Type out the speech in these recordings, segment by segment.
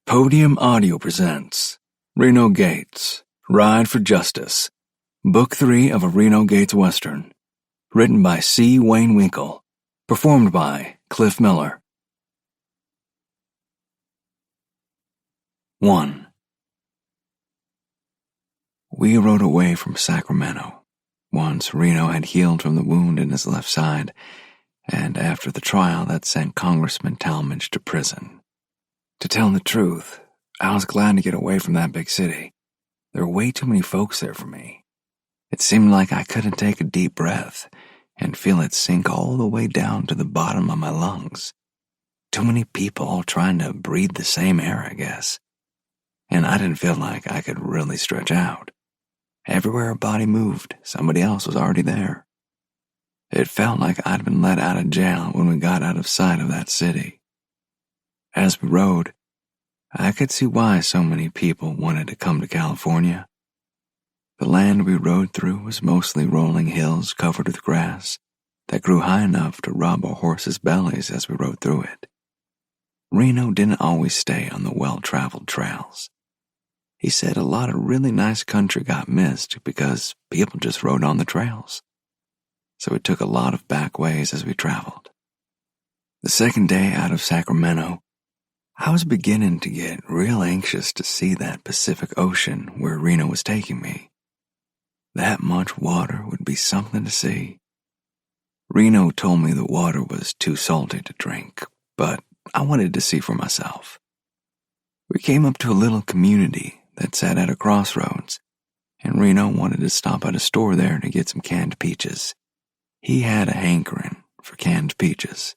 Podium Audio presents Reno Gates, Ride for Justice, Book 3 of a Reno Gates Western, written by C. Wayne Winkle, performed by Cliff Miller. 1. We rode away from Sacramento, once Reno had healed from the wound in his left side, and after the trial that sent Congressman Talmadge to prison. To tell the truth, I was glad to get away from that big city. There were way too many folks there for me. It seemed like I couldn't take a deep breath and feel it sink all the way down to the bottom of my lungs. Too many people all trying to breathe the same air, I guess. And I didn't feel like I could really stretch out. Everywhere a body moved, somebody else was already there. It felt like I'd been let out of jail when we got out of sight of that city. As we rode, I could see why so many people wanted to come to California. The land we rode through was mostly rolling hills covered with grass that grew high enough to rub our horses' bellies as we rode through it. Reno didn't always stay on the well-traveled trails. He said a lot of really nice country got missed because people just rode on the trails. So it took a lot of back ways as we traveled. The second day out of Sacramento, I was beginning to get real anxious to see that Pacific Ocean where Reno was taking me. That much water would be something to see. Reno told me the water was too salty to drink, but I wanted to see for myself. We came up to a little community that sat at a crossroads, and Reno wanted to stop at a store there to get some canned peaches. He had a hankering for canned peaches.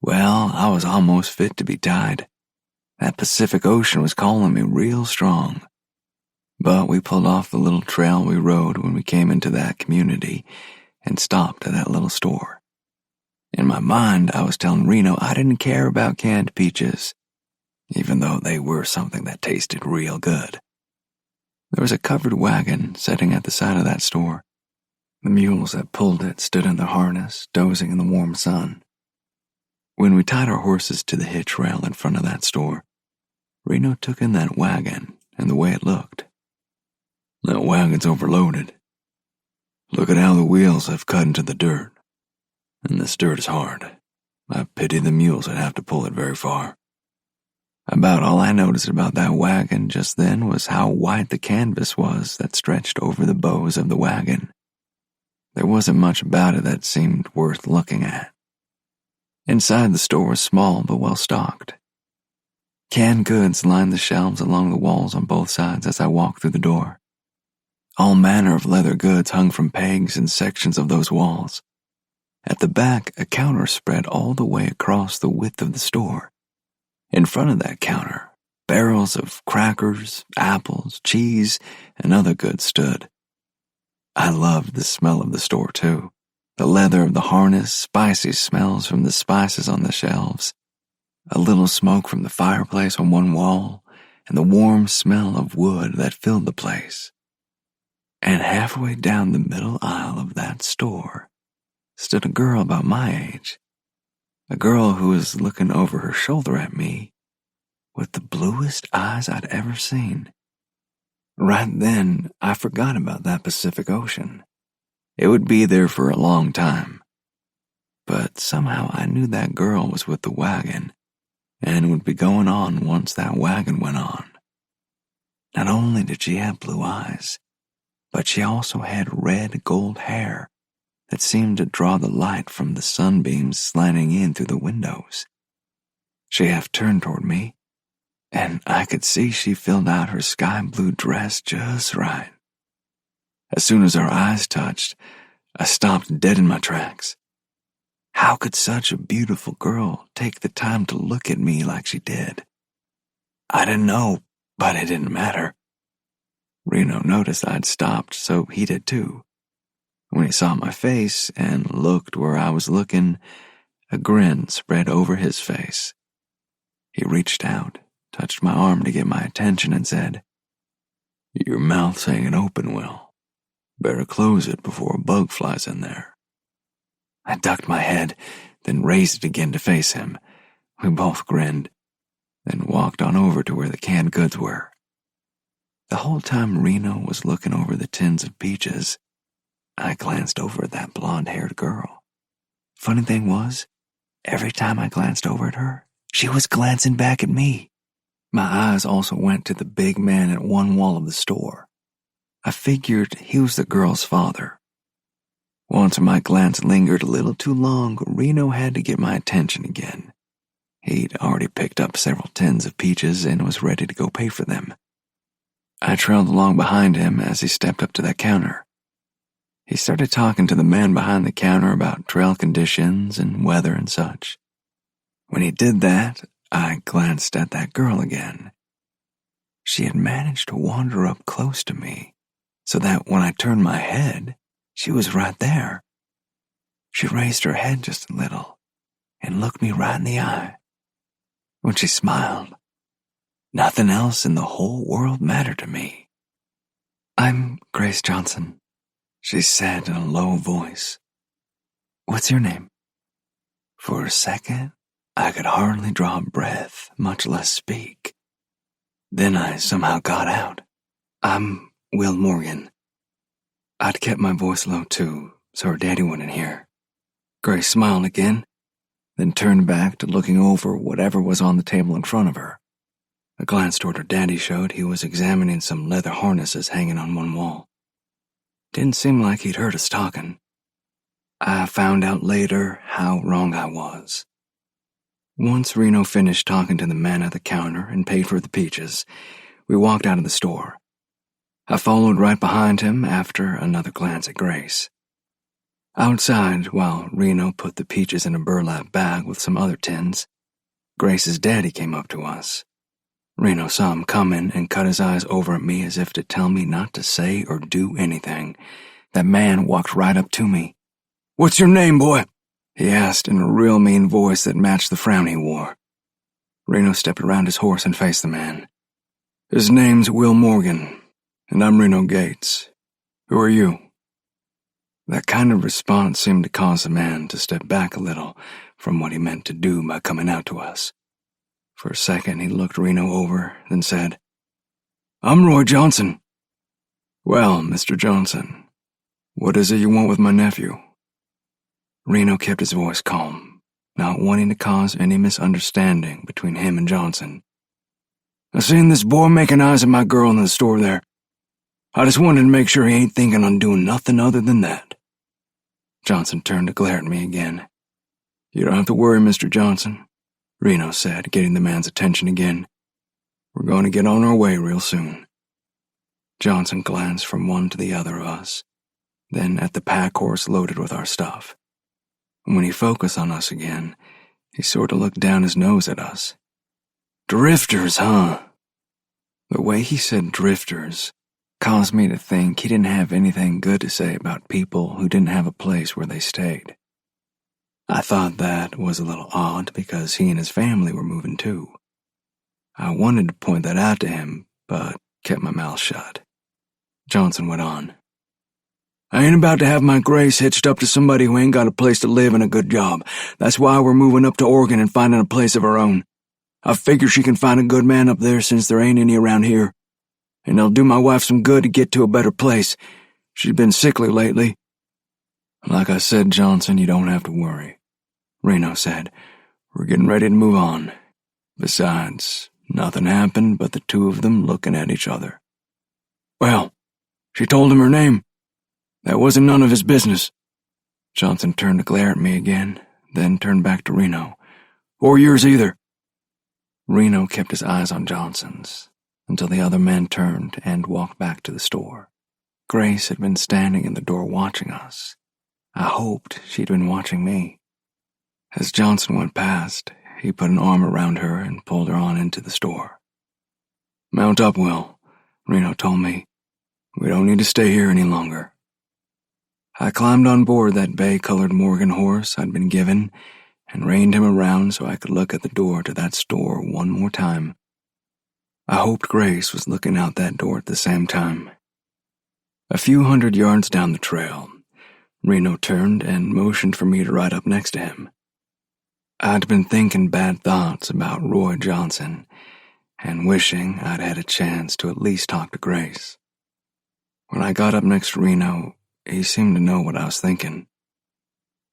Well, I was almost fit to be tied. That Pacific Ocean was calling me real strong. But we pulled off the little trail we rode when we came into that community and stopped at that little store. In my mind, I was telling Reno I didn't care about canned peaches, even though they were something that tasted real good. There was a covered wagon sitting at the side of that store. The mules that pulled it stood in their harness, dozing in the warm sun. When we tied our horses to the hitch rail in front of that store, Reno took in that wagon and the way it looked. That wagon's overloaded. Look at how the wheels have cut into the dirt. And this dirt is hard. I pity the mules that have to pull it very far. About all I noticed about that wagon just then was how wide the canvas was that stretched over the bows of the wagon. There wasn't much about it that seemed worth looking at. Inside the store was small but well stocked. Canned goods lined the shelves along the walls on both sides as I walked through the door. All manner of leather goods hung from pegs in sections of those walls. At the back, a counter spread all the way across the width of the store. In front of that counter, barrels of crackers, apples, cheese, and other goods stood. I loved the smell of the store, too. The leather of the harness, spicy smells from the spices on the shelves, a little smoke from the fireplace on one wall, and the warm smell of wood that filled the place. And halfway down the middle aisle of that store stood a girl about my age, a girl who was looking over her shoulder at me with the bluest eyes I'd ever seen. Right then, I forgot about that Pacific Ocean. It would be there for a long time. But somehow I knew that girl was with the wagon and would be going on once that wagon went on. Not only did she have blue eyes, but she also had red gold hair that seemed to draw the light from the sunbeams slanting in through the windows. She half turned toward me, and I could see she filled out her sky blue dress just right. As soon as our eyes touched, I stopped dead in my tracks. How could such a beautiful girl take the time to look at me like she did? I didn't know, but it didn't matter. Reno noticed I'd stopped, so he did too. When he saw my face and looked where I was looking, a grin spread over his face. He reached out, touched my arm to get my attention, and said, "Your mouth's hanging open, Will. Better close it before a bug flies in there." I ducked my head, then raised it again to face him. We both grinned. then walked on over to where the canned goods were. The whole time Reno was looking over the tins of peaches, I glanced over at that blonde-haired girl. Funny thing was, every time I glanced over at her, she was glancing back at me. My eyes also went to the big man at one wall of the store. I figured he was the girl's father. Once my glance lingered a little too long, Reno had to get my attention again. He'd already picked up several tins of peaches and was ready to go pay for them. I trailed along behind him as he stepped up to that counter. He started talking to the man behind the counter about trail conditions and weather and such. When he did that, I glanced at that girl again. She had managed to wander up close to me, so that when I turned my head, she was right there. She raised her head just a little and looked me right in the eye. When she smiled, nothing else in the whole world mattered to me. "I'm Grace Johnson," she said in a low voice. "What's your name?" For a second, I could hardly draw a breath, much less speak. Then I somehow got out. "I'm Will Morgan." I'd kept my voice low too, so her daddy wouldn't hear. Grace smiled again, then turned back to looking over whatever was on the table in front of her. A glance toward her daddy showed he was examining some leather harnesses hanging on one wall. Didn't seem like he'd heard us talking. I found out later how wrong I was. Once Reno finished talking to the man at the counter and paid for the peaches, we walked out of the store. I followed right behind him after another glance at Grace. Outside, while Reno put the peaches in a burlap bag with some other tins, Grace's daddy came up to us. Reno saw him coming and cut his eyes over at me as if to tell me not to say or do anything. That man walked right up to me. "What's your name, boy?" he asked in a real mean voice that matched the frown he wore. Reno stepped around his horse and faced the man. "His name's Will Morgan, and I'm Reno Gates. Who are you?" That kind of response seemed to cause the man to step back a little from what he meant to do by coming out to us. For a second he looked Reno over, then said, "I'm Roy Johnson." "Well, Mr. Johnson, what is it you want with my nephew?" Reno kept his voice calm, not wanting to cause any misunderstanding between him and Johnson. "I seen this boy making eyes at my girl in the store there. I just wanted to make sure he ain't thinking on doing nothing other than that." Johnson turned to glare at me again. "You don't have to worry, Mr. Johnson," Reno said, getting the man's attention again. "We're going to get on our way real soon." Johnson glanced from one to the other of us, then at the pack horse loaded with our stuff. When he focused on us again, he sort of looked down his nose at us. "Drifters, huh?" The way he said drifters caused me to think he didn't have anything good to say about people who didn't have a place where they stayed. I thought that was a little odd because he and his family were moving too. I wanted to point that out to him, but kept my mouth shut. Johnson went on. "I ain't about to have my Grace hitched up to somebody who ain't got a place to live and a good job. That's why we're moving up to Oregon and finding a place of our own. I figure she can find a good man up there since there ain't any around here. And it'll do my wife some good to get to a better place. She's been sickly lately." "Like I said, Johnson, you don't have to worry," Reno said. "We're getting ready to move on. Besides, nothing happened but the two of them looking at each other." "Well, she told him her name. That wasn't none of his business." Johnson turned to glare at me again, then turned back to Reno. "Or yours either." Reno kept his eyes on Johnson's until the other man turned and walked back to the store. Grace had been standing in the door watching us. I hoped she'd been watching me. As Johnson went past, he put an arm around her and pulled her on into the store. "Mount up, Will," Reno told me. "We don't need to stay here any longer." I climbed on board that bay-colored Morgan horse I'd been given and reined him around so I could look at the door to that store one more time. I hoped Grace was looking out that door at the same time. A few 100 yards down the trail, Reno turned and motioned for me to ride up next to him. I'd been thinking bad thoughts about Roy Johnson and wishing I'd had a chance to at least talk to Grace. When I got up next to Reno, he seemed to know what I was thinking.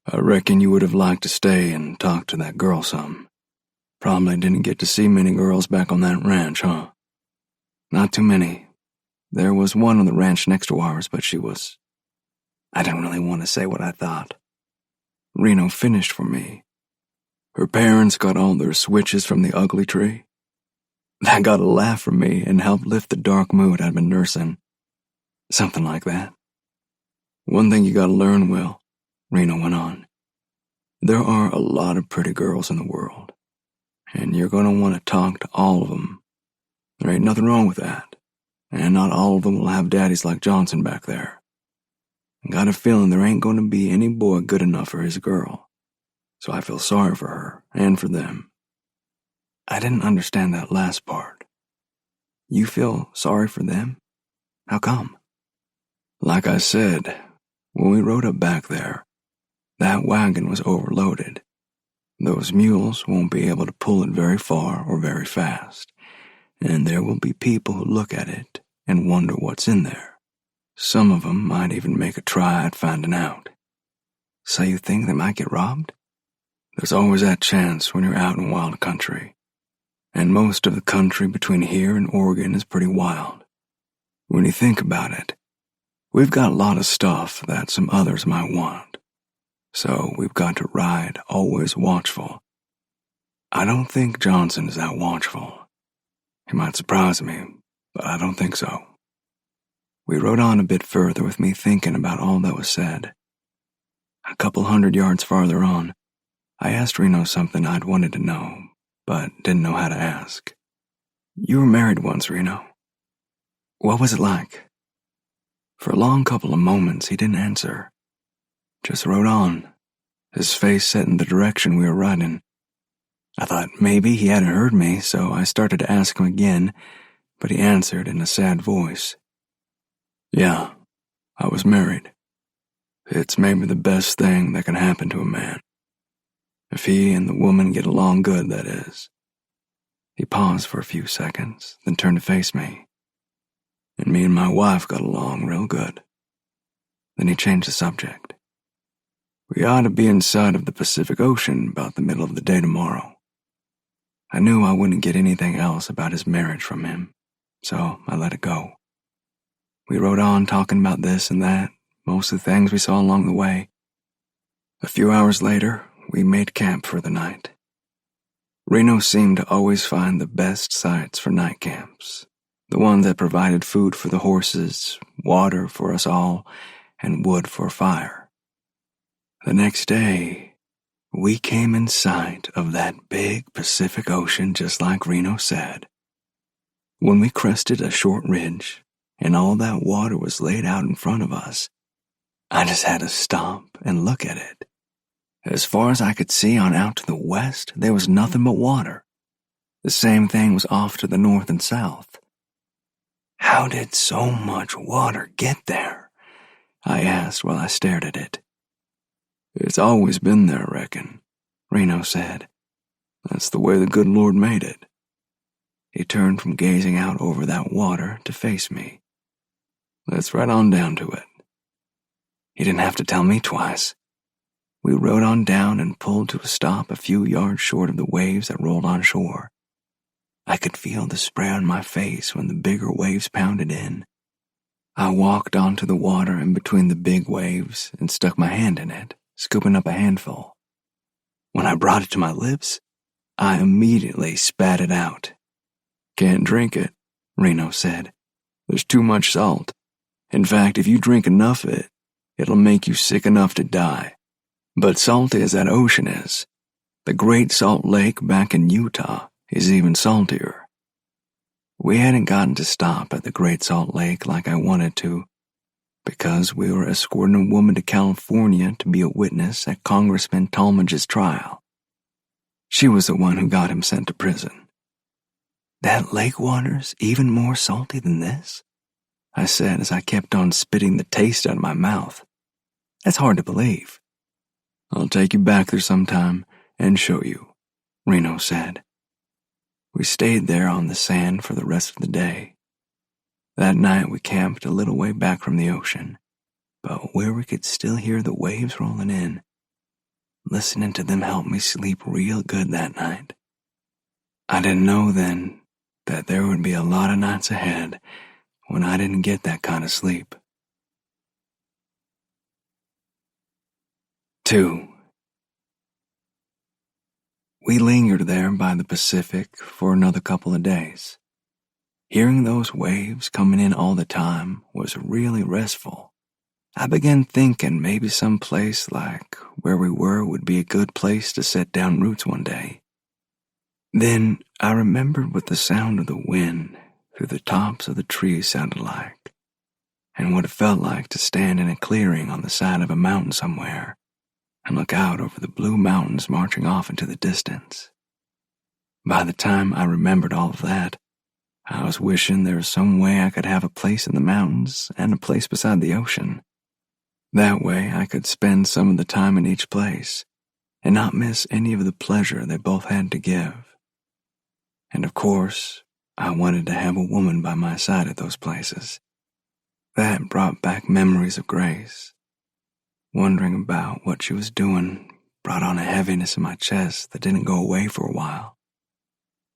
"I reckon you would have liked to stay and talk to that girl some. Probably didn't get to see many girls back on that ranch, huh?" "Not too many. There was one on the ranch next to ours, but she was..." I didn't really want to say what I thought. Reno finished for me. "Her parents got all their switches from the ugly tree." That got a laugh from me and helped lift the dark mood I'd been nursing. "Something like that." "One thing you gotta learn, Will," Reno went on. "There are a lot of pretty girls in the world, and you're gonna want to talk to all of them. There ain't nothing wrong with that, and not all of them will have daddies like Johnson back there. I got a feeling there ain't gonna be any boy good enough for his girl, so I feel sorry for her and for them." I didn't understand that last part. "You feel sorry for them? How come?" "Like I said, when we rode up back there, that wagon was overloaded. Those mules won't be able to pull it very far or very fast, and there will be people who look at it and wonder what's in there. Some of them might even make a try at finding out." "So you think they might get robbed?" "There's always that chance when you're out in wild country, and most of the country between here and Oregon is pretty wild. When you think about it, we've got a lot of stuff that some others might want, so we've got to ride always watchful. I don't think Johnson is that watchful. He might surprise me, but I don't think so." We rode on a bit further with me thinking about all that was said. A couple 100 yards farther on, I asked Reno something I'd wanted to know, but didn't know how to ask. "You were married once, Reno. What was it like?" For a long couple of moments, he didn't answer. Just rode on, his face set in the direction we were riding. I thought maybe he hadn't heard me, so I started to ask him again, but he answered in a sad voice. "Yeah, I was married. It's maybe the best thing that can happen to a man. If he and the woman get along good, that is." He paused for a few seconds, then turned to face me. "And me and my wife got along real good." Then he changed the subject. "We ought to be inside of the Pacific Ocean about the middle of the day tomorrow." I knew I wouldn't get anything else about his marriage from him, so I let it go. We rode on talking about this and that, mostly things we saw along the way. A few hours later, we made camp for the night. Reno seemed to always find the best sites for night camps, the ones that provided food for the horses, water for us all, and wood for a fire. The next day, we came in sight of that big Pacific Ocean just like Reno said. When we crested a short ridge, and all that water was laid out in front of us, I just had to stop and look at it. As far as I could see on out to the west, there was nothing but water. The same thing was off to the north and south. How did so much water get there? I asked while I stared at it. It's always been there, I reckon, Reno said. That's the way the good Lord made it. He turned from gazing out over that water to face me. Let's right on down to it. He didn't have to tell me twice. We rode on down and pulled to a stop a few yards short of the waves that rolled on shore. I could feel the spray on my face when the bigger waves pounded in. I walked onto the water in between the big waves and stuck my hand in it, scooping up a handful. When I brought it to my lips, I immediately spat it out. Can't drink it, Reno said. There's too much salt. In fact, if you drink enough of it, it'll make you sick enough to die. But salty as that ocean is, the Great Salt Lake back in Utah is even saltier. We hadn't gotten to stop at the Great Salt Lake like I wanted to, because we were escorting a woman to California to be a witness at Congressman Talmadge's trial. She was the one who got him sent to prison. That lake water's even more salty than this? I said as I kept on spitting the taste out of my mouth. That's hard to believe. I'll take you back there sometime and show you, Reno said. We stayed there on the sand for the rest of the day. That night we camped a little way back from the ocean, but where we could still hear the waves rolling in. Listening to them helped me sleep real good that night. I didn't know then that there would be a lot of nights ahead when I didn't get that kind of sleep. 2. We lingered there by the Pacific for another couple of days. Hearing those waves coming in all the time was really restful. I began thinking maybe some place like where we were would be a good place to set down roots one day. Then I remembered what the sound of the wind through the tops of the trees sounded like, and what it felt like to stand in a clearing on the side of a mountain somewhere and look out over the blue mountains marching off into the distance. By the time I remembered all of that, I was wishing there was some way I could have a place in the mountains and a place beside the ocean. That way I could spend some of the time in each place and not miss any of the pleasure they both had to give. And of course, I wanted to have a woman by my side at those places. That brought back memories of Grace. Wondering about what she was doing brought on a heaviness in my chest that didn't go away for a while.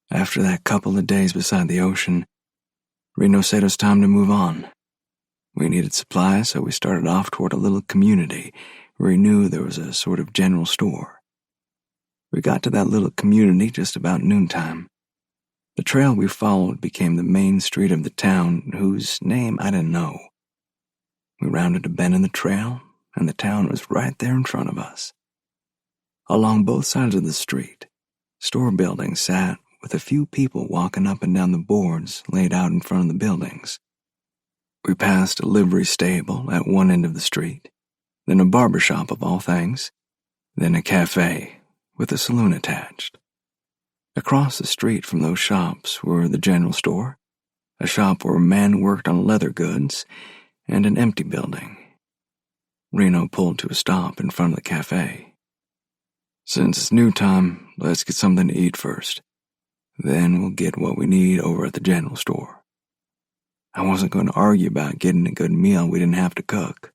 After that couple of days beside the ocean, Reno said it was time to move on. We needed supplies, so we started off toward a little community where he knew there was a sort of general store. We got to that little community just about noontime. The trail we followed became the main street of the town, whose name I didn't know. We rounded a bend in the trail, and the town was right there in front of us. Along both sides of the street, store buildings sat with a few people walking up and down the boards laid out in front of the buildings. We passed a livery stable at one end of the street, then a barber shop of all things, then a cafe with a saloon attached. Across the street from those shops were the general store, a shop where a man worked on leather goods, and an empty building. Reno pulled to a stop in front of the cafe. Since it's noon time, let's get something to eat first. Then we'll get what we need over at the general store. I wasn't going to argue about getting a good meal we didn't have to cook.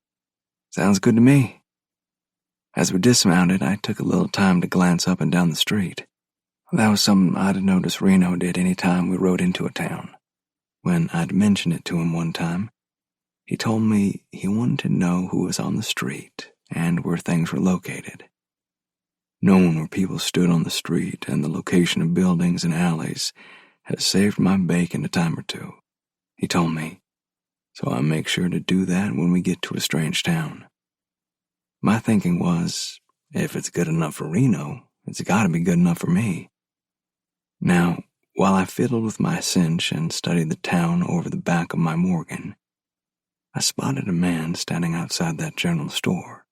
Sounds good to me. As we dismounted, I took a little time to glance up and down the street. That was something I'd noticed Reno did any time we rode into a town. When I'd mentioned it to him one time, he told me he wanted to know who was on the street and where things were located. Knowing where people stood on the street and the location of buildings and alleys has saved my bacon a time or two, he told me, so I make sure to do that when we get to a strange town. My thinking was, if it's good enough for Reno, it's got to be good enough for me. Now, while I fiddled with my cinch and studied the town over the back of my Morgan, I spotted a man standing outside that general store.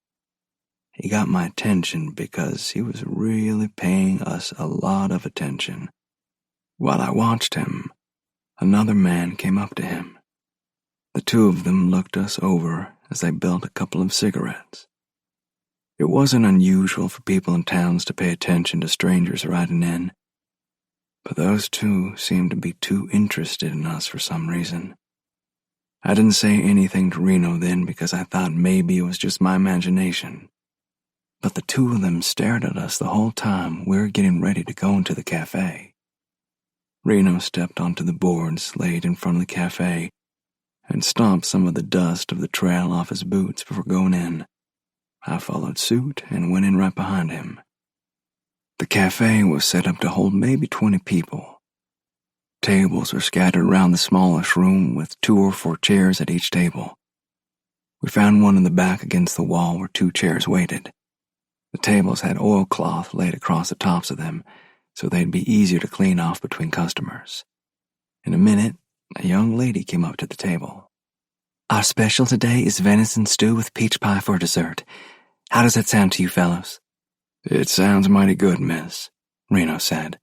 He got my attention because he was really paying us a lot of attention. While I watched him, another man came up to him. The two of them looked us over as they built a couple of cigarettes. It wasn't unusual for people in towns to pay attention to strangers riding in, but those two seemed to be too interested in us for some reason. I didn't say anything to Reno then because I thought maybe it was just my imagination. But the two of them stared at us the whole time we were getting ready to go into the cafe. Reno stepped onto the boards laid in front of the cafe and stomped some of the dust of the trail off his boots before going in. I followed suit and went in right behind him. The cafe was set up to hold maybe 20 people. Tables were scattered around the smallest room with 2 or 4 chairs at each table. We found one in the back against the wall where 2 chairs waited. The tables had oilcloth laid across the tops of them, so they'd be easier to clean off between customers. In a minute, a young lady came up to the table. "Our special today is venison stew with peach pie for dessert. How does that sound to you fellows?" "It sounds mighty good, miss," Reno said.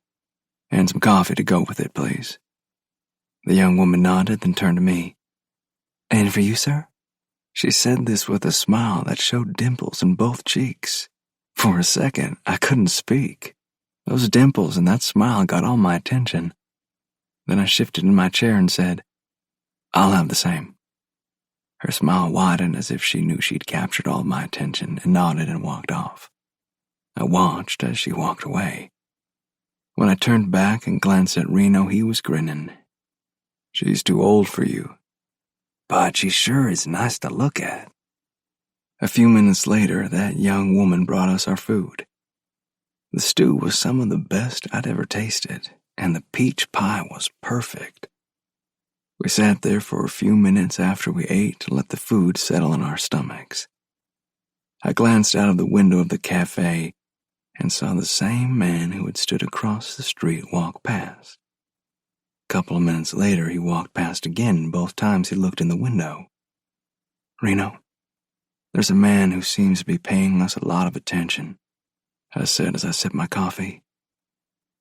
"And some coffee to go with it, please." The young woman nodded, then turned to me. "And for you, sir?" She said this with a smile that showed dimples in both cheeks. For a second, I couldn't speak. Those dimples and that smile got all my attention. Then I shifted in my chair and said, "I'll have the same." Her smile widened as if she knew she'd captured all of my attention and nodded and walked off. I watched as she walked away. When I turned back and glanced at Reno, he was grinning. "She's too old for you, but she sure is nice to look at." A few minutes later, that young woman brought us our food. The stew was some of the best I'd ever tasted, and the peach pie was perfect. We sat there for a few minutes after we ate to let the food settle in our stomachs. I glanced out of the window of the cafe and saw the same man who had stood across the street walk past. A couple of minutes later, he walked past again, and both times he looked in the window. "Reno, there's a man who seems to be paying us a lot of attention," I said as I sipped my coffee.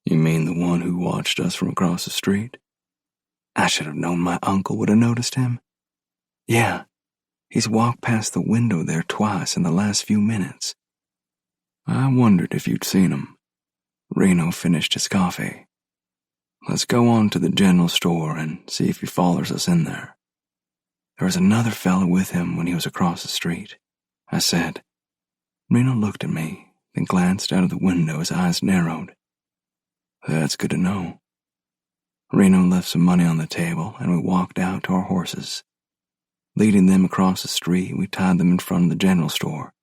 "You mean the one who watched us from across the street?" I should have known my uncle would have noticed him. "Yeah, he's walked past the window there twice in the last few minutes." "I wondered if you'd seen him." Reno finished his coffee. "Let's go on to the general store and see if he follows us in there." "There was another fellow with him when he was across the street," I said. Reno looked at me, then glanced out of the window, his eyes narrowed. "That's good to know." Reno left some money on the table, and we walked out to our horses. Leading them across the street, we tied them in front of the general store.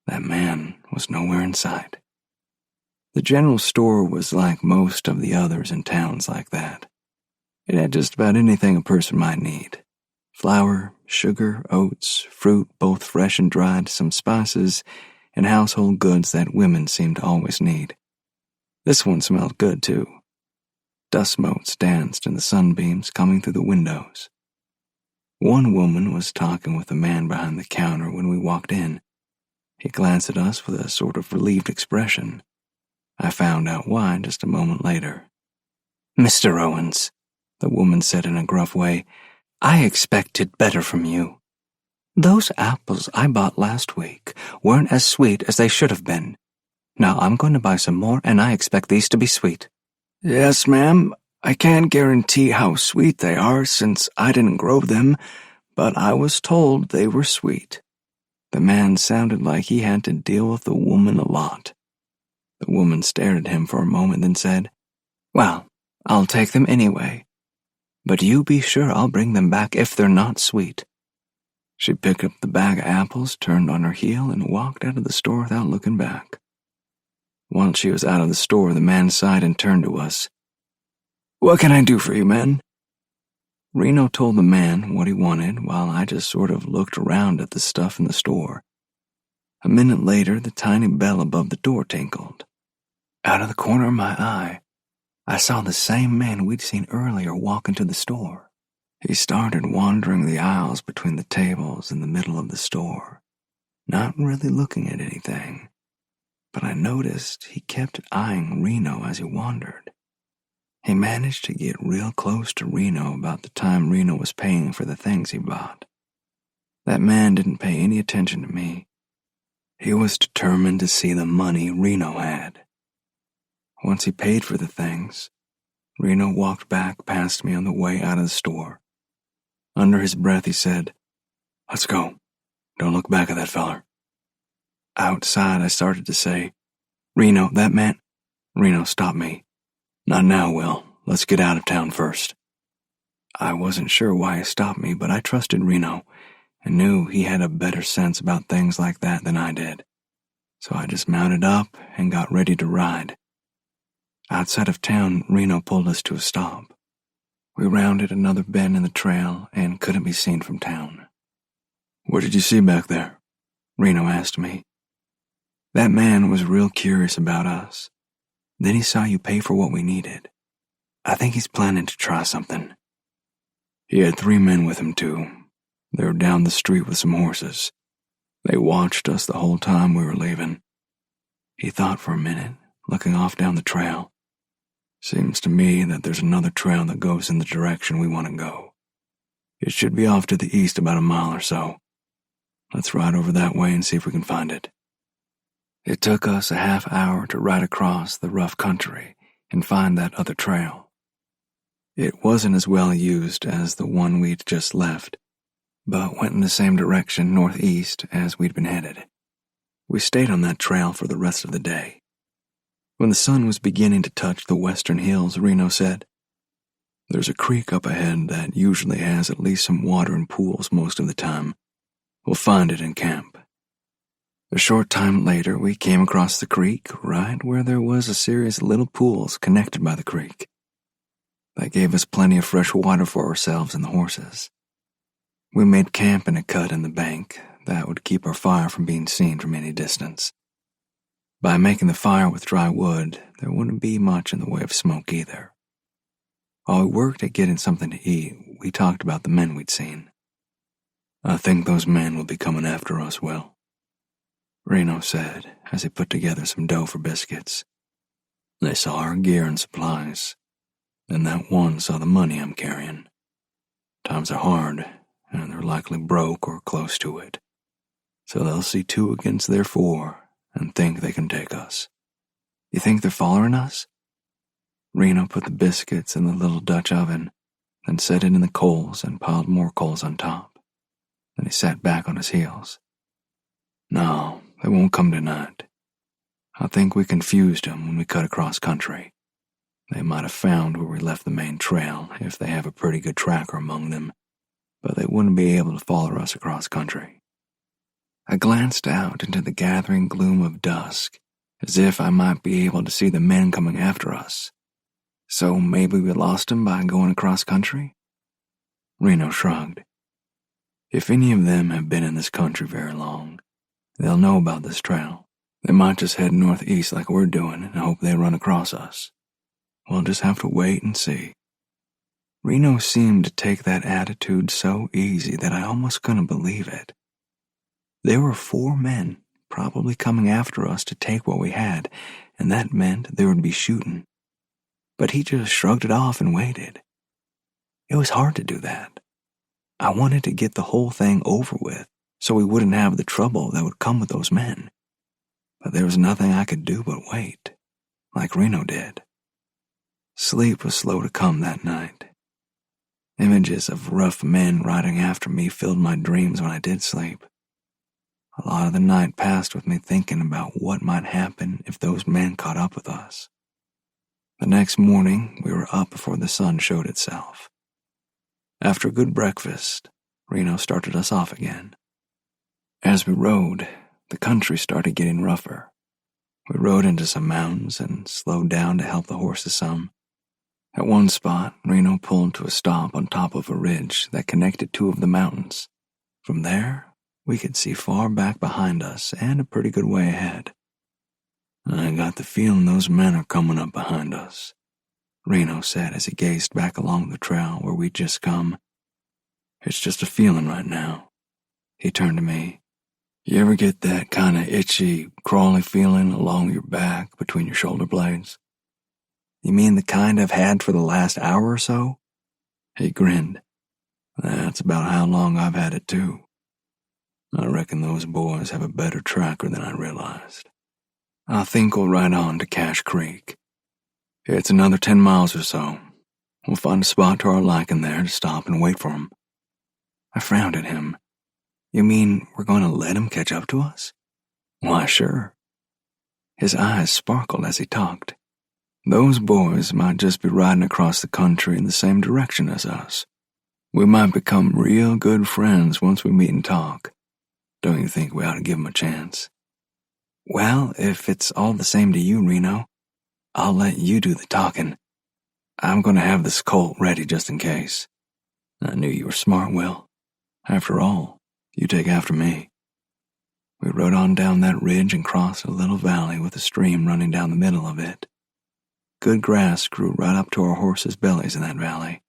That man was nowhere in sight. The general store was like most of the others in towns like that. It had just about anything a person might need: flour, sugar, oats, fruit, both fresh and dried, some spices, and household goods that women seem to always need. This one smelled good, too. Dust motes danced in the sunbeams coming through the windows. One woman was talking with a man behind the counter when we walked in. He glanced at us with a sort of relieved expression. I found out why just a moment later. "Mr. Owens," the woman said in a gruff way, "I expected better from you. Those apples I bought last week weren't as sweet as they should have been. Now I'm going to buy some more, and I expect these to be sweet." "Yes, ma'am. I can't guarantee how sweet they are since I didn't grow them, but I was told they were sweet." The man sounded like he had to deal with the woman a lot. The woman stared at him for a moment, then said, "Well, I'll take them anyway. But you be sure I'll bring them back if they're not sweet." She picked up the bag of apples, turned on her heel, and walked out of the store without looking back. Once she was out of the store, the man sighed and turned to us. "What can I do for you, man?" Reno told the man what he wanted while I just sort of looked around at the stuff in the store. A minute later, the tiny bell above the door tinkled. Out of the corner of my eye, I saw the same man we'd seen earlier walk into the store. He started wandering the aisles between the tables in the middle of the store, not really looking at anything, but I noticed he kept eyeing Reno as he wandered. He managed to get real close to Reno about the time Reno was paying for the things he bought. That man didn't pay any attention to me. He was determined to see the money Reno had. Once he paid for the things, Reno walked back past me on the way out of the store. Under his breath, he said, "Let's go. Don't look back at that feller." Outside, I started to say, "Reno, that man—" Reno stopped me. "Not now, Will. Let's get out of town first." I wasn't sure why he stopped me, but I trusted Reno and knew he had a better sense about things like that than I did. So I just mounted up and got ready to ride. Outside of town, Reno pulled us to a stop. We rounded another bend in the trail and couldn't be seen from town. "What did you see back there?" Reno asked me. That man was real curious about us. Then he saw you pay for what we needed. I think he's planning to try something. He had 3 men with him, too. They were down the street with some horses. They watched us the whole time we were leaving." He thought for a minute, looking off down the trail. "Seems to me that there's another trail that goes in the direction we want to go. It should be off to the east about a mile or so. Let's ride over that way and see if we can find it." It took us a half hour to ride across the rough country and find that other trail. It wasn't as well used as the one we'd just left, but went in the same direction northeast as we'd been headed. We stayed on that trail for the rest of the day. When the sun was beginning to touch the western hills, Reno said, "There's a creek up ahead that usually has at least some water and pools most of the time. We'll find it in camp." A short time later, we came across the creek right where there was a series of little pools connected by the creek. That gave us plenty of fresh water for ourselves and the horses. We made camp in a cut in the bank that would keep our fire from being seen from any distance. By making the fire with dry wood, there wouldn't be much in the way of smoke either. While we worked at getting something to eat, we talked about the men we'd seen. "I think those men will be coming after us, Will," Reno said as he put together some dough for biscuits. "They saw our gear and supplies, and that one saw the money I'm carrying. Times are hard, and they're likely broke or close to it. So they'll see 2 against their 4 and think they can take us." "You think they're following us?" Reno put the biscuits in the little Dutch oven, then set it in the coals and piled more coals on top. Then he sat back on his heels. "No, they won't come tonight. I think we confused them when we cut across country. They might have found where we left the main trail if they have a pretty good tracker among them, but they wouldn't be able to follow us across country." I glanced out into the gathering gloom of dusk, as if I might be able to see the men coming after us. "So maybe we lost them by going across country?" Reno shrugged. "If any of them have been in this country very long, they'll know about this trail. They might just head northeast like we're doing and hope they run across us. We'll just have to wait and see." Reno seemed to take that attitude so easy that I almost couldn't believe it. There were 4 men probably coming after us to take what we had, and that meant there would be shooting. But he just shrugged it off and waited. It was hard to do that. I wanted to get the whole thing over with so we wouldn't have the trouble that would come with those men. But there was nothing I could do but wait, like Reno did. Sleep was slow to come that night. Images of rough men riding after me filled my dreams when I did sleep. A lot of the night passed with me thinking about what might happen if those men caught up with us. The next morning, we were up before the sun showed itself. After a good breakfast, Reno started us off again. As we rode, the country started getting rougher. We rode into some mountains and slowed down to help the horses some. At one spot, Reno pulled to a stop on top of a ridge that connected 2 of the mountains. From there, we could see far back behind us and a pretty good way ahead. "I got the feeling those men are coming up behind us," Reno said as he gazed back along the trail where we'd just come. "It's just a feeling right now." He turned to me. "You ever get that kind of itchy, crawly feeling along your back between your shoulder blades?" "You mean the kind I've had for the last hour or so?" He grinned. "That's about how long I've had it too. I reckon those boys have a better tracker than I realized. I think we'll ride on to Cache Creek. It's another 10 miles or so. We'll find a spot to our liking there to stop and wait for them." I frowned at him. "You mean we're going to let him catch up to us?" "Why, sure." His eyes sparkled as he talked. "Those boys might just be riding across the country in the same direction as us. We might become real good friends once we meet and talk. Don't you think we ought to give them a chance?" "Well, if it's all the same to you, Reno, I'll let you do the talking. I'm going to have this Colt ready just in case. I knew you were smart, Will. After all, you take after me." We rode on down that ridge and crossed a little valley with a stream running down the middle of it. Good grass grew right up to our horses' bellies in that valley.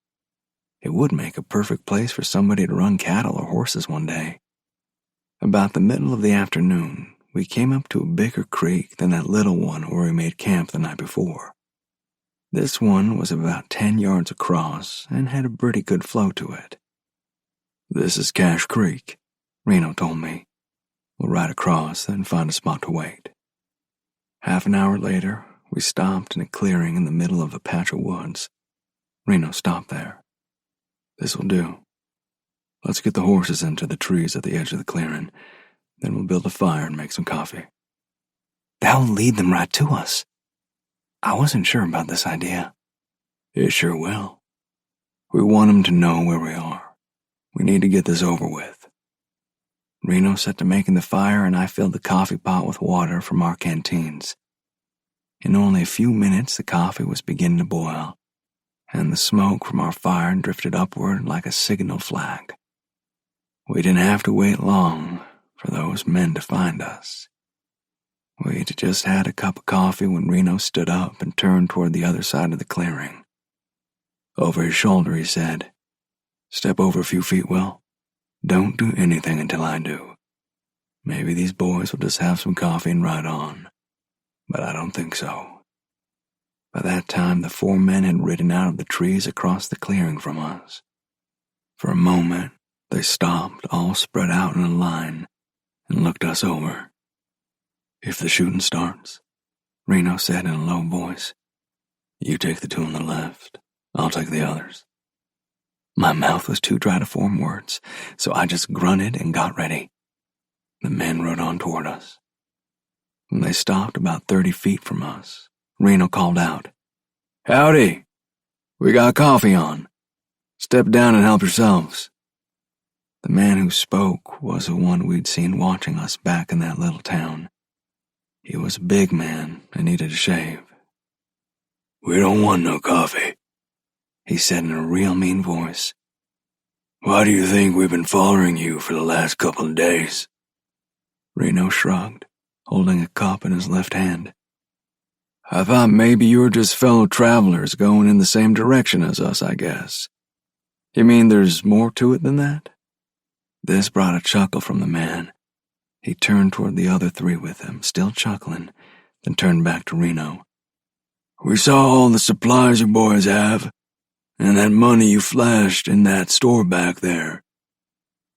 It would make a perfect place for somebody to run cattle or horses one day. About the middle of the afternoon, we came up to a bigger creek than that little one where we made camp the night before. This one was about 10 yards across and had a pretty good flow to it. "This is Cache Creek," Reno told me. "We'll ride across, then find a spot to wait." Half an hour later, we stopped in a clearing in the middle of a patch of woods. Reno stopped there. "This'll do. Let's get the horses into the trees at the edge of the clearing. Then we'll build a fire and make some coffee." "That'll lead them right to us." I wasn't sure about this idea. "It sure will. We want them to know where we are. We need to get this over with." Reno set to making the fire, and I filled the coffee pot with water from our canteens. In only a few minutes, the coffee was beginning to boil, and the smoke from our fire drifted upward like a signal flag. We didn't have to wait long for those men to find us. We'd just had a cup of coffee when Reno stood up and turned toward the other side of the clearing. Over his shoulder, he said, "Step over a few feet, Will. Don't do anything until I do. Maybe these boys will just have some coffee and ride on, but I don't think so." By that time, the 4 men had ridden out of the trees across the clearing from us. For a moment, they stopped, all spread out in a line, and looked us over. "If the shooting starts," Reno said in a low voice, "you take the 2 on the left. I'll take the others." My mouth was too dry to form words, so I just grunted and got ready. The men rode on toward us. When they stopped about 30 feet from us, Reno called out, "Howdy! We got coffee on. Step down and help yourselves." The man who spoke was the one we'd seen watching us back in that little town. He was a big man and needed a shave. "We don't want no coffee," he said in a real mean voice. "Why do you think we've been following you for the last couple of days?" Reno shrugged, holding a cup in his left hand. "I thought maybe you were just fellow travelers going in the same direction as us, I guess. You mean there's more to it than that?" This brought a chuckle from the man. He turned toward the other 3 with him, still chuckling, then turned back to Reno. "We saw all the supplies you boys have, and that money you flashed in that store back there.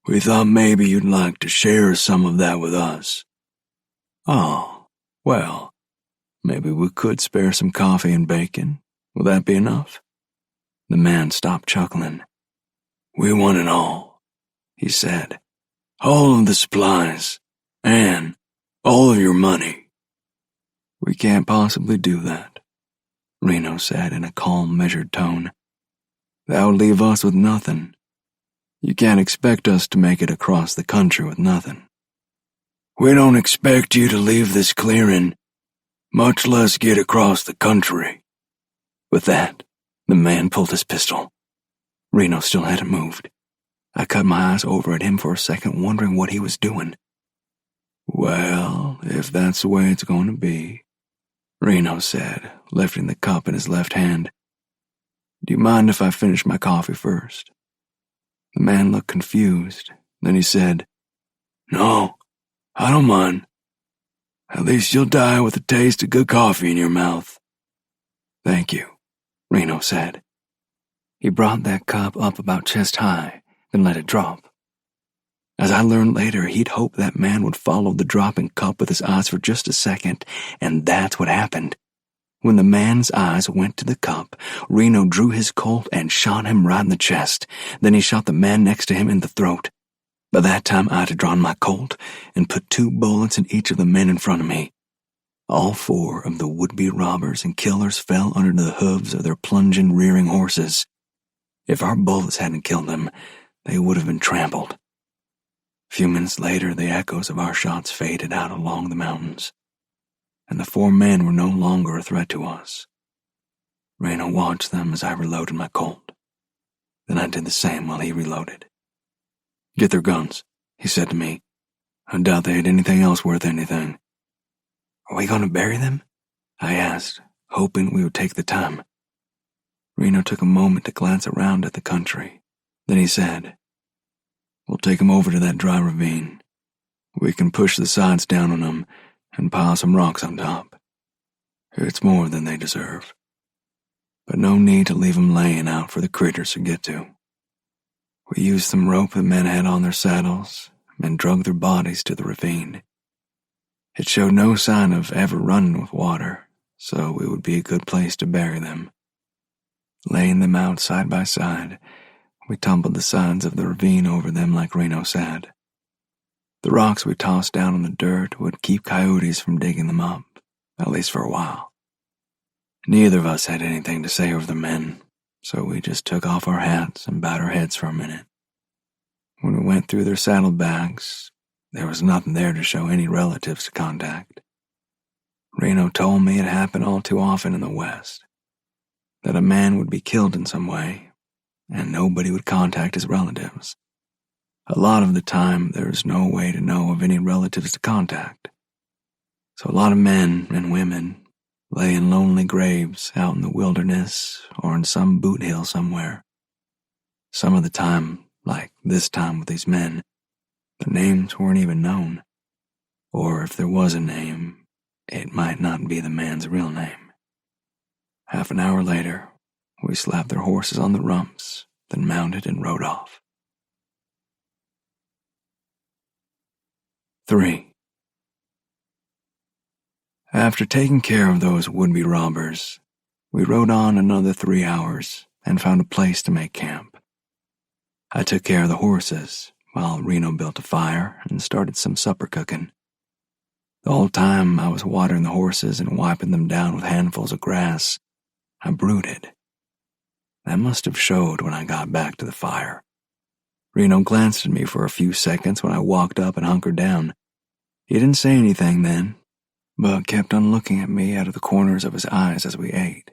We thought maybe you'd like to share some of that with us." "Oh, well, maybe we could spare some coffee and bacon. Will that be enough?" The man stopped chuckling. "We want it all," he said. "All of the supplies, and all of your money." "We can't possibly do that," Reno said in a calm, measured tone. "That would leave us with nothing. You can't expect us to make it across the country with nothing." "We don't expect you to leave this clearing, much less get across the country." With that, the man pulled his pistol. Reno still hadn't moved. I cut my eyes over at him for a second, wondering what he was doing. "Well, if that's the way it's going to be," Reno said, lifting the cup in his left hand. "Do you mind if I finish my coffee first?" The man looked confused. Then he said, "No, I don't mind. At least you'll die with a taste of good coffee in your mouth." "Thank you," Reno said. He brought that cup up about chest high, then let it drop. As I learned later, he'd hoped that man would follow the dropping cup with his eyes for just a second, and that's what happened. When the man's eyes went to the cup, Reno drew his Colt and shot him right in the chest. Then he shot the man next to him in the throat. By that time, I had drawn my Colt and put 2 bullets in each of the men in front of me. All 4 of the would-be robbers and killers fell under the hooves of their plunging, rearing horses. If our bullets hadn't killed them, they would have been trampled. A few minutes later, the echoes of our shots faded out along the mountains, and the 4 men were no longer a threat to us. Reno watched them as I reloaded my Colt. Then I did the same while he reloaded. "Get their guns," he said to me. "I doubt they had anything else worth anything." "Are we going to bury them?" I asked, hoping we would take the time. Reno took a moment to glance around at the country. Then he said, "We'll take them over to that dry ravine. We can push the sides down on them and pile some rocks on top. It's more than they deserve. But no need to leave them laying out for the critters to get to." We used some rope the men had on their saddles and dragged their bodies to the ravine. It showed no sign of ever running with water, so it would be a good place to bury them. Laying them out side by side, we tumbled the sides of the ravine over them like Reno said. The rocks we tossed down on the dirt would keep coyotes from digging them up, at least for a while. Neither of us had anything to say over the men, so we just took off our hats and bowed our heads for a minute. When we went through their saddlebags, there was nothing there to show any relatives to contact. Reno told me it happened all too often in the West, that a man would be killed in some way, and nobody would contact his relatives. A lot of the time, there's no way to know of any relatives to contact. So a lot of men and women lay in lonely graves out in the wilderness or in some boot hill somewhere. Some of the time, like this time with these men, their names weren't even known. Or if there was a name, it might not be the man's real name. Half an hour later, we slapped their horses on the rumps, then mounted and rode off. 3. After taking care of those would-be robbers, we rode on another 3 hours and found a place to make camp. I took care of the horses while Reno built a fire and started some supper cooking. The whole time I was watering the horses and wiping them down with handfuls of grass, I brooded. That must have showed when I got back to the fire. Reno glanced at me for a few seconds when I walked up and hunkered down. He didn't say anything then, but kept on looking at me out of the corners of his eyes as we ate.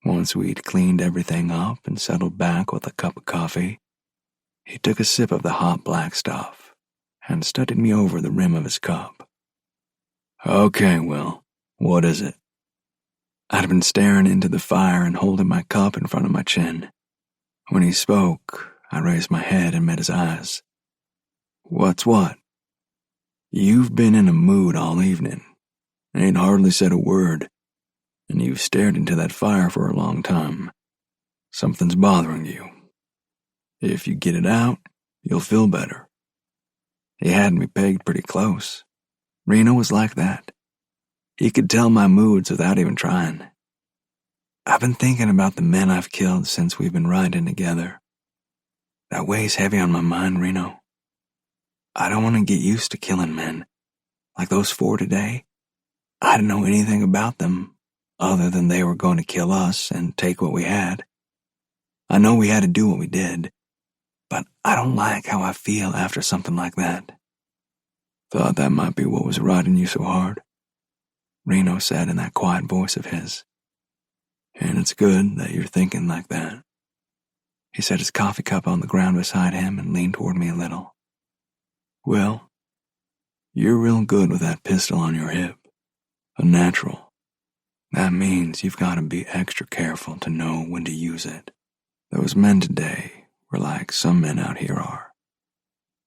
Once we'd cleaned everything up and settled back with a cup of coffee, he took a sip of the hot black stuff and studied me over the rim of his cup. "Okay, Will, what is it?" I'd been staring into the fire and holding my cup in front of my chin. When he spoke, I raised my head and met his eyes. "What's what?" "You've been in a mood all evening. Ain't hardly said a word, and you've stared into that fire for a long time. Something's bothering you. If you get it out, you'll feel better." He had me pegged pretty close. Reno was like that. He could tell my moods without even trying. "I've been thinking about the men I've killed since we've been riding together. That weighs heavy on my mind, Reno. I don't want to get used to killing men, like those 4 today. I didn't know anything about them, other than they were going to kill us and take what we had. I know we had to do what we did, but I don't like how I feel after something like that." "Thought that might be what was riding you so hard," Reno said in that quiet voice of his. "And it's good that you're thinking like that." He set his coffee cup on the ground beside him and leaned toward me a little. "Well, you're real good with that pistol on your hip. A natural. That means you've got to be extra careful to know when to use it. Those men today were like some men out here are.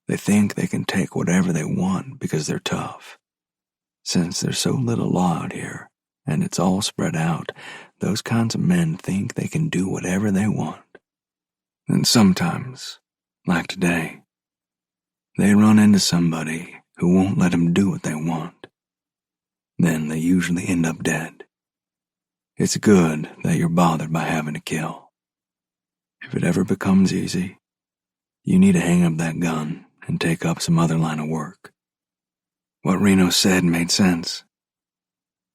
They think they can take whatever they want because they're tough. Since there's so little law out here, and it's all spread out, those kinds of men think they can do whatever they want. And sometimes, like today, they run into somebody who won't let them do what they want. Then they usually end up dead. It's good that you're bothered by having to kill. If it ever becomes easy, you need to hang up that gun and take up some other line of work." What Reno said made sense.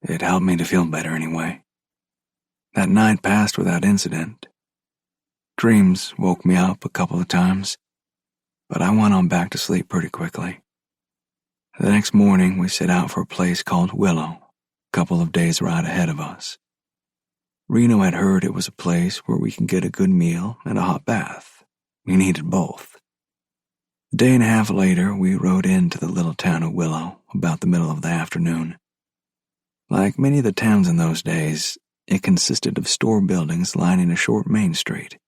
It helped me to feel better anyway. That night passed without incident. Dreams woke me up a couple of times, but I went on back to sleep pretty quickly. The next morning, we set out for a place called Willow, a couple of days' ride ahead of us. Reno had heard it was a place where we could get a good meal and a hot bath. We needed both. A day and a half later, we rode into the little town of Willow about the middle of the afternoon. Like many of the towns in those days, it consisted of store buildings lining a short main street.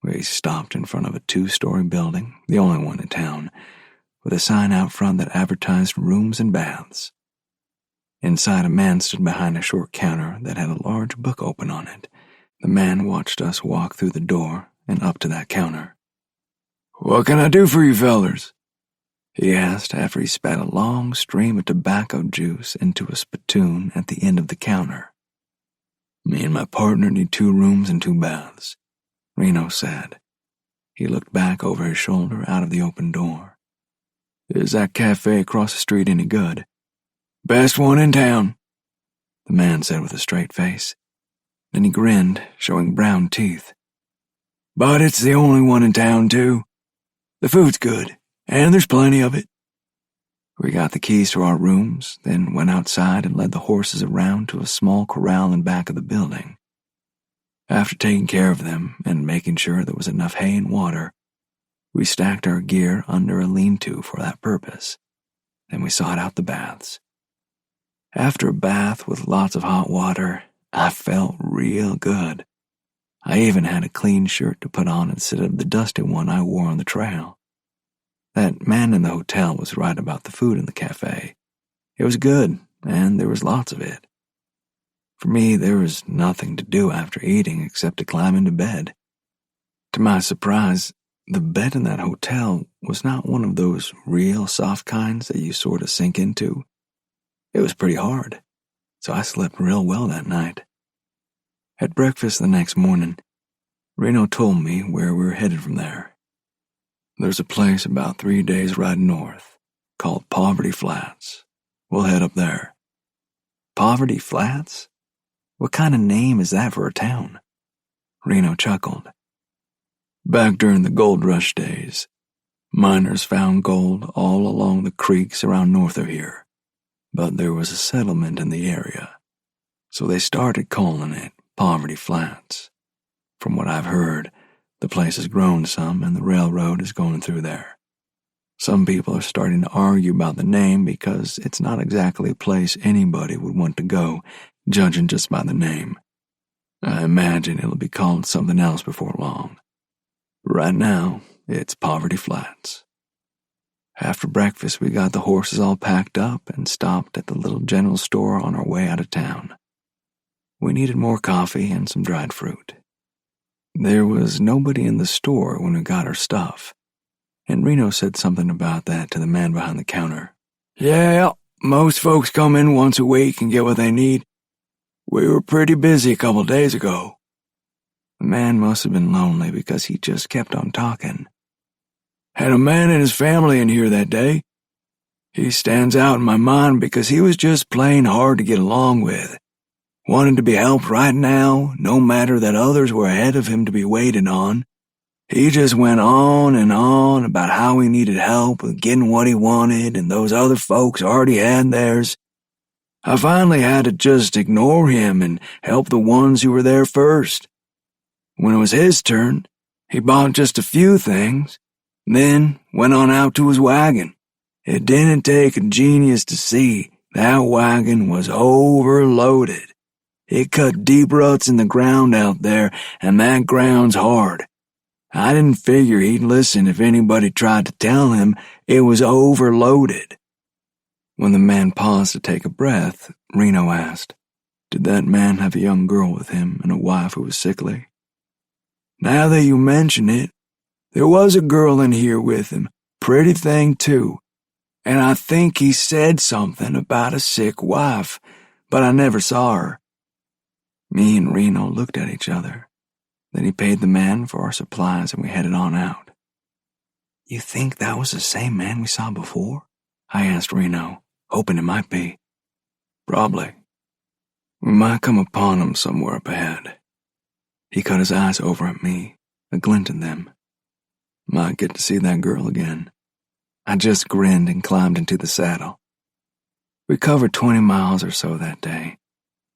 We stopped in front of a 2-story building, the only one in town, with a sign out front that advertised rooms and baths. Inside, a man stood behind a short counter that had a large book open on it. The man watched us walk through the door and up to that counter. "What can I do for you fellers?" he asked after he spat a long stream of tobacco juice into a spittoon at the end of the counter. Me and my partner need 2 rooms and 2 baths, Reno said. He looked back over his shoulder out of the open door. Is that cafe across the street any good? Best one in town, the man said with a straight face. Then he grinned, showing brown teeth. But it's the only one in town, too. The food's good, and there's plenty of it. We got the keys to our rooms, then went outside and led the horses around to a small corral in back of the building. After taking care of them and making sure there was enough hay and water, we stacked our gear under a lean-to for that purpose. Then we sought out the baths. After a bath with lots of hot water, I felt real good. I even had a clean shirt to put on instead of the dusty one I wore on the trail. That man in the hotel was right about the food in the cafe. It was good, and there was lots of it. For me, there was nothing to do after eating except to climb into bed. To my surprise, the bed in that hotel was not one of those real soft kinds that you sort of sink into. It was pretty hard, so I slept real well that night. At breakfast the next morning, Reno told me where we were headed from there. There's a place about 3 days' ride north called Poverty Flats. We'll head up there. Poverty Flats? What kind of name is that for a town? Reno chuckled. Back during the gold rush days, miners found gold all along the creeks around north of here, but there was a settlement in the area, so they started calling it Poverty Flats. From what I've heard, the place has grown some and the railroad is going through there. Some people are starting to argue about the name because it's not exactly a place anybody would want to go, judging just by the name. I imagine it'll be called something else before long. Right now, it's Poverty Flats. After breakfast, we got the horses all packed up and stopped at the little general store on our way out of town. We needed more coffee and some dried fruit. There was nobody in the store when we got our stuff, and Reno said something about that to the man behind the counter. Yeah, most folks come in once a week and get what they need. We were pretty busy a couple days ago. The man must have been lonely because he just kept on talking. Had a man and his family in here that day. He stands out in my mind because he was just plain hard to get along with. Wanted to be helped right now, no matter that others were ahead of him to be waited on. He just went on and on about how he needed help with getting what he wanted and those other folks already had theirs. I finally had to just ignore him and help the ones who were there first. When it was his turn, he bought just a few things, then went on out to his wagon. It didn't take a genius to see that wagon was overloaded. It cut deep ruts in the ground out there, and that ground's hard. I didn't figure he'd listen if anybody tried to tell him it was overloaded. When the man paused to take a breath, Reno asked, Did that man have a young girl with him and a wife who was sickly? Now that you mention it, there was a girl in here with him, pretty thing too, and I think he said something about a sick wife, but I never saw her. Me and Reno looked at each other. Then he paid the man for our supplies and we headed on out. You think that was the same man we saw before? I asked Reno, hoping it might be. Probably. We might come upon him somewhere up ahead. He cut his eyes over at me, a glint in them. Might get to see that girl again. I just grinned and climbed into the saddle. We covered 20 miles or so that day,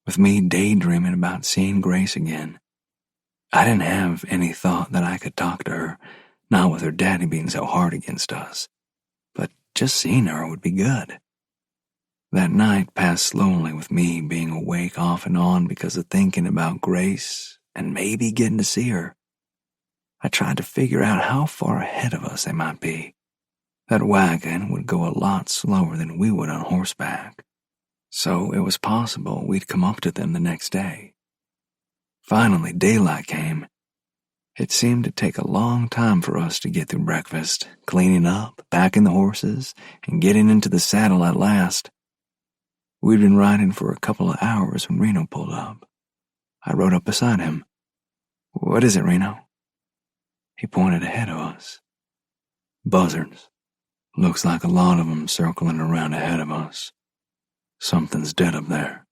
with me daydreaming about seeing Grace again. I didn't have any thought that I could talk to her, not with her daddy being so hard against us, but just seeing her would be good. That night passed slowly with me being awake off and on because of thinking about Grace and maybe getting to see her. I tried to figure out how far ahead of us they might be. That wagon would go a lot slower than we would on horseback, so it was possible we'd come up to them the next day. Finally, daylight came. It seemed to take a long time for us to get through breakfast, cleaning up, packing the horses, and getting into the saddle at last. We'd been riding for a couple of hours when Reno pulled up. I rode up beside him. "What is it, Reno?" He pointed ahead of us. "Buzzards. Looks like a lot of them circling around ahead of us. Something's dead up there.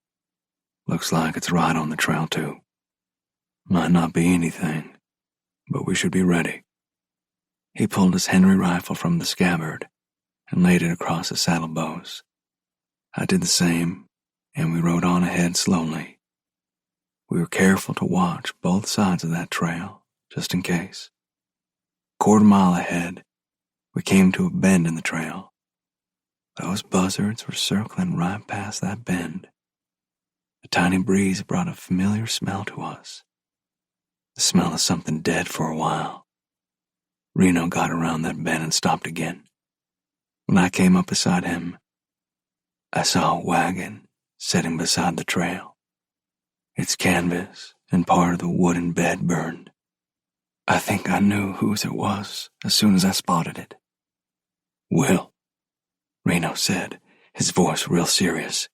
Looks like it's right on the trail, too. Might not be anything, but we should be ready." He pulled his Henry rifle from the scabbard and laid it across his saddlebows. I did the same, and we rode on ahead slowly. We were careful to watch both sides of that trail, just in case. Quarter mile ahead, we came to a bend in the trail. Those buzzards were circling right past that bend. The tiny breeze brought a familiar smell to us. The smell of something dead for a while. Reno got around that bend and stopped again. When I came up beside him, I saw a wagon sitting beside the trail. Its canvas and part of the wooden bed burned. I think I knew whose it was as soon as I spotted it. "Will," Reno said, his voice real serious,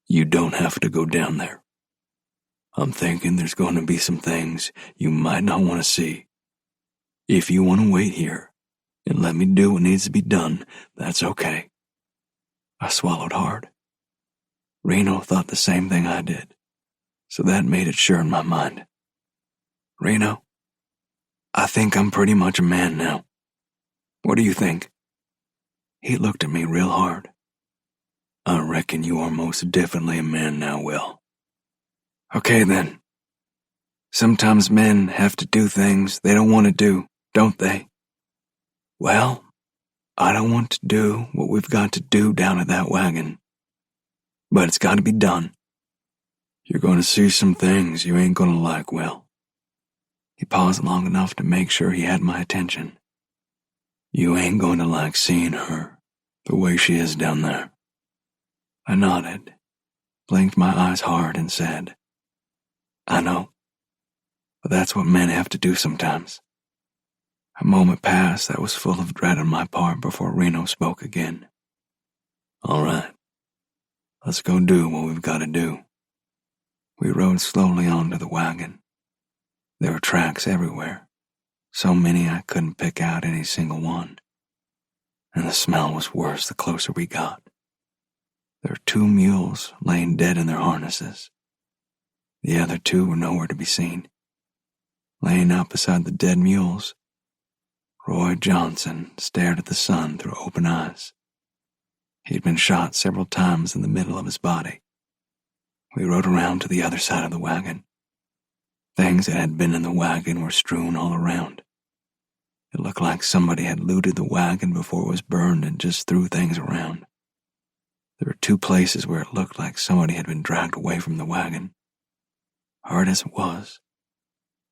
"you don't have to go down there. I'm thinking there's going to be some things you might not want to see. If you want to wait here and let me do what needs to be done, that's okay." I swallowed hard. Reno thought the same thing I did, so that made it sure in my mind. "Reno, I think I'm pretty much a man now. What do you think?" He looked at me real hard. "I reckon you are most definitely a man now, Will." "Okay then. Sometimes men have to do things they don't want to do, don't they? Well, I don't want to do what we've got to do down at that wagon. But it's got to be done. You're going to see some things you ain't going to like, Will." He paused long enough to make sure he had my attention. "You ain't going to like seeing her the way she is down there." I nodded, blinked my eyes hard, and said, "I know, but that's what men have to do sometimes." A moment passed that was full of dread on my part before Reno spoke again. "All right, let's go do what we've got to do." We rode slowly onto the wagon. There were tracks everywhere, so many I couldn't pick out any single one. And the smell was worse the closer we got. There were 2 mules laying dead in their harnesses. The other 2 were nowhere to be seen. Laying out beside the dead mules, Roy Johnson stared at the sun through open eyes. He'd been shot several times in the middle of his body. We rode around to the other side of the wagon. Things that had been in the wagon were strewn all around. It looked like somebody had looted the wagon before it was burned and just threw things around. There were 2 places where it looked like somebody had been dragged away from the wagon. Hard as it was,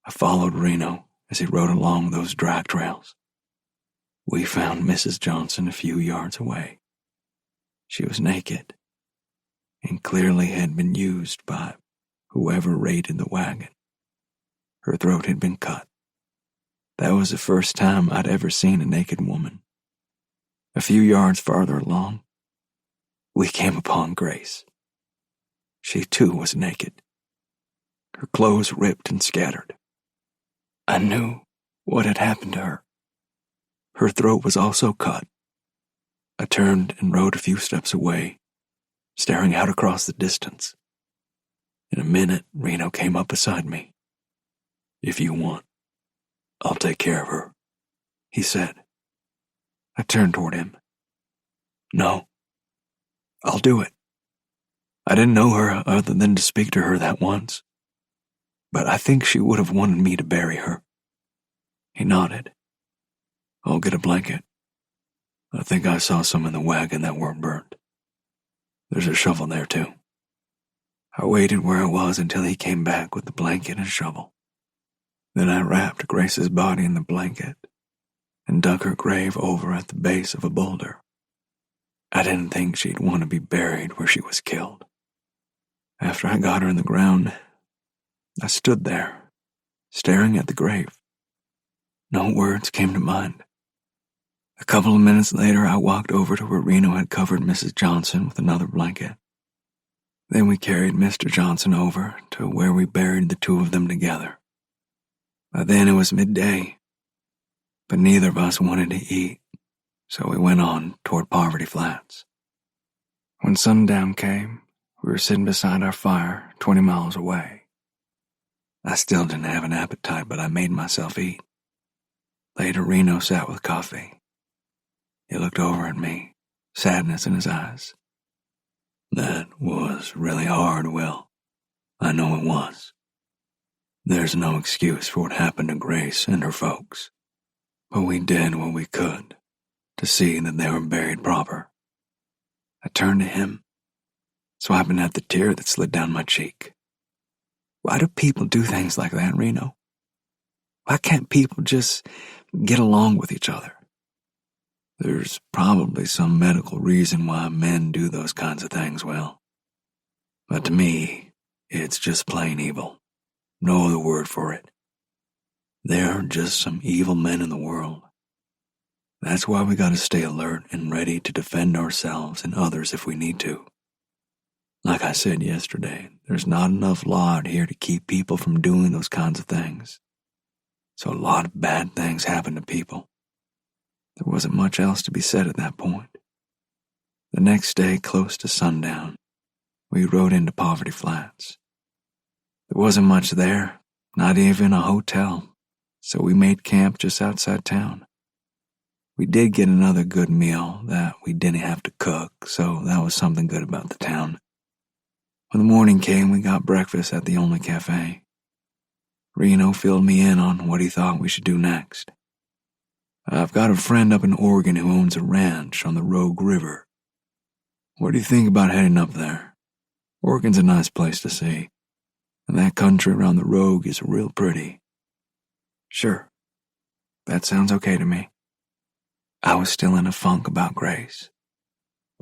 I followed Reno as he rode along those drag trails. We found Mrs. Johnson a few yards away. She was naked and clearly had been used by whoever raided the wagon. Her throat had been cut. That was the first time I'd ever seen a naked woman. A few yards farther along, we came upon Grace. She too was naked, her clothes ripped and scattered. I knew what had happened to her. Her throat was also cut. I turned and rode a few steps away, staring out across the distance. In a minute, Reno came up beside me. "If you want, I'll take care of her," he said. I turned toward him. "No, I'll do it. I didn't know her other than to speak to her that once, but I think she would have wanted me to bury her." He nodded. "I'll get a blanket. I think I saw some in the wagon that weren't burned. There's a shovel there too." I waited where I was until he came back with the blanket and shovel. Then I wrapped Grace's body in the blanket and dug her grave over at the base of a boulder. I didn't think she'd want to be buried where she was killed. After I got her in the ground, I stood there, staring at the grave. No words came to mind. A couple of minutes later, I walked over to where Reno had covered Mrs. Johnson with another blanket. Then we carried Mr. Johnson over to where we buried the two of them together. By then it was midday, but neither of us wanted to eat, so we went on toward Poverty Flats. When sundown came, we were sitting beside our fire 20 miles away. I still didn't have an appetite, but I made myself eat. Later, Reno sat with coffee. He looked over at me, sadness in his eyes. That was really hard, Will. I know it was. There's no excuse for what happened to Grace and her folks. But we did what we could to see that they were buried proper. I turned to him, swiping at the tear that slid down my cheek. Why do people do things like that, Reno? Why can't people just get along with each other? There's probably some medical reason why men do those kinds of things, Will. But to me, it's just plain evil. No other word for it. There are just some evil men in the world. That's why we gotta stay alert and ready to defend ourselves and others if we need to. Like I said yesterday, there's not enough law out here to keep people from doing those kinds of things. So a lot of bad things happen to people. There wasn't much else to be said at that point. The next day, close to sundown, we rode into Poverty Flats. There wasn't much there, not even a hotel, so we made camp just outside town. We did get another good meal that we didn't have to cook, so that was something good about the town. When the morning came, we got breakfast at the only cafe. Reno filled me in on what he thought we should do next. I've got a friend up in Oregon who owns a ranch on the Rogue River. What do you think about heading up there? Oregon's a nice place to see, and that country around the Rogue is real pretty. Sure, that sounds okay to me. I was still in a funk about Grace,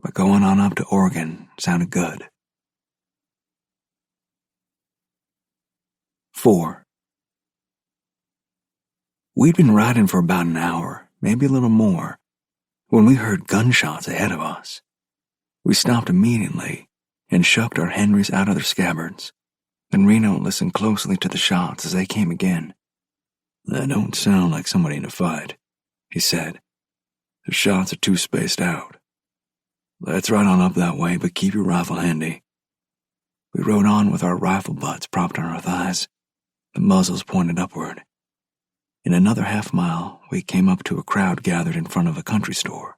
but going on up to Oregon sounded good. 4. We'd been riding for about an hour, maybe a little more, when we heard gunshots ahead of us. We stopped immediately and shoved our Henrys out of their scabbards. Then Reno listened closely to the shots as they came again. That don't sound like somebody in a fight, he said. The shots are too spaced out. Let's ride on up that way, but keep your rifle handy. We rode on with our rifle butts propped on our thighs, the muzzles pointed upward. In another half-mile, we came up to a crowd gathered in front of a country store.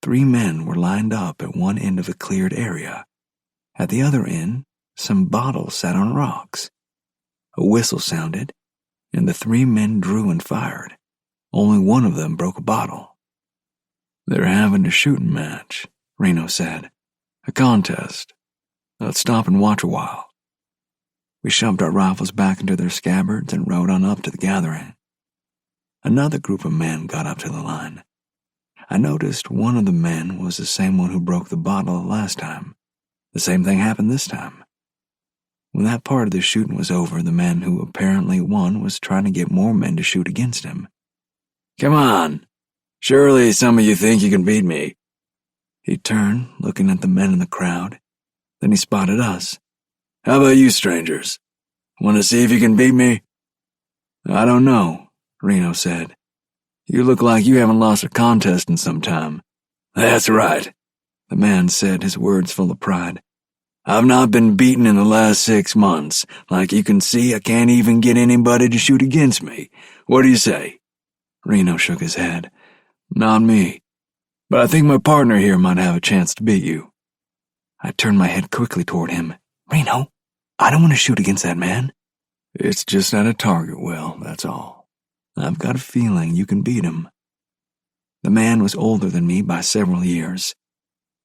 3 men were lined up at one end of a cleared area. At the other end, some bottles sat on rocks. A whistle sounded, and the 3 men drew and fired. Only one of them broke a bottle. They're having a shooting match, Reno said. A contest. Let's stop and watch a while. We shoved our rifles back into their scabbards and rode on up to the gathering. Another group of men got up to the line. I noticed one of the men was the same one who broke the bottle last time. The same thing happened this time. When that part of the shooting was over, the man who apparently won was trying to get more men to shoot against him. Come on. Surely some of you think you can beat me. He turned, looking at the men in the crowd. Then he spotted us. How about you strangers? Want to see if you can beat me? I don't know, Reno said. You look like you haven't lost a contest in some time. That's right, the man said, his words full of pride. I've not been beaten in the last 6 months. Like you can see, I can't even get anybody to shoot against me. What do you say? Reno shook his head. Not me. But I think my partner here might have a chance to beat you. I turned my head quickly toward him. Reno, I don't want to shoot against that man. It's just at a target, Will, that's all. I've got a feeling you can beat him. The man was older than me by several years.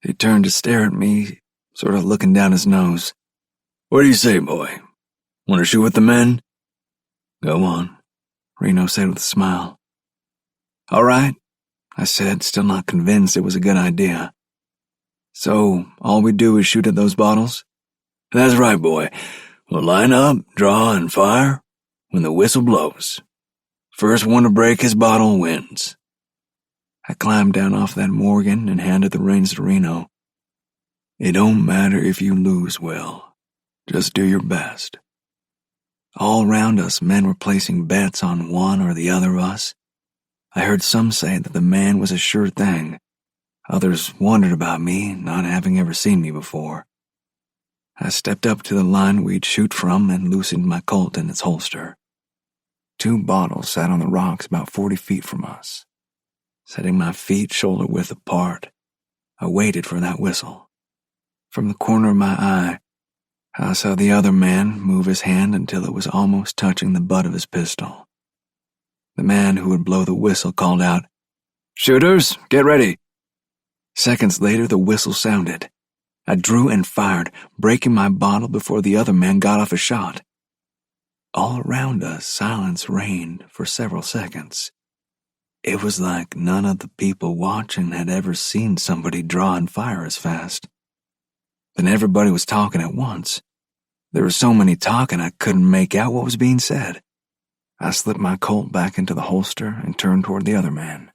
He turned to stare at me, sort of looking down his nose. What do you say, boy? Want to shoot with the men? Go on, Reno said with a smile. All right, I said, still not convinced it was a good idea. So, all we do is shoot at those bottles? That's right, boy. We'll line up, draw, and fire when the whistle blows. First one to break his bottle wins. I climbed down off that Morgan and handed the reins to Reno. It don't matter if you lose, Will. Just do your best. All around us, men were placing bets on one or the other of us. I heard some say that the man was a sure thing. Others wondered about me, not having ever seen me before. I stepped up to the line we'd shoot from and loosened my Colt in its holster. 2 bottles sat on the rocks about 40 feet from us. Setting my feet shoulder-width apart, I waited for that whistle. From the corner of my eye, I saw the other man move his hand until it was almost touching the butt of his pistol. The man who would blow the whistle called out, "Shooters, get ready." Seconds later, the whistle sounded. I drew and fired, breaking my bottle before the other man got off a shot. All around us, silence reigned for several seconds. It was like none of the people watching had ever seen somebody draw and fire as fast. Then everybody was talking at once. There was so many talking I couldn't make out what was being said. I slipped my Colt back into the holster and turned toward the other man.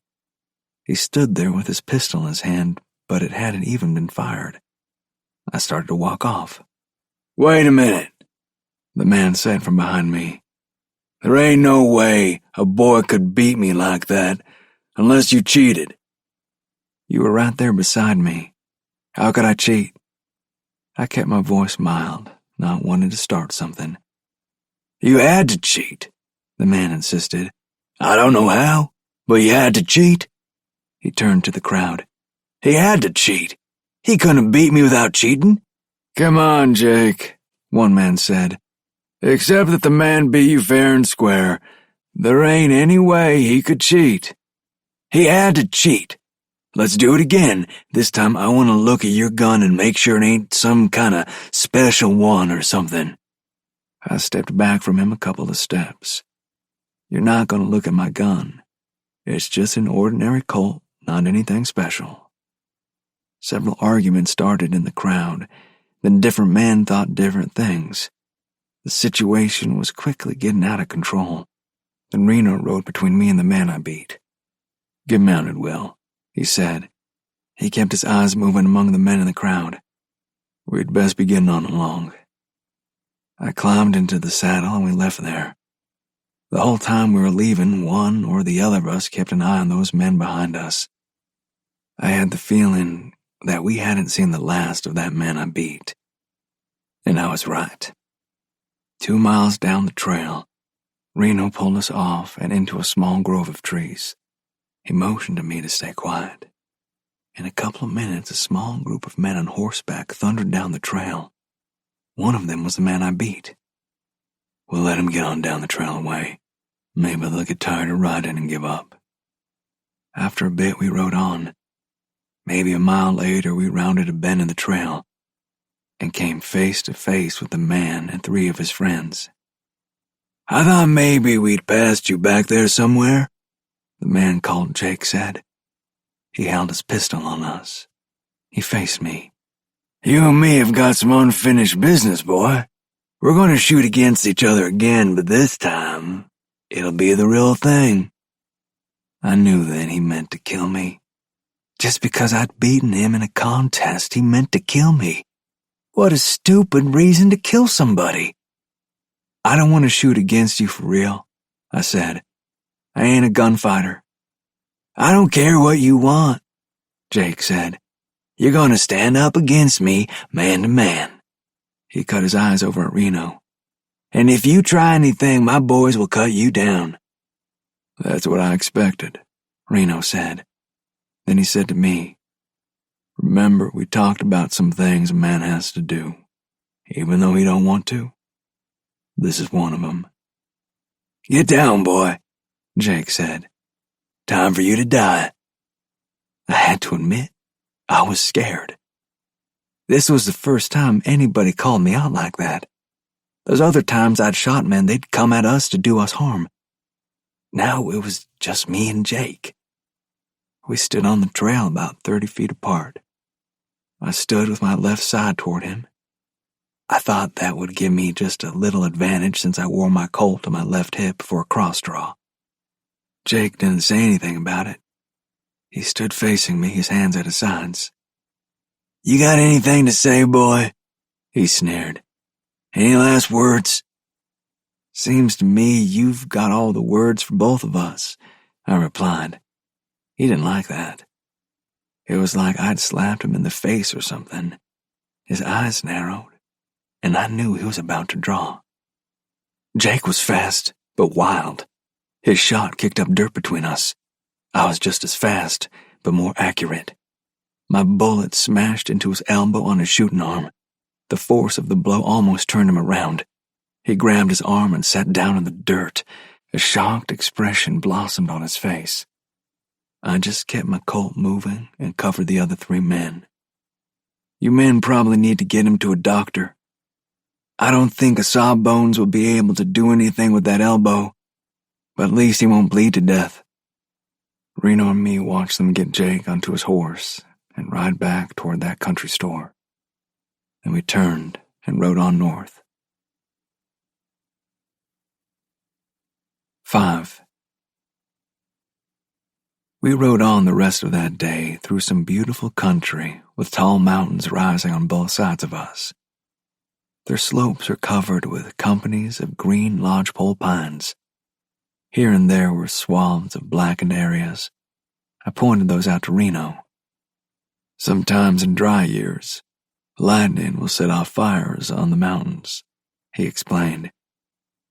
He stood there with his pistol in his hand, but it hadn't even been fired. I started to walk off. "Wait a minute," the man said from behind me. "There ain't no way a boy could beat me like that, unless you cheated." "You were right there beside me. How could I cheat?" I kept my voice mild, not wanting to start something. "You had to cheat," the man insisted. "I don't know how, but you had to cheat." He turned to the crowd. "He had to cheat. He couldn't beat me without cheating." "Come on, Jake," one man said. "Except that the man beat you fair and square. There ain't any way he could cheat." "He had to cheat. Let's do it again. This time I want to look at your gun and make sure it ain't some kind of special one or something." I stepped back from him a couple of steps. "You're not going to look at my gun. It's just an ordinary Colt, not anything special." Several arguments started in the crowd. Then different men thought different things. The situation was quickly getting out of control. Then Reno rode between me and the man I beat. "Get mounted, Will," he said. He kept his eyes moving among the men in the crowd. "We'd best be getting on along." I climbed into the saddle and we left there. The whole time we were leaving, one or the other of us kept an eye on those men behind us. I had the feeling that we hadn't seen the last of that man I beat. And I was right. 2 miles down the trail, Reno pulled us off and into a small grove of trees. He motioned to me to stay quiet. In a couple of minutes, a small group of men on horseback thundered down the trail. One of them was the man I beat. "We'll let him get on down the trail away. Maybe they'll get tired of riding and give up." After a bit, we rode on. Maybe a mile later, we rounded a bend in the trail and came face to face with the man and 3 of his friends. "I thought maybe we'd passed you back there somewhere," the man called Jake said. He held his pistol on us. He faced me. "You and me have got some unfinished business, boy. We're going to shoot against each other again, but this time, it'll be the real thing." I knew then he meant to kill me. Just because I'd beaten him in a contest, he meant to kill me. What a stupid reason to kill somebody. "I don't want to shoot against you for real," I said. "I ain't a gunfighter." "I don't care what you want," Jake said. "You're going to stand up against me, man to man." He cut his eyes over at Reno. "And if you try anything, my boys will cut you down." "That's what I expected," Reno said. Then he said to me, "Remember, we talked about some things a man has to do, even though he don't want to? This is one of them." "Get down, boy," Jake said. "Time for you to die." I had to admit, I was scared. This was the first time anybody called me out like that. Those other times I'd shot men, they'd come at us to do us harm. Now it was just me and Jake. We stood on the trail about 30 feet apart. I stood with my left side toward him. I thought that would give me just a little advantage since I wore my Colt on my left hip for a cross draw. Jake didn't say anything about it. He stood facing me, his hands at his sides. "You got anything to say, boy?" he sneered. "Any last words?" "Seems to me you've got all the words for both of us," I replied. He didn't like that. It was like I'd slapped him in the face or something. His eyes narrowed, and I knew he was about to draw. Jake was fast, but wild. His shot kicked up dirt between us. I was just as fast, but more accurate. My bullet smashed into his elbow on his shooting arm. The force of the blow almost turned him around. He grabbed his arm and sat down in the dirt. A shocked expression blossomed on his face. I just kept my Colt moving and covered the other 3 men. "You men probably need to get him to a doctor. I don't think a Sawbones will be able to do anything with that elbow, but at least he won't bleed to death." Reno and me watched them get Jake onto his horse and ride back toward that country store. Then we turned and rode on north. 5. We rode on the rest of that day through some beautiful country with tall mountains rising on both sides of us. Their slopes are covered with companies of green lodgepole pines. Here and there were swaths of blackened areas. I pointed those out to Reno. "Sometimes in dry years, lightning will set off fires on the mountains," he explained.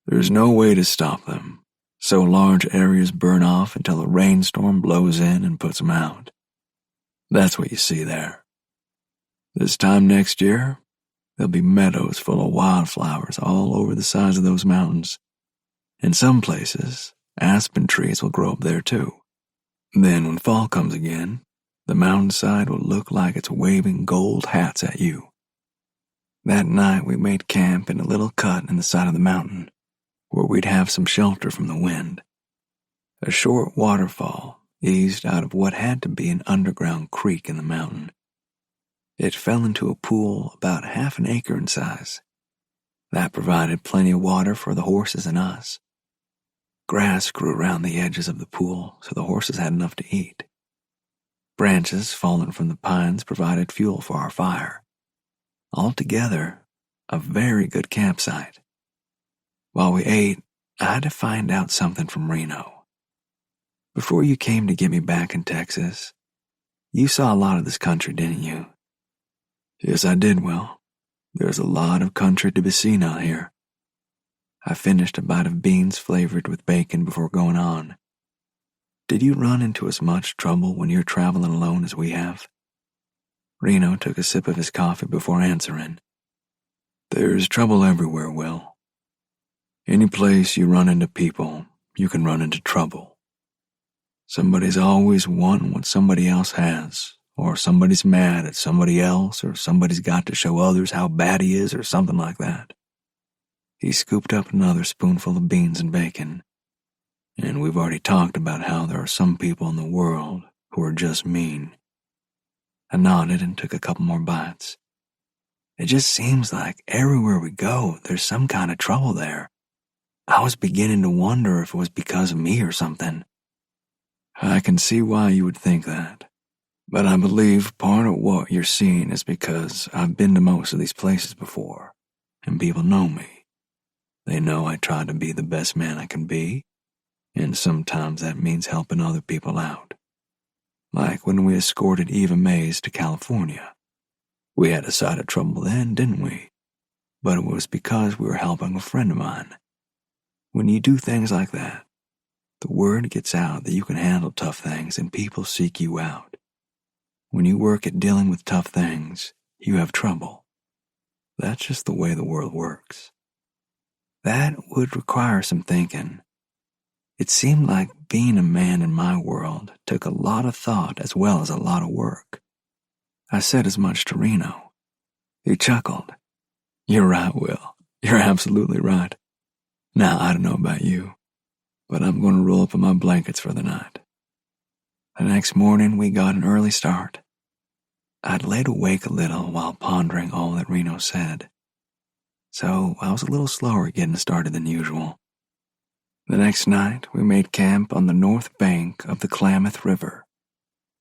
"There's no way to stop them, so large areas burn off until a rainstorm blows in and puts them out. That's what you see there. This time next year, there'll be meadows full of wildflowers all over the sides of those mountains. In some places, aspen trees will grow up there too. Then when fall comes again, the mountainside will look like it's waving gold hats at you." That night we made camp in a little cut in the side of the mountain, where we'd have some shelter from the wind. A short waterfall eased out of what had to be an underground creek in the mountain. It fell into a pool about half an acre in size. That provided plenty of water for the horses and us. Grass grew around the edges of the pool, so the horses had enough to eat. Branches fallen from the pines provided fuel for our fire. Altogether, a very good campsite. While we ate, I had to find out something from Reno. "Before you came to get me back in Texas, you saw a lot of this country, didn't you?" "Yes, I did, Will. There's a lot of country to be seen out here." I finished a bite of beans flavored with bacon before going on. "Did you run into as much trouble when you're traveling alone as we have?" Reno took a sip of his coffee before answering. "There's trouble everywhere, Will. Any place you run into people, you can run into trouble. Somebody's always wanting what somebody else has, or somebody's mad at somebody else, or somebody's got to show others how bad he is, or something like that." He scooped up another spoonful of beans and bacon. "And we've already talked about how there are some people in the world who are just mean." I nodded and took a couple more bites. "It just seems like everywhere we go, there's some kind of trouble there. I was beginning to wonder if it was because of me or something." "I can see why you would think that. But I believe part of what you're seeing is because I've been to most of these places before, and people know me. They know I try to be the best man I can be, and sometimes that means helping other people out. Like when we escorted Eva Mays to California. We had a side of trouble then, didn't we? But it was because we were helping a friend of mine. When you do things like that, the word gets out that you can handle tough things and people seek you out. When you work at dealing with tough things, you have trouble. That's just the way the world works." That would require some thinking. It seemed like being a man in my world took a lot of thought as well as a lot of work. I said as much to Reno. He chuckled. "You're right, Will. You're absolutely right. Now, I don't know about you, but I'm going to roll up in my blankets for the night." The next morning, we got an early start. I'd laid awake a little while pondering all that Reno said, so I was a little slower getting started than usual. The next night, we made camp on the north bank of the Klamath River.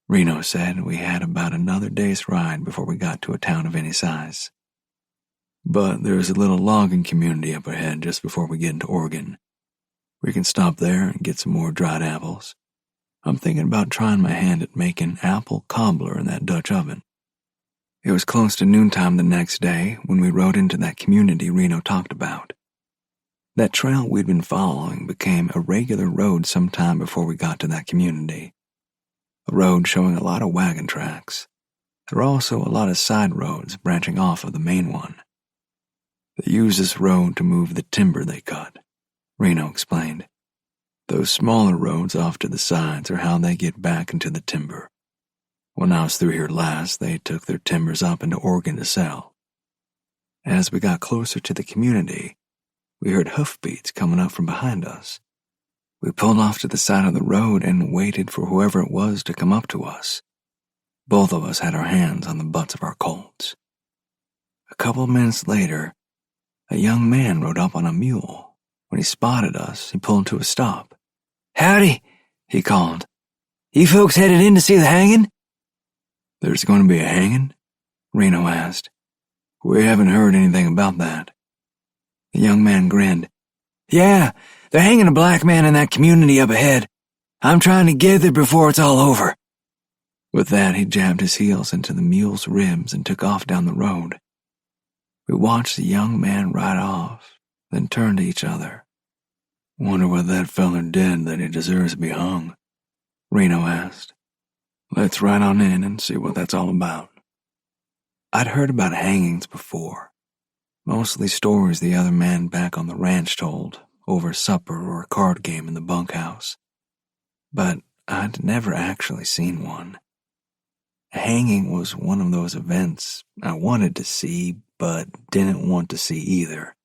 Reno said we had about another day's ride before we got to a town of any size. But there's a little logging community up ahead just before we get into Oregon. We can stop there and get some more dried apples. I'm thinking about trying my hand at making apple cobbler in that Dutch oven. It was close to noontime the next day when we rode into that community Reno talked about. That trail we'd been following became a regular road sometime before we got to that community. A road showing a lot of wagon tracks. There were also a lot of side roads branching off of the main one. They use this road to move the timber they cut, Reno explained. Those smaller roads off to the sides are how they get back into the timber. When I was through here last, they took their timbers up into Oregon to sell. As we got closer to the community, we heard hoofbeats coming up from behind us. We pulled off to the side of the road and waited for whoever it was to come up to us. Both of us had our hands on the butts of our Colts. A couple of minutes later, a young man rode up on a mule. When he spotted us, he pulled to a stop. "Howdy," he called. "You folks headed in to see the hanging?" "There's going to be a hanging?" Reno asked. "We haven't heard anything about that." The young man grinned. "Yeah, they're hanging a black man in that community up ahead. I'm trying to get there before it's all over." With that, he jabbed his heels into the mule's ribs and took off down the road. We watched the young man ride off, then turned to each other. "Wonder what that feller did that he deserves to be hung," Reno asked. "Let's ride on in and see what that's all about." I'd heard about hangings before, mostly stories the other man back on the ranch told, over supper or a card game in the bunkhouse. But I'd never actually seen one. A hanging was one of those events I wanted to see, but didn't want to see either.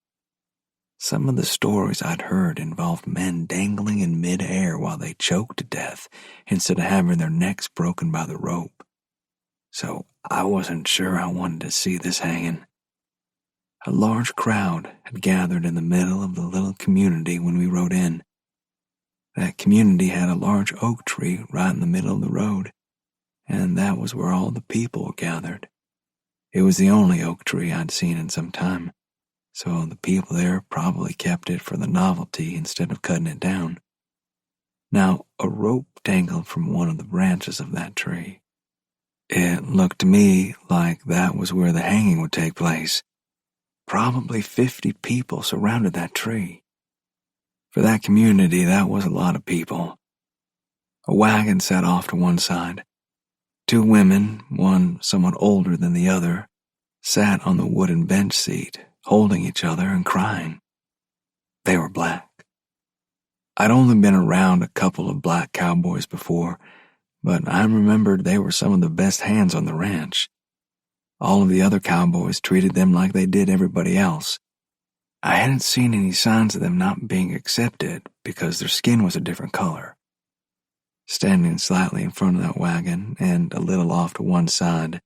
Some of the stories I'd heard involved men dangling in mid-air while they choked to death instead of having their necks broken by the rope. So I wasn't sure I wanted to see this hanging. A large crowd had gathered in the middle of the little community when we rode in. That community had a large oak tree right in the middle of the road, and that was where all the people were gathered. It was the only oak tree I'd seen in some time, so the people there probably kept it for the novelty instead of cutting it down. Now, a rope dangled from one of the branches of that tree. It looked to me like that was where the hanging would take place. Probably 50 people surrounded that tree. For that community, that was a lot of people. A wagon sat off to one side. Two women, one somewhat older than the other, sat on the wooden bench seat, holding each other and crying. They were black. I'd only been around a couple of black cowboys before, but I remembered they were some of the best hands on the ranch. All of the other cowboys treated them like they did everybody else. I hadn't seen any signs of them not being accepted because their skin was a different color. Standing slightly in front of that wagon and a little off to one side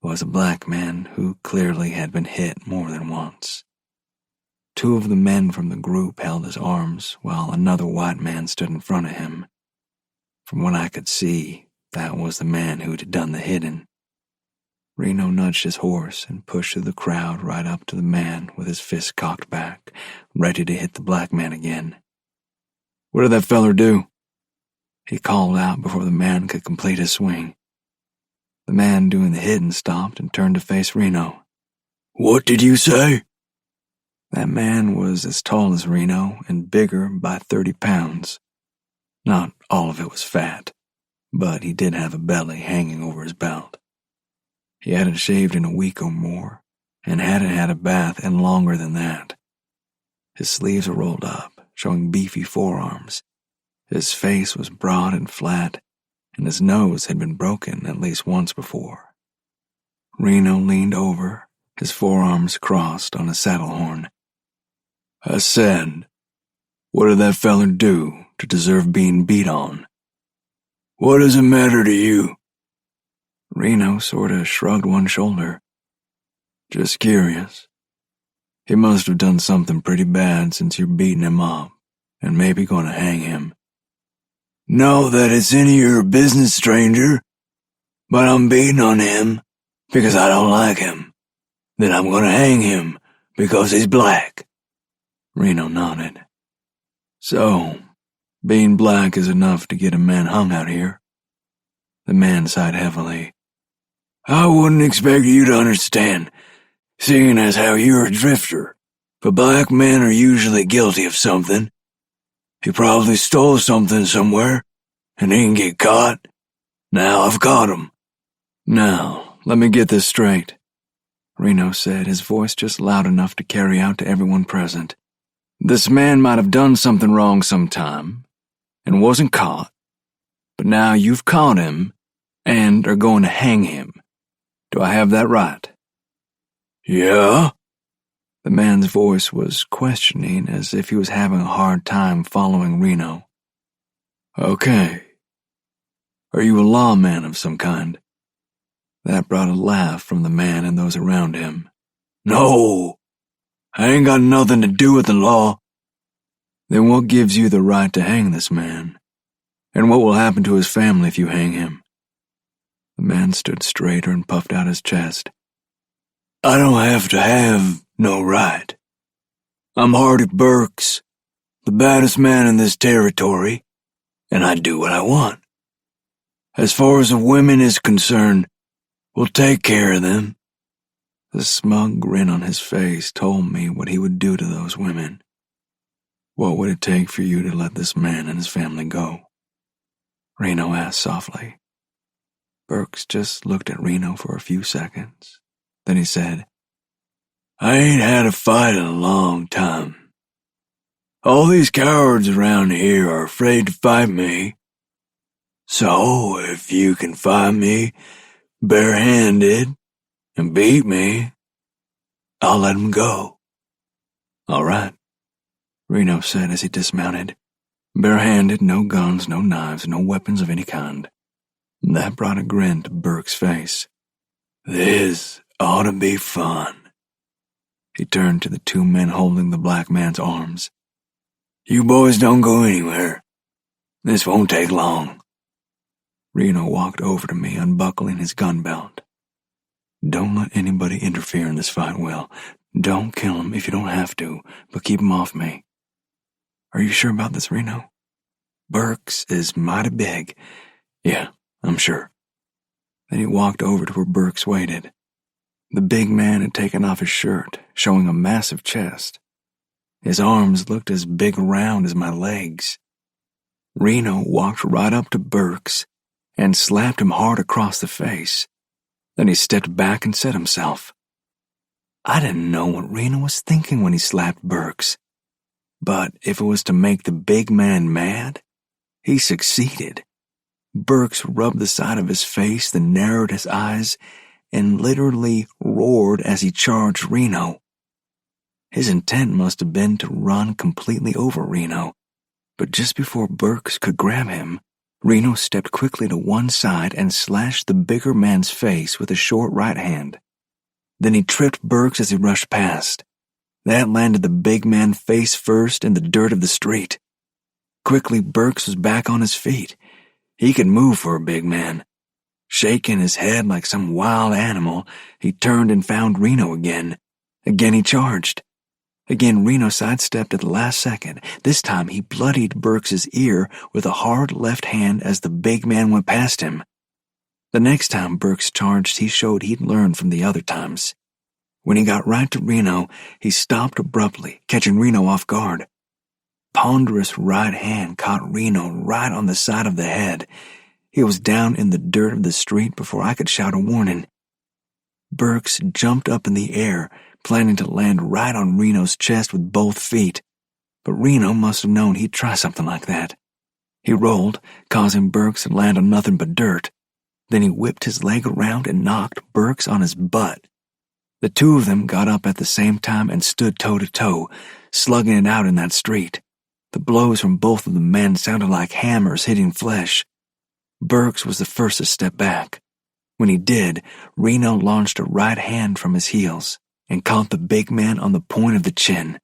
was a black man who clearly had been hit more than once. Two of the men from the group held his arms while another white man stood in front of him. From what I could see, that was the man who'd done the hitting. Reno nudged his horse and pushed through the crowd right up to the man with his fist cocked back, ready to hit the black man again. "What did that feller do?" he called out before the man could complete his swing. The man doing the hitting stopped and turned to face Reno. "What did you say?" That man was as tall as Reno and bigger by 30 pounds. Not all of it was fat, but he did have a belly hanging over his belt. He hadn't shaved in a week or more, and hadn't had a bath in longer than that. His sleeves were rolled up, showing beefy forearms. His face was broad and flat, and his nose had been broken at least once before. Reno leaned over, his forearms crossed on his saddle horn. "I said, what did that feller do to deserve being beat on? What does it matter to you?" Reno sorta shrugged one shoulder. "Just curious. He must have done something pretty bad since you're beating him up, and maybe gonna hang him." know that it's any of your business, stranger, but I'm beating on him because I don't like him. Then I'm gonna hang him because he's black." Reno nodded. "So, being black is enough to get a man hung out here?" The man sighed heavily. "I wouldn't expect you to understand, seeing as how you're a drifter, but black men are usually guilty of something. He probably stole something somewhere, and he didn't get caught. Now I've caught him." "Now, let me get this straight," Reno said, his voice just loud enough to carry out to everyone present. "This man might have done something wrong sometime, and wasn't caught, but now you've caught him, and are going to hang him. Do I have that right?" "Yeah?" The man's voice was questioning, as if he was having a hard time following Reno. "Okay. Are you a lawman of some kind?" That brought a laugh from the man and those around him. "No, I ain't got nothing to do with the law." "Then what gives you the right to hang this man? And what will happen to his family if you hang him?" The man stood straighter and puffed out his chest. "I don't have to have no right. I'm Hardy Burks, the baddest man in this territory, and I do what I want. As far as the women is concerned, we'll take care of them." The smug grin on his face told me what he would do to those women. "What would it take for you to let this man and his family go?" Reno asked softly. Burks just looked at Reno for a few seconds. Then he said, "I ain't had a fight in a long time. All these cowards around here are afraid to fight me. So if you can find me barehanded and beat me, I'll let 'em go." "All right," Reno said as he dismounted. "Barehanded, no guns, no knives, no weapons of any kind." That brought a grin to Burke's face. "This ought to be fun." He turned to the two men holding the black man's arms. "You boys don't go anywhere. This won't take long." Reno walked over to me, unbuckling his gun belt. "Don't let anybody interfere in this fight, Will. Don't kill him if you don't have to, but keep him off me." "Are you sure about this, Reno? Burks is mighty big." "Yeah, I'm sure." Then he walked over to where Burks waited. The big man had taken off his shirt, showing a massive chest. His arms looked as big around as my legs. Reno walked right up to Burks and slapped him hard across the face. Then he stepped back and set himself. I didn't know what Reno was thinking when he slapped Burks, but if it was to make the big man mad, he succeeded. Burks rubbed the side of his face, then narrowed his eyes, and literally roared as he charged Reno. His intent must have been to run completely over Reno, but just before Burks could grab him, Reno stepped quickly to one side and slashed the bigger man's face with a short right hand. Then he tripped Burks as he rushed past. That landed the big man face first in the dirt of the street. Quickly, Burks was back on his feet. He could move for a big man. Shaking his head like some wild animal, he turned and found Reno again. Again he charged. Again Reno sidestepped at the last second. This time he bloodied Burks's ear with a hard left hand as the big man went past him. The next time Burks charged, he showed he'd learned from the other times. When he got right to Reno, he stopped abruptly, catching Reno off guard. Ponderous right hand caught Reno right on the side of the head. He was down in the dirt of the street before I could shout a warning. Burks jumped up in the air, planning to land right on Reno's chest with both feet, but Reno must have known he'd try something like that. He rolled, causing Burks to land on nothing but dirt. Then he whipped his leg around and knocked Burks on his butt. The two of them got up at the same time and stood toe-to-toe, slugging it out in that street. The blows from both of the men sounded like hammers hitting flesh. Burks was the first to step back. When he did, Reno launched a right hand from his heels and caught the big man on the point of the chin.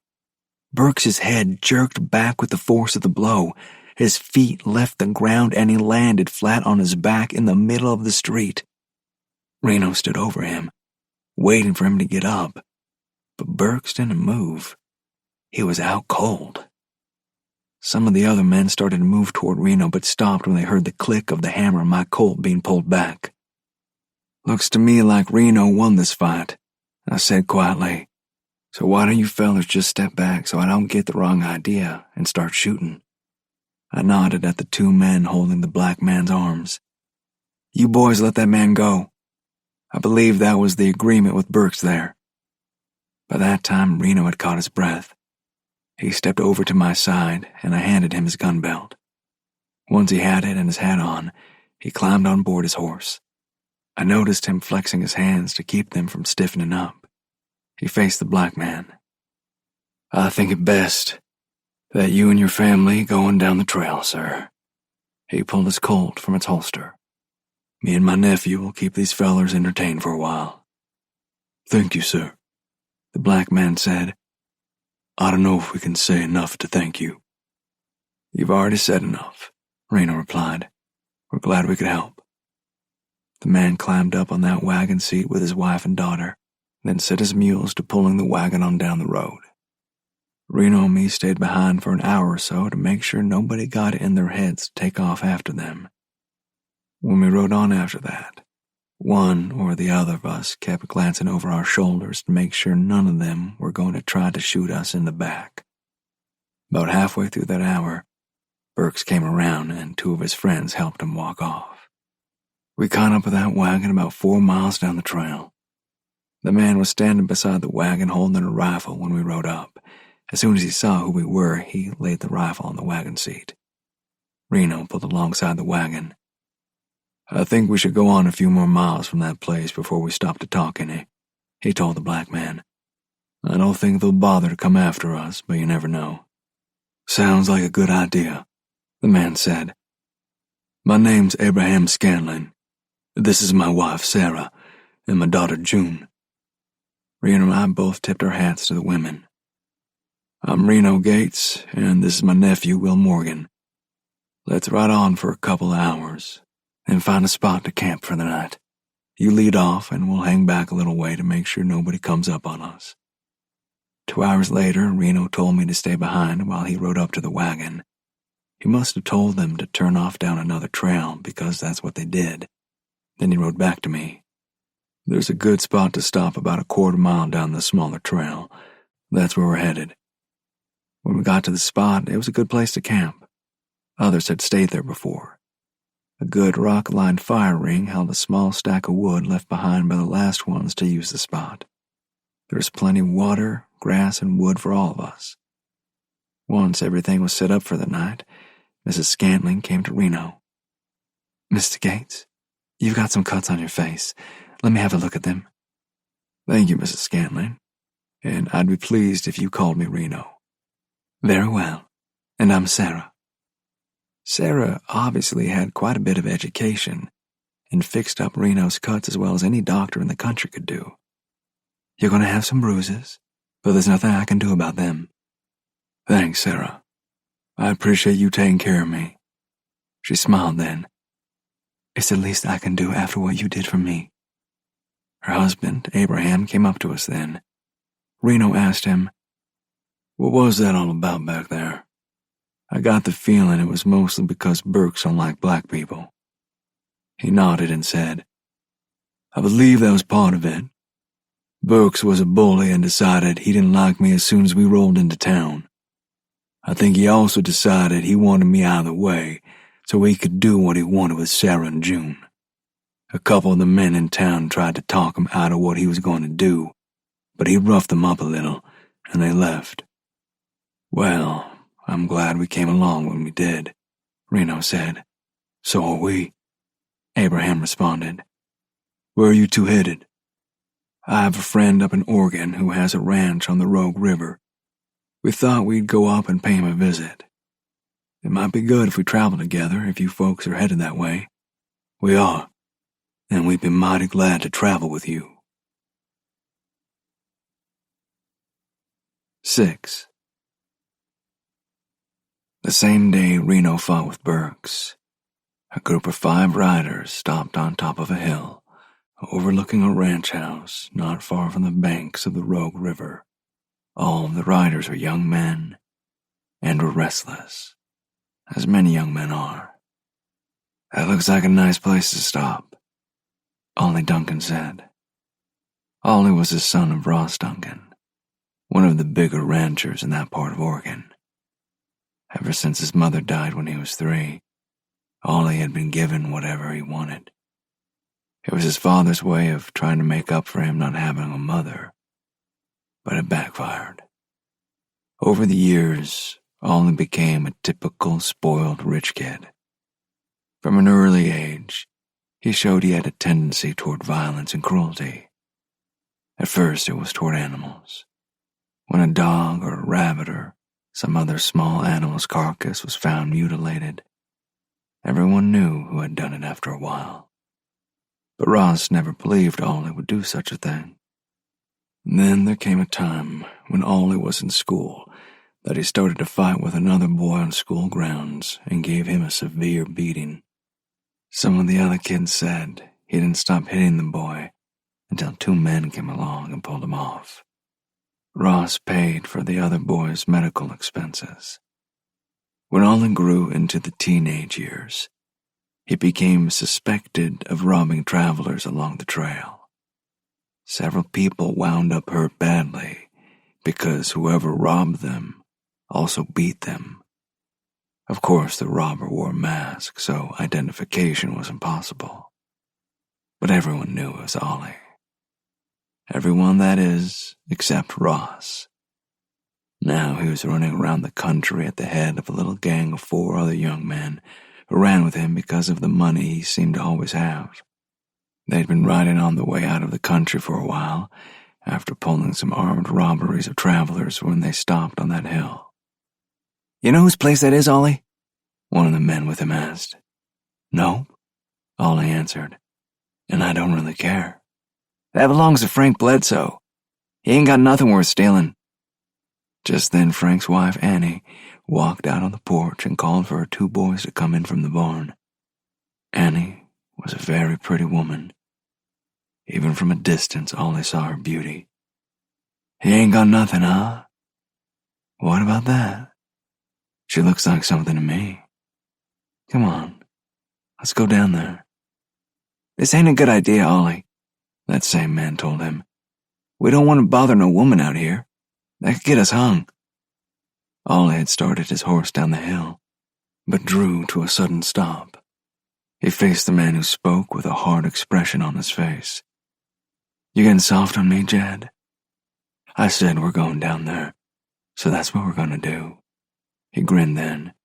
Burks's head jerked back with the force of the blow, His feet left the ground and he landed flat on his back in the middle of the street. Reno stood over him, waiting for him to get up, but Burks didn't move. He was out cold. Some of the other men started to move toward Reno but stopped when they heard the click of the hammer on my Colt being pulled back. "Looks to me like Reno won this fight," I said quietly. "So why don't you fellas just step back so I don't get the wrong idea and start shooting?" I nodded at the two men holding the black man's arms. "You boys let that man go. I believe that was the agreement with Burks there." By that time, Reno had caught his breath. He stepped over to my side and I handed him his gun belt. Once he had it and his hat on, he climbed on board his horse. I noticed him flexing his hands to keep them from stiffening up. He faced the black man. "I think it best that you and your family going down the trail, sir." He pulled his Colt from its holster. "Me and my nephew will keep these fellers entertained for a while." "Thank you, sir," the black man said. "I don't know if we can say enough to thank you." "You've already said enough," Reno replied. "We're glad we could help." The man climbed up on that wagon seat with his wife and daughter, then set his mules to pulling the wagon on down the road. Reno and me stayed behind for an hour or so to make sure nobody got it in their heads to take off after them. When we rode on after that, one or the other of us kept glancing over our shoulders to make sure none of them were going to try to shoot us in the back. About halfway through that hour, Burks came around and two of his friends helped him walk off. We caught up with that wagon about 4 miles down the trail. The man was standing beside the wagon holding a rifle when we rode up. As soon as he saw who we were, he laid the rifle on the wagon seat. Reno pulled alongside the wagon. "I think we should go on a few more miles from that place before we stop to talk any," he told the black man. "I don't think they'll bother to come after us, but you never know." "Sounds like a good idea," the man said. "My name's Abraham Scanlon. This is my wife, Sarah, and my daughter, June." Reno and I both tipped our hats to the women. "I'm Reno Gates, and this is my nephew, Will Morgan. Let's ride on for a couple of hours and find a spot to camp for the night. You lead off, and we'll hang back a little way to make sure nobody comes up on us." 2 hours later, Reno told me to stay behind while he rode up to the wagon. He must have told them to turn off down another trail because that's what they did. Then he rode back to me. "There's a good spot to stop about a quarter mile down the smaller trail. That's where we're headed." When we got to the spot, it was a good place to camp. Others had stayed there before. A good rock-lined fire ring held a small stack of wood left behind by the last ones to use the spot. There was plenty of water, grass, and wood for all of us. Once everything was set up for the night, Mrs. Scantling came to Reno. "Mr. Gates, you've got some cuts on your face. Let me have a look at them." "Thank you, Mrs. Scantling, and I'd be pleased if you called me Reno." "Very well, and I'm Sarah." Sarah obviously had quite a bit of education and fixed up Reno's cuts as well as any doctor in the country could do. "You're going to have some bruises, but there's nothing I can do about them." "Thanks, Sarah. I appreciate you taking care of me." She smiled then. "It's the least I can do after what you did for me." Her husband, Abraham, came up to us then. Reno asked him, "What was that all about back there?" I got the feeling it was mostly because Burks don't like black people. He nodded and said, "I believe that was part of it. Burks was a bully and decided he didn't like me as soon as we rolled into town. I think he also decided he wanted me out of the way so he could do what he wanted with Sarah and June. A couple of the men in town tried to talk him out of what he was going to do, but he roughed them up a little, and they left." "Well, I'm glad we came along when we did," Reno said. "So are we," Abraham responded. "Where are you two headed?" "I have a friend up in Oregon who has a ranch on the Rogue River. We thought we'd go up and pay him a visit. It might be good if we travel together if you folks are headed that way." "We are, and we'd be mighty glad to travel with you." 6. The same day Reno fought with Burks, a group of 5 riders stopped on top of a hill, overlooking a ranch house not far from the banks of the Rogue River. All of the riders were young men and were restless, as many young men are. "That looks like a nice place to stop," Ollie Duncan said. Ollie was the son of Ross Duncan, one of the bigger ranchers in that part of Oregon. Ever since his mother died when he was 3, Ollie had been given whatever he wanted. It was his father's way of trying to make up for him not having a mother, but it backfired. Over the years, Ollie became a typical spoiled rich kid. From an early age, he showed he had a tendency toward violence and cruelty. At first, it was toward animals. When a dog or a rabbit or some other small animal's carcass was found mutilated, everyone knew who had done it after a while. But Ross never believed Ollie would do such a thing. Then there came a time when Ollie was in school that he started to fight with another boy on school grounds and gave him a severe beating. Some of the other kids said he didn't stop hitting the boy until 2 men came along and pulled him off. Ross paid for the other boy's medical expenses. When Ollie grew into the teenage years, he became suspected of robbing travelers along the trail. Several people wound up hurt badly because whoever robbed them also beat them. Of course, the robber wore a mask, so identification was impossible. But everyone knew it was Ollie. Everyone, that is, except Ross. Now he was running around the country at the head of a little gang of 4 other young men who ran with him because of the money he seemed to always have. They'd been riding on the way out of the country for a while, after pulling some armed robberies of travelers when they stopped on that hill. "You know whose place that is, Ollie?" one of the men with him asked. "No," Ollie answered, "and I don't really care. That belongs to Frank Bledsoe. He ain't got nothing worth stealing." Just then Frank's wife, Annie, walked out on the porch and called for her 2 boys to come in from the barn. Annie was a very pretty woman. Even from a distance, Ollie saw her beauty. "He ain't got nothing, huh? What about that? She looks like something to me. Come on, let's go down there." "This ain't a good idea, Ollie," that same man told him. "We don't want to bother no woman out here. That could get us hung." Ollie had started his horse down the hill, but drew to a sudden stop. He faced the man who spoke with a hard expression on his face. "You getting soft on me, Jed? I said we're going down there, so that's what we're going to do." He grinned then.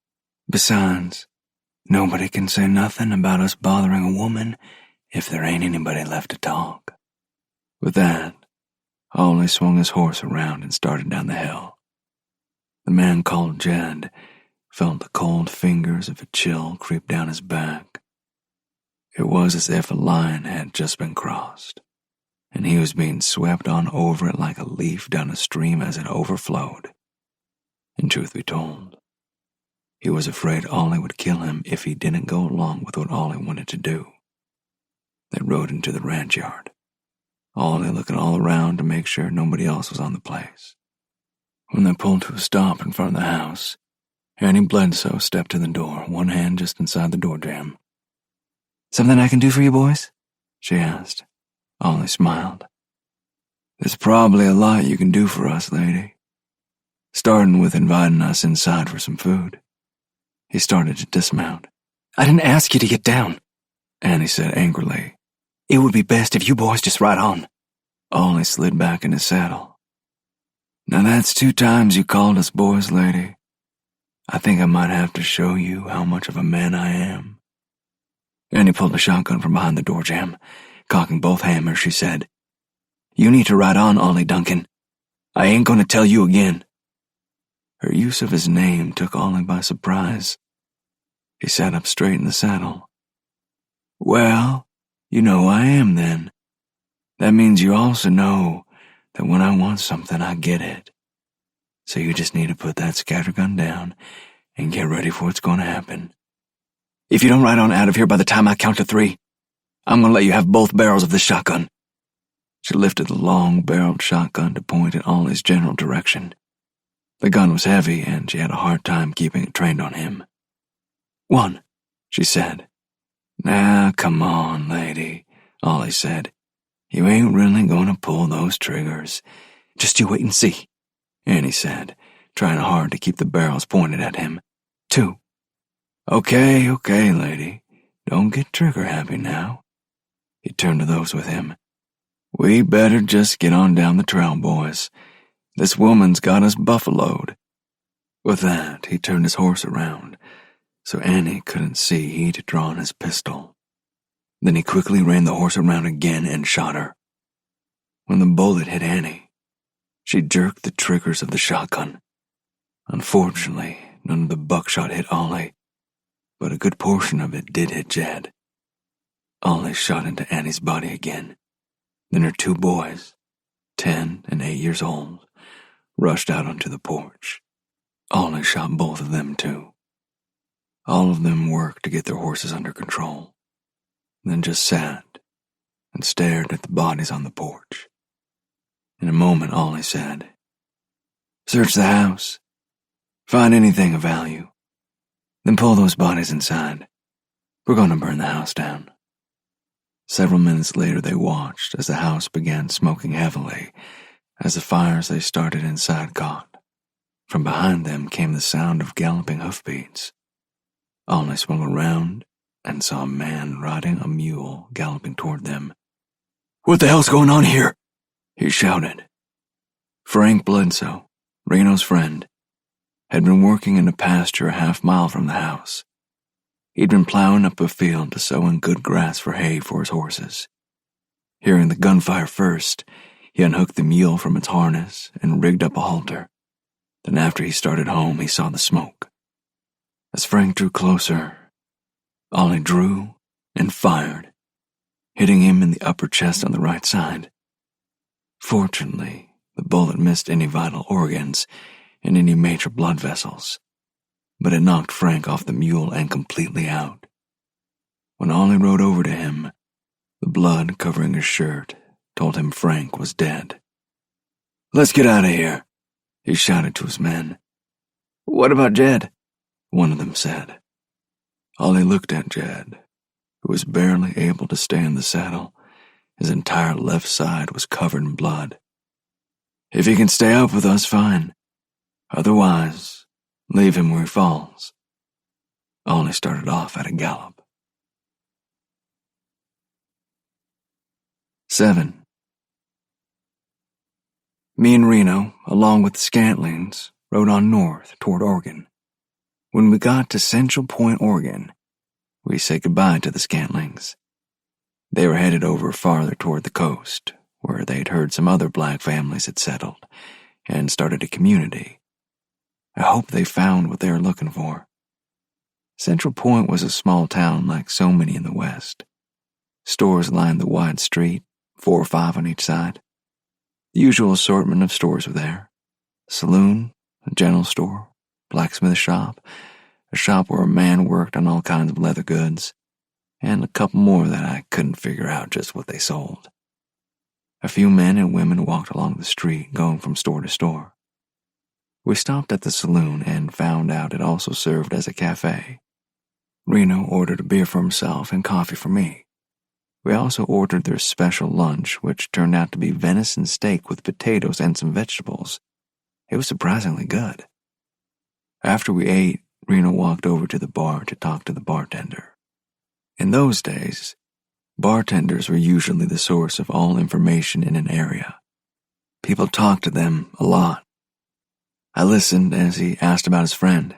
"Besides, nobody can say nothing about us bothering a woman if there ain't anybody left to talk." With that, Ollie swung his horse around and started down the hill. The man called Jed felt the cold fingers of a chill creep down his back. It was as if a line had just been crossed, and he was being swept on over it like a leaf down a stream as it overflowed. And truth be told, he was afraid Ollie would kill him if he didn't go along with what Ollie wanted to do. They rode into the ranch yard, Ollie looking all around to make sure nobody else was on the place. When they pulled to a stop in front of the house, Annie Bledsoe stepped to the door, one hand just inside the door jamb. "Something I can do for you boys?" she asked. Ollie smiled. "There's probably a lot you can do for us, lady. Starting with inviting us inside for some food." He started to dismount. "I didn't ask you to get down," Annie said angrily. "It would be best if you boys just ride on." Ollie slid back in his saddle. "Now that's 2 times you called us boys, lady. I think I might have to show you how much of a man I am." Annie pulled a shotgun from behind the door jamb. Cocking both hammers, she said, "You need to ride on, Ollie Duncan. I ain't going to tell you again." Her use of his name took Ollie by surprise. He sat up straight in the saddle. "Well, you know who I am then. That means you also know that when I want something, I get it. So you just need to put that scattergun down and get ready for what's going to happen. If you don't ride on out of here by the time I count to 3, I'm going to let you have both barrels of this shotgun." She lifted the long-barreled shotgun to point in Ollie's general direction. The gun was heavy, and she had a hard time keeping it trained on him. "1," she said. "Now, come on, lady," Ollie said. "You ain't really going to pull those triggers." "Just you wait and see," Annie said, trying hard to keep the barrels pointed at him. 2. Okay, lady. Don't get trigger-happy now." He turned to those with him. "We better just get on down the trail, boys. This woman's got us buffaloed." With that, he turned his horse around, so Annie couldn't see he'd drawn his pistol. Then he quickly ran the horse around again and shot her. When the bullet hit Annie, she jerked the triggers of the shotgun. Unfortunately, none of the buckshot hit Ollie, but a good portion of it did hit Jed. Ollie shot into Annie's body again. Then her 2 boys, 10 and 8 years old, rushed out onto the porch. Ollie shot both of them too. All of them worked to get their horses under control, then just sat and stared at the bodies on the porch. In a moment, Ollie said, "Search the house. Find anything of value. Then pull those bodies inside. We're going to burn the house down." Several minutes later, they watched as the house began smoking heavily as the fires they started inside caught. From behind them came the sound of galloping hoofbeats. Ollie swung around and saw a man riding a mule galloping toward them. "What the hell's going on here?" he shouted. Frank Bledsoe, Reno's friend, had been working in a pasture a half-mile from the house. He'd been plowing up a field to sow in good grass for hay for his horses. Hearing the gunfire first, he unhooked the mule from its harness and rigged up a halter. Then after he started home, he saw the smoke. As Frank drew closer, Ollie drew and fired, hitting him in the upper chest on the right side. Fortunately, the bullet missed any vital organs and any major blood vessels, but it knocked Frank off the mule and completely out. When Ollie rode over to him, the blood covering his shirt told him Frank was dead. "Let's get out of here," he shouted to his men. "What about Jed?" one of them said. Ollie looked at Jed, who was barely able to stay in the saddle. His entire left side was covered in blood. "If he can stay up with us, fine. Otherwise, leave him where he falls." Ollie started off at a gallop. 7. Me and Reno, along with the Scantlings, rode on north toward Oregon. When we got to Central Point, Oregon, we said goodbye to the Scantlings. They were headed over farther toward the coast, where they'd heard some other black families had settled and started a community. I hope they found what they were looking for. Central Point was a small town like so many in the West. Stores lined the wide street, 4 or 5 on each side. The usual assortment of stores were there. A saloon, a general store, blacksmith shop, a shop where a man worked on all kinds of leather goods, and a couple more that I couldn't figure out just what they sold. A few men and women walked along the street, going from store to store. We stopped at the saloon and found out it also served as a cafe. Reno ordered a beer for himself and coffee for me. We also ordered their special lunch, which turned out to be venison steak with potatoes and some vegetables. It was surprisingly good. After we ate, Reno walked over to the bar to talk to the bartender. In those days, bartenders were usually the source of all information in an area. People talked to them a lot. I listened as he asked about his friend.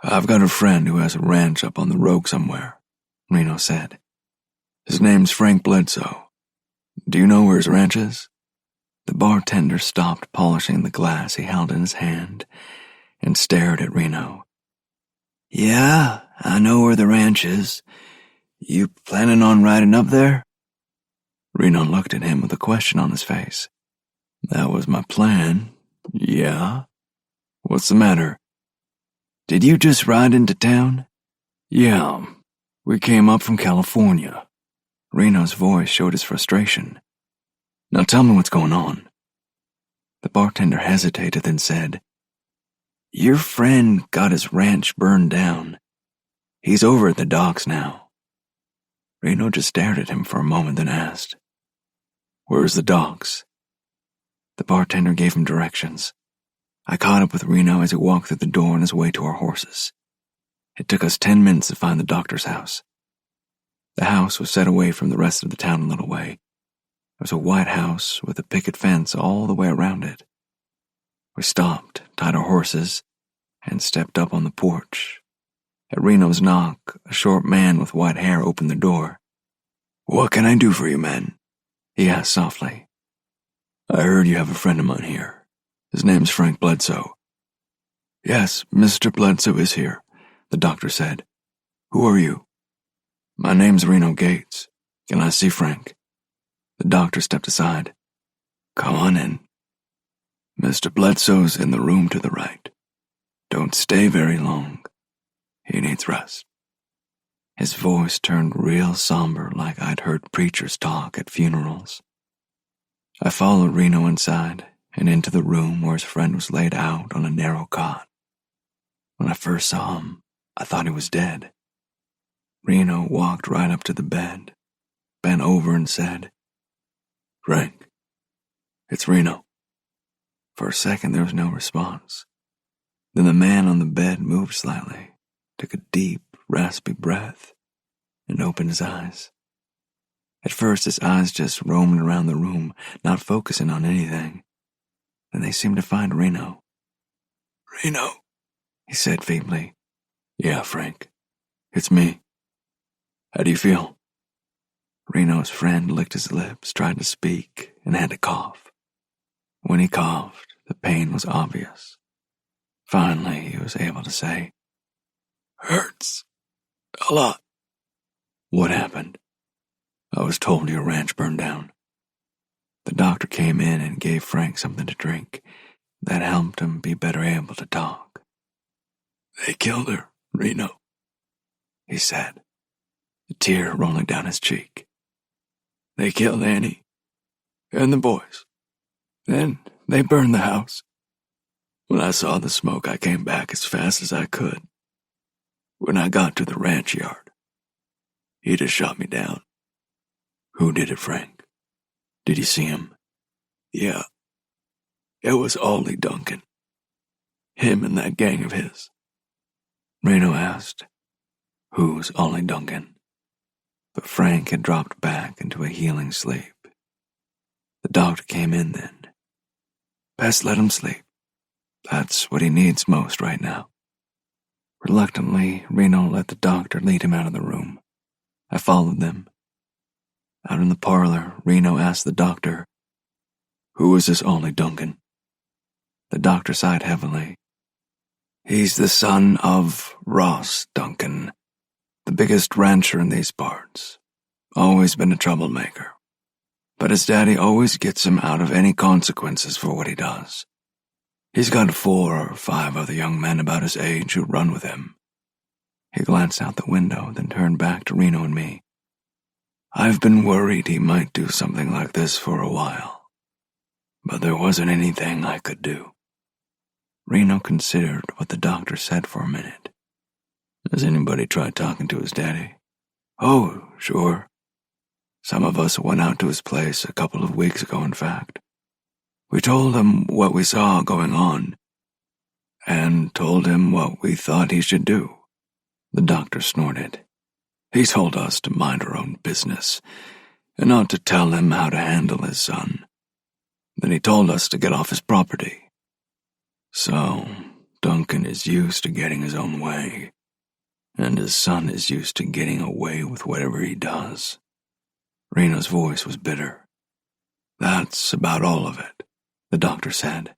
"I've got a friend who has a ranch up on the road somewhere," Reno said. "His name's Frank Bledsoe. Do you know where his ranch is?" The bartender stopped polishing the glass he held in his hand and stared at Reno. "Yeah, I know where the ranch is. You planning on riding up there?" Reno looked at him with a question on his face. "That was my plan. Yeah. What's the matter?" Did you just ride into town? Yeah, we came up from California. Reno's voice showed his frustration. Now tell me what's going on. The bartender hesitated, then said, Your friend got his ranch burned down. He's over at the docks now. Reno just stared at him for a moment, then asked, Where's the docks? The bartender gave him directions. I caught up with Reno as he walked through the door on his way to our horses. It took us 10 minutes to find the doctor's house. The house was set away from the rest of the town a little way. It was a white house with a picket fence all the way around it. We stopped, tied our horses, and stepped up on the porch. At Reno's knock, a short man with white hair opened the door. What can I do for you, men? He asked softly. I heard you have a friend of mine here. His name's Frank Bledsoe. Yes, Mr. Bledsoe is here, the doctor said. Who are you? My name's Reno Gates. Can I see Frank? The doctor stepped aside. Come on in. Mr. Bledsoe's in the room to the right. Don't stay very long. He needs rest. His voice turned real somber, like I'd heard preachers talk at funerals. I followed Reno inside and into the room where his friend was laid out on a narrow cot. When I first saw him, I thought he was dead. Reno walked right up to the bed, bent over and said, Frank, It's Reno. For a second there was no response. Then the man on the bed moved slightly, took a deep, raspy breath, and opened his eyes. At first his eyes just roamed around the room, not focusing on anything. Then they seemed to find Reno. Reno, he said feebly. Yeah, Frank, it's me. How do you feel? Reno's friend licked his lips, tried to speak, and had to cough. When he coughed, the pain was obvious. Finally, he was able to say, Hurts. A lot. What happened? I was told your ranch burned down. The doctor came in and gave Frank something to drink. That helped him be better able to talk. They killed her, Reno, he said, a tear rolling down his cheek. They killed Annie and the boys. Then they burned the house. When I saw the smoke, I came back as fast as I could. When I got to the ranch yard, he just shot me down. Who did it, Frank? Did you see him? Yeah. It was Ollie Duncan. Him and that gang of his. Reno asked, Who's Ollie Duncan? But Frank had dropped back into a healing sleep. The doctor came in then. Best let him sleep. That's what he needs most right now. Reluctantly, Reno let the doctor lead him out of the room. I followed them. Out in the parlor, Reno asked the doctor, Who is this Ollie Duncan? The doctor sighed heavily. He's the son of Ross Duncan, the biggest rancher in these parts. Always been a troublemaker. But his daddy always gets him out of any consequences for what he does. He's got 4 or 5 other young men about his age who run with him. He glanced out the window, then turned back to Reno and me. I've been worried he might do something like this for a while, but there wasn't anything I could do. Reno considered what the doctor said for a minute. Has anybody tried talking to his daddy? Oh, sure. Some of us went out to his place a couple of weeks ago, in fact. We told him what we saw going on, and told him what we thought he should do. The doctor snorted. He told us to mind our own business, and not to tell him how to handle his son. Then he told us to get off his property. So, Duncan is used to getting his own way, and his son is used to getting away with whatever he does. Reno's voice was bitter. That's about all of it, the doctor said.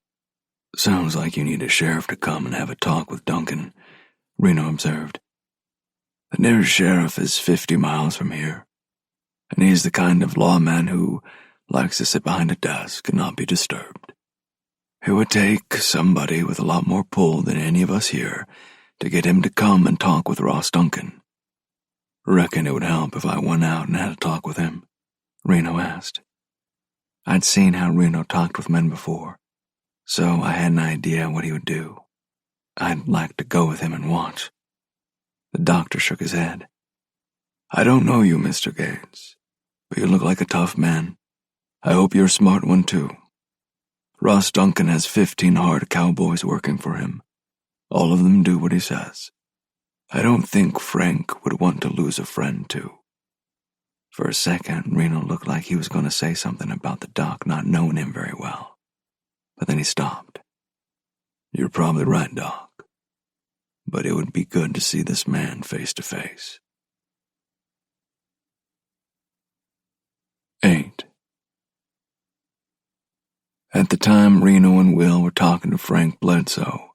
Sounds like you need a sheriff to come and have a talk with Duncan, Reno observed. The nearest sheriff is 50 miles from here, and he's the kind of lawman who likes to sit behind a desk and not be disturbed. It would take somebody with a lot more pull than any of us here to get him to come and talk with Ross Duncan. Reckon it would help if I went out and had a talk with him? Reno asked. I'd seen how Reno talked with men before, so I had an idea what he would do. I'd like to go with him and watch. The doctor shook his head. I don't know you, Mr. Gates, but you look like a tough man. I hope you're a smart one, too. Ross Duncan has 15 hard cowboys working for him. All of them do what he says. I don't think Frank would want to lose a friend, too. For a second, Reno looked like he was going to say something about the doc not knowing him very well. But then he stopped. You're probably right, Doc. But it would be good to see this man face to face. 8. At the time Reno and Will were talking to Frank Bledsoe,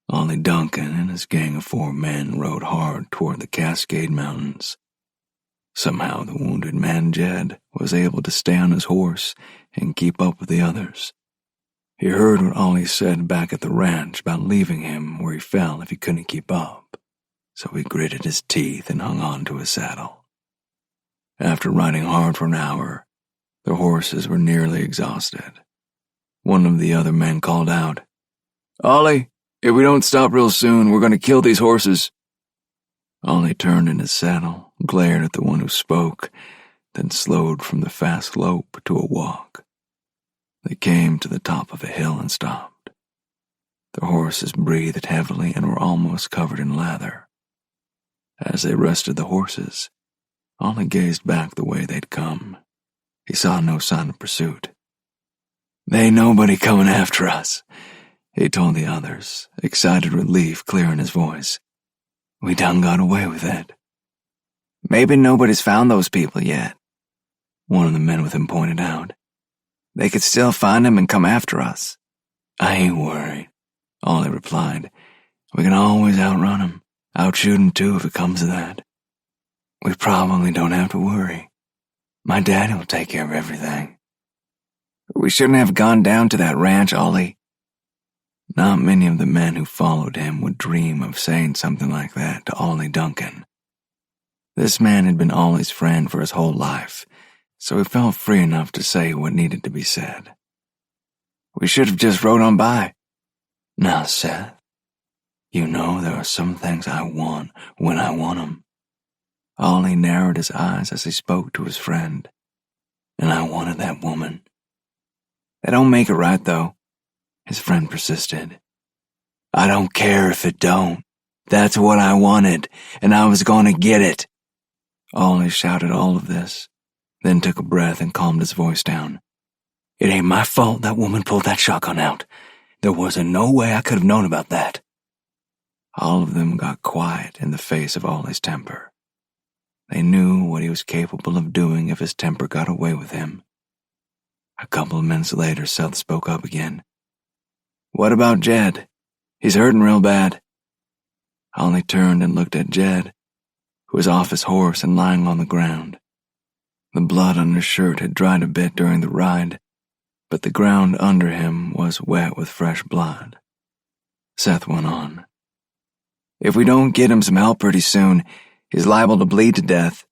Ollie Duncan and his gang of 4 men rode hard toward the Cascade Mountains. Somehow the wounded man Jed was able to stay on his horse and keep up with the others. He heard what Ollie said back at the ranch about leaving him where he fell if he couldn't keep up, so he gritted his teeth and hung on to his saddle. After riding hard for an hour, their horses were nearly exhausted. One of the other men called out, Ollie, if we don't stop real soon, we're going to kill these horses. Ollie turned in his saddle, glared at the one who spoke, then slowed from the fast lope to a walk. They came to the top of a hill and stopped. Their horses breathed heavily and were almost covered in lather. As they rested the horses, Ollie gazed back the way they'd come. He saw no sign of pursuit. There ain't nobody coming after us, he told the others, excited relief clear in his voice. We done got away with it. Maybe nobody's found those people yet, one of the men with him pointed out. They could still find him and come after us. I ain't worried, Ollie replied. We can always outrun him, outshoot him too if it comes to that. We probably don't have to worry. My daddy will take care of everything. We shouldn't have gone down to that ranch, Ollie. Not many of the men who followed him would dream of saying something like that to Ollie Duncan. This man had been Ollie's friend for his whole life, so he felt free enough to say what needed to be said. We should have just rode on by. Now, Seth, you know there are some things I want when I want them. Ollie narrowed his eyes as he spoke to his friend. And I wanted that woman. That don't make it right, though, his friend persisted. I don't care if it don't. That's what I wanted, and I was going to get it. Ollie shouted all of this, then took a breath and calmed his voice down. It ain't my fault that woman pulled that shotgun out. There wasn't no way I could have known about that. All of them got quiet in the face of Ollie's temper. They knew what he was capable of doing if his temper got away with him. A couple of minutes later, Seth spoke up again. What about Jed? He's hurting real bad. Ollie turned and looked at Jed, who was off his horse and lying on the ground. The blood on his shirt had dried a bit during the ride, but the ground under him was wet with fresh blood. Seth went on. If we don't get him some help pretty soon, he's liable to bleed to death.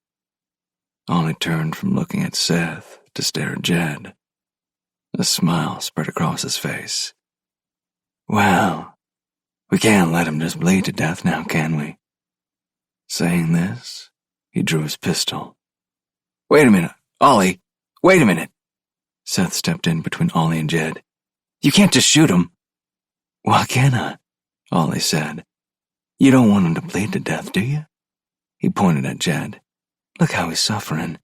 Ollie turned from looking at Seth to stare at Jed. A smile spread across his face. Well, we can't let him just bleed to death now, can we? Saying this, he drew his pistol. Wait a minute, Ollie, wait a minute. Seth stepped in between Ollie and Jed. You can't just shoot him. Why can't I? Ollie said. You don't want him to bleed to death, do you? He pointed at Jed. Look how he's suffering.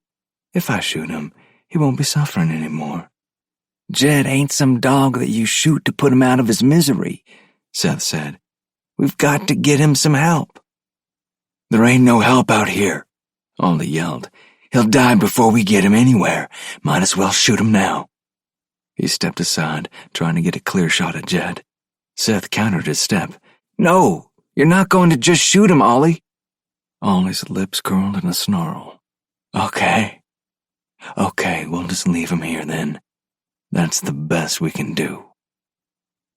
If I shoot him, he won't be suffering anymore. Jed ain't some dog that you shoot to put him out of his misery, Seth said. We've got to get him some help. There ain't no help out here, Ollie yelled. He'll die before we get him anywhere. Might as well shoot him now. He stepped aside, trying to get a clear shot at Jed. Seth countered his step. No, you're not going to just shoot him, Ollie. Ollie's lips curled in a snarl. Okay, we'll just leave him here then. That's the best we can do.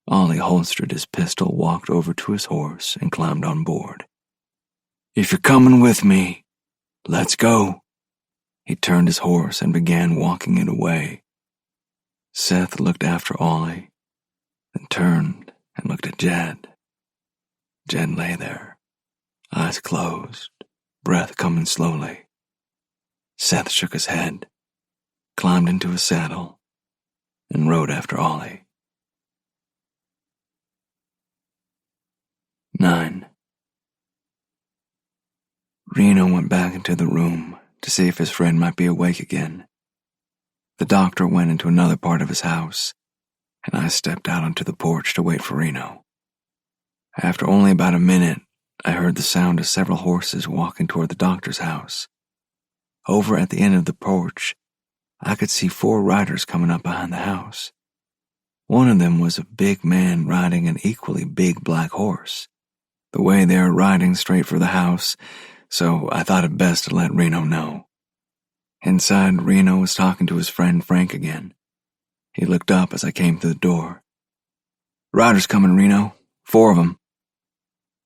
Ollie holstered his pistol, walked over to his horse, and climbed on board. "If you're coming with me, let's go." He turned his horse and began walking it away. Seth looked after Ollie, then turned and looked at Jed. Jed lay there, eyes closed, breath coming slowly. Seth shook his head, climbed into his saddle, and rode after Ollie. 9. Reno went back into the room to see if his friend might be awake again. The doctor went into another part of his house, and I stepped out onto the porch to wait for Reno. After only about a minute, I heard the sound of several horses walking toward the doctor's house. Over at the end of the porch, I could see 4 riders coming up behind the house. One of them was a big man riding an equally big black horse. The way they were riding straight for the house, so I thought it best to let Reno know. Inside, Reno was talking to his friend Frank again. He looked up as I came through the door. "Riders coming, Reno. 4 of them."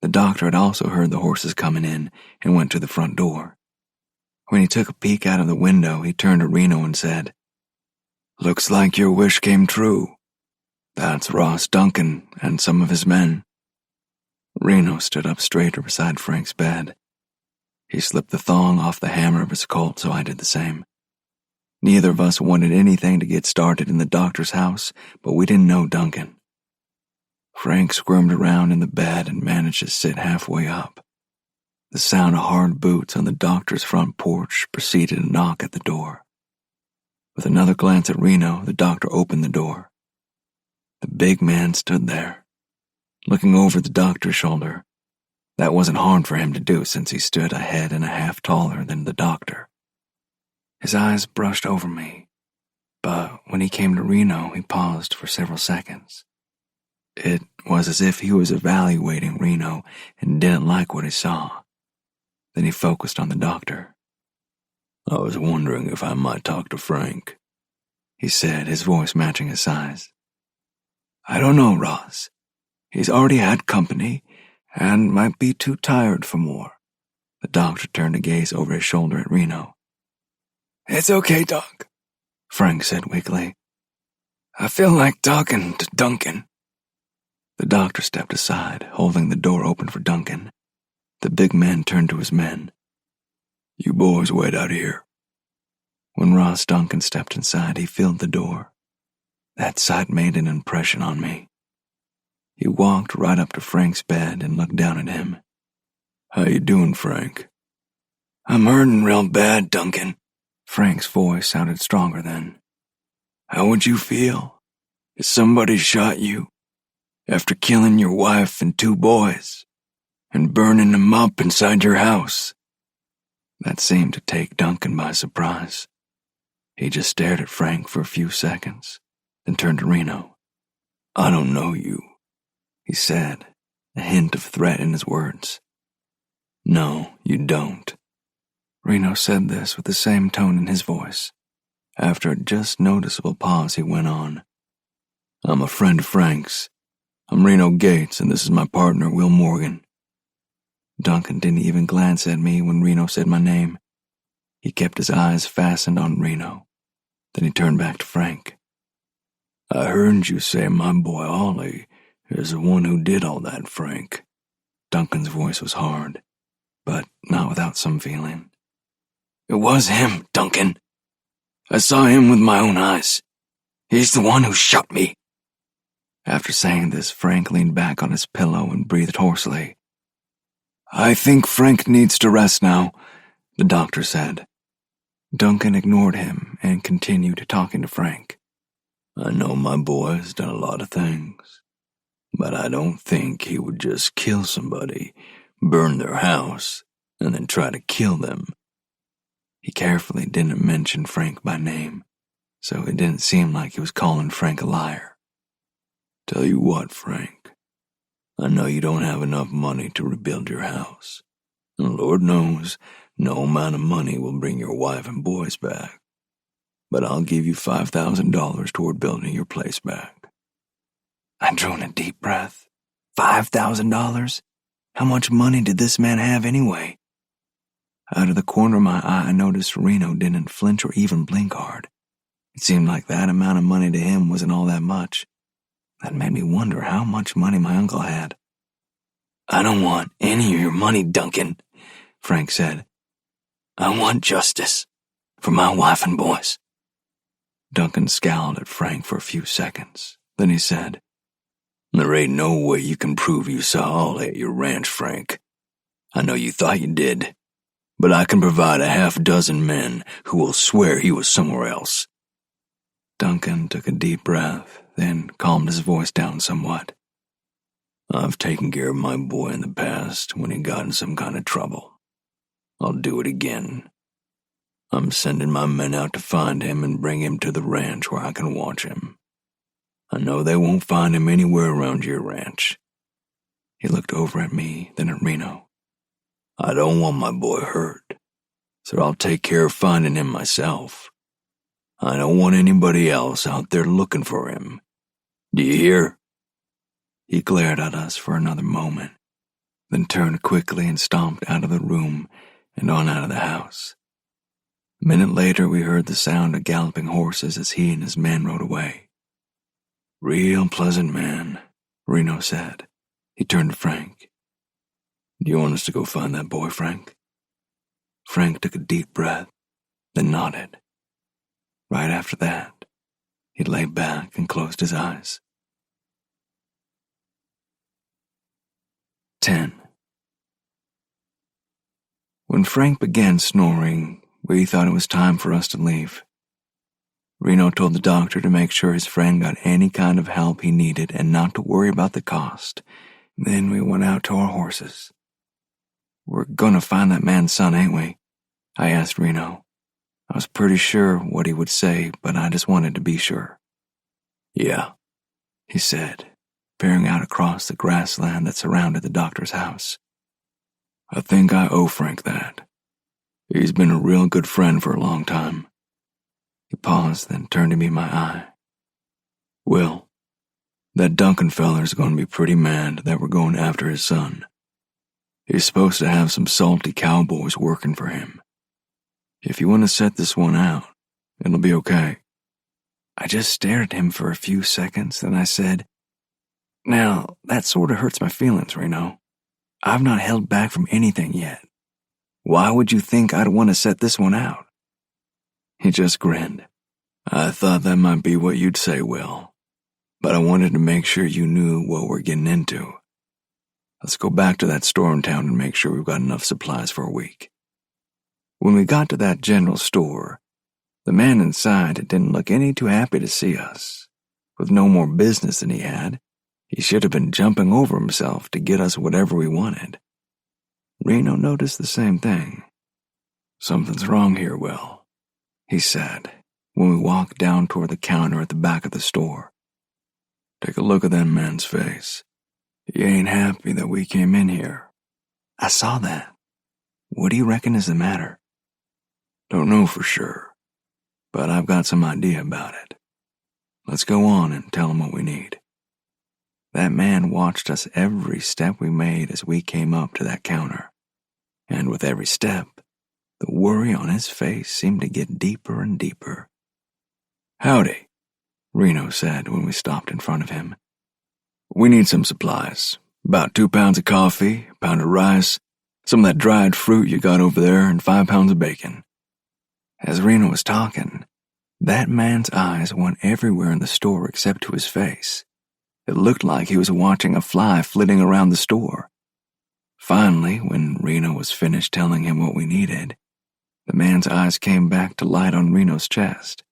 The doctor had also heard the horses coming in and went to the front door. When he took a peek out of the window, he turned to Reno and said, "Looks like your wish came true. That's Ross Duncan and some of his men." Reno stood up straighter beside Frank's bed. He slipped the thong off the hammer of his Colt, so I did the same. Neither of us wanted anything to get started in the doctor's house, but we didn't know Duncan. Frank squirmed around in the bed and managed to sit halfway up. The sound of hard boots on the doctor's front porch preceded a knock at the door. With another glance at Reno, the doctor opened the door. The big man stood there, looking over the doctor's shoulder. That wasn't hard for him to do since he stood a head and a half taller than the doctor. His eyes brushed over me, but when he came to Reno, he paused for several seconds. It was as if he was evaluating Reno and didn't like what he saw. Then he focused on the doctor. "I was wondering if I might talk to Frank," he said, his voice matching his size. "I don't know, Ross. He's already had company and might be too tired for more." The doctor turned to gaze over his shoulder at Reno. "It's okay, Doc," Frank said weakly. "I feel like talking to Duncan." The doctor stepped aside, holding the door open for Duncan. The big man turned to his men. "You boys wait out here." When Ross Duncan stepped inside, he filled the door. That sight made an impression on me. He walked right up to Frank's bed and looked down at him. "How you doing, Frank?" "I'm hurting real bad, Duncan." Frank's voice sounded stronger then. "How would you feel if somebody shot you after killing your wife and 2 boys and burning them up inside your house?" That seemed to take Duncan by surprise. He just stared at Frank for a few seconds, then turned to Reno. "I don't know you," he said, a hint of threat in his words. "No, you don't." Reno said this with the same tone in his voice. After a just noticeable pause, he went on. "I'm a friend of Frank's. I'm Reno Gates, and this is my partner, Will Morgan." Duncan didn't even glance at me when Reno said my name. He kept his eyes fastened on Reno. Then he turned back to Frank. "I heard you say my boy Ollie is the one who did all that, Frank." Duncan's voice was hard, but not without some feeling. "It was him, Duncan. I saw him with my own eyes. He's the one who shot me." After saying this, Frank leaned back on his pillow and breathed hoarsely. "I think Frank needs to rest now," the doctor said. Duncan ignored him and continued talking to Frank. "I know my boy's done a lot of things, but I don't think he would just kill somebody, burn their house, and then try to kill them." He carefully didn't mention Frank by name, so it didn't seem like he was calling Frank a liar. "Tell you what, Frank, I know you don't have enough money to rebuild your house, and Lord knows no amount of money will bring your wife and boys back, but I'll give you $5,000 toward building your place back." I drew in a deep breath. $5,000? How much money did this man have anyway? Out of the corner of my eye, I noticed Reno didn't flinch or even blink hard. It seemed like that amount of money to him wasn't all that much. That made me wonder how much money my uncle had. I don't want any of your money, Duncan, Frank said. I want justice for my wife and boys. Duncan scowled at Frank for a few seconds. Then he said, There ain't no way you can prove you saw all at your ranch, Frank. I know you thought you did, but I can provide a half dozen men who will swear he was somewhere else. Duncan took a deep breath, then calmed his voice down somewhat. I've taken care of my boy in the past when he got in some kind of trouble. I'll do it again. I'm sending my men out to find him and bring him to the ranch where I can watch him. I know they won't find him anywhere around your ranch. He looked over at me, then at Reno. I don't want my boy hurt, so I'll take care of finding him myself. I don't want anybody else out there looking for him. Do you hear? He glared at us for another moment, then turned quickly and stomped out of the room and on out of the house. A minute later, we heard the sound of galloping horses as he and his men rode away. Real pleasant man, Reno said. He turned to Frank. Do you want us to go find that boy, Frank? Frank took a deep breath, then nodded. Right after that, he lay back and closed his eyes. 10. When Frank began snoring, we thought it was time for us to leave. Reno told the doctor to make sure his friend got any kind of help he needed and not to worry about the cost. Then we went out to our horses. We're gonna find that man's son, ain't we? I asked Reno. I was pretty sure what he would say, but I just wanted to be sure. Yeah, he said, peering out across the grassland that surrounded the doctor's house. I think I owe Frank that. He's been a real good friend for a long time. He paused, then turned to meet my eye. Will, that Duncan feller's going to be pretty mad that we're going after his son. He's supposed to have some salty cowboys working for him. If you want to set this one out, it'll be okay. I just stared at him for a few seconds, then I said, Now, that sort of hurts my feelings, Reno. I've not held back from anything yet. Why would you think I'd want to set this one out? He just grinned. I thought that might be what you'd say, Will, but I wanted to make sure you knew what we're getting into. Let's go back to that store in town and make sure we've got enough supplies for a week. When we got to that general store, the man inside didn't look any too happy to see us. With no more business than he had, he should have been jumping over himself to get us whatever we wanted. Reno noticed the same thing. Something's wrong here, Will, he said, when we walked down toward the counter at the back of the store. Take a look at that man's face. He ain't happy that we came in here. I saw that. What do you reckon is the matter? Don't know for sure, but I've got some idea about it. Let's go on and tell him what we need. That man watched us every step we made as we came up to that counter, and with every step, the worry on his face seemed to get deeper and deeper. Howdy, Reno said when we stopped in front of him. We need some supplies. About 2 pounds of coffee, a pound of rice, some of that dried fruit you got over there, and 5 pounds of bacon. As Reno was talking, that man's eyes went everywhere in the store except to his face. It looked like he was watching a fly flitting around the store. Finally, when Reno was finished telling him what we needed, the man's eyes came back to light on Reno's chest.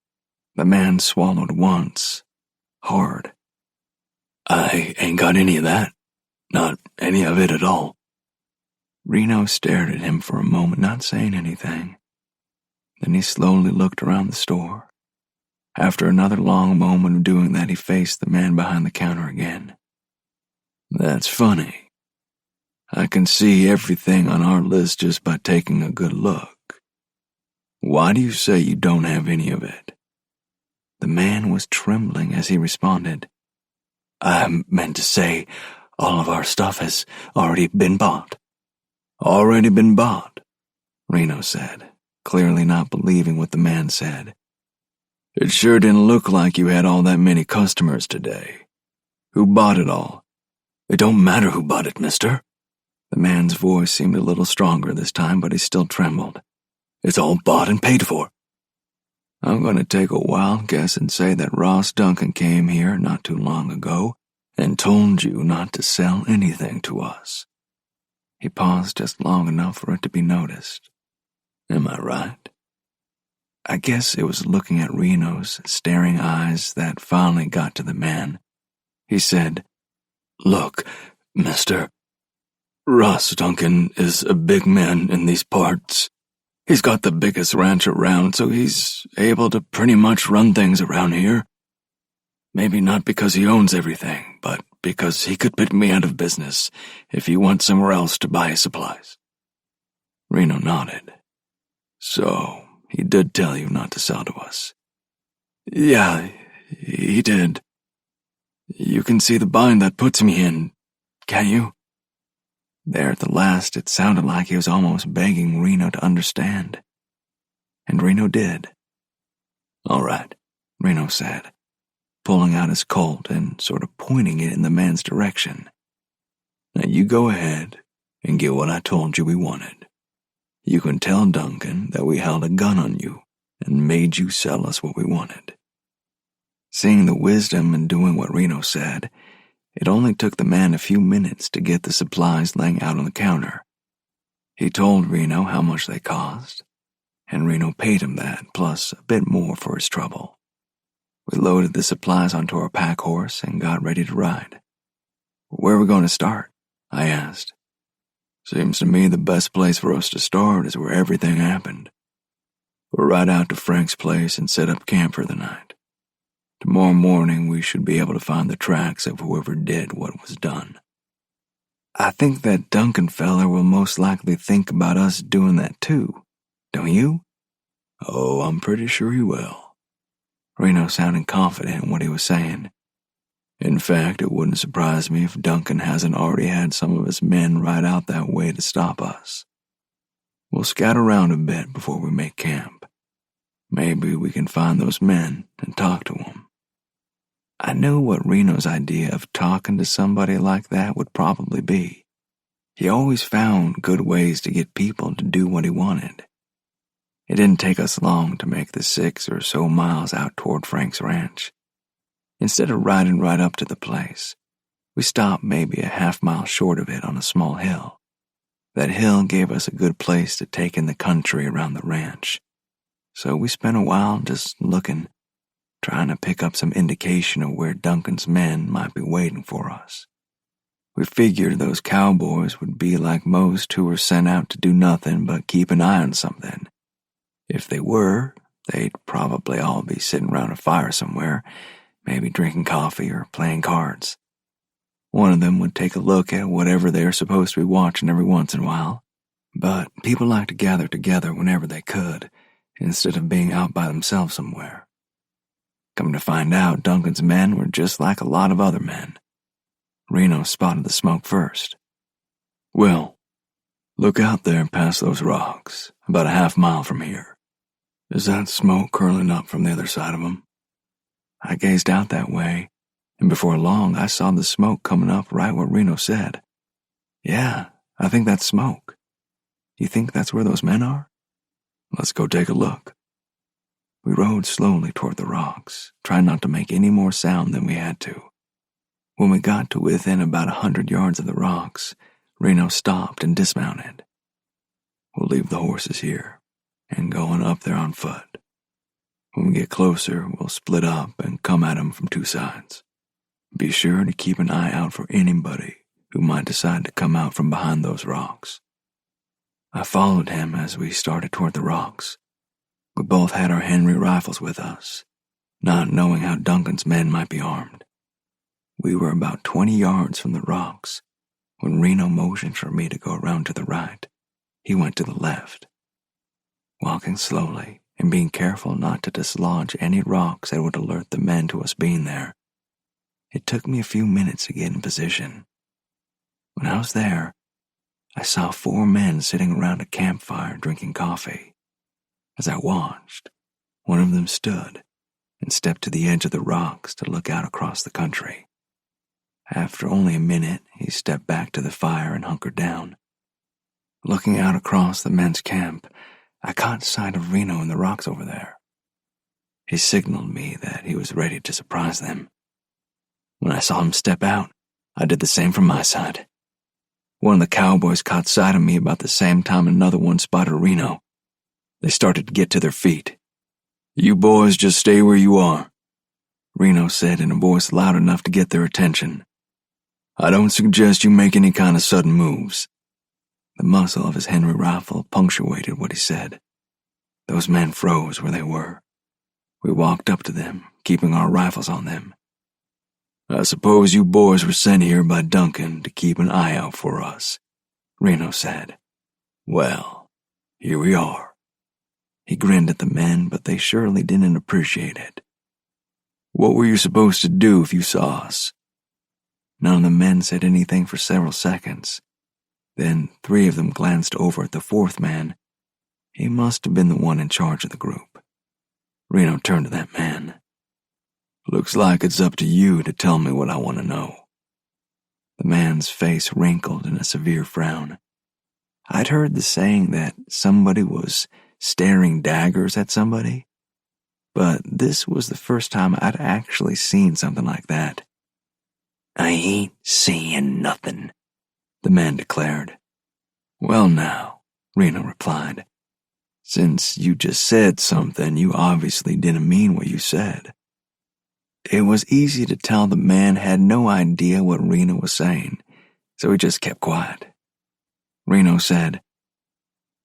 The man swallowed once, hard. I ain't got any of that. Not any of it at all. Reno stared at him for a moment, not saying anything. Then he slowly looked around the store. After another long moment of doing that, he faced the man behind the counter again. That's funny. I can see everything on our list just by taking a good look. Why do you say you don't have any of it? The man was trembling as he responded. I meant to say all of our stuff has already been bought. Already been bought, Reno said, clearly not believing what the man said. It sure didn't look like you had all that many customers today. Who bought it all? It don't matter who bought it, mister. The man's voice seemed a little stronger this time, but he still trembled. It's all bought and paid for. I'm going to take a wild guess and say that Ross Duncan came here not too long ago and told you not to sell anything to us. He paused just long enough for it to be noticed. Am I right? I guess it was looking at Reno's staring eyes that finally got to the man. He said, Look, mister, Ross Duncan is a big man in these parts. He's got the biggest ranch around, so he's able to pretty much run things around here. Maybe not because he owns everything, but because he could put me out of business if he went somewhere else to buy his supplies. Reno nodded. So, he did tell you not to sell to us? Yeah, he did. You can see the bind that puts me in, can't you? There at the last, it sounded like he was almost begging Reno to understand. And Reno did. All right, Reno said, pulling out his Colt and sort of pointing it in the man's direction. Now you go ahead and get what I told you we wanted. You can tell Duncan that we held a gun on you and made you sell us what we wanted. Seeing the wisdom in doing what Reno said, it only took the man a few minutes to get the supplies laying out on the counter. He told Reno how much they cost, and Reno paid him that, plus a bit more for his trouble. We loaded the supplies onto our pack horse and got ready to ride. Where are we going to start? I asked. Seems to me the best place for us to start is where everything happened. We'll ride out to Frank's place and set up camp for the night. Tomorrow morning we should be able to find the tracks of whoever did what was done. I think that Duncan feller will most likely think about us doing that too, don't you? Oh, I'm pretty sure he will. Reno sounded confident in what he was saying. In fact, it wouldn't surprise me if Duncan hasn't already had some of his men ride out that way to stop us. We'll scout around a bit before we make camp. Maybe we can find those men and talk to them. I knew what Reno's idea of talking to somebody like that would probably be. He always found good ways to get people to do what he wanted. It didn't take us long to make the 6 or so miles out toward Frank's ranch. Instead of riding right up to the place, we stopped maybe a half-mile short of it on a small hill. That hill gave us a good place to take in the country around the ranch. So we spent a while just looking, trying to pick up some indication of where Duncan's men might be waiting for us. We figured those cowboys would be like most who were sent out to do nothing but keep an eye on something. If they were, they'd probably all be sitting around a fire somewhere, maybe drinking coffee or playing cards. One of them would take a look at whatever they're supposed to be watching every once in a while, but people like to gather together whenever they could, instead of being out by themselves somewhere. Come to find out, Duncan's men were just like a lot of other men. Reno spotted the smoke first. Well, look out there past those rocks, about a half-mile from here. Is that smoke curling up from the other side of them? I gazed out that way, and before long I saw the smoke coming up right where Reno said. Yeah, I think that's smoke. You think that's where those men are? Let's go take a look. We rode slowly toward the rocks, trying not to make any more sound than we had to. When we got to within about 100 yards of the rocks, Reno stopped and dismounted. We'll leave the horses here and go on up there on foot. When we get closer, we'll split up and come at them from 2 sides. Be sure to keep an eye out for anybody who might decide to come out from behind those rocks. I followed him as we started toward the rocks. We both had our Henry rifles with us, not knowing how Duncan's men might be armed. We were about 20 yards from the rocks when Reno motioned for me to go around to the right. He went to the left. Walking slowly and being careful not to dislodge any rocks that would alert the men to us being there. It took me a few minutes to get in position. When I was there, I saw 4 men sitting around a campfire drinking coffee. As I watched, one of them stood and stepped to the edge of the rocks to look out across the country. After only a minute, he stepped back to the fire and hunkered down. Looking out across the men's camp, I caught sight of Reno in the rocks over there. He signaled me that he was ready to surprise them. When I saw him step out, I did the same from my side. One of the cowboys caught sight of me about the same time another one spotted Reno. They started to get to their feet. "You boys just stay where you are," Reno said in a voice loud enough to get their attention. "I don't suggest you make any kind of sudden moves." The muzzle of his Henry rifle punctuated what he said. Those men froze where they were. We walked up to them, keeping our rifles on them. "I suppose you boys were sent here by Duncan to keep an eye out for us," Reno said. "Well, here we are." He grinned at the men, but they surely didn't appreciate it. "What were you supposed to do if you saw us?" None of the men said anything for several seconds. Then 3 of them glanced over at the 4th man. He must have been the one in charge of the group. Reno turned to that man. "Looks like it's up to you to tell me what I want to know." The man's face wrinkled in a severe frown. I'd heard the saying that somebody was staring daggers at somebody, but this was the first time I'd actually seen something like that. "I ain't seeing nothing," the man declared. "Well now," Reno replied, "since you just said something, you obviously didn't mean what you said." It was easy to tell the man had no idea what Reno was saying, so he just kept quiet. Reno said,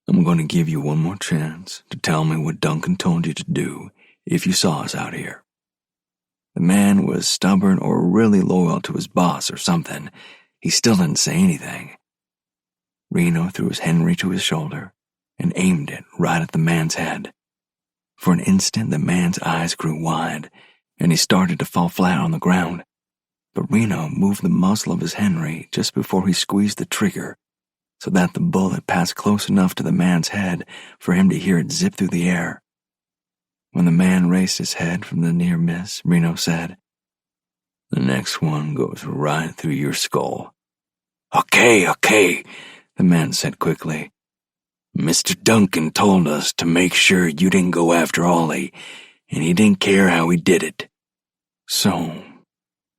"I'm going to give you one more chance to tell me what Duncan told you to do if you saw us out here." The man was stubborn or really loyal to his boss or something. He still didn't say anything. Reno threw his Henry to his shoulder and aimed it right at the man's head. For an instant, the man's eyes grew wide, and he started to fall flat on the ground. But Reno moved the muzzle of his Henry just before he squeezed the trigger so that the bullet passed close enough to the man's head for him to hear it zip through the air. When the man raised his head from the near miss, Reno said, "The next one goes right through your skull." Okay, the man said quickly. "Mr. Duncan told us to make sure you didn't go after Ollie, and he didn't care how he did it." "So,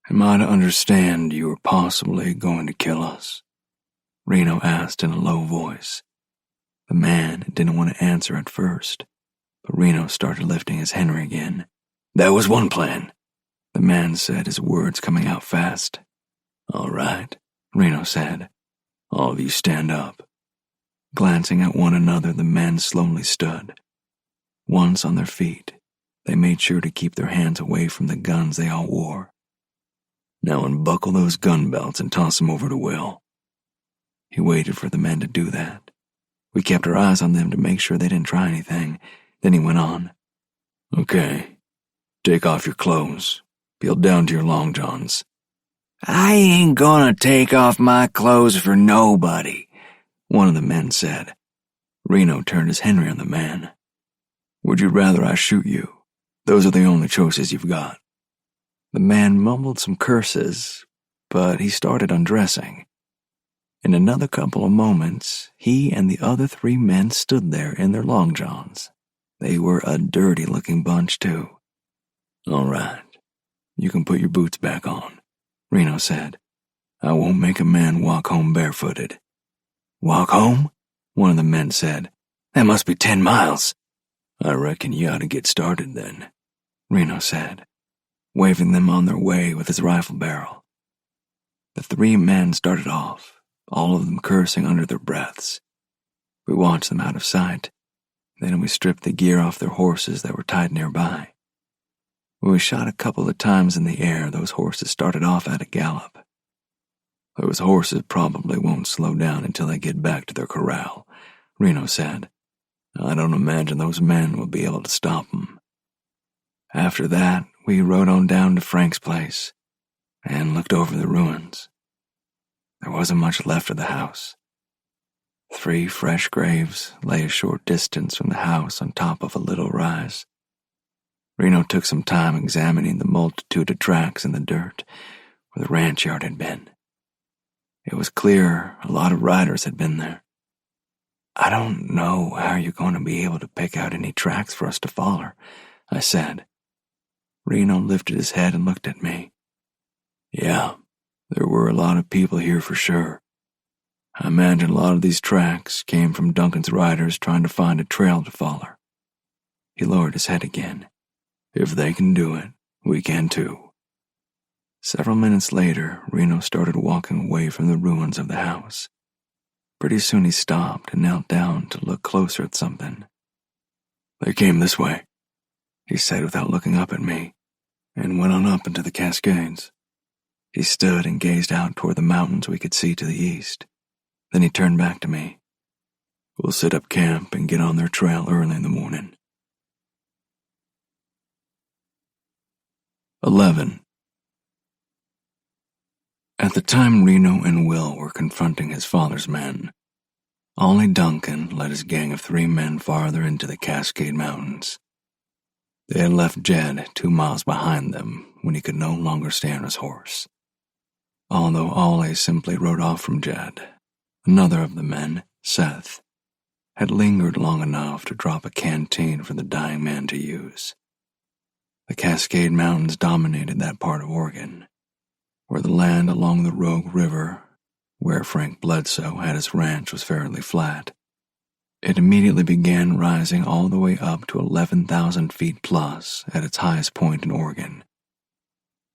am I to understand you were possibly going to kill us?" Reno asked in a low voice. The man didn't want to answer at first, but Reno started lifting his Henry again. "That was one plan," the man said, his words coming out fast. "All right," Reno said. "All of you stand up." Glancing at one another, the men slowly stood. Once on their feet, they made sure to keep their hands away from the guns they all wore. "Now unbuckle those gun belts and toss them over to Will." He waited for the men to do that. We kept our eyes on them to make sure they didn't try anything. Then he went on. "Okay, take off your clothes. Peel down to your long johns." "I ain't gonna take off my clothes for nobody," one of the men said. Reno turned his Henry on the man. "Would you rather I shoot you? Those are the only choices you've got." The man mumbled some curses, but he started undressing. In another couple of moments, he and the other 3 men stood there in their long johns. They were a dirty-looking bunch, too. "All right, you can put your boots back on," Reno said. "I won't make a man walk home barefooted." "Walk home?" one of the men said. "That must be 10 miles. "I reckon you ought to get started then," Reno said, waving them on their way with his rifle barrel. The 3 men started off, all of them cursing under their breaths. We watched them out of sight. Then we stripped the gear off their horses that were tied nearby. When we shot a couple of times in the air, those horses started off at a gallop. "Those horses probably won't slow down until they get back to their corral," Reno said. "I don't imagine those men will be able to stop them." After that, we rode on down to Frank's place. and looked over the ruins. There wasn't much left of the house. 3 fresh graves lay a short distance from the house on top of a little rise. Reno took some time examining the multitude of tracks in the dirt where the ranch yard had been. It was clear a lot of riders had been there. "I don't know how you're going to be able to pick out any tracks for us to follow," I said. Reno lifted his head and looked at me. "Yeah, there were a lot of people here for sure. I imagine a lot of these tracks came from Duncan's riders trying to find a trail to follow." He lowered his head again. "If they can do it, we can too." Several minutes later, Reno started walking away from the ruins of the house. Pretty soon he stopped and knelt down to look closer at something. "They came this way," he said without looking up at me, and went on up into the Cascades. He stood and gazed out toward the mountains we could see to the east. Then he turned back to me. "We'll set up camp and get on their trail early in the morning." 11. At the time Reno and Will were confronting his father's men, only Duncan led his gang of 3 men farther into the Cascade Mountains. They had left Jed 2 miles behind them when he could no longer stay on his horse. Although Ollie simply rode off from Jed, another of the men, Seth, had lingered long enough to drop a canteen for the dying man to use. The Cascade Mountains dominated that part of Oregon, where the land along the Rogue River, where Frank Bledsoe had his ranch, was fairly flat. It immediately began rising all the way up to 11,000 feet plus at its highest point in Oregon.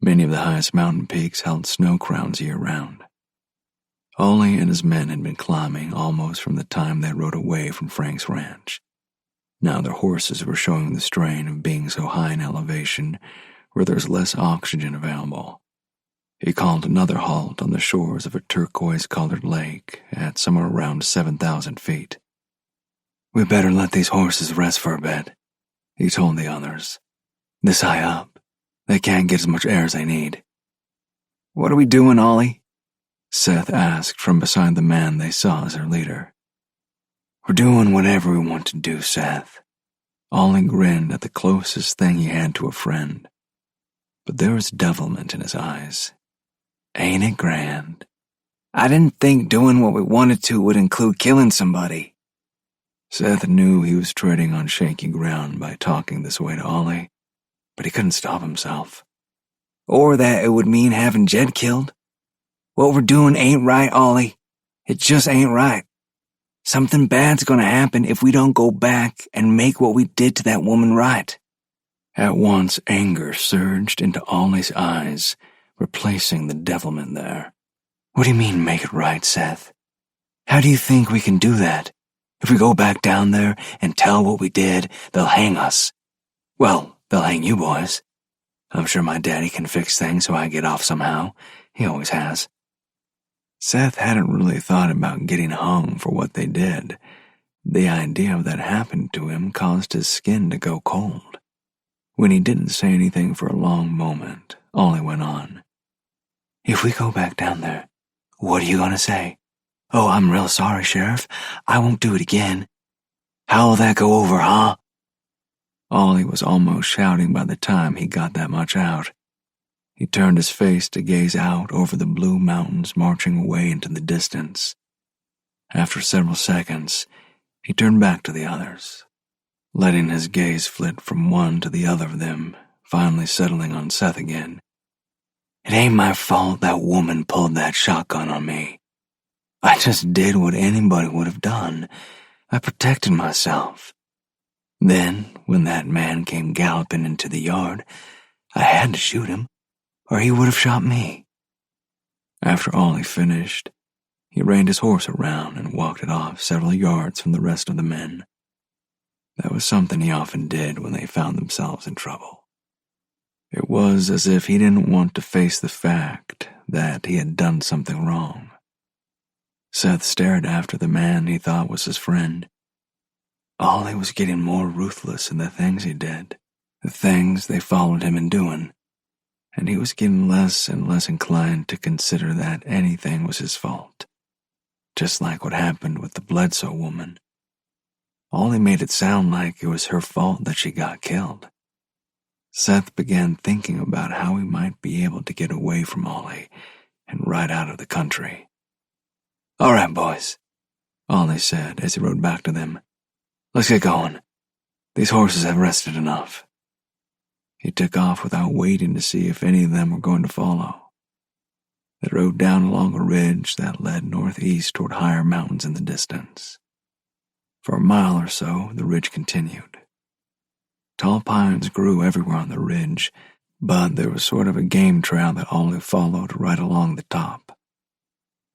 Many of the highest mountain peaks held snow crowns year-round. Ollie and his men had been climbing almost from the time they rode away from Frank's ranch. Now their horses were showing the strain of being so high in elevation where there's less oxygen available. He called another halt on the shores of a turquoise-colored lake at somewhere around 7,000 feet. "We better let these horses rest for a bit," he told the others. "This high up, they can't get as much air as they need." "What are we doing, Ollie?" Seth asked from beside the man they saw as their leader. "We're doing whatever we want to do, Seth." Ollie grinned at the closest thing he had to a friend, but there was devilment in his eyes. "Ain't it grand? I didn't think doing what we wanted to would include killing somebody." Seth knew he was treading on shaky ground by talking this way to Ollie, but he couldn't stop himself. "Or that it would mean having Jed killed. What we're doing ain't right, Ollie. It just ain't right. Something bad's gonna happen if we don't go back and make what we did to that woman right." At once anger surged into Ollie's eyes, replacing the devilment there. "What do you mean, make it right, Seth? How do you think we can do that? If we go back down there and tell what we did, they'll hang us. Well, they'll hang you boys. I'm sure my daddy can fix things so I get off somehow. He always has." Seth hadn't really thought about getting hung for what they did. The idea of that happening to him caused his skin to go cold. When he didn't say anything for a long moment, Ollie went on. "If we go back down there, what are you going to say? 'Oh, I'm real sorry, Sheriff. I won't do it again.' How'll that go over, huh?" Ollie was almost shouting by the time he got that much out. He turned his face to gaze out over the blue mountains marching away into the distance. After several seconds, he turned back to the others, letting his gaze flit from one to the other of them, finally settling on Seth again. "It ain't my fault that woman pulled that shotgun on me. I just did what anybody would have done. I protected myself. Then, when that man came galloping into the yard, I had to shoot him, or he would have shot me." After Ollie finished, he reined his horse around and walked it off several yards from the rest of the men. That was something he often did when they found themselves in trouble. It was as if he didn't want to face the fact that he had done something wrong. Seth stared after the man he thought was his friend. Ollie was getting more ruthless in the things he did, the things they followed him in doing. and he was getting less and less inclined to consider that anything was his fault. Just like what happened with the Bledsoe woman. Ollie made it sound like it was her fault that she got killed. Seth began thinking about how he might be able to get away from Ollie and ride out of the country. "All right, boys," Ollie said as he rode back to them. "Let's get going. These horses have rested enough." He took off without waiting to see if any of them were going to follow. They rode down along a ridge that led northeast toward higher mountains in the distance. For a mile or so, the ridge continued. Tall pines grew everywhere on the ridge, but there was sort of a game trail that Ollie followed right along the top.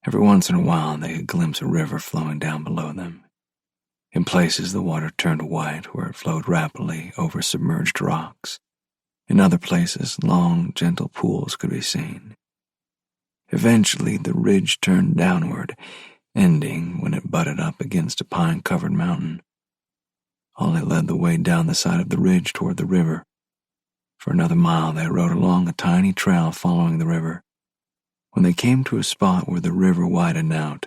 Every once in a while, they could glimpse a river flowing down below them. In places, the water turned white where it flowed rapidly over submerged rocks. In other places, long, gentle pools could be seen. Eventually, the ridge turned downward, ending when it butted up against a pine-covered mountain. Ollie led the way down the side of the ridge toward the river. For another mile, they rode along a tiny trail following the river. When they came to a spot where the river widened out,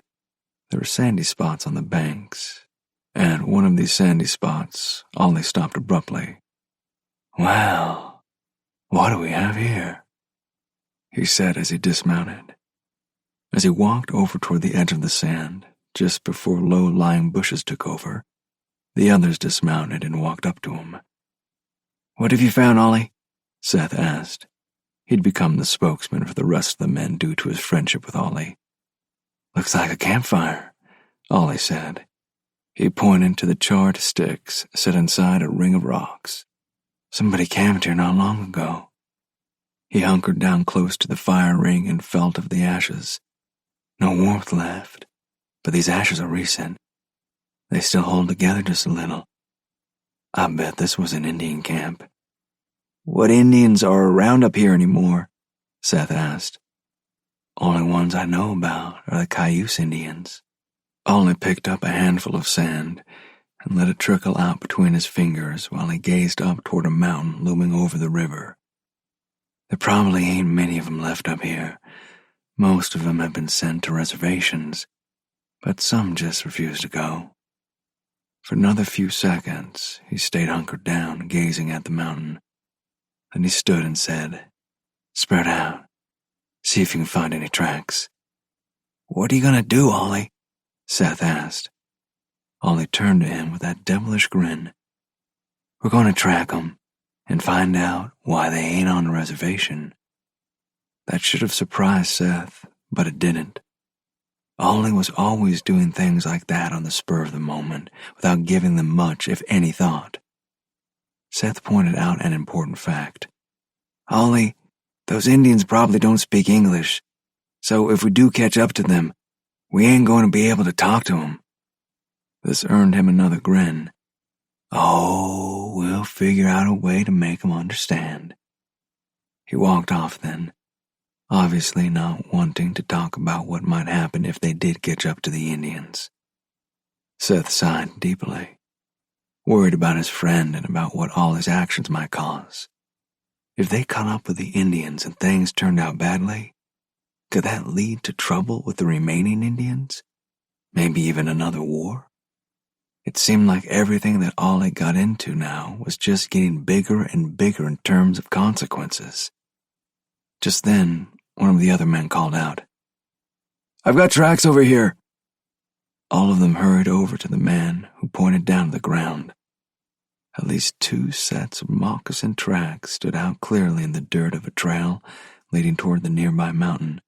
there were sandy spots on the banks. At one of these sandy spots, Ollie stopped abruptly. "Well, what do we have here?" he said as he dismounted. As he walked over toward the edge of the sand, just before low-lying bushes took over, the others dismounted and walked up to him. "What have you found, Ollie?" Seth asked. He'd become the spokesman for the rest of the men due to his friendship with Ollie. "Looks like a campfire," Ollie said. He pointed to the charred sticks set inside a ring of rocks. "Somebody camped here not long ago." He hunkered down close to the fire ring and felt of the ashes. No warmth left, but these ashes are recent. They still hold together just a little. I bet this was an Indian camp. "What Indians are around up here anymore?" Seth asked. "Only ones I know about are the Cayuse Indians." Ollie picked up a handful of sand and let it trickle out between his fingers while he gazed up toward a mountain looming over the river. "There probably ain't many of them left up here. Most of them have been sent to reservations, but some just refuse to go." For another few seconds, he stayed hunkered down, gazing at the mountain. Then he stood and said, "Spread out. See if you can find any tracks." "What are you going to do, Ollie?" Seth asked. Ollie turned to him with that devilish grin. "We're going to track them and find out why they ain't on the reservation." That should have surprised Seth, but it didn't. Ollie was always doing things like that on the spur of the moment, without giving them much, if any, thought. Seth pointed out an important fact. "Ollie, those Indians probably don't speak English, so if we do catch up to them, we ain't going to be able to talk to them." This earned him another grin. "Oh, we'll figure out a way to make them understand." He walked off then, obviously not wanting to talk about what might happen if they did catch up to the Indians. Seth sighed deeply, worried about his friend and about what all his actions might cause. If they caught up with the Indians and things turned out badly, could that lead to trouble with the remaining Indians? Maybe even another war? It seemed like everything that Ollie got into now was just getting bigger and bigger in terms of consequences. Just then, one of the other men called out, "I've got tracks over here." All of them hurried over to the man who pointed down to the ground. At least 2 sets of moccasin tracks stood out clearly in the dirt of a trail leading toward the nearby mountain.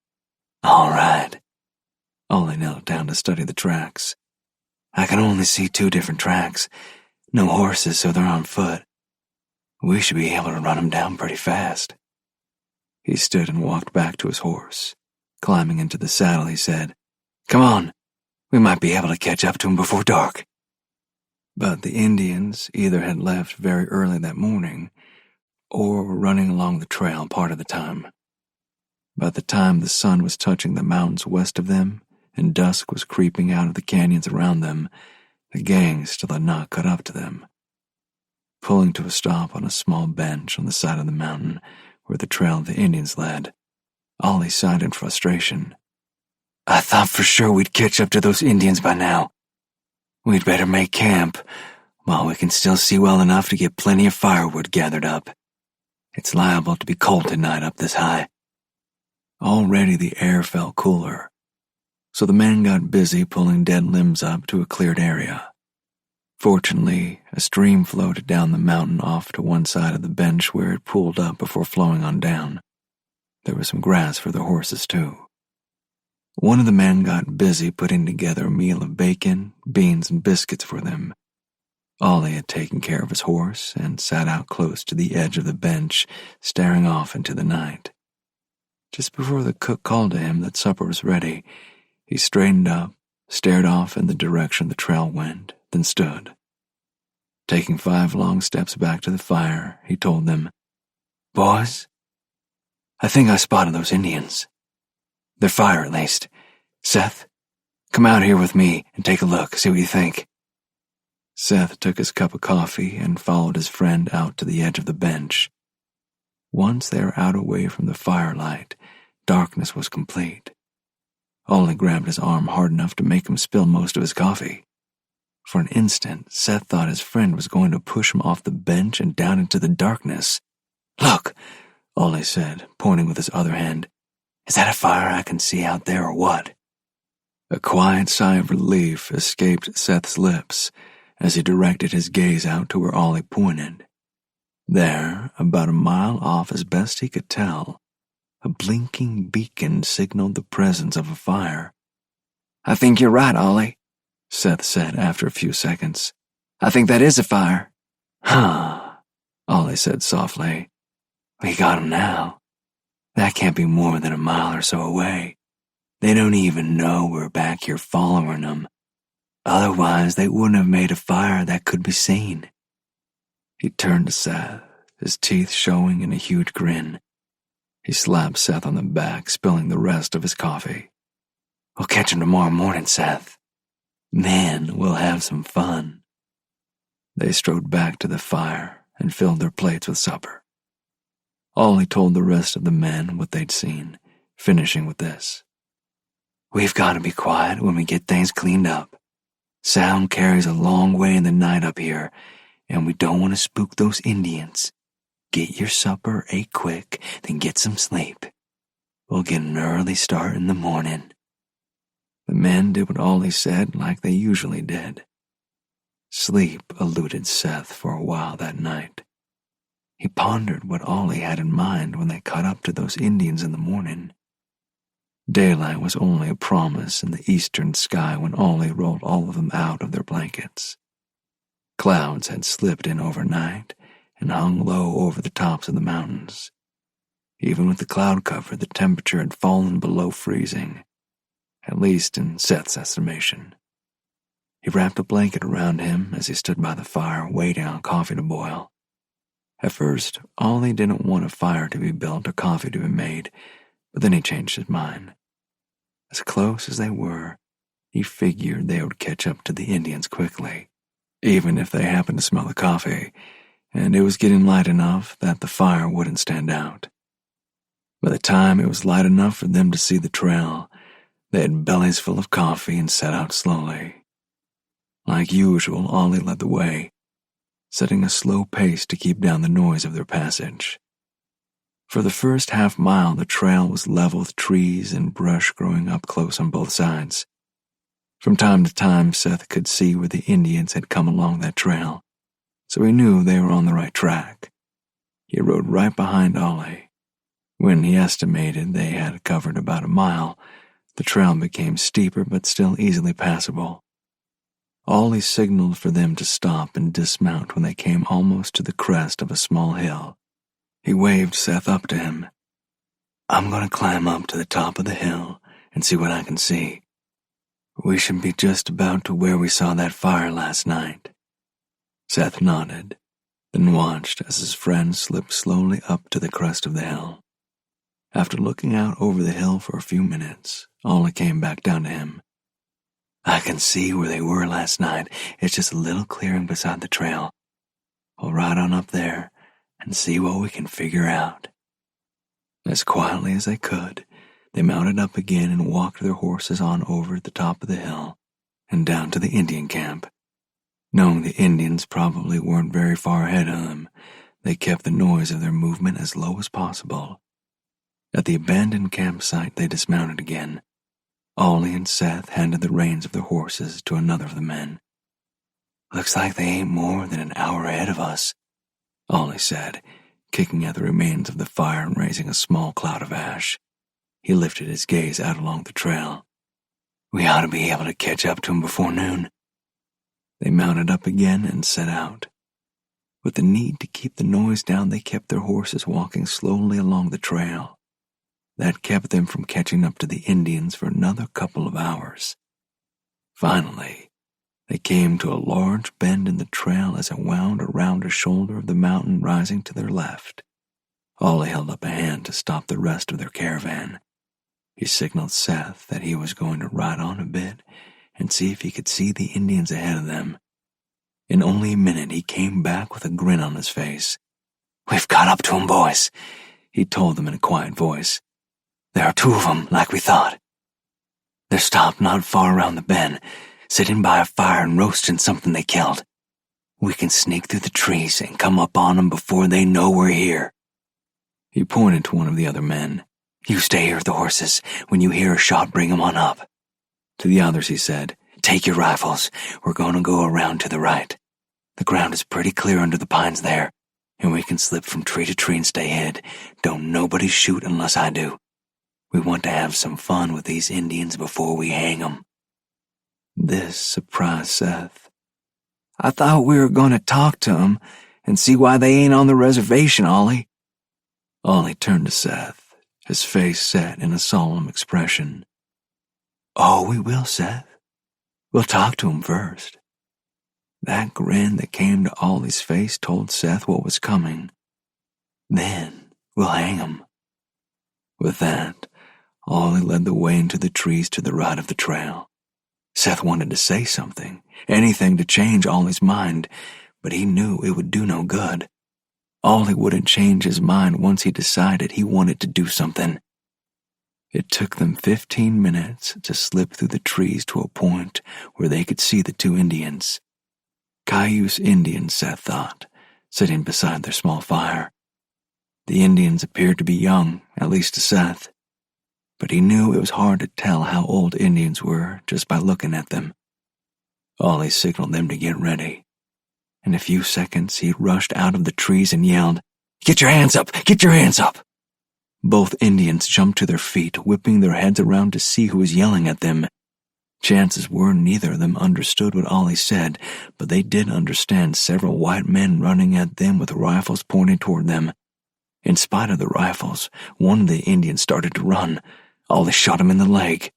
"All right." Ollie knelt down to study the tracks. "I can only see 2 different tracks. No horses, so they're on foot. We should be able to run them down pretty fast." He stood and walked back to his horse. Climbing into the saddle, he said, "Come on, we might be able to catch up to him before dark." But the Indians either had left very early that morning or were running along the trail part of the time. By the time the sun was touching the mountains west of them and dusk was creeping out of the canyons around them, the gang still had not caught up to them. Pulling to a stop on a small bench on the side of the mountain where the trail of the Indians led, Ollie sighed in frustration. I thought for sure we'd catch up to those Indians by now. We'd better make camp while we can still see well enough to get plenty of firewood gathered up. It's liable to be cold tonight up this high. Already the air felt cooler, so the men got busy pulling dead limbs up to a cleared area. Fortunately, a stream flowed down the mountain off to one side of the bench where it pooled up before flowing on down. There was some grass for the horses, too. One of the men got busy putting together a meal of bacon, beans, and biscuits for them. Ollie had taken care of his horse and sat out close to the edge of the bench, staring off into the night. Just before the cook called to him that supper was ready, he straightened up, stared off in the direction the trail went, then stood. Taking 5 long steps back to the fire, he told them, Boys, I think I spotted those Indians. Their fire, at least. Seth, come out here with me and take a look, see what you think. Seth took his cup of coffee and followed his friend out to the edge of the bench. Once they were out away from the firelight, darkness was complete. Ollie grabbed his arm hard enough to make him spill most of his coffee. For an instant, Seth thought his friend was going to push him off the bench and down into the darkness. Look, Ollie said, pointing with his other hand. Is that a fire I can see out there or what? A quiet sigh of relief escaped Seth's lips as he directed his gaze out to where Ollie pointed. There, about a mile off as best he could tell, a blinking beacon signaled the presence of a fire. I think you're right, Ollie, Seth said after a few seconds. I think that is a fire. Huh, Ollie said softly. We got 'em now. That can't be more than a mile or so away. They don't even know we're back here following them. Otherwise, they wouldn't have made a fire that could be seen. He turned to Seth, his teeth showing in a huge grin. He slapped Seth on the back, spilling the rest of his coffee. We'll catch him tomorrow morning, Seth. Then we'll have some fun. They strode back to the fire and filled their plates with supper. Ollie told the rest of the men what they'd seen, finishing with this. We've got to be quiet when we get things cleaned up. Sound carries a long way in the night up here, and we don't want to spook those Indians. Get your supper, ate quick, then get some sleep. We'll get an early start in the morning. The men did what Ollie said like they usually did. Sleep eluded Seth for a while that night. He pondered what Ollie had in mind when they caught up to those Indians in the morning. Daylight was only a promise in the eastern sky when Ollie rolled all of them out of their blankets. Clouds had slipped in overnight and hung low over the tops of the mountains. Even with the cloud cover, the temperature had fallen below freezing, at least in Seth's estimation. He wrapped a blanket around him as he stood by the fire waiting on coffee to boil. At first, Ollie didn't want a fire to be built or coffee to be made, but then he changed his mind. As close as they were, he figured they would catch up to the Indians quickly, even if they happened to smell the coffee, and it was getting light enough that the fire wouldn't stand out. By the time it was light enough for them to see the trail, they had bellies full of coffee and set out slowly. Like usual, Ollie led the way, setting a slow pace to keep down the noise of their passage. For the first half-mile, the trail was level with trees and brush growing up close on both sides. From time to time, Seth could see where the Indians had come along that trail, so he knew they were on the right track. He rode right behind Ollie. When he estimated they had covered about a mile, the trail became steeper but still easily passable. Ollie signaled for them to stop and dismount when they came almost to the crest of a small hill. He waved Seth up to him. I'm going to climb up to the top of the hill and see what I can see. We should be just about to where we saw that fire last night. Seth nodded, then watched as his friend slipped slowly up to the crest of the hill. After looking out over the hill for a few minutes, Ollie came back down to him. I can see where they were last night. It's just a little clearing beside the trail. We'll ride on up there and see what we can figure out. As quietly as they could, they mounted up again and walked their horses on over the top of the hill and down to the Indian camp. Knowing the Indians probably weren't very far ahead of them, they kept the noise of their movement as low as possible. At the abandoned campsite, they dismounted again. Ollie and Seth handed the reins of their horses to another of the men. "Looks like they ain't more than an hour ahead of us," Ollie said, kicking at the remains of the fire and raising a small cloud of ash. He lifted his gaze out along the trail. "We ought to be able to catch up to 'em before noon." They mounted up again and set out. With the need to keep the noise down, they kept their horses walking slowly along the trail. That kept them from catching up to the Indians for another couple of hours. Finally, they came to a large bend in the trail as it wound around a shoulder of the mountain rising to their left. Ollie held up a hand to stop the rest of their caravan. He signaled Seth that he was going to ride on a bit and see if he could see the Indians ahead of them. In only a minute, he came back with a grin on his face. "We've got up to 'em, boys," he told them in a quiet voice. "There are 2 of 'em, like we thought. They're stopped not far around the bend, sitting by a fire and roasting something they killed. We can sneak through the trees and come up on 'em before they know we're here." He pointed to one of the other men. "You stay here with the horses. When you hear a shot, bring 'em on up." To the others he said, "Take your rifles. We're going to go around to the right. The ground is pretty clear under the pines there, and we can slip from tree to tree and stay hid. Don't nobody shoot unless I do. We want to have some fun with these Indians before we hang 'em." This surprised Seth. "I thought we were going to talk to 'em and see why they ain't on the reservation, Ollie." Ollie turned to Seth, his face set in a solemn expression. "Oh, we will, Seth. We'll talk to 'em first." That grin that came to Ollie's face told Seth what was coming. "Then we'll hang 'em." With that, Ollie led the way into the trees to the right of the trail. Seth wanted to say something, anything to change Ollie's mind, but he knew it would do no good. Ollie wouldn't change his mind once he decided he wanted to do something. It took them 15 minutes to slip through the trees to a point where they could see the 2 Indians. Cayuse Indians, Seth thought, sitting beside their small fire. The Indians appeared to be young, at least to Seth, but he knew it was hard to tell how old Indians were just by looking at them. Ollie signaled them to get ready. In a few seconds, he rushed out of the trees and yelled, "Get your hands up! Get your hands up!" Both Indians jumped to their feet, whipping their heads around to see who was yelling at them. Chances were neither of them understood what Ollie said, but they did understand several white men running at them with rifles pointed toward them. In spite of the rifles, one of the Indians started to run. Ollie shot him in the leg.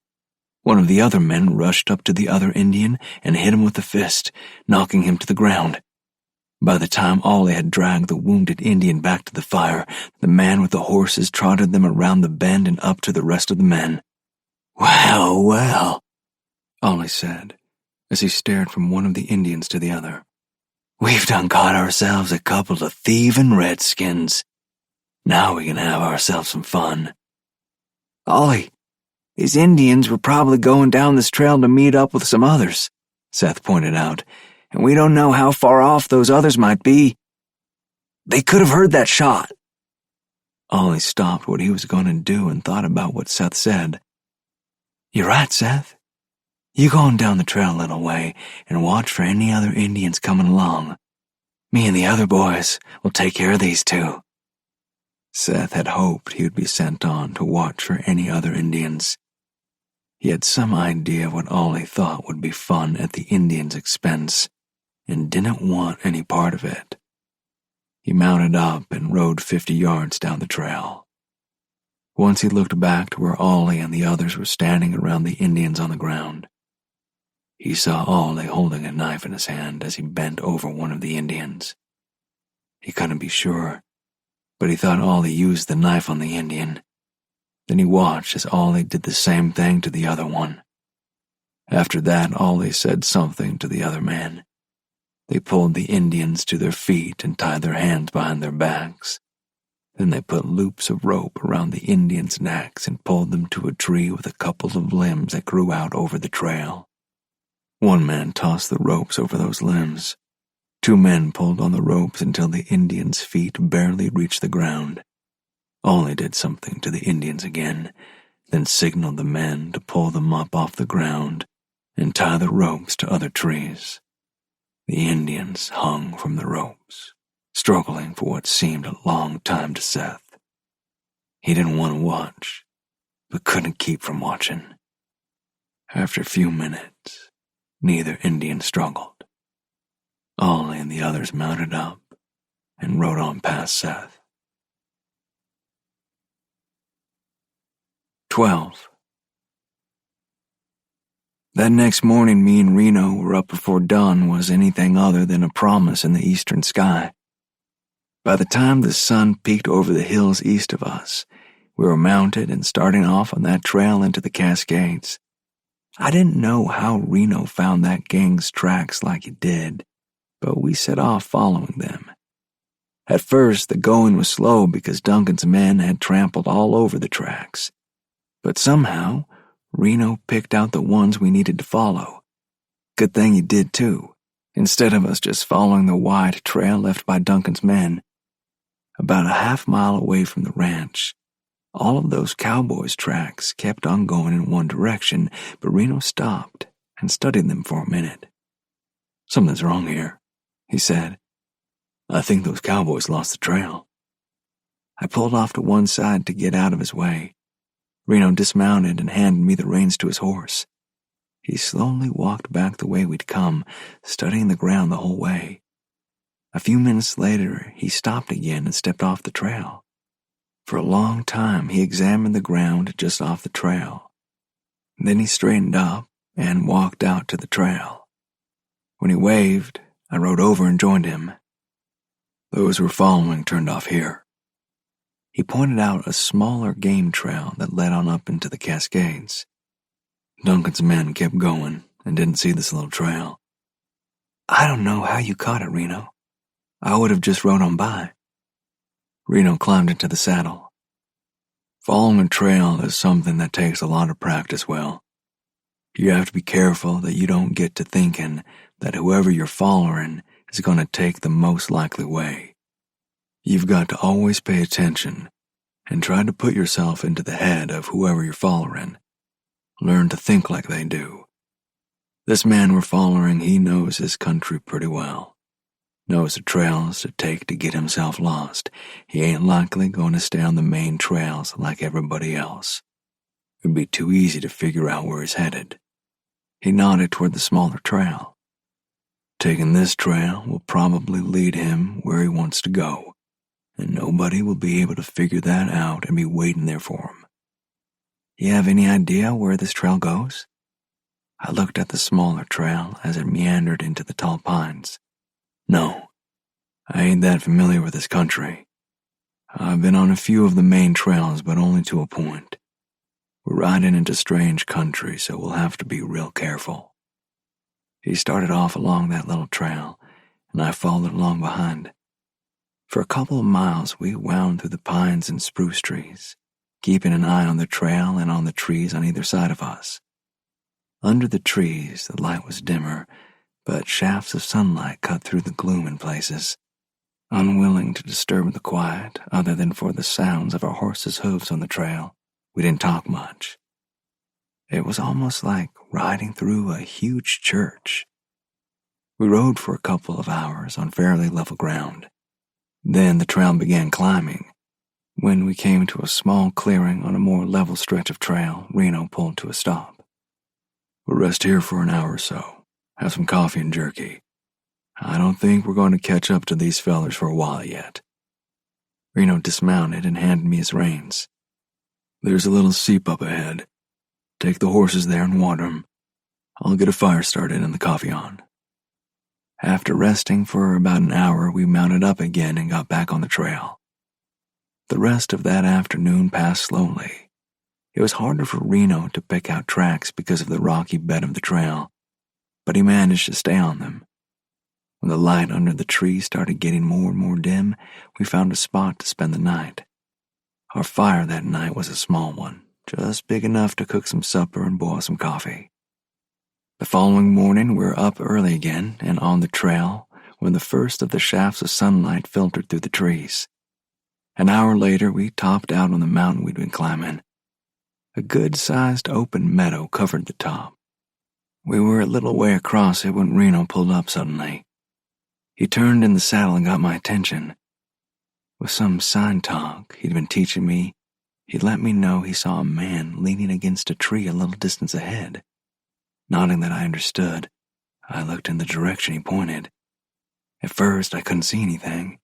One of the other men rushed up to the other Indian and hit him with a fist, knocking him to the ground. By the time Ollie had dragged the wounded Indian back to the fire, the man with the horses trotted them around the bend and up to the rest of the men. "Well, well," Ollie said, as he stared from one of the Indians to the other. "We've done caught ourselves a couple of thieving redskins. Now we can have ourselves some fun." "Ollie, these Indians were probably going down this trail to meet up with some others," Seth pointed out, "and we don't know how far off those others might be. They could have heard that shot." Ollie stopped what he was going to do and thought about what Seth said. "You're right, Seth. You go on down the trail a little way and watch for any other Indians coming along. Me and the other boys will take care of these 2. Seth had hoped he would be sent on to watch for any other Indians. He had some idea of what Ollie thought would be fun at the Indians' expense, and didn't want any part of it. He mounted up and rode 50 yards down the trail. Once he looked back to where Ollie and the others were standing around the Indians on the ground. He saw Ollie holding a knife in his hand as he bent over one of the Indians. He couldn't be sure, but he thought Ollie used the knife on the Indian. Then he watched as Ollie did the same thing to the other one. After that, Ollie said something to the other man. They pulled the Indians to their feet and tied their hands behind their backs. Then they put loops of rope around the Indians' necks and pulled them to a tree with a couple of limbs that grew out over the trail. One man tossed the ropes over those limbs. 2 men pulled on the ropes until the Indians' feet barely reached the ground. Ollie did something to the Indians again, then signaled the men to pull them up off the ground and tie the ropes to other trees. The Indians hung from the ropes, struggling for what seemed a long time to Seth. He didn't want to watch, but couldn't keep from watching. After a few minutes, neither Indian struggled. Ollie and the others mounted up and rode on past Seth. 12. That next morning, me and Reno were up before dawn was anything other than a promise in the eastern sky. By the time the sun peeked over the hills east of us, we were mounted and starting off on that trail into the Cascades. I didn't know how Reno found that gang's tracks like he did, but we set off following them. At first, the going was slow because Duncan's men had trampled all over the tracks. But somehow, Reno picked out the ones we needed to follow. Good thing he did too, instead of us just following the wide trail left by Duncan's men. About a half-mile away from the ranch, all of those cowboys' tracks kept on going in one direction, but Reno stopped and studied them for a minute. "Something's wrong here," he said. "I think those cowboys lost the trail." I pulled off to one side to get out of his way. Reno dismounted and handed me the reins to his horse. He slowly walked back the way we'd come, studying the ground the whole way. A few minutes later, he stopped again and stepped off the trail. For a long time, he examined the ground just off the trail. Then he straightened up and walked out to the trail. When he waved, I rode over and joined him. "Those who were following turned off here." He pointed out a smaller game trail that led on up into the Cascades. Duncan's men kept going and didn't see this little trail. "I don't know how you caught it, Reno. I would have just rode on by." Reno climbed into the saddle. "Following a trail is something that takes a lot of practice, Will. You have to be careful that you don't get to thinking that whoever you're following is going to take the most likely way. You've got to always pay attention and try to put yourself into the head of whoever you're following. Learn to think like they do. This man we're following, he knows his country pretty well. Knows the trails to take to get himself lost. He ain't likely going to stay on the main trails like everybody else. It'd be too easy to figure out where he's headed." He nodded toward the smaller trail. "Taking this trail will probably lead him where he wants to go, and nobody will be able to figure that out and be waiting there for him." "You have any idea where this trail goes?" I looked at the smaller trail as it meandered into the tall pines. "No, I ain't that familiar with this country. I've been on a few of the main trails, but only to a point. We're riding into strange country, so we'll have to be real careful." He started off along that little trail, and I followed along behind. For a couple of miles, we wound through the pines and spruce trees, keeping an eye on the trail and on the trees on either side of us. Under the trees, the light was dimmer, but shafts of sunlight cut through the gloom in places. Unwilling to disturb the quiet other than for the sounds of our horses' hooves on the trail, we didn't talk much. It was almost like riding through a huge church. We rode for a couple of hours on fairly level ground. Then the trail began climbing. When we came to a small clearing on a more level stretch of trail, Reno pulled to a stop. "We'll rest here for an hour or so, have some coffee and jerky. I don't think we're going to catch up to these fellers for a while yet." Reno dismounted and handed me his reins. "There's a little seep up ahead. Take the horses there and water them. I'll get a fire started and the coffee on." After resting for about an hour, we mounted up again and got back on the trail. The rest of that afternoon passed slowly. It was harder for Reno to pick out tracks because of the rocky bed of the trail, but he managed to stay on them. When the light under the tree started getting more and more dim, we found a spot to spend the night. Our fire that night was a small one, just big enough to cook some supper and boil some coffee. The following morning, we were up early again and on the trail when the first of the shafts of sunlight filtered through the trees. An hour later, we topped out on the mountain we'd been climbing. A good-sized open meadow covered the top. We were a little way across it when Reno pulled up suddenly. He turned in the saddle and got my attention. With some sign talk he'd been teaching me, he let me know he saw a man leaning against a tree a little distance ahead. Nodding that I understood, I looked in the direction he pointed. At first, I couldn't see anything.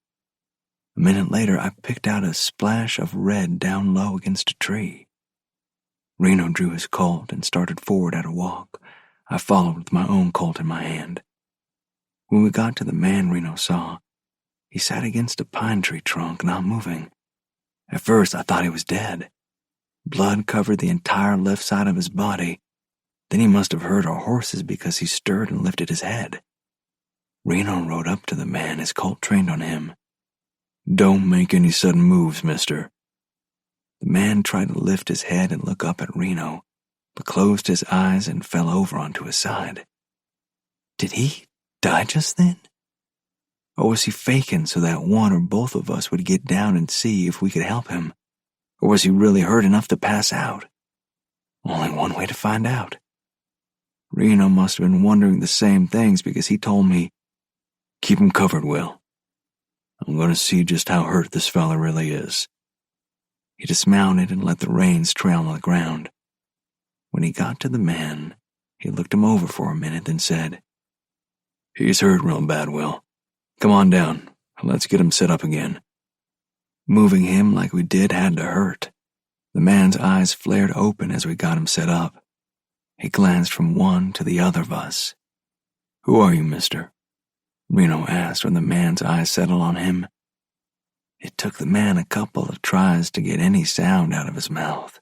A minute later, I picked out a splash of red down low against a tree. Reno drew his Colt and started forward at a walk. I followed with my own Colt in my hand. When we got to the man Reno saw, he sat against a pine tree trunk, not moving. At first, I thought he was dead. Blood covered the entire left side of his body. Then he must have heard our horses because he stirred and lifted his head. Reno rode up to the man, his Colt trained on him. "Don't make any sudden moves, mister." The man tried to lift his head and look up at Reno, but closed his eyes and fell over onto his side. Did he die just then? Or was he faking so that one or both of us would get down and see if we could help him? Or was he really hurt enough to pass out? Only one way to find out. Reno must have been wondering the same things because he told me, "Keep him covered, Will. I'm going to see just how hurt this fella really is." He dismounted and let the reins trail on the ground. When he got to the man, he looked him over for a minute, then said, "He's hurt real bad, Will. Come on down. Let's get him set up again." Moving him like we did had to hurt. The man's eyes flared open as we got him set up. He glanced from one to the other of us. "Who are you, mister?" Reno asked when the man's eyes settled on him. It took the man a couple of tries to get any sound out of his mouth.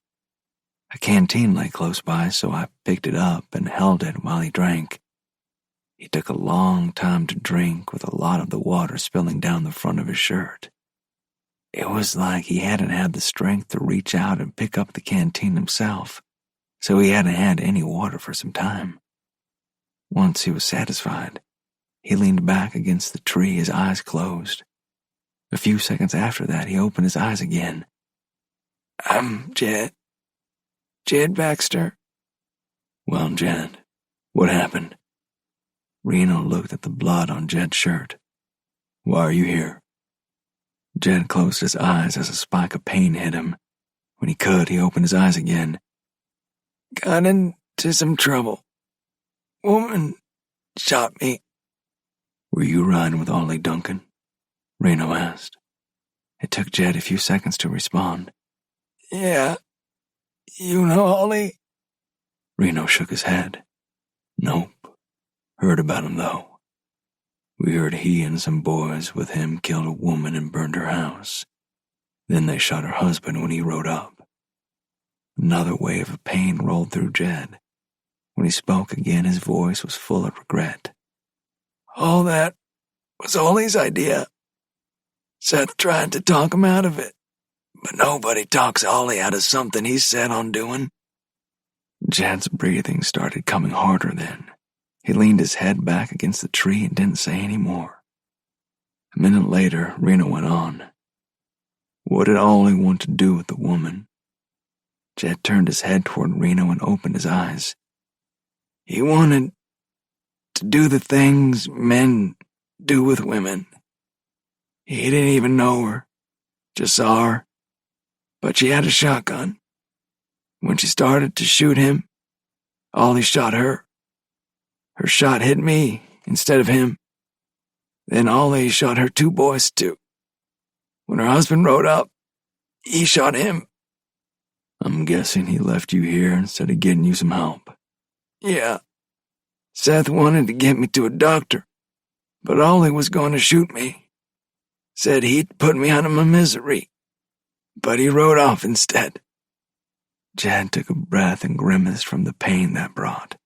A canteen lay close by, so I picked it up and held it while he drank. He took a long time to drink, with a lot of the water spilling down the front of his shirt. It was like he hadn't had the strength to reach out and pick up the canteen himself, so he hadn't had any water for some time. Once he was satisfied, he leaned back against the tree, his eyes closed. A few seconds after that, he opened his eyes again. "I'm Jed Baxter." "Well, Jed, what happened?" Reno looked at the blood on Jed's shirt. "Why are you here?" Jed closed his eyes as a spike of pain hit him. When he could, he opened his eyes again. "Got into some trouble. Woman shot me." "Were you riding with Ollie Duncan?" Reno asked. It took Jed a few seconds to respond. "Yeah. You know Ollie?" Reno shook his head. "Nope. Heard about him, though. We heard he and some boys with him killed a woman and burned her house. Then they shot her husband when he rode up." Another wave of pain rolled through Jed. When he spoke again, his voice was full of regret. "All that was Ollie's idea. Seth tried to talk him out of it, but nobody talks Ollie out of something he's set on doing." Jed's breathing started coming harder then. He leaned his head back against the tree and didn't say any more. A minute later, Reno went on. "What did Ollie want to do with the woman?" Jed turned his head toward Reno and opened his eyes. "He wanted to do the things men do with women. He didn't even know her, just saw her, but she had a shotgun. When she started to shoot him, Ollie shot her. Her shot hit me instead of him. Then Ollie shot her 2 boys too. When her husband rode up, he shot him." "I'm guessing he left you here instead of getting you some help." "Yeah. Seth wanted to get me to a doctor, but Ollie was going to shoot me. Said he'd put me out of my misery, but he rode off instead." Jed took a breath and grimaced from the pain that brought.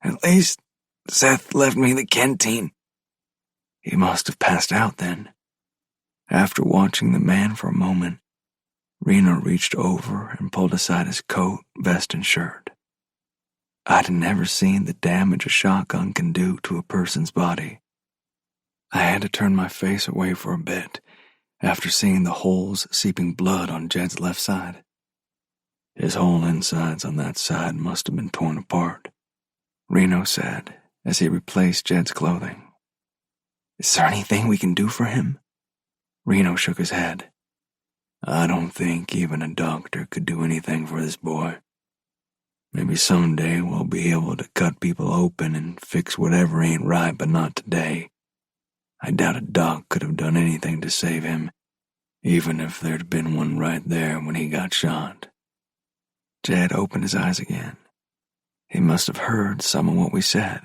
"At least Seth left me the canteen. He must have passed out then. After watching the man for a moment, Reno reached over and pulled aside his coat, vest, and shirt. I'd never seen the damage a shotgun can do to a person's body. I had to turn my face away for a bit after seeing the holes seeping blood on Jed's left side. His whole insides on that side must have been torn apart, Reno said as he replaced Jed's clothing. Is there anything we can do for him? Reno shook his head. I don't think even a doctor could do anything for this boy. Maybe someday we'll be able to cut people open and fix whatever ain't right, but not today. I doubt a doc could have done anything to save him, even if there'd been one right there when he got shot. Jed opened his eyes again. He must have heard some of what we said.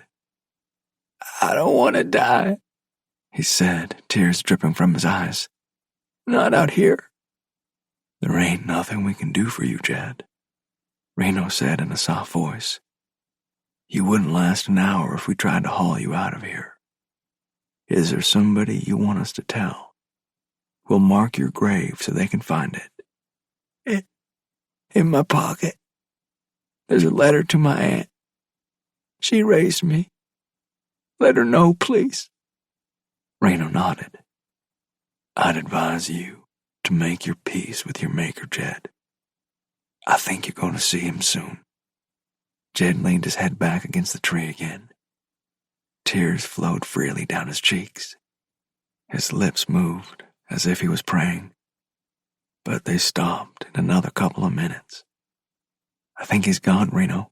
I don't want to die, he said, tears dripping from his eyes. Not out here. There ain't nothing we can do for you, Jed, Reno said in a soft voice. You wouldn't last an hour if we tried to haul you out of here. Is there somebody you want us to tell? We'll mark your grave so they can find it. In my pocket. There's a letter to my aunt. She raised me. Let her know, please. Reno nodded. I'd advise you to make your peace with your maker, Jed. I think you're going to see him soon. Jed leaned his head back against the tree again. Tears flowed freely down his cheeks. His lips moved as if he was praying, but they stopped in another couple of minutes. I think he's gone, Reno.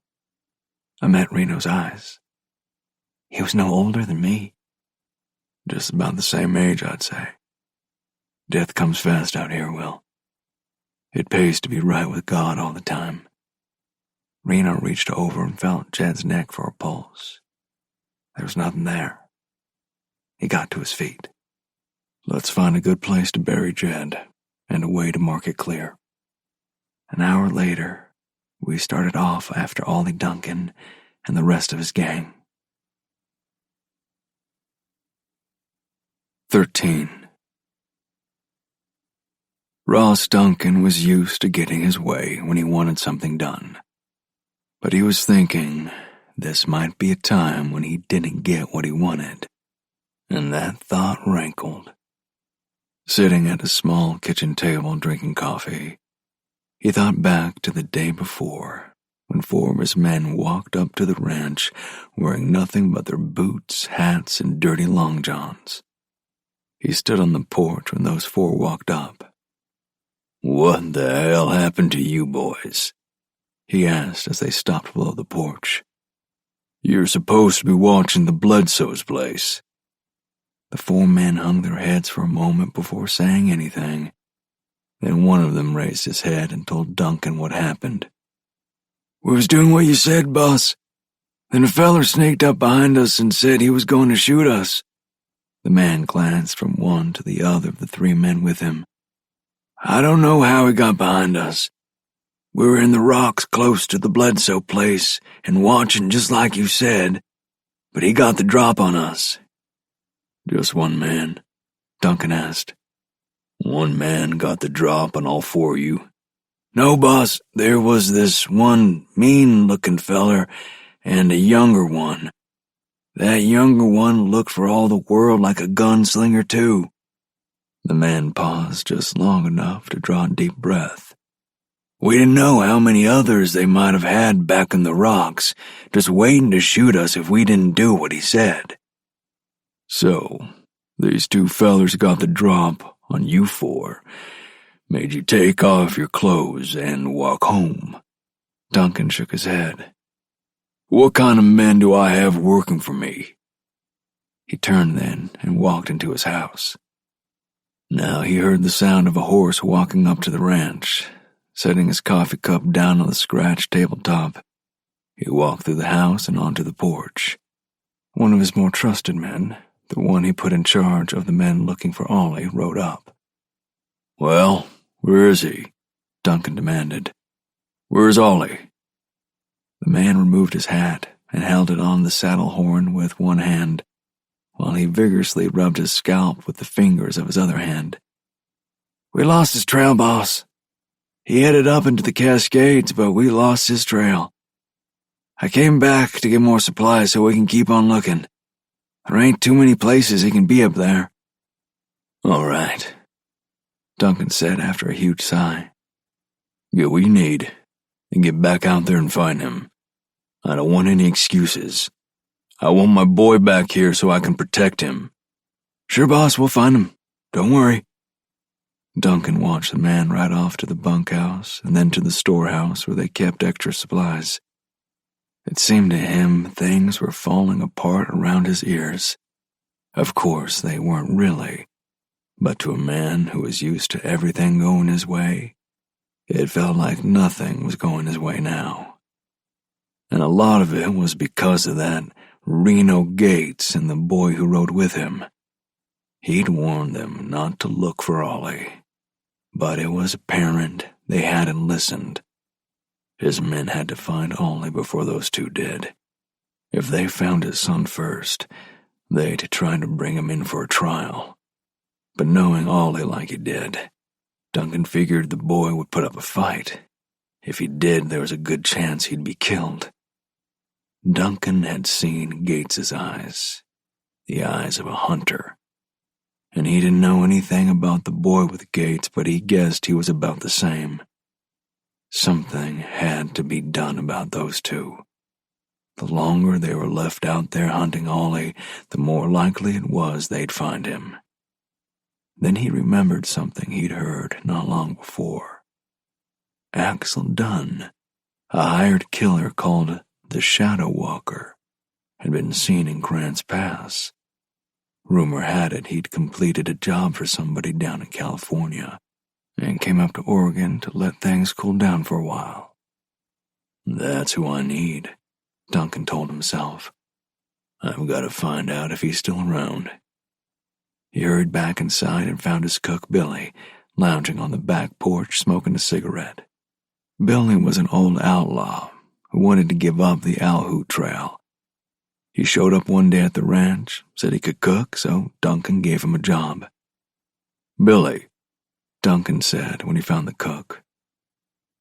I met Reno's eyes. He was no older than me. Just about the same age, I'd say. Death comes fast out here, Will. It pays to be right with God all the time. Reno reached over and felt Jed's neck for a pulse. There was nothing there. He got to his feet. Let's find a good place to bury Jed and a way to mark it clear. An hour later, we started off after Ollie Duncan and the rest of his gang. 13. Ross Duncan was used to getting his way when he wanted something done. But he was thinking this might be a time when he didn't get what he wanted, and that thought rankled. Sitting at a small kitchen table drinking coffee, he thought back to the day before when 4 of his men walked up to the ranch wearing nothing but their boots, hats, and dirty long johns. He stood on the porch when those 4 walked up. What the hell happened to you boys? He asked as they stopped below the porch. You're supposed to be watching the Bledsoe's place. The 4 men hung their heads for a moment before saying anything. Then one of them raised his head and told Duncan what happened. We was doing what you said, boss. Then a feller snaked up behind us and said he was going to shoot us. The man glanced from one to the other of the 3 men with him. I don't know how he got behind us. We were in the rocks close to the Bledsoe place and watching just like you said, but he got the drop on us. Just one man? Duncan asked. One man got the drop on all 4 of you? No, boss, there was this one mean-looking feller and a younger one. That younger one looked for all the world like a gunslinger, too. The man paused just long enough to draw a deep breath. We didn't know how many others they might have had back in the rocks, just waiting to shoot us if we didn't do what he said. So, these 2 fellers got the drop on you 4, made you take off your clothes and walk home. Duncan shook his head. What kind of men do I have working for me? He turned then and walked into his house. Now he heard the sound of a horse walking up to the ranch. Setting his coffee cup down on the scratch tabletop, he walked through the house and onto the porch. One of his more trusted men, the one he put in charge of the men looking for Ollie, rode up. Well, where is he? Duncan demanded. Where's Ollie? The man removed his hat and held it on the saddle horn with one hand, while he vigorously rubbed his scalp with the fingers of his other hand. "We lost his trail, boss. He headed up into the Cascades, but we lost his trail. I came back to get more supplies so we can keep on looking. There ain't too many places he can be up there." "All right," Duncan said after a huge sigh. "Get what you need, and get back out there and find him. I don't want any excuses. I want my boy back here so I can protect him." "Sure, boss, we'll find him. Don't worry." Duncan watched the man ride off to the bunkhouse and then to the storehouse where they kept extra supplies. It seemed to him things were falling apart around his ears. Of course, they weren't really, but to a man who was used to everything going his way, it felt like nothing was going his way now. And a lot of it was because of that Reno Gates and the boy who rode with him. He'd warned them not to look for Ollie, but it was apparent they hadn't listened. His men had to find Ollie before those two did. If they found his son first, they'd try to bring him in for a trial. But knowing Ollie like he did, Duncan figured the boy would put up a fight. If he did, there was a good chance he'd be killed. Duncan had seen Gates's eyes, the eyes of a hunter. And he didn't know anything about the boy with Gates, but he guessed he was about the same. Something had to be done about those two. The longer they were left out there hunting Ollie, the more likely it was they'd find him. Then he remembered something he'd heard not long before. Axel Dunn, a hired killer called the Shadow Walker, had been seen in Grants Pass. Rumor had it he'd completed a job for somebody down in California and came up to Oregon to let things cool down for a while. "That's who I need," Duncan told himself. "I've got to find out if he's still around." He hurried back inside and found his cook, Billy, lounging on the back porch smoking a cigarette. Billy was an old outlaw who wanted to give up the Alhoot Trail. He showed up one day at the ranch, said he could cook, so Duncan gave him a job. "Billy," Duncan said when he found the cook,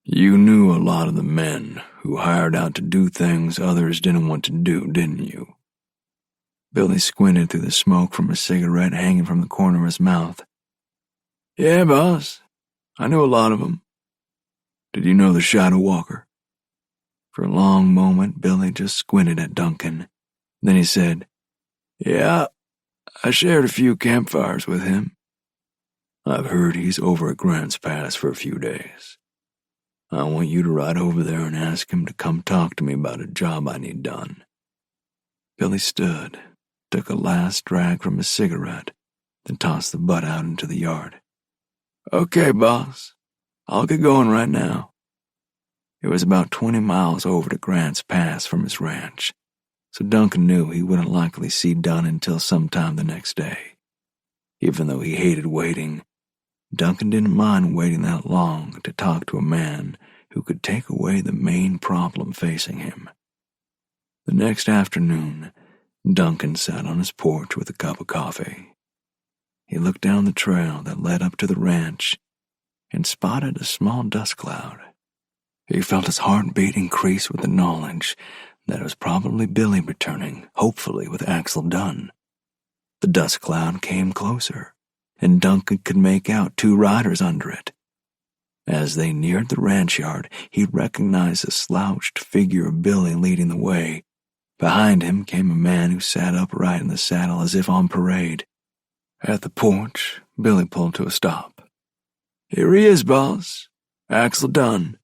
"you knew a lot of the men who hired out to do things others didn't want to do, didn't you?" Billy squinted through the smoke from a cigarette hanging from the corner of his mouth. "Yeah, boss. I knew a lot of them." "Did you know the Shadow Walker?" For a long moment, Billy just squinted at Duncan. Then he said, "Yeah, I shared a few campfires with him." "I've heard he's over at Grants Pass for a few days. I want you to ride over there and ask him to come talk to me about a job I need done." Billy stood, took a last drag from his cigarette, then tossed the butt out into the yard. "Okay, boss. I'll get going right now." It was about 20 miles over to Grants Pass from his ranch, so Duncan knew he wouldn't likely see Dunn until sometime the next day. Even though he hated waiting, Duncan didn't mind waiting that long to talk to a man who could take away the main problem facing him. The next afternoon, Duncan sat on his porch with a cup of coffee. He looked down the trail that led up to the ranch and spotted a small dust cloud. He felt his heartbeat increase with the knowledge that it was probably Billy returning, hopefully with Axel Dunn. The dust cloud came closer, and Duncan could make out two riders under it. As they neared the ranch yard, he recognized the slouched figure of Billy leading the way. Behind him came a man who sat upright in the saddle as if on parade. At the porch, Billy pulled to a stop. "Here he is, boss. Axel Dunn."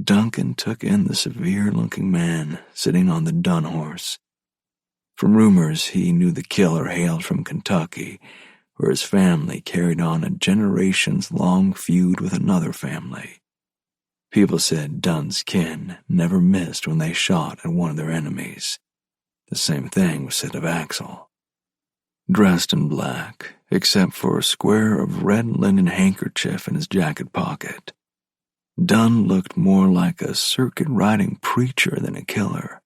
Duncan took in the severe-looking man sitting on the Dunn horse. From rumors, he knew the killer hailed from Kentucky, where his family carried on a generations-long feud with another family. People said Dunn's kin never missed when they shot at one of their enemies. The same thing was said of Axel. Dressed in black, except for a square of red linen handkerchief in his jacket pocket, Dunn looked more like a circuit-riding preacher than a killer.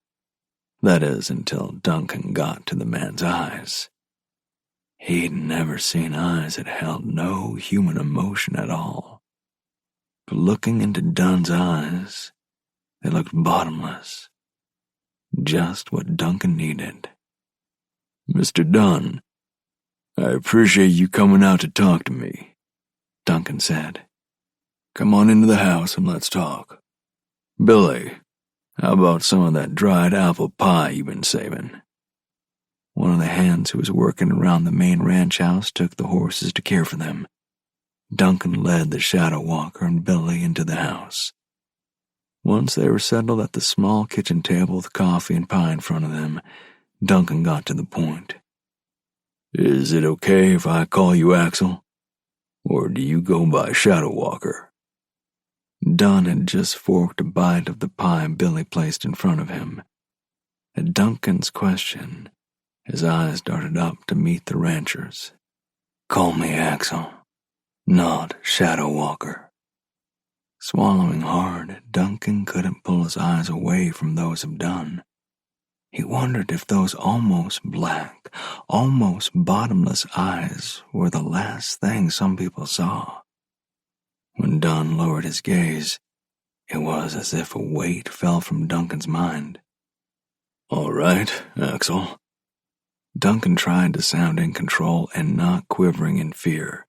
That is, until Duncan got to the man's eyes. He'd never seen eyes that held no human emotion at all. But looking into Dunn's eyes, they looked bottomless. Just what Duncan needed. Mr. Dunn, I appreciate you coming out to talk to me, Duncan said. Come on into the house and let's talk. Billy, how about some of that dried apple pie you've been saving? One of the hands who was working around the main ranch house took the horses to care for them. Duncan led the shadow walker and Billy into the house. Once they were settled at the small kitchen table with coffee and pie in front of them, Duncan got to the point. Is it okay if I call you Axel? Or do you go by Shadow Walker? Dunn had just forked a bite of the pie Billy placed in front of him. At Duncan's question, his eyes darted up to meet the rancher's. Call me Axel, not Shadow Walker. Swallowing hard, Duncan couldn't pull his eyes away from those of Dunn. He wondered if those almost black, almost bottomless eyes were the last thing some people saw. When Dunn lowered his gaze, it was as if a weight fell from Duncan's mind. All right, Axel. Duncan tried to sound in control and not quivering in fear.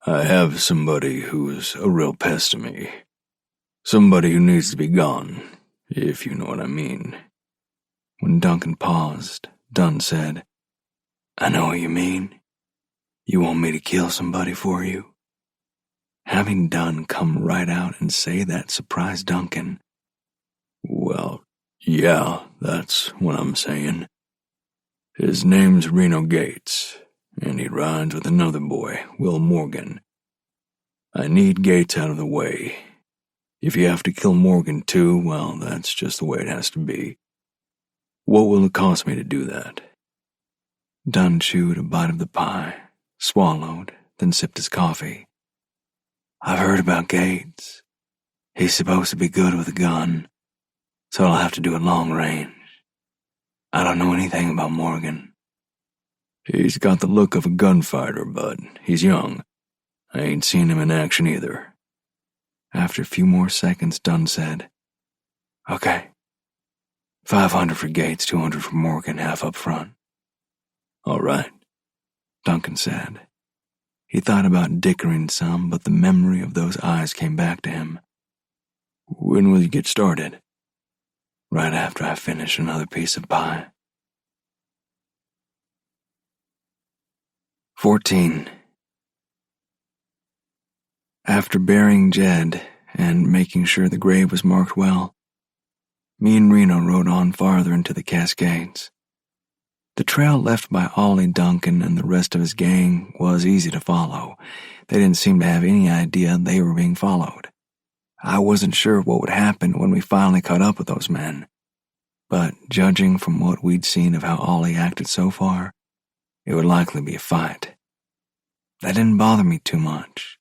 I have somebody who's a real pest to me. Somebody who needs to be gone, if you know what I mean. When Duncan paused, Dunn said, I know what you mean. You want me to kill somebody for you? Having Dunn come right out and say that surprised Duncan. Well, yeah, that's what I'm saying. His name's Reno Gates, and he rides with another boy, Will Morgan. I need Gates out of the way. If you have to kill Morgan too, well, that's just the way it has to be. What will it cost me to do that? Dunn chewed a bite of the pie, swallowed, then sipped his coffee. I've heard about Gates. He's supposed to be good with a gun, so I'll have to do it long range. I don't know anything about Morgan. He's got the look of a gunfighter, but he's young. I ain't seen him in action either. After a few more seconds, Dunn said, Okay. 500 for Gates, 200 for Morgan, half up front. All right, Duncan said. He thought about dickering some, but the memory of those eyes came back to him. When will you get started? Right after I finish another piece of pie. 14. After burying Jed and making sure the grave was marked well, me and Reno rode on farther into the Cascades. The trail left by Ollie Duncan and the rest of his gang was easy to follow. They didn't seem to have any idea they were being followed. I wasn't sure what would happen when we finally caught up with those men, but judging from what we'd seen of how Ollie acted so far, it would likely be a fight. That didn't bother me too much.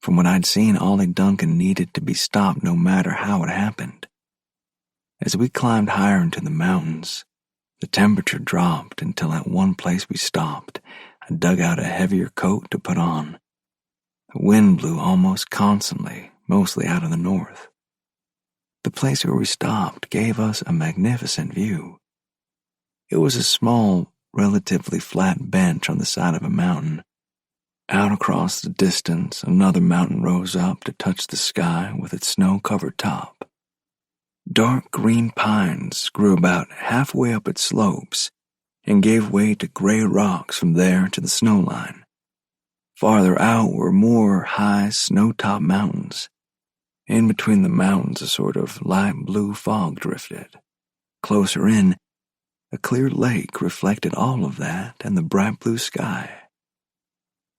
From what I'd seen, Ollie Duncan needed to be stopped no matter how it happened. As we climbed higher into the mountains, the temperature dropped until at one place we stopped. I dug out a heavier coat to put on. The wind blew almost constantly, mostly out of the north. The place where we stopped gave us a magnificent view. It was a small, relatively flat bench on the side of a mountain. Out across the distance, another mountain rose up to touch the sky with its snow-covered top. Dark green pines grew about halfway up its slopes and gave way to gray rocks from there to the snow line. Farther out were more high snow-topped mountains. In between the mountains, a sort of light blue fog drifted. Closer in, a clear lake reflected all of that and the bright blue sky.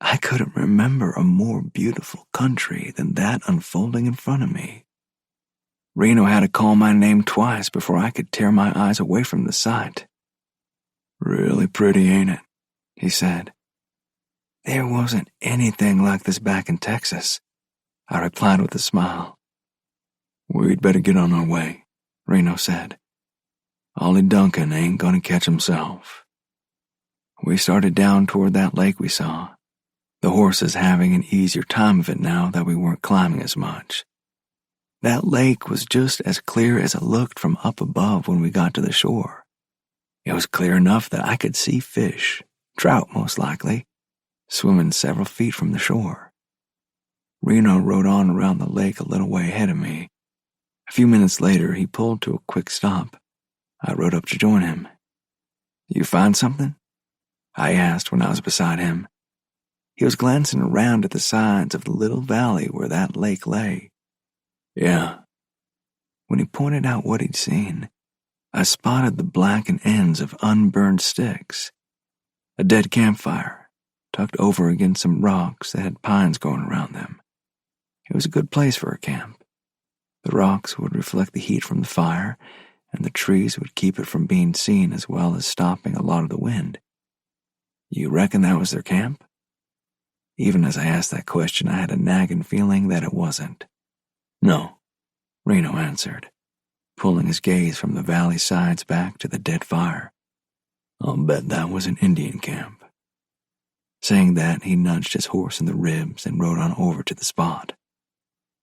I couldn't remember a more beautiful country than that unfolding in front of me. Reno had to call my name twice before I could tear my eyes away from the sight. Really pretty, ain't it? He said. There wasn't anything like this back in Texas, I replied with a smile. We'd better get on our way, Reno said. Ollie Duncan ain't gonna catch himself. We started down toward that lake we saw, the horses having an easier time of it now that we weren't climbing as much. That lake was just as clear as it looked from up above when we got to the shore. It was clear enough that I could see fish, trout most likely, swimming several feet from the shore. Reno rode on around the lake a little way ahead of me. A few minutes later, he pulled to a quick stop. I rode up to join him. "You find something?" I asked when I was beside him. He was glancing around at the sides of the little valley where that lake lay. "Yeah." When he pointed out what he'd seen, I spotted the blackened ends of unburned sticks. A dead campfire, tucked over against some rocks that had pines growing around them. It was a good place for a camp. The rocks would reflect the heat from the fire, and the trees would keep it from being seen as well as stopping a lot of the wind. "You reckon that was their camp?" Even as I asked that question, I had a nagging feeling that it wasn't. "No," Reno answered, pulling his gaze from the valley sides back to the dead fire. "I'll bet that was an Indian camp." Saying that, he nudged his horse in the ribs and rode on over to the spot.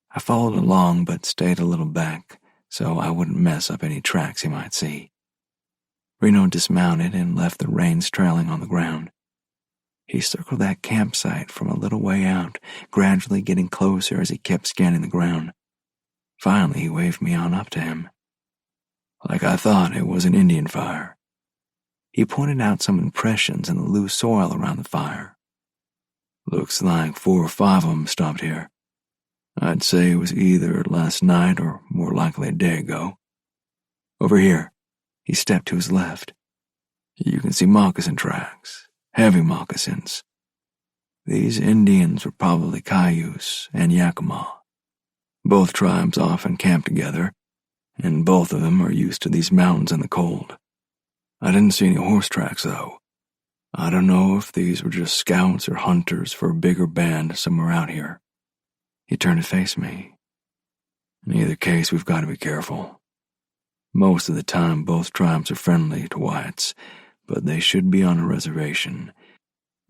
I followed along but stayed a little back so I wouldn't mess up any tracks he might see. Reno dismounted and left the reins trailing on the ground. He circled that campsite from a little way out, gradually getting closer as he kept scanning the ground. Finally, he waved me on up to him. "Like I thought, it was an Indian fire." He pointed out some impressions in the loose soil around the fire. "Looks like 4 or 5 of them stopped here. I'd say it was either last night or more likely a day ago. Over here." He stepped to his left. "You can see moccasin tracks, heavy moccasins. These Indians were probably Cayuse and Yakima. Both tribes often camp together, and both of them are used to these mountains and the cold. I didn't see any horse tracks, though. I don't know if these were just scouts or hunters for a bigger band somewhere out here." He turned to face me. "In either case, we've got to be careful. Most of the time, both tribes are friendly to whites, but they should be on a reservation.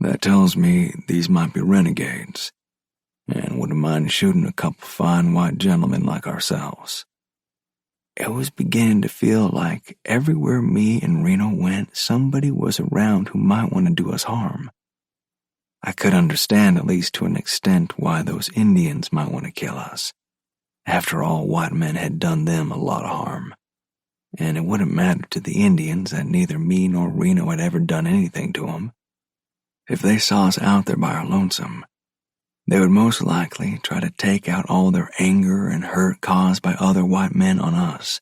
That tells me these might be renegades, and wouldn't mind shooting a couple fine white gentlemen like ourselves." It was beginning to feel like everywhere me and Reno went, somebody was around who might want to do us harm. I could understand, at least to an extent, why those Indians might want to kill us. After all, white men had done them a lot of harm. And it wouldn't matter to the Indians that neither me nor Reno had ever done anything to them. If they saw us out there by our lonesome, they would most likely try to take out all their anger and hurt caused by other white men on us.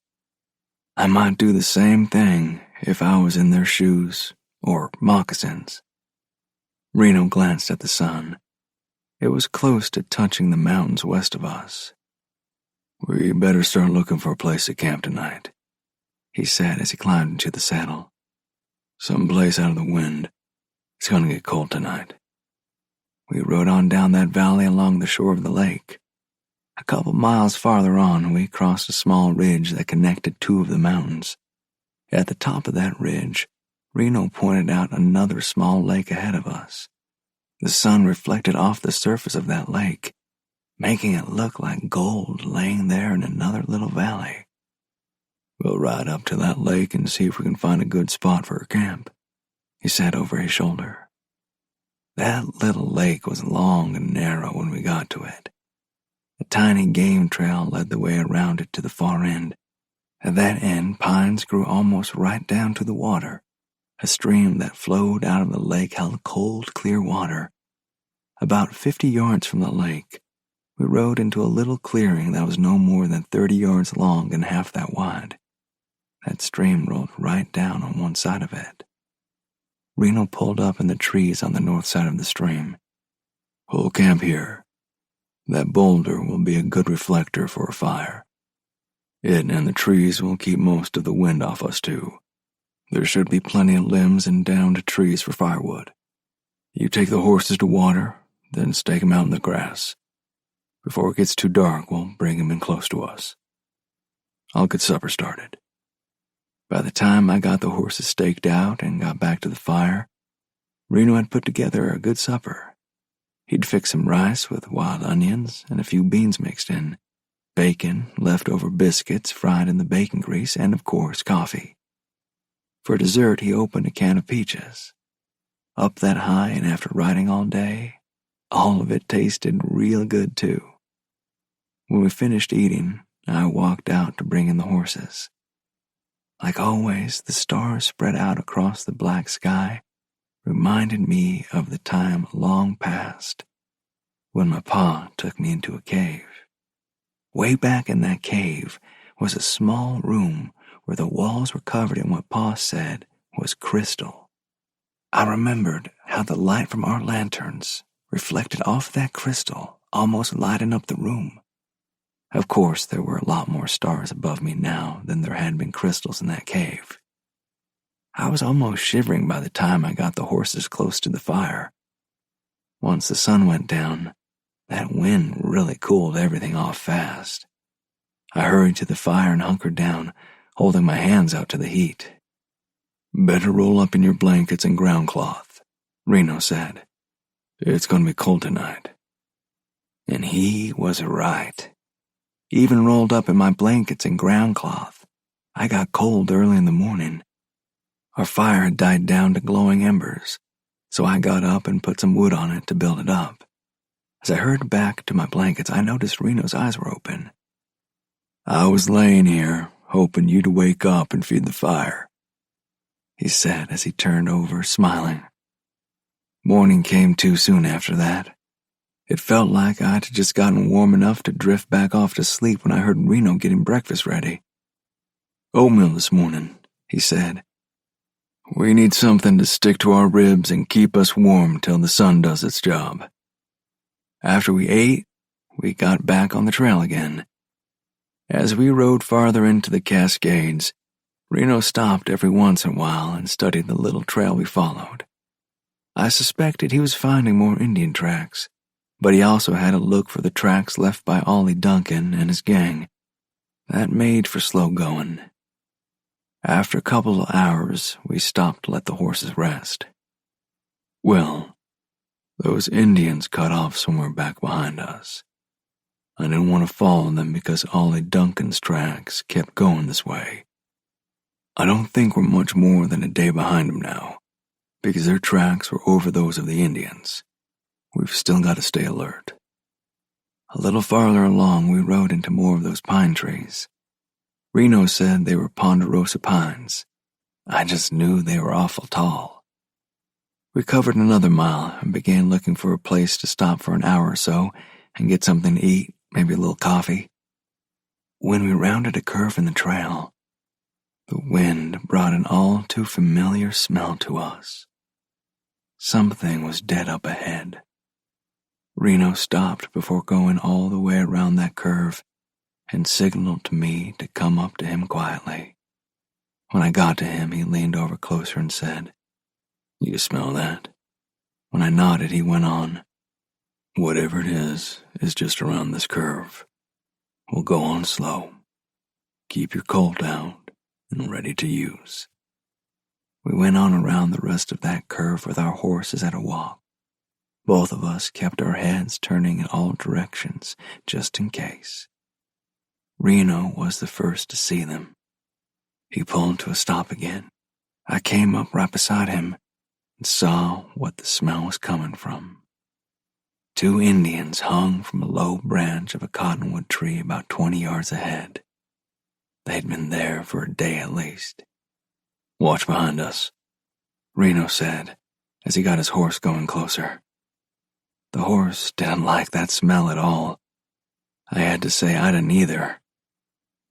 I might do the same thing if I was in their shoes or moccasins. Reno glanced at the sun. It was close to touching the mountains west of us. "We better start looking for a place to camp tonight," he said as he climbed into the saddle. "Some place out of the wind. It's gonna get cold tonight." We rode on down that valley along the shore of the lake. A couple miles farther on, we crossed a small ridge that connected 2 of the mountains. At the top of that ridge, Reno pointed out another small lake ahead of us. The sun reflected off the surface of that lake, making it look like gold laying there in another little valley. "We'll ride up to that lake and see if we can find a good spot for a camp," he said over his shoulder. That little lake was long and narrow when we got to it. A tiny game trail led the way around it to the far end. At that end, pines grew almost right down to the water. A stream that flowed out of the lake held cold, clear water. About 50 yards from the lake, we rode into a little clearing that was no more than 30 yards long and half that wide. That stream rolled right down on one side of it. Reno pulled up in the trees on the north side of the stream. "We'll camp here. That boulder will be a good reflector for a fire. It and the trees will keep most of the wind off us, too. There should be plenty of limbs and downed trees for firewood. You take the horses to water, then stake them out in the grass. Before it gets too dark, we'll bring them in close to us. I'll get supper started." By the time I got the horses staked out and got back to the fire, Reno had put together a good supper. He'd fixed some rice with wild onions and a few beans mixed in, bacon, leftover biscuits fried in the bacon grease, and of course, coffee. For dessert, he opened a can of peaches. Up that high and after riding all day, all of it tasted real good too. When we finished eating, I walked out to bring in the horses. Like always, the stars spread out across the black sky reminded me of the time long past when my pa took me into a cave. Way back in that cave was a small room where the walls were covered in what Pa said was crystal. I remembered how the light from our lanterns reflected off that crystal, almost lighting up the room. Of course, there were a lot more stars above me now than there had been crystals in that cave. I was almost shivering by the time I got the horses close to the fire. Once the sun went down, that wind really cooled everything off fast. I hurried to the fire and hunkered down, holding my hands out to the heat. "Better roll up in your blankets and ground cloth," Reno said. "It's going to be cold tonight." And he was right. Even rolled up in my blankets and ground cloth, I got cold early in the morning. Our fire had died down to glowing embers, so I got up and put some wood on it to build it up. As I hurried back to my blankets, I noticed Reno's eyes were open. "I was laying here, hoping you'd wake up and feed the fire," he said as he turned over, smiling. Morning came too soon after that. It felt like I'd just gotten warm enough to drift back off to sleep when I heard Reno getting breakfast ready. "Oatmeal this morning," he said. "We need something to stick to our ribs and keep us warm till the sun does its job." After we ate, we got back on the trail again. As we rode farther into the Cascades, Reno stopped every once in a while and studied the little trail we followed. I suspected he was finding more Indian tracks, but he also had a look for the tracks left by Ollie Duncan and his gang. That made for slow going. After a couple of hours, we stopped to let the horses rest. "Well, those Indians cut off somewhere back behind us. I didn't want to follow them because Ollie Duncan's tracks kept going this way. I don't think we're much more than a day behind them now, because their tracks were over those of the Indians. We've still got to stay alert." A little farther along, we rode into more of those pine trees. Reno said they were ponderosa pines. I just knew they were awful tall. We covered another mile and began looking for a place to stop for an hour or so and get something to eat, maybe a little coffee. When we rounded a curve in the trail, the wind brought an all too familiar smell to us. Something was dead up ahead. Reno stopped before going all the way around that curve and signaled to me to come up to him quietly. When I got to him, he leaned over closer and said, "You smell that?" When I nodded, he went on, "Whatever it is just around this curve. We'll go on slow. Keep your Colt out and ready to use." We went on around the rest of that curve with our horses at a walk. Both of us kept our heads turning in all directions, just in case. Reno was the first to see them. He pulled to a stop again. I came up right beside him and saw what the smell was coming from. 2 Indians hung from a low branch of a cottonwood tree about 20 yards ahead. They'd been there for a day at least. "Watch behind us," Reno said as he got his horse going closer. The horse didn't like that smell at all. I had to say I didn't either.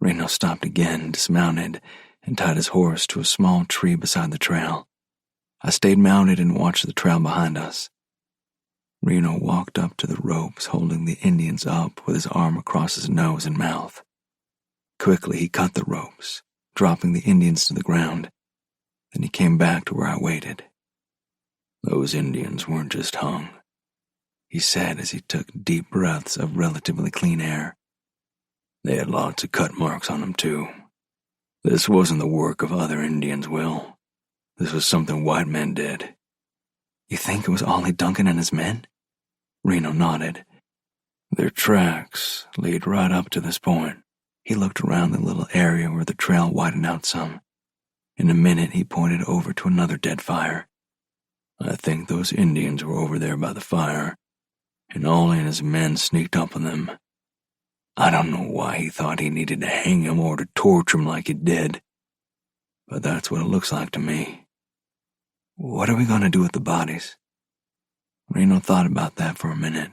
Reno stopped again, dismounted, and tied his horse to a small tree beside the trail. I stayed mounted and watched the trail behind us. Reno walked up to the ropes, holding the Indians up with his arm across his nose and mouth. Quickly, he cut the ropes, dropping the Indians to the ground. Then he came back to where I waited. "Those Indians weren't just hung," he said as he took deep breaths of relatively clean air. "They had lots of cut marks on them, too. This wasn't the work of other Indians, Will. This was something white men did. You think it was Ollie Duncan and his men? Reno nodded. Their tracks lead right up to this point. He looked around the little area where the trail widened out some. In a minute, he pointed over to another dead fire. I think those Indians were over there by the fire, and Ollie and his men sneaked up on them. I don't know why he thought he needed to hang him or to torture him like he did, but that's what it looks like to me. What are we going to do with the bodies? Reno thought about that for a minute.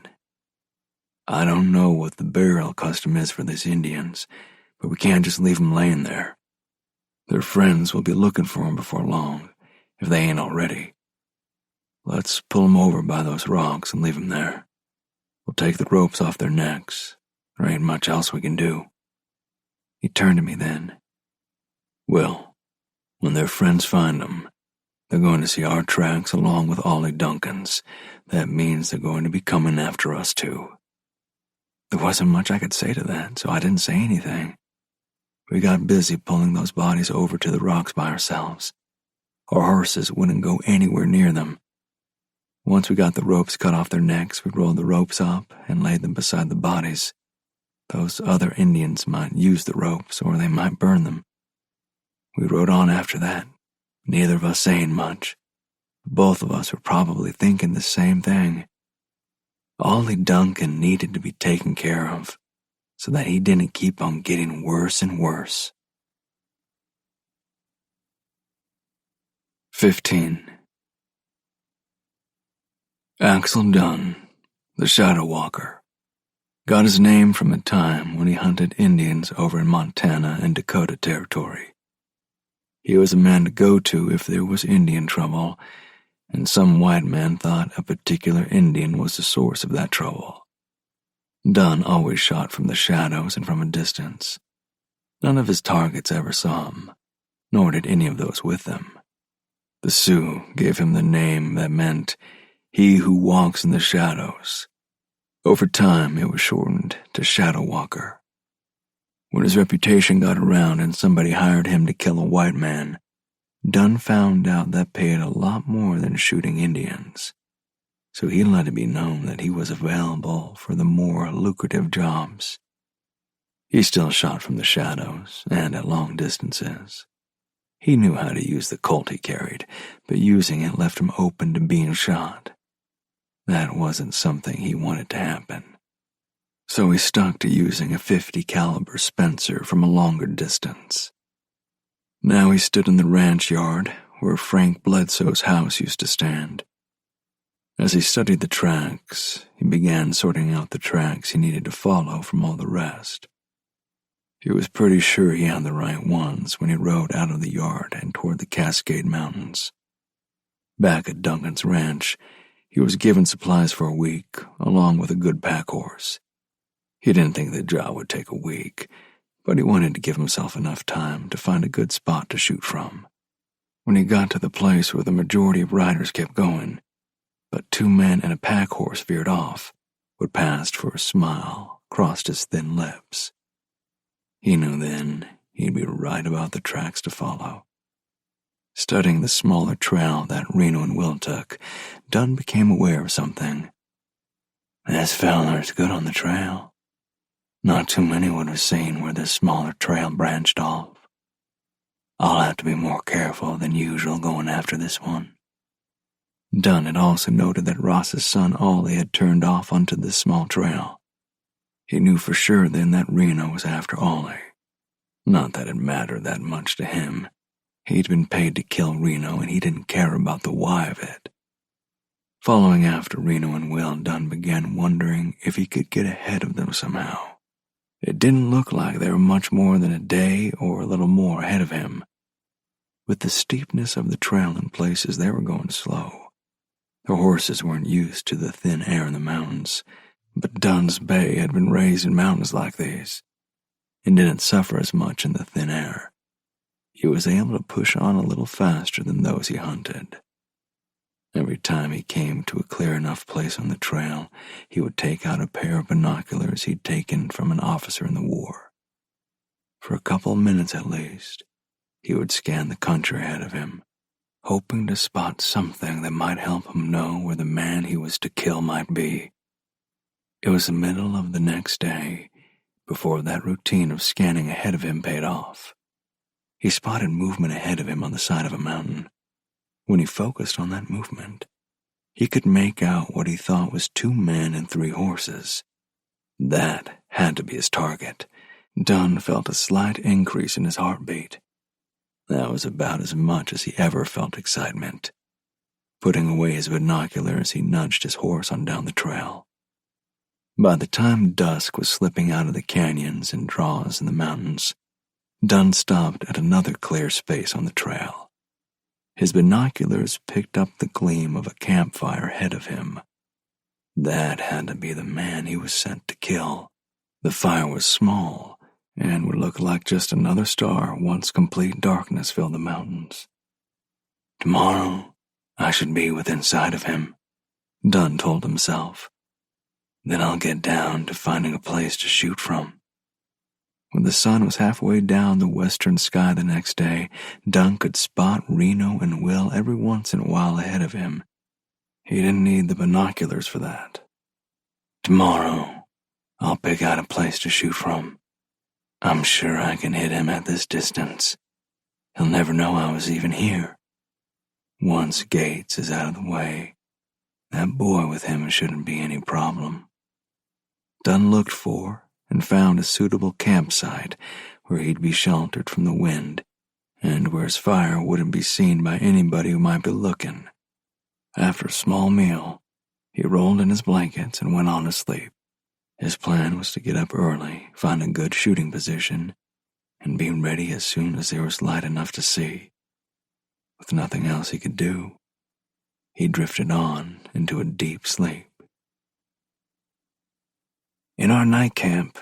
I don't know what the burial custom is for these Indians, but we can't just leave them laying there. Their friends will be looking for them before long, if they ain't already. Let's pull them over by those rocks and leave them there. We'll take the ropes off their necks. There ain't much else we can do. He turned to me then. Will, when their friends find them, they're going to see our tracks along with Ollie Duncan's. That means they're going to be coming after us too. There wasn't much I could say to that, so I didn't say anything. We got busy pulling those bodies over to the rocks by ourselves. Our horses wouldn't go anywhere near them. Once we got the ropes cut off their necks, we rolled the ropes up and laid them beside the bodies. Those other Indians might use the ropes, or they might burn them. We rode on after that, neither of us saying much. Both of us were probably thinking the same thing. Ollie Duncan needed to be taken care of, so that he didn't keep on getting worse and worse. 15. Axel Dunn, the Shadow Walker, got his name from a time when he hunted Indians over in Montana and Dakota Territory. He was a man to go to if there was Indian trouble, and some white man thought a particular Indian was the source of that trouble. Dunn always shot from the shadows and from a distance. None of his targets ever saw him, nor did any of those with them. The Sioux gave him the name that meant he who walks in the shadows. Over time, it was shortened to Shadow Walker. When his reputation got around and somebody hired him to kill a white man, Dunn found out that paid a lot more than shooting Indians. So he let it be known that he was available for the more lucrative jobs. He still shot from the shadows and at long distances. He knew how to use the Colt he carried, but using it left him open to being shot. That wasn't something he wanted to happen. So he stuck to using a .50 caliber Spencer from a longer distance. Now he stood in the ranch yard where Frank Bledsoe's house used to stand. As he studied the tracks, he began sorting out the tracks he needed to follow from all the rest. He was pretty sure he had the right ones when he rode out of the yard and toward the Cascade Mountains. Back at Duncan's ranch, he was given supplies for a week, along with a good pack horse. He didn't think the job would take a week, but he wanted to give himself enough time to find a good spot to shoot from. When he got to the place where the majority of riders kept going, but 2 men and a pack horse veered off, what passed for a smile crossed his thin lips. He knew then he'd be right about the tracks to follow. Studying the smaller trail that Reno and Will took, Dunn became aware of something. This feller's good on the trail. Not too many would have seen where this smaller trail branched off. I'll have to be more careful than usual going after this one. Dunn had also noted that Ross's son Ollie had turned off onto this small trail. He knew for sure then that Reno was after Ollie. Not that it mattered that much to him. He'd been paid to kill Reno and he didn't care about the why of it. Following after Reno and Will, Dunn began wondering if he could get ahead of them somehow. It didn't look like they were much more than a day or a little more ahead of him. With the steepness of the trail in places, they were going slow. Their horses weren't used to the thin air in the mountains, but Dunn's Bay had been raised in mountains like these, and didn't suffer as much in the thin air. He was able to push on a little faster than those he hunted. Every time he came to a clear enough place on the trail, he would take out a pair of binoculars he'd taken from an officer in the war. For a couple of minutes at least, He would scan the country ahead of him, hoping to spot something that might help him know where the man he was to kill might be. It was the middle of the next day before that routine of scanning ahead of him paid off. He spotted movement ahead of him on the side of a mountain. When he focused on that movement, he could make out what he thought was 2 men and 3 horses. That had to be his target. Dunn felt a slight increase in his heartbeat. That was about as much as he ever felt excitement. Putting away his binoculars, he nudged his horse on down the trail. By the time dusk was slipping out of the canyons and draws in the mountains, Dunn stopped at another clear space on the trail. His binoculars picked up the gleam of a campfire ahead of him. That had to be the man he was sent to kill. The fire was small and would look like just another star once complete darkness filled the mountains. Tomorrow, I should be within sight of him, Dunn told himself. Then I'll get down to finding a place to shoot from. When the sun was halfway down the western sky the next day, Dunn could spot Reno and Will every once in a while ahead of him. He didn't need the binoculars for that. Tomorrow, I'll pick out a place to shoot from. I'm sure I can hit him at this distance. He'll never know I was even here. Once Gates is out of the way, that boy with him shouldn't be any problem. Dunn looked for and found a suitable campsite where he'd be sheltered from the wind and where his fire wouldn't be seen by anybody who might be looking. After a small meal, he rolled in his blankets and went on to sleep. His plan was to get up early, find a good shooting position, and be ready as soon as there was light enough to see. With nothing else he could do, he drifted on into a deep sleep. In our night camp,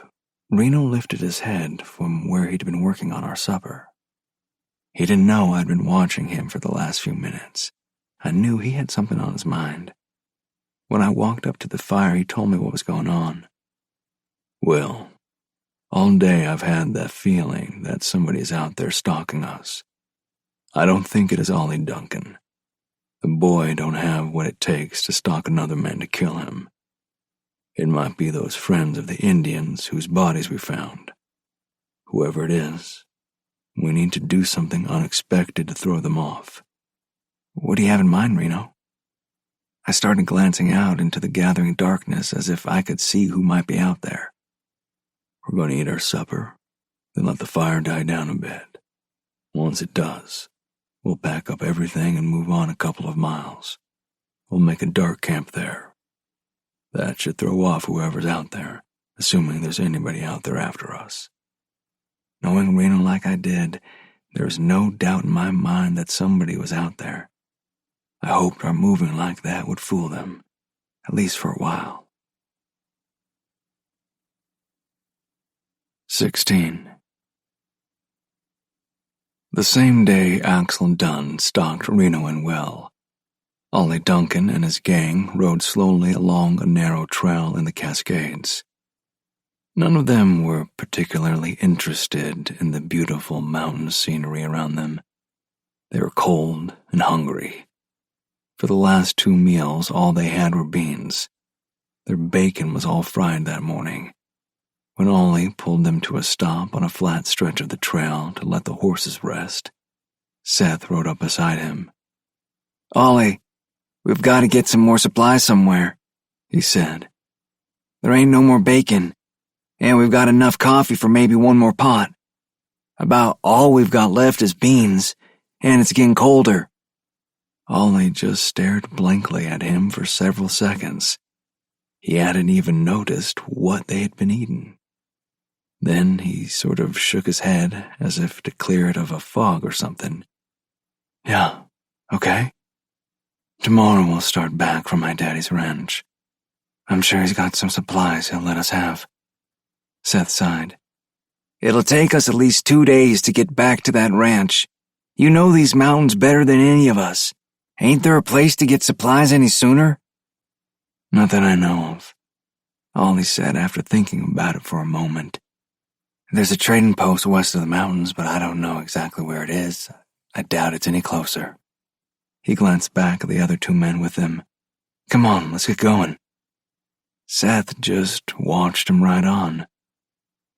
Reno lifted his head from where he'd been working on our supper. He didn't know I'd been watching him for the last few minutes. I knew he had something on his mind. When I walked up to the fire, he told me what was going on. Well, all day I've had that feeling that somebody is out there stalking us. I don't think it is Ollie Duncan. The boy don't have what it takes to stalk another man to kill him. It might be those friends of the Indians whose bodies we found. Whoever it is, we need to do something unexpected to throw them off. What do you have in mind, Reno? I started glancing out into the gathering darkness as if I could see who might be out there. We're going to eat our supper, then let the fire die down a bit. Once it does, we'll pack up everything and move on a couple of miles. We'll make a dark camp there. That should throw off whoever's out there, assuming there's anybody out there after us. Knowing Reno like I did, there's no doubt in my mind that somebody was out there. I hoped our moving like that would fool them, at least for a while. 16. The same day Axel Dunn stalked Reno and Will, Ollie Duncan and his gang rode slowly along a narrow trail in the Cascades. None of them were particularly interested in the beautiful mountain scenery around them. They were cold and hungry. For the last 2 meals, all they had were beans. Their bacon was all fried that morning. When Ollie pulled them to a stop on a flat stretch of the trail to let the horses rest, Seth rode up beside him. "Ollie, we've got to get some more supplies somewhere," he said. "There ain't no more bacon, and we've got enough coffee for maybe 1 more pot. About all we've got left is beans, and it's getting colder." Ollie just stared blankly at him for several seconds. He hadn't even noticed what they had been eating. Then he sort of shook his head as if to clear it of a fog or something. "Yeah, okay. Tomorrow we'll start back from my daddy's ranch. I'm sure he's got some supplies he'll let us have." Seth sighed. "It'll take us at least 2 days to get back to that ranch. You know these mountains better than any of us. Ain't there a place to get supplies any sooner?" "Not that I know of," Ollie said after thinking about it for a moment. There's a trading post west of the mountains, but I don't know exactly where it is. I doubt it's any closer. He glanced back at the other 2 men with him. Come on, let's get going. Seth just watched him ride on.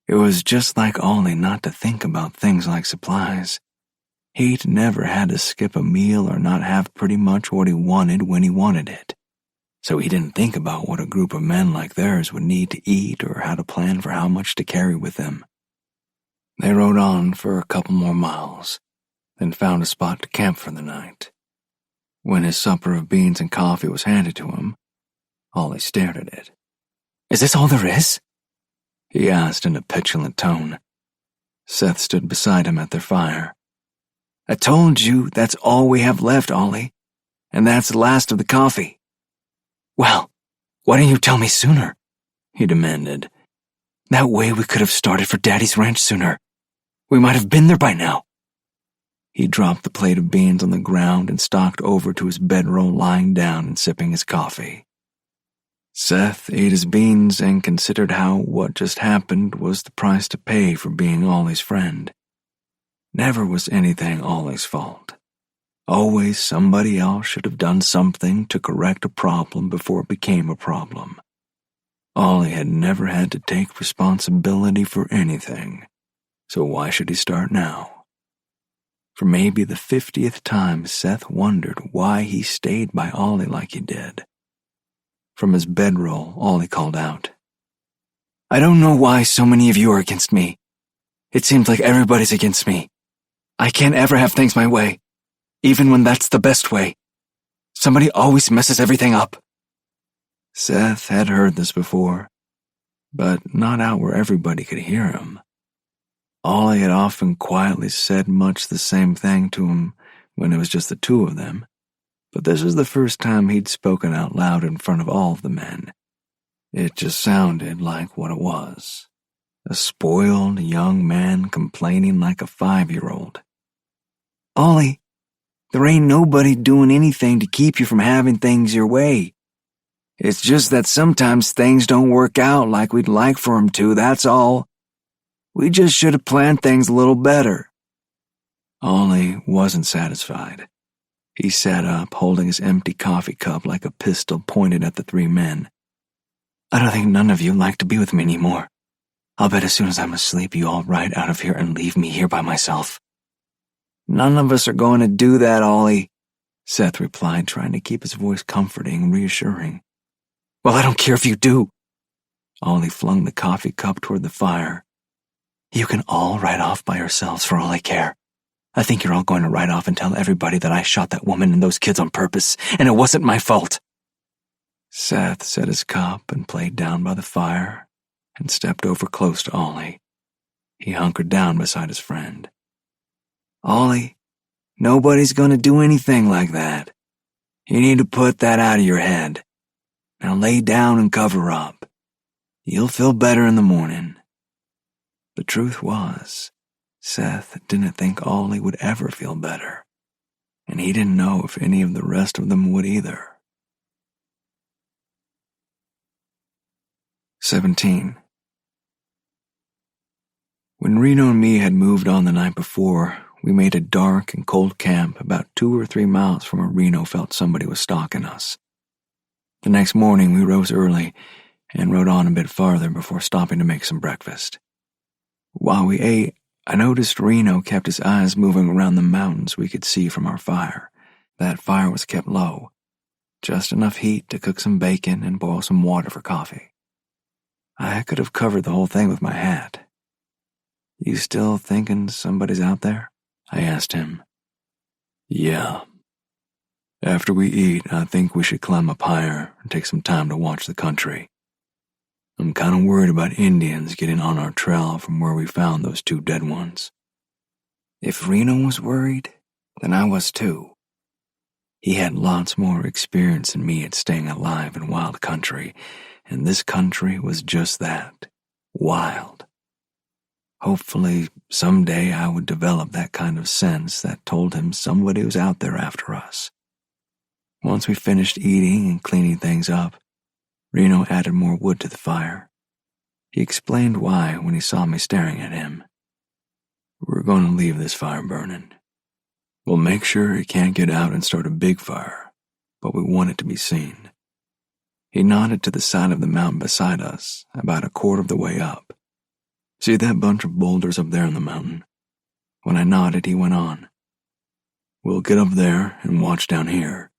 It was just like Ollie not to think about things like supplies. He'd never had to skip a meal or not have pretty much what he wanted when he wanted it. So he didn't think about what a group of men like theirs would need to eat or how to plan for how much to carry with them. They rode on for a couple more miles, then found a spot to camp for the night. When his supper of beans and coffee was handed to him, Ollie stared at it. Is this all there is? He asked in a petulant tone. Seth stood beside him at their fire. I told you that's all we have left, Ollie, and that's the last of the coffee. Well, why didn't you tell me sooner? He demanded. That way we could have started for Daddy's ranch sooner. We might have been there by now. He dropped the plate of beans on the ground and stalked over to his bedroll, lying down and sipping his coffee. Seth ate his beans and considered how what just happened was the price to pay for being Ollie's friend. Never was anything Ollie's fault. Always somebody else should have done something to correct a problem before it became a problem. Ollie had never had to take responsibility for anything, so why should he start now? For maybe the 50th time, Seth wondered why he stayed by Ollie like he did. From his bedroll, Ollie called out, I don't know why so many of you are against me. It seems like everybody's against me. I can't ever have things my way, even when that's the best way. Somebody always messes everything up. Seth had heard this before, but not out where everybody could hear him. Ollie had often quietly said much the same thing to him when it was just the 2 of them, but this was the first time he'd spoken out loud in front of all of the men. It just sounded like what it was. A spoiled young man complaining like a 5-year-old. Ollie, there ain't nobody doing anything to keep you from having things your way. It's just that sometimes things don't work out like we'd like for them to, that's all. We just should have planned things a little better. Ollie wasn't satisfied. He sat up, holding his empty coffee cup like a pistol pointed at the 3 men. I don't think none of you like to be with me anymore. I'll bet as soon as I'm asleep, you all ride out of here and leave me here by myself. None of us are going to do that, Ollie, Seth replied, trying to keep his voice comforting and reassuring. Well, I don't care if you do. Ollie flung the coffee cup toward the fire. You can all ride off by yourselves for all I care. I think you're all going to ride off and tell everybody that I shot that woman and those kids on purpose, and it wasn't my fault. Seth set his cup and played down by the fire and stepped over close to Ollie. He hunkered down beside his friend. Ollie, nobody's going to do anything like that. You need to put that out of your head. Now lay down and cover up. You'll feel better in the morning. The truth was, Seth didn't think Ollie would ever feel better, and he didn't know if any of the rest of them would either. 17. When Reno and me had moved on the night before, we made a dark and cold camp about 2 or 3 miles from where Reno felt somebody was stalking us. The next morning we rose early and rode on a bit farther before stopping to make some breakfast. While we ate, I noticed Reno kept his eyes moving around the mountains we could see from our fire. That fire was kept low, just enough heat to cook some bacon and boil some water for coffee. I could have covered the whole thing with my hat. You still thinking somebody's out there? I asked him. Yeah. After we eat, I think we should climb up higher and take some time to watch the country. I'm kind of worried about Indians getting on our trail from where we found those 2 dead ones. If Reno was worried, then I was too. He had lots more experience than me at staying alive in wild country, and this country was just that, wild. Hopefully, someday I would develop that kind of sense that told him somebody was out there after us. Once we finished eating and cleaning things up, Reno added more wood to the fire. He explained why when he saw me staring at him. "We're going to leave this fire burning. We'll make sure it can't get out and start a big fire, but we want it to be seen." He nodded to the side of the mountain beside us, about a quarter of the way up. "See that bunch of boulders up there in the mountain?" When I nodded, he went on. "We'll get up there and watch down here.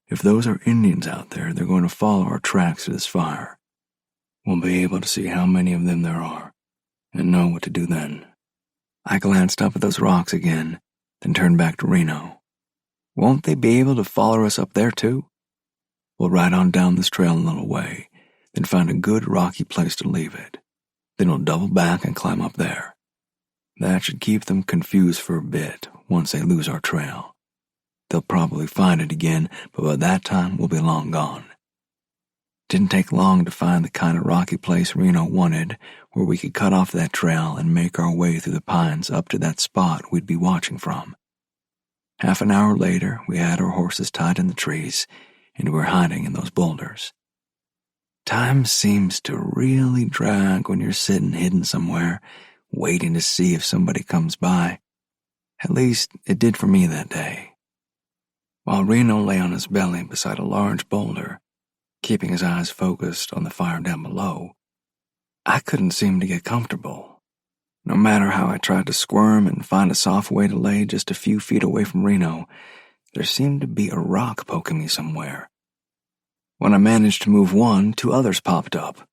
If those are Indians out there, they're going to follow our tracks to this fire. We'll be able to see how many of them there are and know what to do then." I glanced up at those rocks again, then turned back to Reno. "Won't they be able to follow us up there too?" "We'll ride on down this trail a little way, then find a good rocky place to leave it. Then we'll double back and climb up there. That should keep them confused for a bit once they lose our trail. They'll probably find it again, but by that time we'll be long gone." Didn't take long to find the kind of rocky place Reno wanted, where we could cut off that trail and make our way through the pines up to that spot we'd be watching from. Half an hour later, we had our horses tied in the trees, and we were hiding in those boulders. Time seems to really drag when you're sitting hidden somewhere, waiting to see if somebody comes by. At least, it did for me that day. While Reno lay on his belly beside a large boulder, keeping his eyes focused on the fire down below, I couldn't seem to get comfortable. No matter how I tried to squirm and find a soft way to lay just a few feet away from Reno, there seemed to be a rock poking me somewhere. When I managed to move one, 2 others popped up.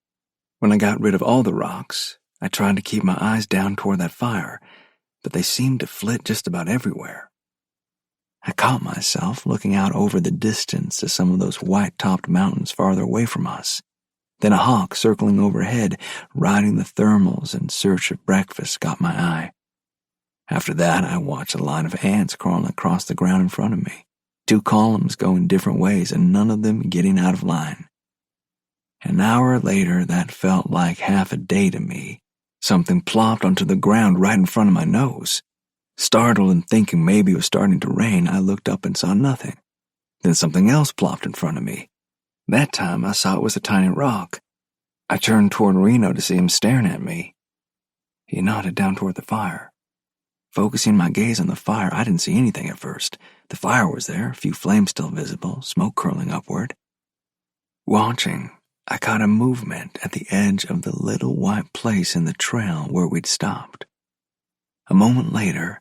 When I got rid of all the rocks, I tried to keep my eyes down toward that fire, but they seemed to flit just about everywhere. I caught myself looking out over the distance to some of those white-topped mountains farther away from us. Then a hawk circling overhead, riding the thermals in search of breakfast, caught my eye. After that, I watched a line of ants crawling across the ground in front of me, 2 columns going different ways and none of them getting out of line. An hour later, that felt like half a day to me. Something plopped onto the ground right in front of my nose. Startled and thinking maybe it was starting to rain, I looked up and saw nothing. Then something else plopped in front of me. That time I saw it was a tiny rock. I turned toward Reno to see him staring at me. He nodded down toward the fire. Focusing my gaze on the fire, I didn't see anything at first. The fire was there, a few flames still visible, smoke curling upward. Watching, I caught a movement at the edge of the little white place in the trail where we'd stopped. A moment later,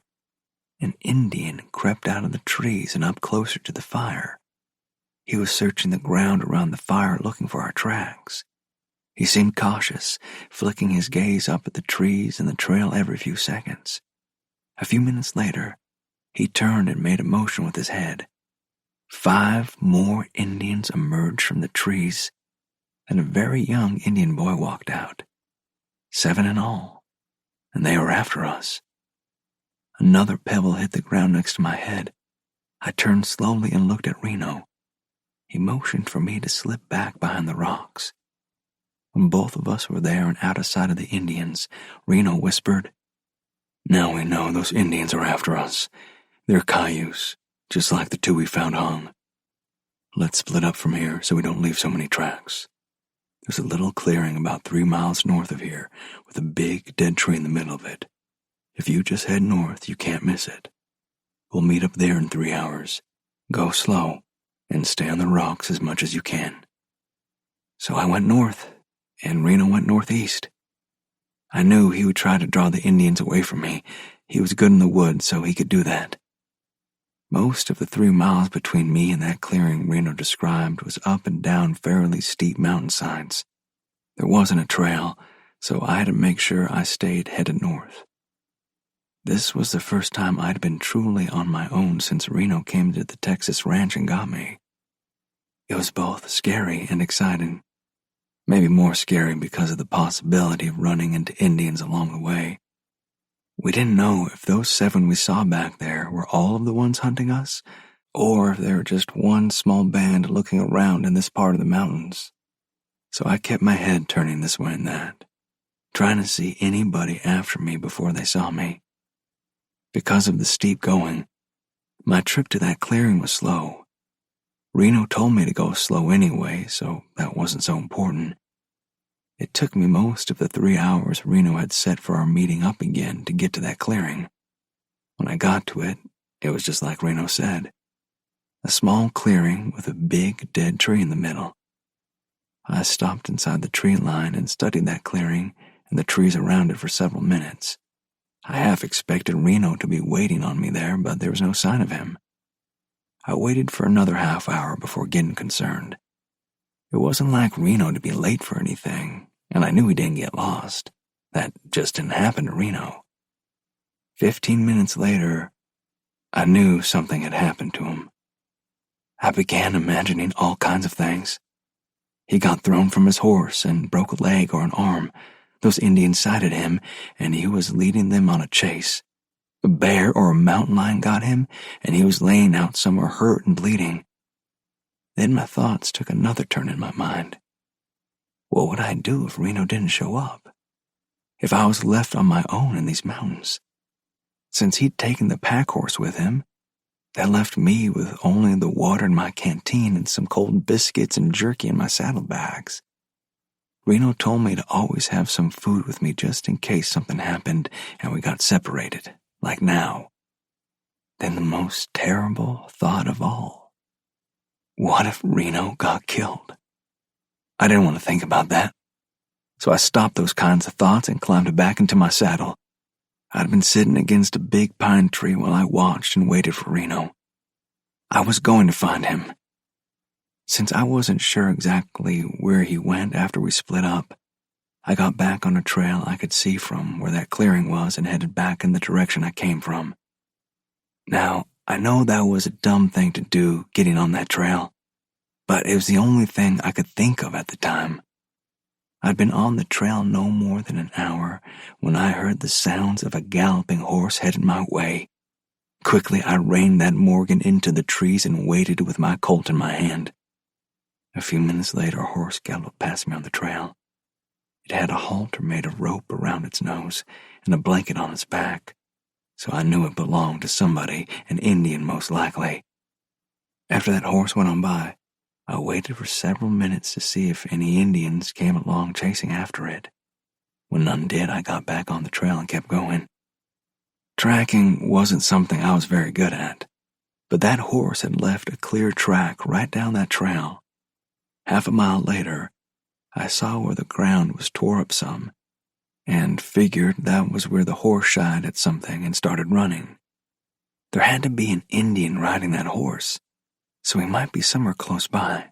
an Indian crept out of the trees and up closer to the fire. He was searching the ground around the fire looking for our tracks. He seemed cautious, flicking his gaze up at the trees and the trail every few seconds. A few minutes later, he turned and made a motion with his head. 5 more Indians emerged from the trees, and a very young Indian boy walked out. 7 in all, and they were after us. Another pebble hit the ground next to my head. I turned slowly and looked at Reno. He motioned for me to slip back behind the rocks. When both of us were there and out of sight of the Indians, Reno whispered, "Now we know those Indians are after us. They're Cayuse, just like the 2 we found hung. Let's split up from here so we don't leave so many tracks. There's a little clearing about 3 miles north of here with a big dead tree in the middle of it. If you just head north, you can't miss it. We'll meet up there in 3 hours. Go slow and stay on the rocks as much as you can." So I went north, and Reno went northeast. I knew he would try to draw the Indians away from me. He was good in the woods, so he could do that. Most of the 3 miles between me and that clearing Reno described was up and down fairly steep mountainsides. There wasn't a trail, so I had to make sure I stayed headed north. This was the first time I'd been truly on my own since Reno came to the Texas ranch and got me. It was both scary and exciting. Maybe more scary because of the possibility of running into Indians along the way. We didn't know if those 7 we saw back there were all of the ones hunting us, or if they were just one small band looking around in this part of the mountains. So I kept my head turning this way and that, trying to see anybody after me before they saw me. Because of the steep going, my trip to that clearing was slow. Reno told me to go slow anyway, so that wasn't so important. It took me most of the 3 hours Reno had set for our meeting up again to get to that clearing. When I got to it, it was just like Reno said. A small clearing with a big, dead tree in the middle. I stopped inside the tree line and studied that clearing and the trees around it for several minutes. I half expected Reno to be waiting on me there, but there was no sign of him. I waited for another half hour before getting concerned. It wasn't like Reno to be late for anything, and I knew he didn't get lost. That just didn't happen to Reno. 15 minutes later, I knew something had happened to him. I began imagining all kinds of things. He got thrown from his horse and broke a leg or an arm. Those Indians sighted him, and he was leading them on a chase. A bear or a mountain lion got him, and he was laying out somewhere hurt and bleeding. Then my thoughts took another turn in my mind. What would I do if Reno didn't show up? If I was left on my own in these mountains? Since he'd taken the pack horse with him, that left me with only the water in my canteen and some cold biscuits and jerky in my saddlebags. Reno told me to always have some food with me just in case something happened and we got separated, like now. Then the most terrible thought of all. What if Reno got killed? I didn't want to think about that, so I stopped those kinds of thoughts and climbed back into my saddle. I'd been sitting against a big pine tree while I watched and waited for Reno. I was going to find him. Since I wasn't sure exactly where he went after we split up, I got back on a trail I could see from where that clearing was and headed back in the direction I came from. Now, I know that was a dumb thing to do, getting on that trail, but it was the only thing I could think of at the time. I'd been on the trail no more than an hour when I heard the sounds of a galloping horse headed my way. Quickly, I reined that Morgan into the trees and waited with my Colt in my hand. A few minutes later, a horse galloped past me on the trail. It had a halter made of rope around its nose and a blanket on its back, so I knew it belonged to somebody, an Indian most likely. After that horse went on by, I waited for several minutes to see if any Indians came along chasing after it. When none did, I got back on the trail and kept going. Tracking wasn't something I was very good at, but that horse had left a clear track right down that trail. Half a mile later, I saw where the ground was tore up some, and figured that was where the horse shied at something and started running. There had to be an Indian riding that horse, so he might be somewhere close by.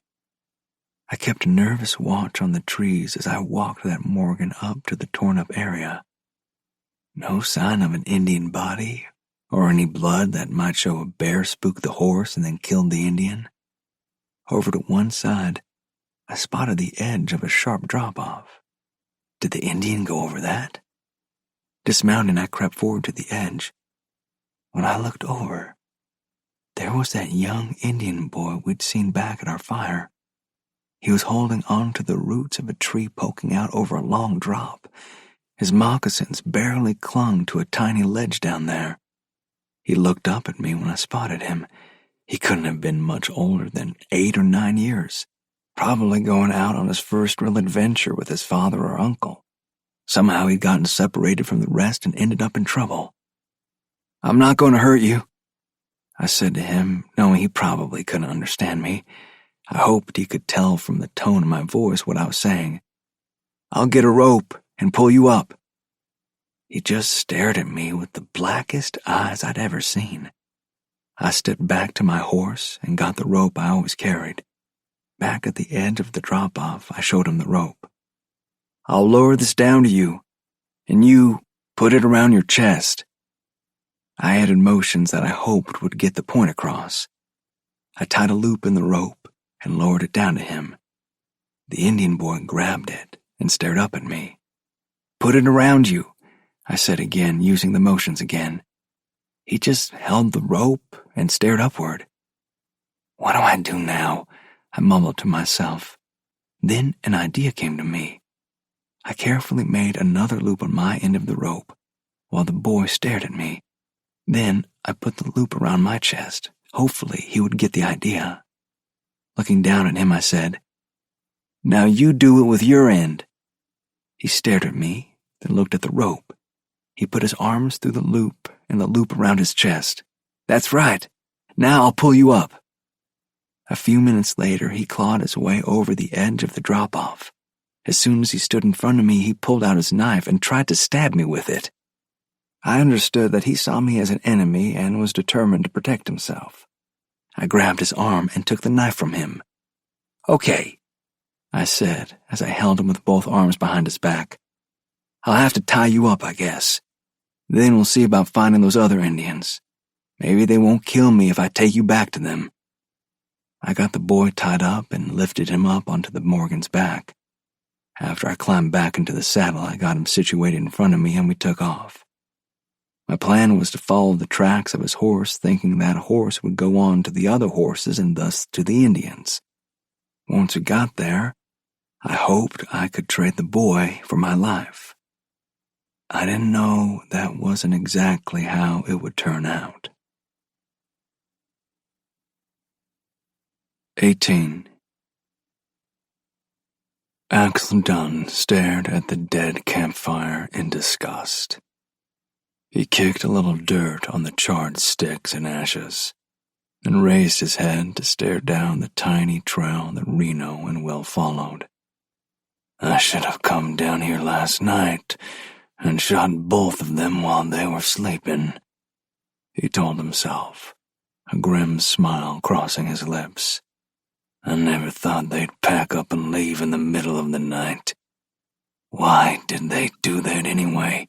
I kept a nervous watch on the trees as I walked that Morgan up to the torn-up area. No sign of an Indian body or any blood that might show a bear spooked the horse and then killed the Indian. Over to one side, I spotted the edge of a sharp drop-off. Did the Indian go over that? Dismounting, I crept forward to the edge. When I looked over, there was that young Indian boy we'd seen back at our fire. He was holding on to the roots of a tree poking out over a long drop. His moccasins barely clung to a tiny ledge down there. He looked up at me when I spotted him. He couldn't have been much older than 8 or 9 years, probably going out on his first real adventure with his father or uncle. Somehow he'd gotten separated from the rest and ended up in trouble. "I'm not going to hurt you," I said to him, knowing he probably couldn't understand me. I hoped he could tell from the tone of my voice what I was saying. "I'll get a rope and pull you up." He just stared at me with the blackest eyes I'd ever seen. I stepped back to my horse and got the rope I always carried. Back at the edge of the drop-off, I showed him the rope. "I'll lower this down to you, and you put it around your chest." I added motions that I hoped would get the point across. I tied a loop in the rope and lowered it down to him. The Indian boy grabbed it and stared up at me. "Put it around you," I said again, using the motions again. He just held the rope and stared upward. "What do I do now?" I mumbled to myself. Then an idea came to me. I carefully made another loop on my end of the rope while the boy stared at me. Then I put the loop around my chest. Hopefully he would get the idea. Looking down at him, I said, "Now you do it with your end." He stared at me, then looked at the rope. He put his arms through the loop and the loop around his chest. "That's right. Now I'll pull you up." A few minutes later, he clawed his way over the edge of the drop-off. As soon as he stood in front of me, he pulled out his knife and tried to stab me with it. I understood that he saw me as an enemy and was determined to protect himself. I grabbed his arm and took the knife from him. "Okay," I said as I held him with both arms behind his back. "I'll have to tie you up, I guess. Then we'll see about finding those other Indians. Maybe they won't kill me if I take you back to them." I got the boy tied up and lifted him up onto the Morgan's back. After I climbed back into the saddle, I got him situated in front of me and we took off. My plan was to follow the tracks of his horse, thinking that horse would go on to the other horses and thus to the Indians. Once we got there, I hoped I could trade the boy for my life. I didn't know that wasn't exactly how it would turn out. 18. Axel Dunn stared at the dead campfire in disgust. He kicked a little dirt on the charred sticks and ashes, and raised his head to stare down the tiny trail that Reno and Will followed. "I should have come down here last night and shot both of them while they were sleeping," he told himself, a grim smile crossing his lips. "I never thought they'd pack up and leave in the middle of the night. Why did they do that anyway?"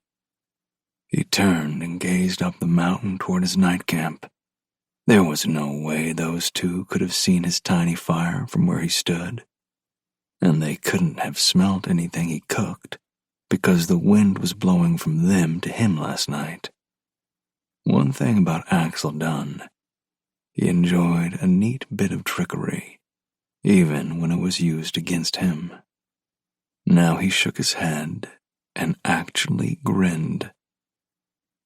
He turned and gazed up the mountain toward his night camp. There was no way those two could have seen his tiny fire from where he stood, and they couldn't have smelt anything he cooked because the wind was blowing from them to him last night. One thing about Axel Dunn, he enjoyed a neat bit of trickery, even when it was used against him. Now he shook his head and actually grinned.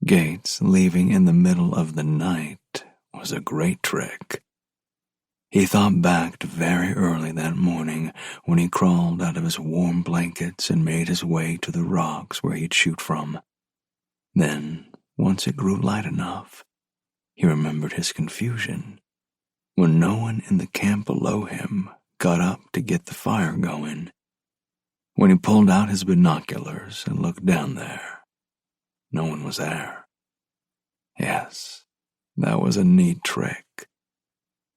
Gates leaving in the middle of the night was a great trick. He thought back to very early that morning when he crawled out of his warm blankets and made his way to the rocks where he'd shoot from. Then, once it grew light enough, he remembered his confusion when no one in the camp below him got up to get the fire going. When he pulled out his binoculars and looked down there, no one was there. Yes, that was a neat trick.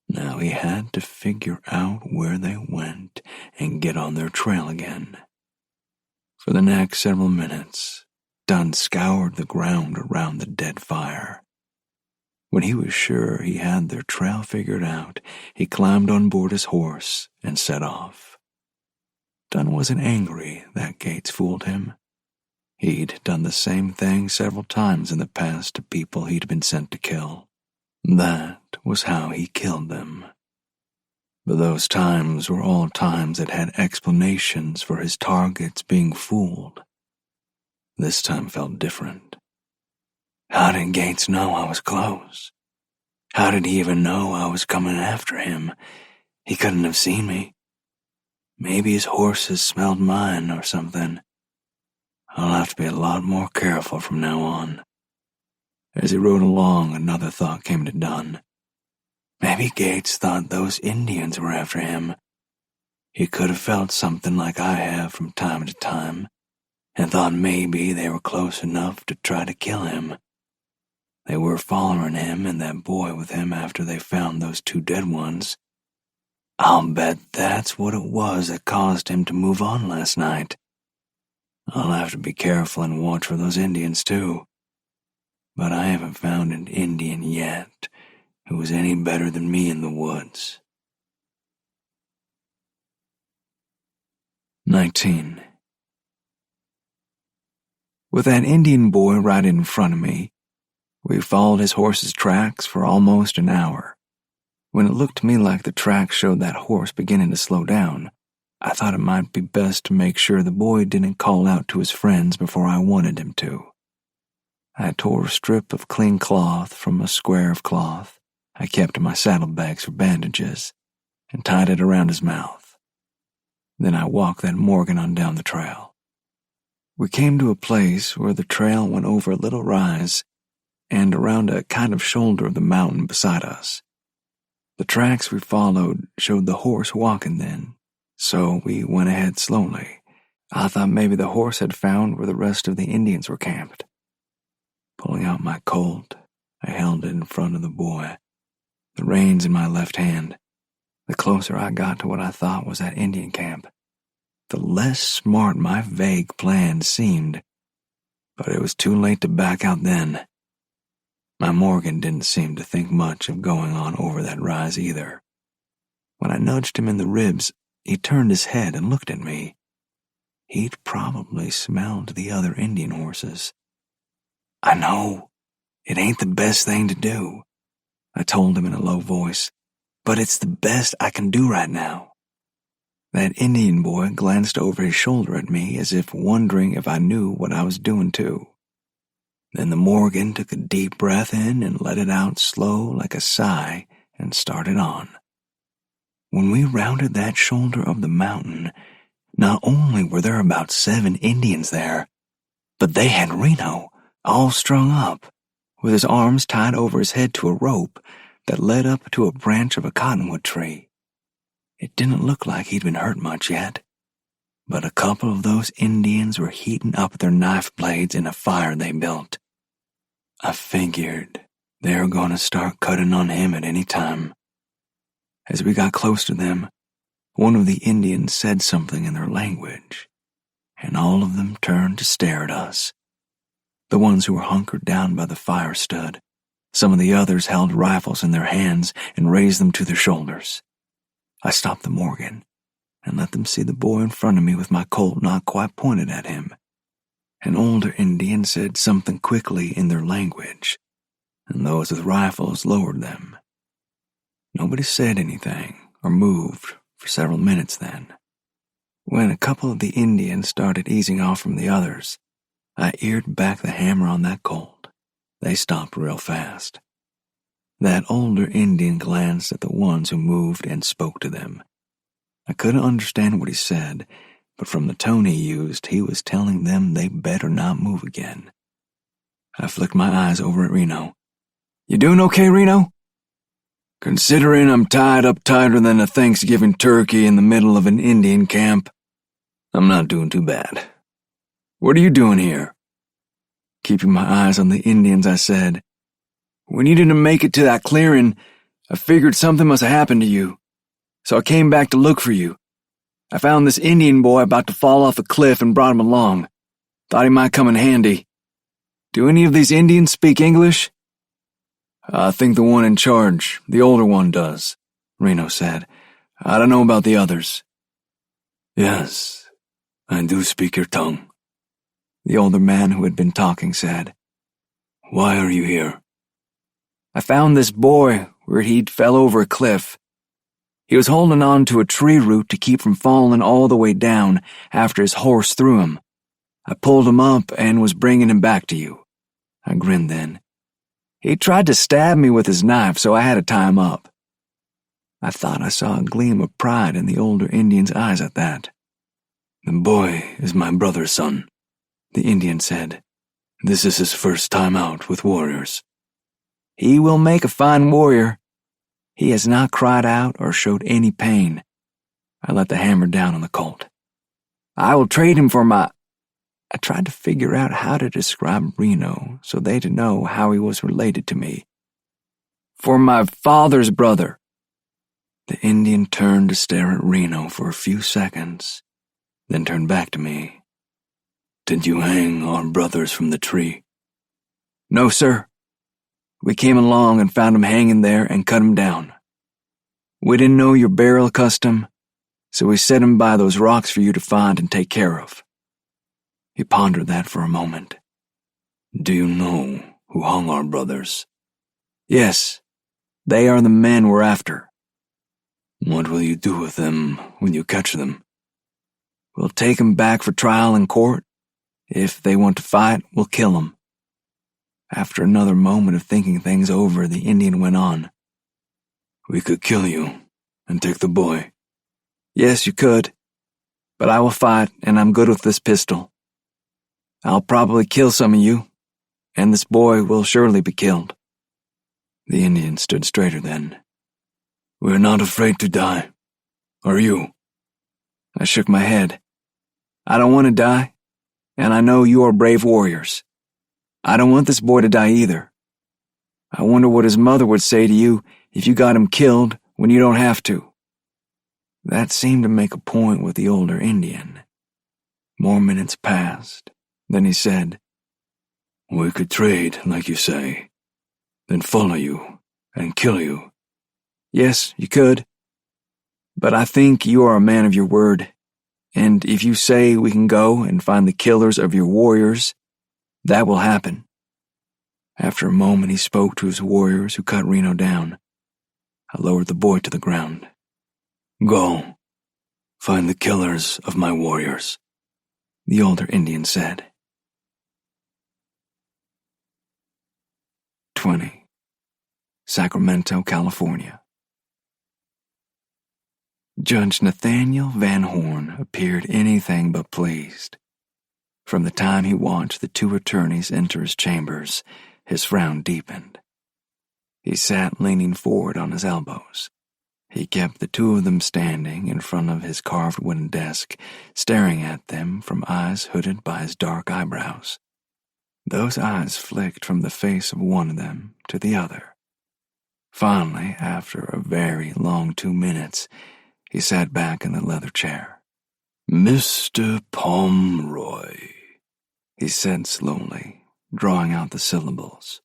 Now he had to figure out where they went and get on their trail again. For the next several minutes, Dunn scoured the ground around the dead fire. When he was sure he had their trail figured out, he climbed on board his horse and set off. Dunn wasn't angry that Gates fooled him. He'd done the same thing several times in the past to people he'd been sent to kill. That was how he killed them. But those times were all times that had explanations for his targets being fooled. This time felt different. How did Gates know I was close? How did he even know I was coming after him? He couldn't have seen me. Maybe his horses smelled mine or something. I'll have to be a lot more careful from now on. As he rode along, another thought came to Dunn. Maybe Gates thought those Indians were after him. He could have felt something like I have from time to time, and thought maybe they were close enough to try to kill him. They were following him and that boy with him after they found those two dead ones. I'll bet that's what it was that caused him to move on last night. I'll have to be careful and watch for those Indians too. But I haven't found an Indian yet who was any better than me in the woods. 19. With that Indian boy right in front of me, we followed his horse's tracks for almost an hour. When it looked to me like the tracks showed that horse beginning to slow down, I thought it might be best to make sure the boy didn't call out to his friends before I wanted him to. I tore a strip of clean cloth from a square of cloth I kept in my saddlebags for bandages and tied it around his mouth. Then I walked that Morgan on down the trail. We came to a place where the trail went over a little rise and around a kind of shoulder of the mountain beside us. The tracks we followed showed the horse walking then, so we went ahead slowly. I thought maybe the horse had found where the rest of the Indians were camped. Pulling out my Colt, I held it in front of the boy, the reins in my left hand. The closer I got to what I thought was that Indian camp, the less smart my vague plan seemed, but it was too late to back out then. My Morgan didn't seem to think much of going on over that rise either. When I nudged him in the ribs, he turned his head and looked at me. He'd probably smelled the other Indian horses. I know, it ain't the best thing to do, I told him in a low voice, but it's the best I can do right now. That Indian boy glanced over his shoulder at me as if wondering if I knew what I was doing too. Then the Morgan took a deep breath in and let it out slow like a sigh and started on. When we rounded that shoulder of the mountain, not only were there about 7 Indians there, but they had Reno all strung up, with his arms tied over his head to a rope that led up to a branch of a cottonwood tree. It didn't look like he'd been hurt much yet, but a couple of those Indians were heating up their knife blades in a fire they built. I figured they were going to start cutting on him at any time. As we got close to them, one of the Indians said something in their language, and all of them turned to stare at us. The ones who were hunkered down by the fire stood. Some of the others held rifles in their hands and raised them to their shoulders. I stopped the Morgan and let them see the boy in front of me with my Colt not quite pointed at him. An older Indian said something quickly in their language, and those with rifles lowered them. Nobody said anything or moved for several minutes then. When a couple of the Indians started easing off from the others, I eared back the hammer on that Colt. They stopped real fast. That older Indian glanced at the ones who moved and spoke to them. I couldn't understand what he said, but from the tone he used, he was telling them they better not move again. I flicked my eyes over at Reno. "You doing okay, Reno?" Considering I'm tied up tighter than a Thanksgiving turkey in the middle of an Indian camp, I'm not doing too bad. What are you doing here? Keeping my eyes on the Indians, I said, "When you didn't make it to that clearing, I figured something must have happened to you, so I came back to look for you. I found this Indian boy about to fall off a cliff and brought him along. Thought he might come in handy. Do any of these Indians speak English?" "I think the one in charge, the older one, does," Reno said. "I don't know about the others." "Yes, I do speak your tongue," the older man who had been talking said. "Why are you here?" "I found this boy where he'd fell over a cliff. He was holding on to a tree root to keep from falling all the way down after his horse threw him. I pulled him up and was bringing him back to you." I grinned then. "He tried to stab me with his knife, so I had to tie him up." I thought I saw a gleam of pride in the older Indian's eyes at that. "The boy is my brother's son," the Indian said. "This is his first time out with warriors." "He will make a fine warrior. He has not cried out or showed any pain." I let the hammer down on the Colt. "I will trade him for my—" I tried to figure out how to describe Reno so they'd know how he was related to me. "For my father's brother." The Indian turned to stare at Reno for a few seconds, then turned back to me. "Did you hang our brothers from the tree?" "No, sir. We came along and found him hanging there and cut him down. We didn't know your burial custom, so we set him by those rocks for you to find and take care of." He pondered that for a moment. "Do you know who hung our brothers?" "Yes, they are the men we're after." "What will you do with them when you catch them?" "We'll take them back for trial in court. If they want to fight, we'll kill them." After another moment of thinking things over, the Indian went on. "We could kill you and take the boy." "Yes, you could, but I will fight, and I'm good with this pistol." I'll probably kill some of you, and this boy will surely be killed." The Indian stood straighter then. "We're not afraid to die. Are you?" I shook my head. "I don't want to die, and I know you are brave warriors. I don't want this boy to die either. I wonder what his mother would say to you if you got him killed when you don't have to." That seemed to make a point with the older Indian. More minutes passed. Then he said, "We could trade, like you say, then follow you and kill you." "Yes, you could. But I think you are a man of your word, and if you say we can go and find the killers of your warriors, that will happen." After a moment, he spoke to his warriors who cut Reno down. I lowered the boy to the ground. "Go. Find the killers of my warriors," the older Indian said. 20. Sacramento, California. Judge Nathaniel Van Horn appeared anything but pleased. From the time he watched the two attorneys enter his chambers, his frown deepened. He sat leaning forward on his elbows. He kept the two of them standing in front of his carved wooden desk, staring at them from eyes hooded by his dark eyebrows. Those eyes flicked from the face of one of them to the other. Finally, after a very long 2 minutes, he sat back in the leather chair. "Mr. Pomeroy," he said slowly, drawing out the syllables.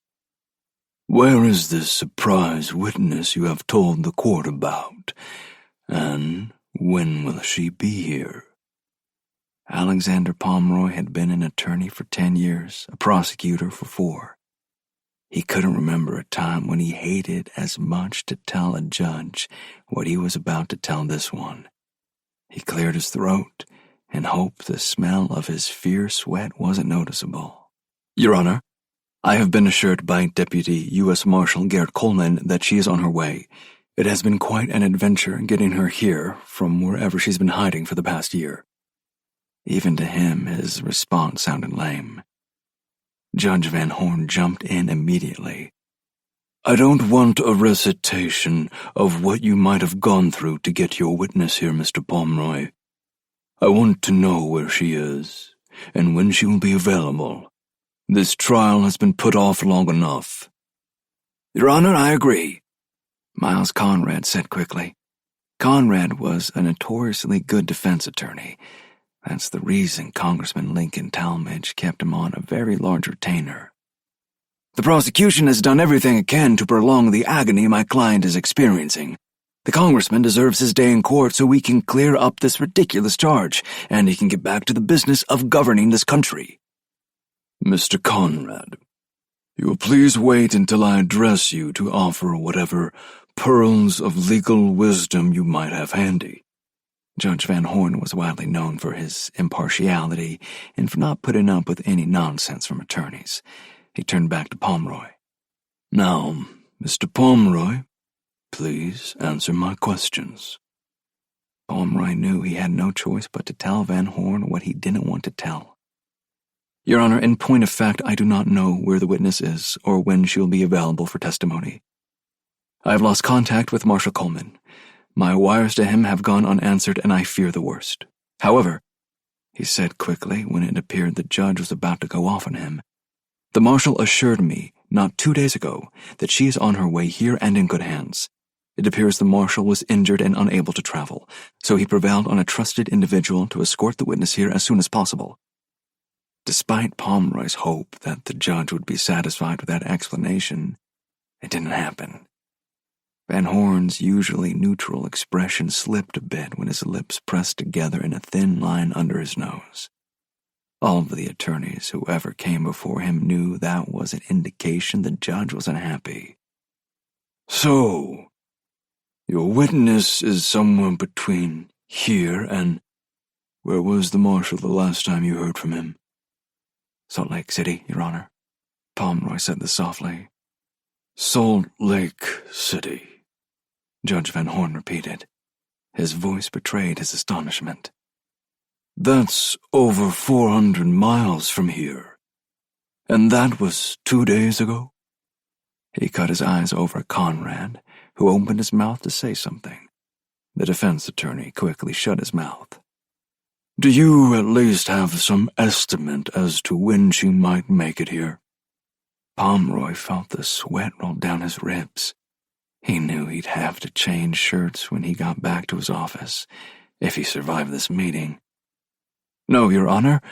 "Where is this surprise witness you have told the court about, and when will she be here?" Alexander Pomeroy had been an attorney for 10 years, a prosecutor for 4. He couldn't remember a time when he hated as much to tell a judge what he was about to tell this one. He cleared his throat and hoped the smell of his fierce sweat wasn't noticeable. "Your Honor, I have been assured by Deputy U.S. Marshal Garrett Coleman that she is on her way. It has been quite an adventure getting her here from wherever she's been hiding for the past year." Even to him, his response sounded lame. Judge Van Horn jumped in immediately. "I don't want a recitation of what you might have gone through to get your witness here, Mr. Pomeroy. I want to know where she is, and when she will be available. This trial has been put off long enough." "Your Honor, I agree," Miles Conrad said quickly. Conrad was a notoriously good defense attorney. That's the reason Congressman Lincoln Talmadge kept him on a very large retainer. "The prosecution has done everything it can to prolong the agony my client is experiencing. The congressman deserves his day in court so we can clear up this ridiculous charge, and he can get back to the business of governing this country." "Mr. Conrad, you will please wait until I address you to offer whatever pearls of legal wisdom you might have handy." Judge Van Horn was widely known for his impartiality and for not putting up with any nonsense from attorneys. He turned back to Pomeroy. "Now, Mr. Pomeroy, please answer my questions." Pomeroy knew he had no choice but to tell Van Horn what he didn't want to tell. "Your Honor, in point of fact, I do not know where the witness is or when she will be available for testimony. I have lost contact with Marshal Coleman. My wires to him have gone unanswered, and I fear the worst. However," he said quickly when it appeared the judge was about to go off on him, "the marshal assured me not 2 days ago that she is on her way here and in good hands. It appears the marshal was injured and unable to travel, so he prevailed on a trusted individual to escort the witness here as soon as possible." Despite Pomeroy's hope that the judge would be satisfied with that explanation, it didn't happen. Van Horn's usually neutral expression slipped a bit when his lips pressed together in a thin line under his nose. All of the attorneys who ever came before him knew that was an indication the judge was unhappy. "So, your witness is somewhere between here and where was the marshal the last time you heard from him?" "Salt Lake City, Your Honor." Pomeroy said this softly. "Salt Lake City," Judge Van Horn repeated. His voice betrayed his astonishment. That's over 400 miles from here. And that was 2 days ago? He cut his eyes over Conrad, who opened his mouth to say something. The defense attorney quickly shut his mouth. Do you at least have some estimate as to when she might make it here? Pomeroy felt the sweat roll down his ribs. He knew he'd have to change shirts when he got back to his office, if he survived this meeting. No, Your Honor,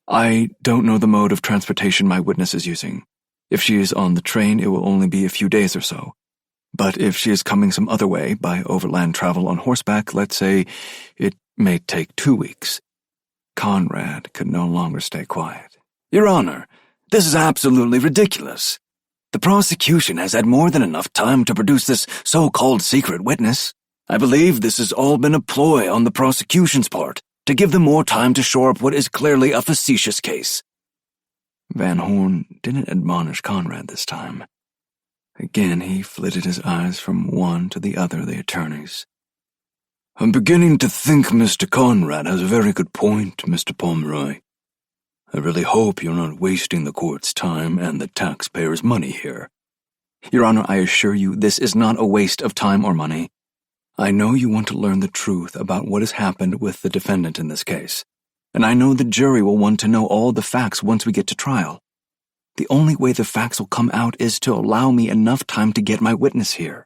I don't know the mode of transportation my witness is using. If she is on the train, it will only be a few days or so. But if she is coming some other way, by overland travel on horseback, let's say, it may take 2 weeks. Conrad could no longer stay quiet. Your Honor, this is absolutely ridiculous. The prosecution has had more than enough time to produce this so-called secret witness. I believe this has all been a ploy on the prosecution's part to give them more time to shore up what is clearly a facetious case. Van Horn didn't admonish Conrad this time. Again, he flitted his eyes from one to the other of the attorneys. I'm beginning to think Mr. Conrad has a very good point, Mr. Pomeroy. I really hope you're not wasting the court's time and the taxpayers' money here. Your Honor, I assure you this is not a waste of time or money. I know you want to learn the truth about what has happened with the defendant in this case, and I know the jury will want to know all the facts once we get to trial. The only way the facts will come out is to allow me enough time to get my witness here.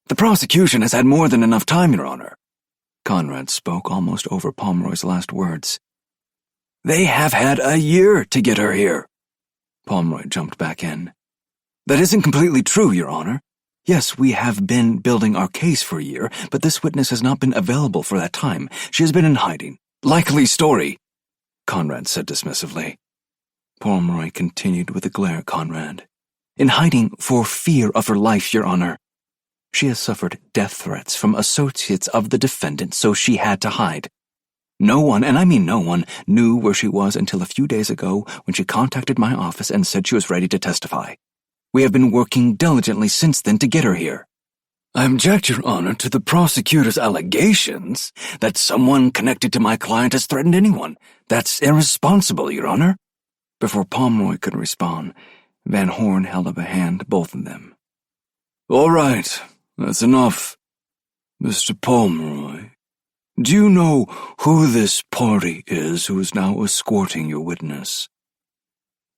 The prosecution has had more than enough time, Your Honor. Conrad spoke almost over Pomeroy's last words. They have had a year to get her here. Pomeroy jumped back in. That isn't completely true, Your Honor. Yes, we have been building our case for a year, but this witness has not been available for that time. She has been in hiding. Likely story, Conrad said dismissively. Pomeroy continued with a glare at Conrad. In hiding for fear of her life, Your Honor. She has suffered death threats from associates of the defendant, so she had to hide. No one, and I mean no one, knew where she was until a few days ago when she contacted my office and said she was ready to testify. We have been working diligently since then to get her here. I object, Your Honor, to the prosecutor's allegations that someone connected to my client has threatened anyone. That's irresponsible, Your Honor. Before Pomeroy could respond, Van Horn held up a hand to both of them. All right, that's enough. Mr. Pomeroy, do you know who this party is who is now escorting your witness?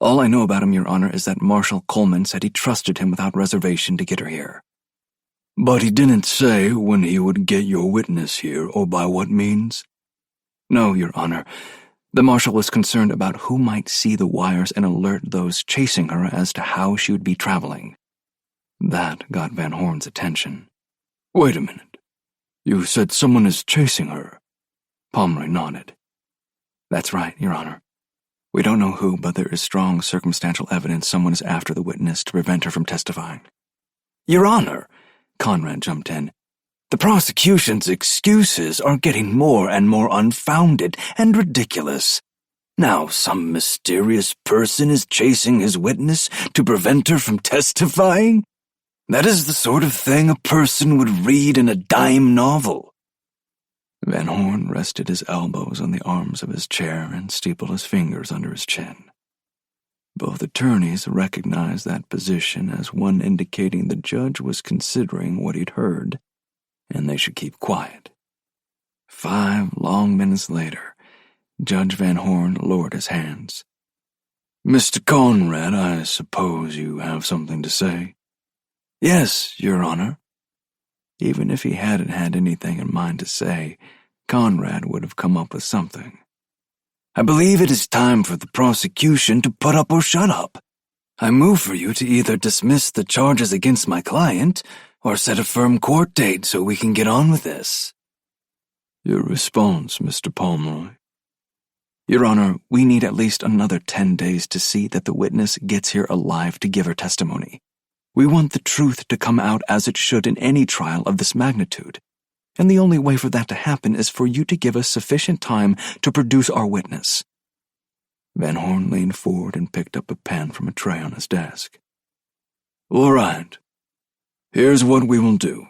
All I know about him, Your Honor, is that Marshal Coleman said he trusted him without reservation to get her here. But he didn't say when he would get your witness here or by what means? No, Your Honor. The marshal was concerned about who might see the wires and alert those chasing her as to how she would be traveling. That got Van Horn's attention. Wait a minute. You said someone is chasing her. Pomeroy nodded. That's right, Your Honor. We don't know who, but there is strong circumstantial evidence someone is after the witness to prevent her from testifying. Your Honor, Conrad jumped in. The prosecution's excuses are getting more and more unfounded and ridiculous. Now some mysterious person is chasing his witness to prevent her from testifying? That is the sort of thing a person would read in a dime novel. Van Horn rested his elbows on the arms of his chair and steepled his fingers under his chin. Both attorneys recognized that position as one indicating the judge was considering what he'd heard, and they should keep quiet. 5 long minutes later, Judge Van Horn lowered his hands. Mr. Conrad, I suppose you have something to say? Yes, Your Honor. Even if he hadn't had anything in mind to say, Conrad would have come up with something. I believe it is time for the prosecution to put up or shut up. I move for you to either dismiss the charges against my client or set a firm court date so we can get on with this. Your response, Mr. Pomeroy? Your Honor, we need at least another 10 days to see that the witness gets here alive to give her testimony. We want the truth to come out as it should in any trial of this magnitude. And the only way for that to happen is for you to give us sufficient time to produce our witness. Van Horn leaned forward and picked up a pen from a tray on his desk. All right. Here's what we will do.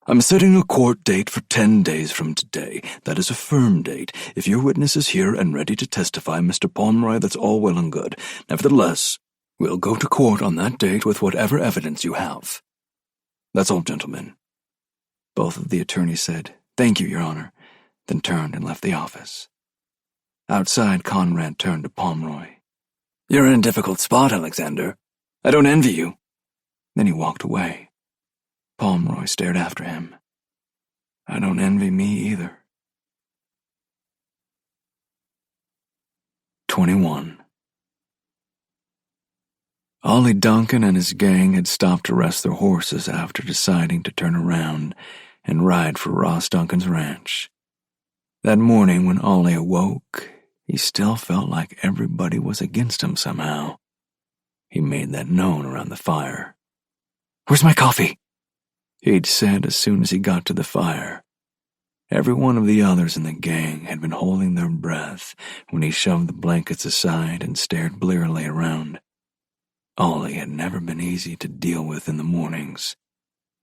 I'm setting a court date for 10 days from today. That is a firm date. If your witness is here and ready to testify, Mr. Pomeroy, that's all well and good. Nevertheless, we'll go to court on that date with whatever evidence you have. That's all, gentlemen." Both of the attorneys said, "Thank you, Your Honor," then turned and left the office. Outside, Conrad turned to Pomeroy. "You're in a difficult spot, Alexander. I don't envy you." Then he walked away. Pomeroy stared after him. "I don't envy me either." 21. Ollie Duncan and his gang had stopped to rest their horses after deciding to turn around and ride for Ross Duncan's ranch. That morning when Ollie awoke, he still felt like everybody was against him somehow. He made that known around the fire. "Where's my coffee?" he'd said as soon as he got to the fire. Every one of the others in the gang had been holding their breath when he shoved the blankets aside and stared blearily around. Ollie had never been easy to deal with in the mornings,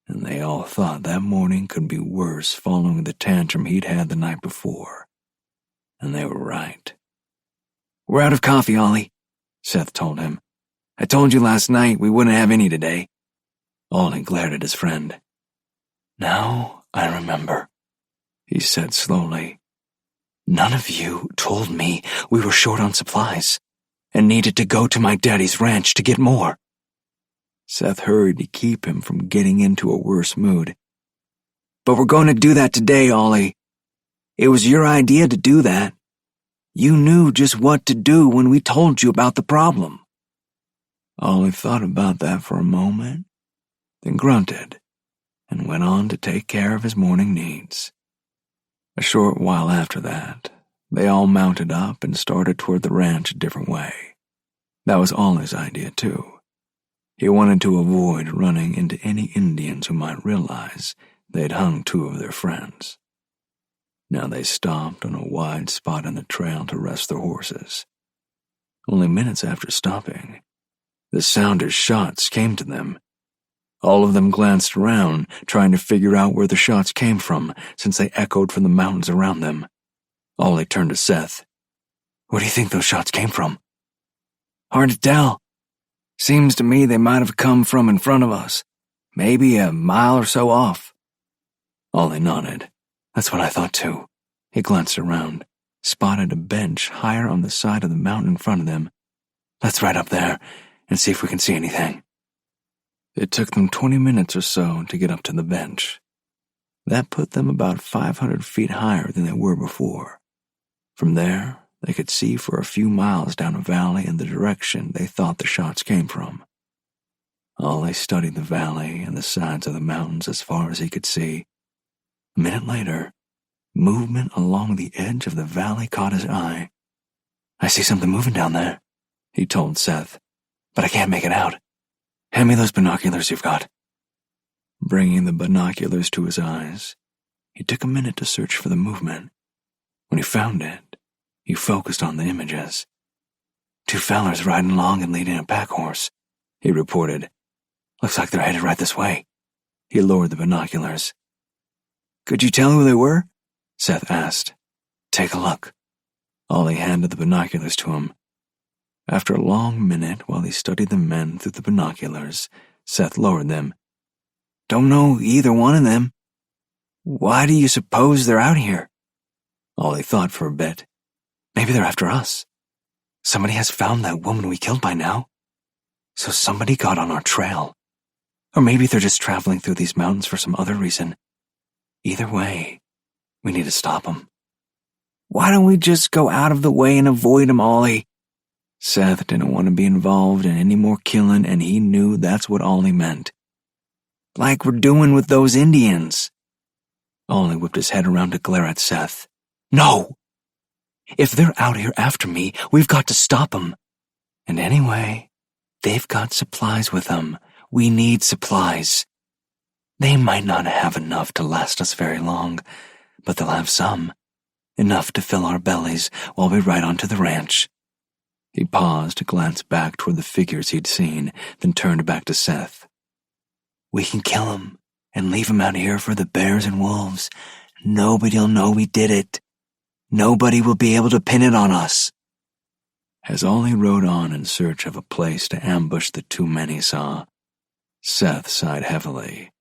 and they all thought that morning could be worse following the tantrum he'd had the night before. And they were right. "We're out of coffee, Ollie," Seth told him. "I told you last night we wouldn't have any today." Ollie glared at his friend. "Now I remember," he said slowly. "None of you told me we were short on supplies and needed to go to my daddy's ranch to get more." Seth hurried to keep him from getting into a worse mood. "But we're going to do that today, Ollie. It was your idea to do that. You knew just what to do when we told you about the problem." Ollie thought about that for a moment, then grunted, and went on to take care of his morning needs. A short while after that, they all mounted up and started toward the ranch a different way. That was Ollie's idea, too. He wanted to avoid running into any Indians who might realize they'd hung two of their friends. Now they stopped on a wide spot in the trail to rest their horses. Only minutes after stopping, the sound of shots came to them. All of them glanced around, trying to figure out where the shots came from, since they echoed from the mountains around them. Ollie turned to Seth. "Where do you think those shots came from?" "Hard to tell. Seems to me they might have come from in front of us, maybe a mile or so off." Ollie nodded. "That's what I thought too." He glanced around, spotted a bench higher on the side of the mountain in front of them. "Let's ride up there and see if we can see anything." It took them 20 minutes or so to get up to the bench. That put them about 500 feet higher than they were before. From there, they could see for a few miles down a valley in the direction they thought the shots came from. Ollie studied the valley and the sides of the mountains as far as he could see. A minute later, movement along the edge of the valley caught his eye. "I see something moving down there," he told Seth, "but I can't make it out. Hand me those binoculars you've got." Bringing the binoculars to his eyes, he took a minute to search for the movement. When he found it, he focused on the images. "Two fellers riding along and leading a pack horse," he reported. "Looks like they're headed right this way." He lowered the binoculars. "Could you tell who they were?" Seth asked. "Take a look." Ollie handed the binoculars to him. After a long minute while he studied the men through the binoculars, Seth lowered them. "Don't know either one of them. Why do you suppose they're out here?" Ollie thought for a bit. "Maybe they're after us. Somebody has found that woman we killed by now. So somebody got on our trail. Or maybe they're just traveling through these mountains for some other reason. Either way, we need to stop them." "Why don't we just go out of the way and avoid them, Ollie?" Seth didn't want to be involved in any more killing, and he knew that's what Ollie meant. "Like we're doing with those Indians." Ollie whipped his head around to glare at Seth. "No! If they're out here after me, we've got to stop them. And anyway, they've got supplies with them. We need supplies. They might not have enough to last us very long, but they'll have some. Enough to fill our bellies while we ride on to the ranch." He paused to glance back toward the figures he'd seen, then turned back to Seth. "We can kill them and leave him out here for the bears and wolves. Nobody'll know we did it. Nobody will be able to pin it on us." As Ollie rode on in search of a place to ambush the two men he saw, Seth sighed heavily.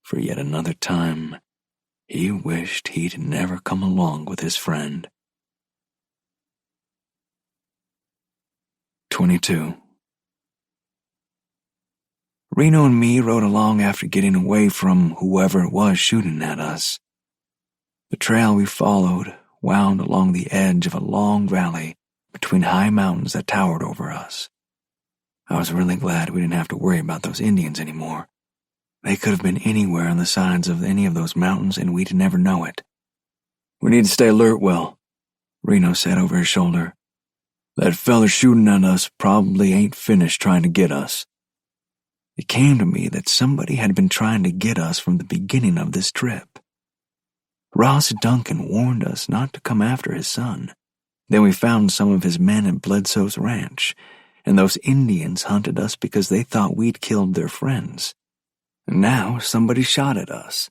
For yet another time, he wished he'd never come along with his friend. 22. Reno and me rode along after getting away from whoever it was shooting at us. The trail we followed wound along the edge of a long valley between high mountains that towered over us. I was really glad we didn't have to worry about those Indians anymore. They could have been anywhere on the sides of any of those mountains and we'd never know it. "We need to stay alert, Will," Reno said over his shoulder. "That fella shooting at us probably ain't finished trying to get us." It came to me that somebody had been trying to get us from the beginning of this trip. Ross Duncan warned us not to come after his son. Then we found some of his men at Bledsoe's ranch, and those Indians hunted us because they thought we'd killed their friends. And now somebody shot at us.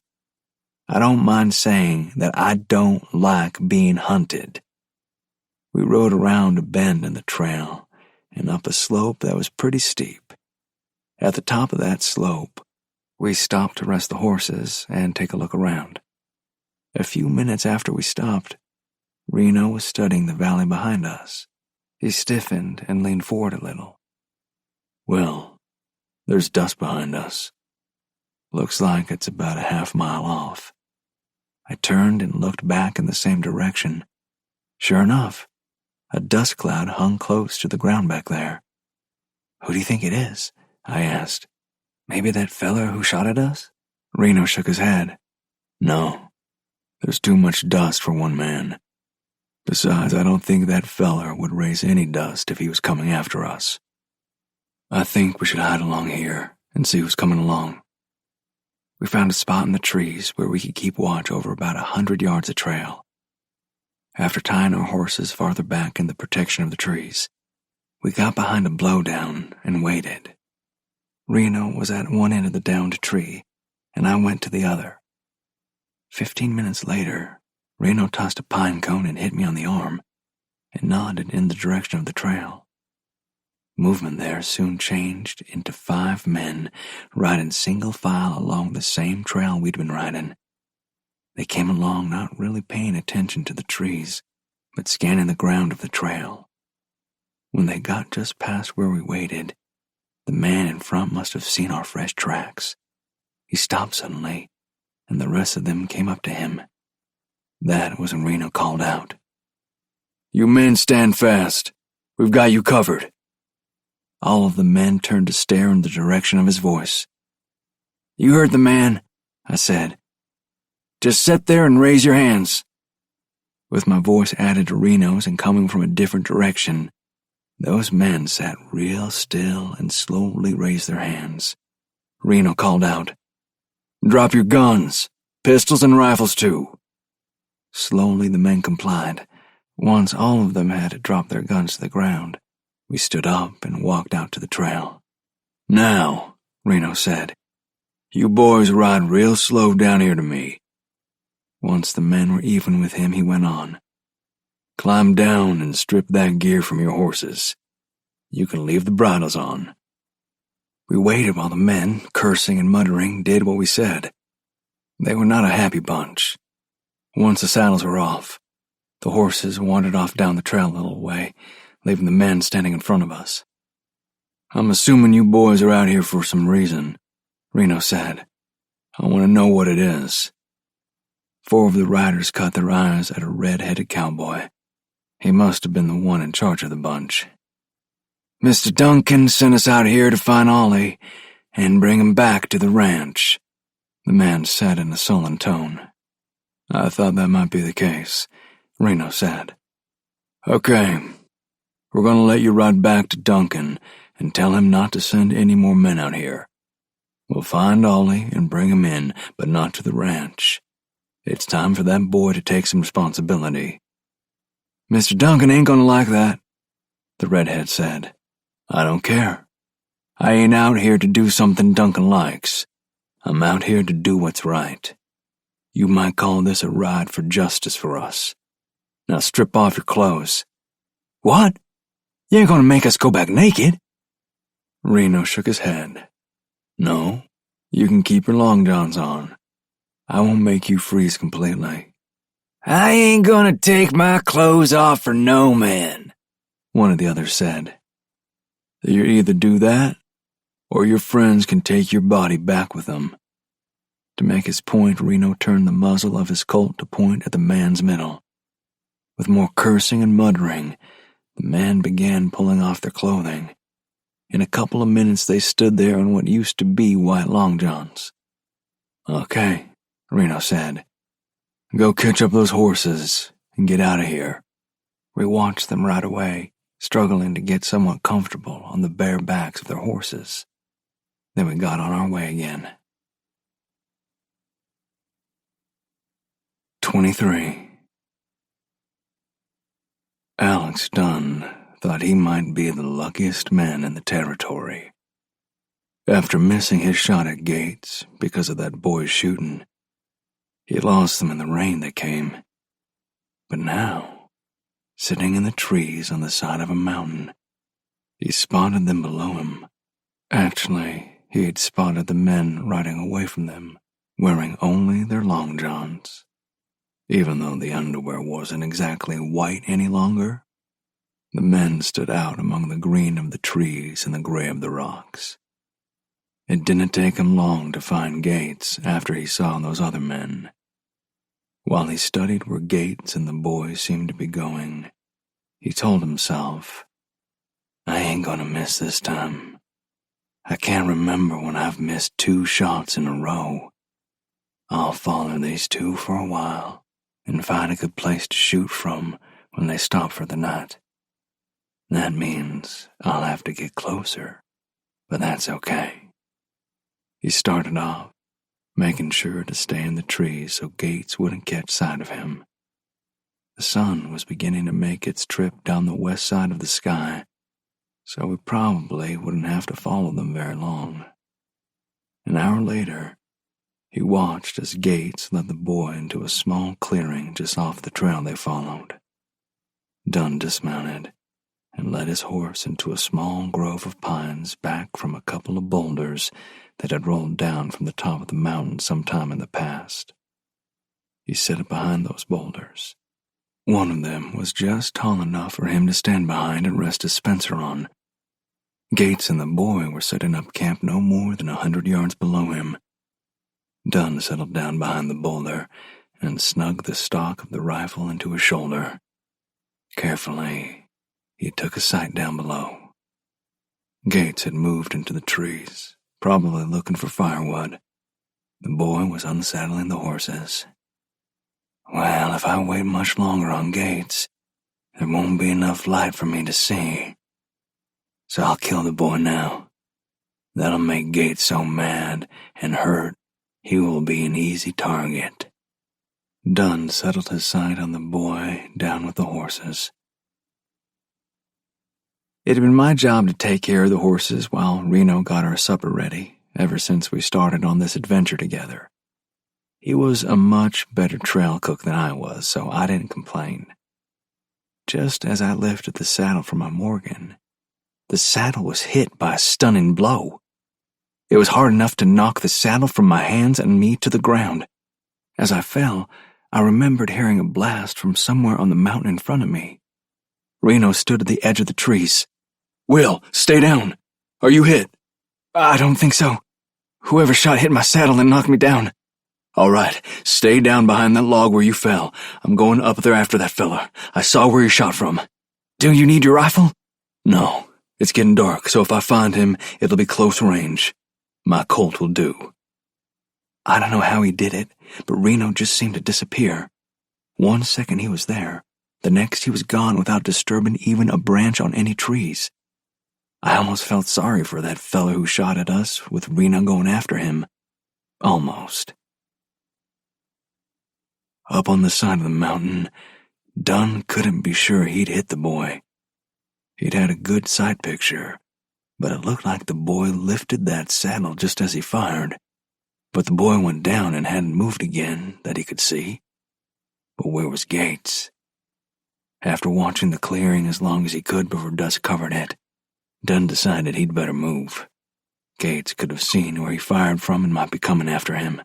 I don't mind saying that I don't like being hunted. We rode around a bend in the trail and up a slope that was pretty steep. At the top of that slope, we stopped to rest the horses and take a look around. A few minutes after we stopped, Reno was studying the valley behind us. He stiffened and leaned forward a little. "Well, there's dust behind us. Looks like it's about a half-mile off." I turned and looked back in the same direction. Sure enough, a dust cloud hung close to the ground back there. "Who do you think it is?" I asked. "Maybe that feller who shot at us?" Reno shook his head. "No, there's too much dust for one man. Besides, I don't think that feller would raise any dust if he was coming after us. I think we should hide along here and see who's coming along." We found a spot in the trees where we could keep watch over about 100 yards of trail. After tying our horses farther back in the protection of the trees, we got behind a blowdown and waited. Reno was at one end of the downed tree, and I went to the other. 15 minutes later, Reno tossed a pine cone and hit me on the arm, and nodded in the direction of the trail. Movement there soon changed into 5 men riding single file along the same trail we'd been riding. They came along not really paying attention to the trees, but scanning the ground of the trail. When they got just past where we waited, the man in front must have seen our fresh tracks. He stopped suddenly, and the rest of them came up to him. That was when Reno called out, "You men stand fast. We've got you covered." All of the men turned to stare in the direction of his voice. "You heard the man," I said. "Just sit there and raise your hands." With my voice added to Reno's and coming from a different direction, those men sat real still and slowly raised their hands. Reno called out, "Drop your guns, pistols and rifles too." Slowly the men complied. Once all of them had dropped their guns to the ground, we stood up and walked out to the trail. "Now," Reno said, "you boys ride real slow down here to me." Once the men were even with him, he went on, "Climb down and strip that gear from your horses. You can leave the bridles on." We waited while the men, cursing and muttering, did what we said. They were not a happy bunch. Once the saddles were off, the horses wandered off down the trail a little way, leaving the men standing in front of us. "I'm assuming you boys are out here for some reason," Reno said. "I want to know what it is." 4 of the riders caught their eyes at a red-headed cowboy. He must have been the one in charge of the bunch. "Mr. Duncan sent us out here to find Ollie and bring him back to the ranch," the man said in a sullen tone. "I thought that might be the case," Reno said. "Okay, we're going to let you ride back to Duncan and tell him not to send any more men out here. We'll find Ollie and bring him in, but not to the ranch. It's time for that boy to take some responsibility." "Mr. Duncan ain't gonna like that," the redhead said. "I don't care. I ain't out here to do something Duncan likes. I'm out here to do what's right. You might call this a ride for justice for us. Now strip off your clothes." "What? You ain't gonna make us go back naked?" Reno shook his head. "No, you can keep your long johns on. I won't make you freeze completely." "I ain't gonna take my clothes off for no man," one of the others said. "You either do that, or your friends can take your body back with them." To make his point, Reno turned the muzzle of his Colt to point at the man's middle. With more cursing and muttering, the man began pulling off their clothing. In a couple of minutes, they stood there in what used to be white long johns. "Okay," Reno said. "Go catch up those horses and get out of here." We watched them ride away, struggling to get somewhat comfortable on the bare backs of their horses. Then we got on our way again. 23. Alex Dunn thought he might be the luckiest man in the territory. After missing his shot at Gates because of that boy's shooting, he lost them in the rain that came. But now, sitting in the trees on the side of a mountain, he spotted them below him. Actually, he had spotted the men riding away from them, wearing only their long johns. Even though the underwear wasn't exactly white any longer, the men stood out among the green of the trees and the gray of the rocks. It didn't take him long to find Gates after he saw those other men. While he studied where Gates and the boys seemed to be going, he told himself, "I ain't gonna miss this time. I can't remember when I've missed 2 shots in a row. I'll follow these 2 for a while and find a good place to shoot from when they stop for the night. That means I'll have to get closer, but that's okay." He started off, making sure to stay in the trees so Gates wouldn't catch sight of him. The sun was beginning to make its trip down the west side of the sky, so we probably wouldn't have to follow them very long. An hour later, he watched as Gates led the boy into a small clearing just off the trail they followed. Dunn dismounted and led his horse into a small grove of pines back from a couple of boulders that had rolled down from the top of the mountain sometime in the past. He set it behind those boulders. One of them was just tall enough for him to stand behind and rest his Spencer on. Gates and the boy were setting up camp no more than 100 yards below him. Dunn settled down behind the boulder and snugged the stock of the rifle into his shoulder. Carefully, he took a sight down below. Gates had moved into the trees, probably looking for firewood. The boy was unsaddling the horses. "Well, if I wait much longer on Gates, there won't be enough light for me to see. So I'll kill the boy now. That'll make Gates so mad and hurt he will be an easy target." Dunn settled his sight on the boy down with the horses. It had been my job to take care of the horses while Reno got our supper ready ever since we started on this adventure together. He was a much better trail cook than I was, so I didn't complain. Just as I lifted the saddle from my Morgan, the saddle was hit by a stunning blow. It was hard enough to knock the saddle from my hands and me to the ground. As I fell, I remembered hearing a blast from somewhere on the mountain in front of me. Reno stood at the edge of the trees. "Will, stay down. Are you hit?" "I don't think so. Whoever shot hit my saddle and knocked me down." "All right, stay down behind that log where you fell. I'm going up there after that fella. I saw where you shot from." "Do you need your rifle?" "No, it's getting dark, so if I find him, it'll be close range. My Colt will do." I don't know how he did it, but Reno just seemed to disappear. One second he was there, the next he was gone without disturbing even a branch on any trees. I almost felt sorry for that fella who shot at us with Reno going after him. Almost. Up on the side of the mountain, Dunn couldn't be sure he'd hit the boy. He'd had a good sight picture, but it looked like the boy lifted that saddle just as he fired. but the boy went down and hadn't moved again that he could see. But where was Gates? After watching the clearing as long as he could before dust covered it, Dunn decided he'd better move. Gates could have seen where he fired from and might be coming after him.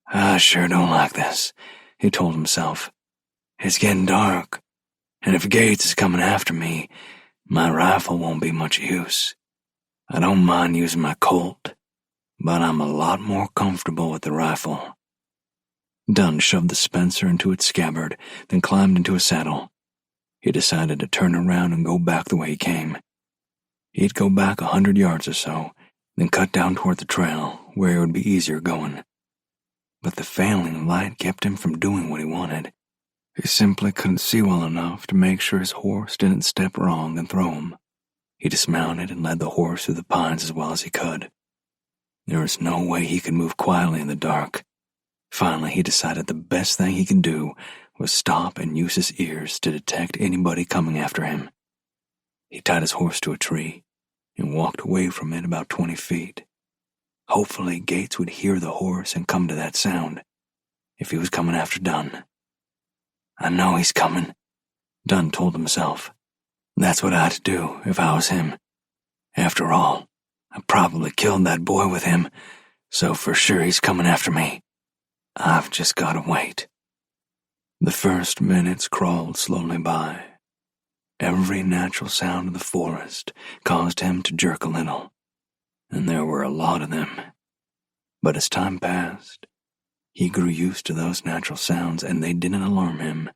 "I sure don't like this," he told himself. "It's getting dark, and if Gates is coming after me, my rifle won't be much use. I don't mind using my Colt, but I'm a lot more comfortable with the rifle." Dunn shoved the Spencer into its scabbard, then climbed into a saddle. He decided to turn around and go back the way he came. He'd go back 100 yards or so, then cut down toward the trail, where it would be easier going. But the failing light kept him from doing what he wanted. He simply couldn't see well enough to make sure his horse didn't step wrong and throw him. He dismounted and led the horse through the pines as well as he could. There was no way he could move quietly in the dark. Finally, he decided the best thing he could do was stop and use his ears to detect anybody coming after him. He tied his horse to a tree and walked away from it about 20 feet. Hopefully, Gates would hear the horse and come to that sound if he was coming after Dunn. "I know he's coming," Dunn told himself. "That's what I'd do if I was him. After all, I probably killed that boy with him, so for sure he's coming after me. I've just got to wait." The first minutes crawled slowly by. Every natural sound of the forest caused him to jerk a little, and there were a lot of them. But as time passed, he grew used to those natural sounds, and they didn't alarm him.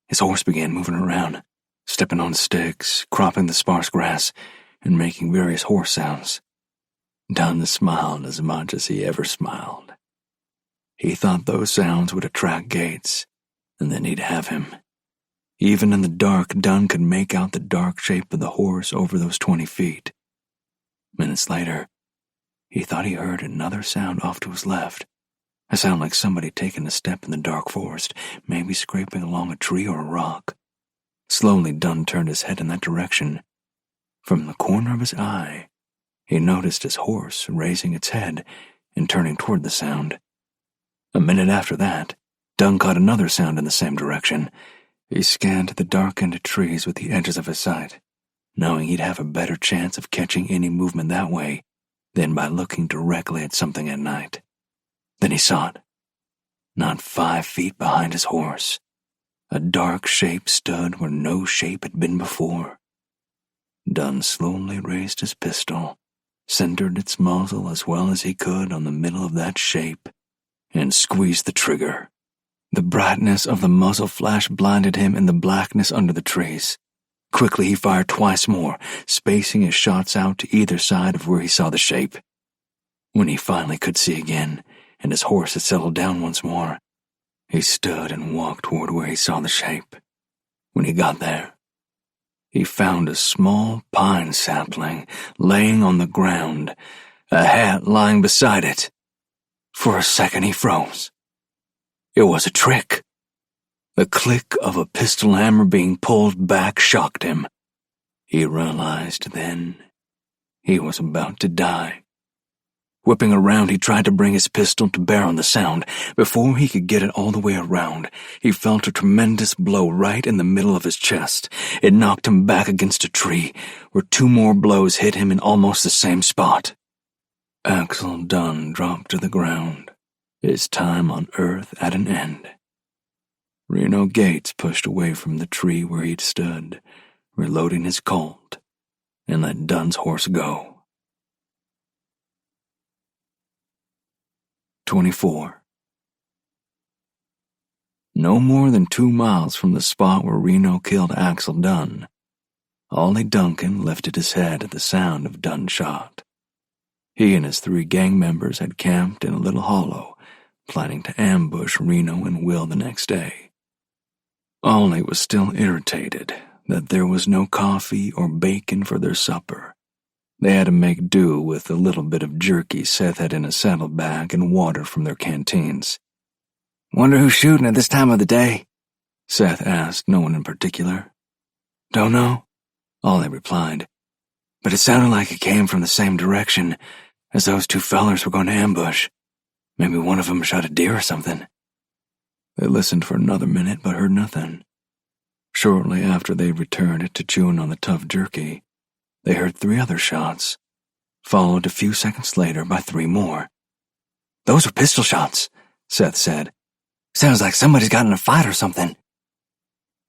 His horse began moving around, stepping on sticks, cropping the sparse grass, and making various horse sounds. Dunn smiled as much as he ever smiled. He thought those sounds would attract Gates, and then he'd have him. Even in the dark, Dunn could make out the dark shape of the horse over those 20 feet. Minutes later, he thought he heard another sound off to his left, a sound like somebody taking a step in the dark forest, maybe scraping along a tree or a rock. Slowly, Dunn turned his head in that direction. From the corner of his eye, he noticed his horse raising its head and turning toward the sound. A minute after that, Dunn caught another sound in the same direction. He scanned the darkened trees with the edges of his sight, knowing he'd have a better chance of catching any movement that way than by looking directly at something at night. Then he saw it. Not 5 feet behind his horse, a dark shape stood where no shape had been before. Dunn slowly raised his pistol, centered its muzzle as well as he could on the middle of that shape, and squeezed the trigger. The brightness of the muzzle flash blinded him in the blackness under the trees. Quickly he fired twice more, spacing his shots out to either side of where he saw the shape. When he finally could see again, and his horse had settled down once more, he stood and walked toward where he saw the shape. When he got there, he found a small pine sapling laying on the ground, a hat lying beside it. For a second he froze. It was a trick. The click of a pistol hammer being pulled back shocked him. He realized then he was about to die. Whipping around, he tried to bring his pistol to bear on the sound. Before he could get it all the way around, he felt a tremendous blow right in the middle of his chest. It knocked him back against a tree, where 2 more blows hit him in almost the same spot. Axel Dunn dropped to the ground, his time on Earth at an end. Reno Gates pushed away from the tree where he'd stood, reloading his Colt, and let Dunn's horse go. 24. No more than 2 miles from the spot where Reno killed Axel Dunn, Ollie Duncan lifted his head at the sound of Dunn's shot. He and his 3 gang members had camped in a little hollow, planning to ambush Reno and Will the next day. Ollie was still irritated that there was no coffee or bacon for their supper. They had to make do with a little bit of jerky Seth had in a saddlebag and water from their canteens. "Wonder who's shooting at this time of the day?" Seth asked no one in particular. "Don't know," Ollie replied, "but it sounded like it came from the same direction. as those two fellers were going to ambush. Maybe one of them shot a deer or something." They listened for another minute but heard nothing. Shortly after they returned to chewing on the tough jerky, they heard 3 other shots, followed a few seconds later by 3 more. "Those were pistol shots," Seth said. "Sounds like somebody's got in a fight or something."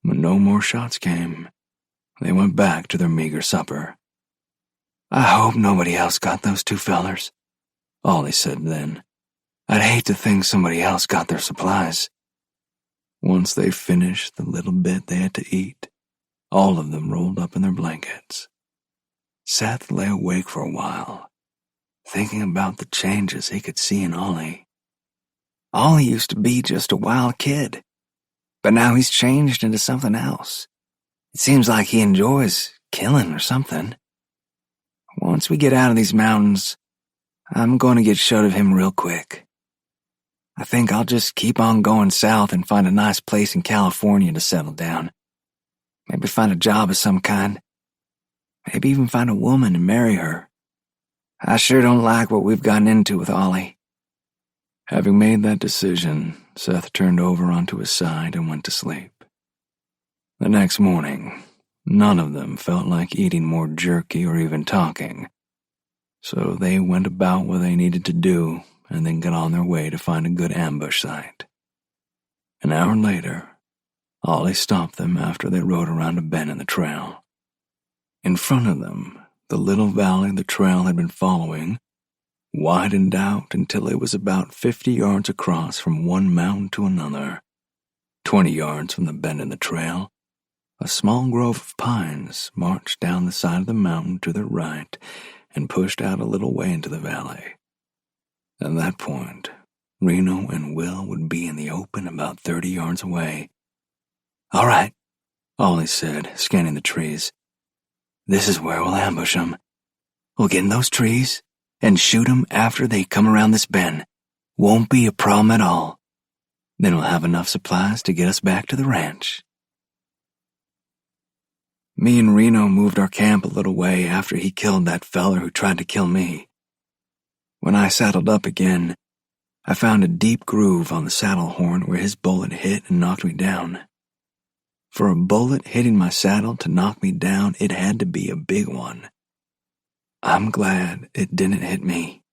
When no more shots came, they went back to their meager supper. "I hope nobody else got those 2 fellers," Ollie said then. "I'd hate to think somebody else got their supplies." Once they finished the little bit they had to eat, all of them rolled up in their blankets. Seth lay awake for a while, thinking about the changes he could see in Ollie. Ollie used to be just a wild kid, but now he's changed into something else. It seems like he enjoys killing or something. Once we get out of these mountains, I'm going to get shut of him real quick. I think I'll just keep on going south and find a nice place in California to settle down. Maybe find a job of some kind. Maybe even find a woman and marry her. I sure don't like what we've gotten into with Ollie." Having made that decision, Seth turned over onto his side and went to sleep. The next morning, none of them felt like eating more jerky or even talking, so they went about what they needed to do and then got on their way to find a good ambush site. An hour later, Ollie stopped them after they rode around a bend in the trail. In front of them, the little valley the trail had been following widened out until it was about 50 yards across from one mountain to another. 20 yards from the bend in the trail, a small grove of pines marched down the side of the mountain to the right and pushed out a little way into the valley. At that point, Reno and Will would be in the open about 30 yards away. "All right," Ollie said, scanning the trees. "This is where we'll ambush them. We'll get in those trees and shoot them after they come around this bend. Won't be a problem at all. Then we'll have enough supplies to get us back to the ranch." Me and Reno moved our camp a little way after he killed that feller who tried to kill me. When I saddled up again, I found a deep groove on the saddle horn where his bullet hit and knocked me down. For a bullet hitting my saddle to knock me down, it had to be a big one. I'm glad it didn't hit me.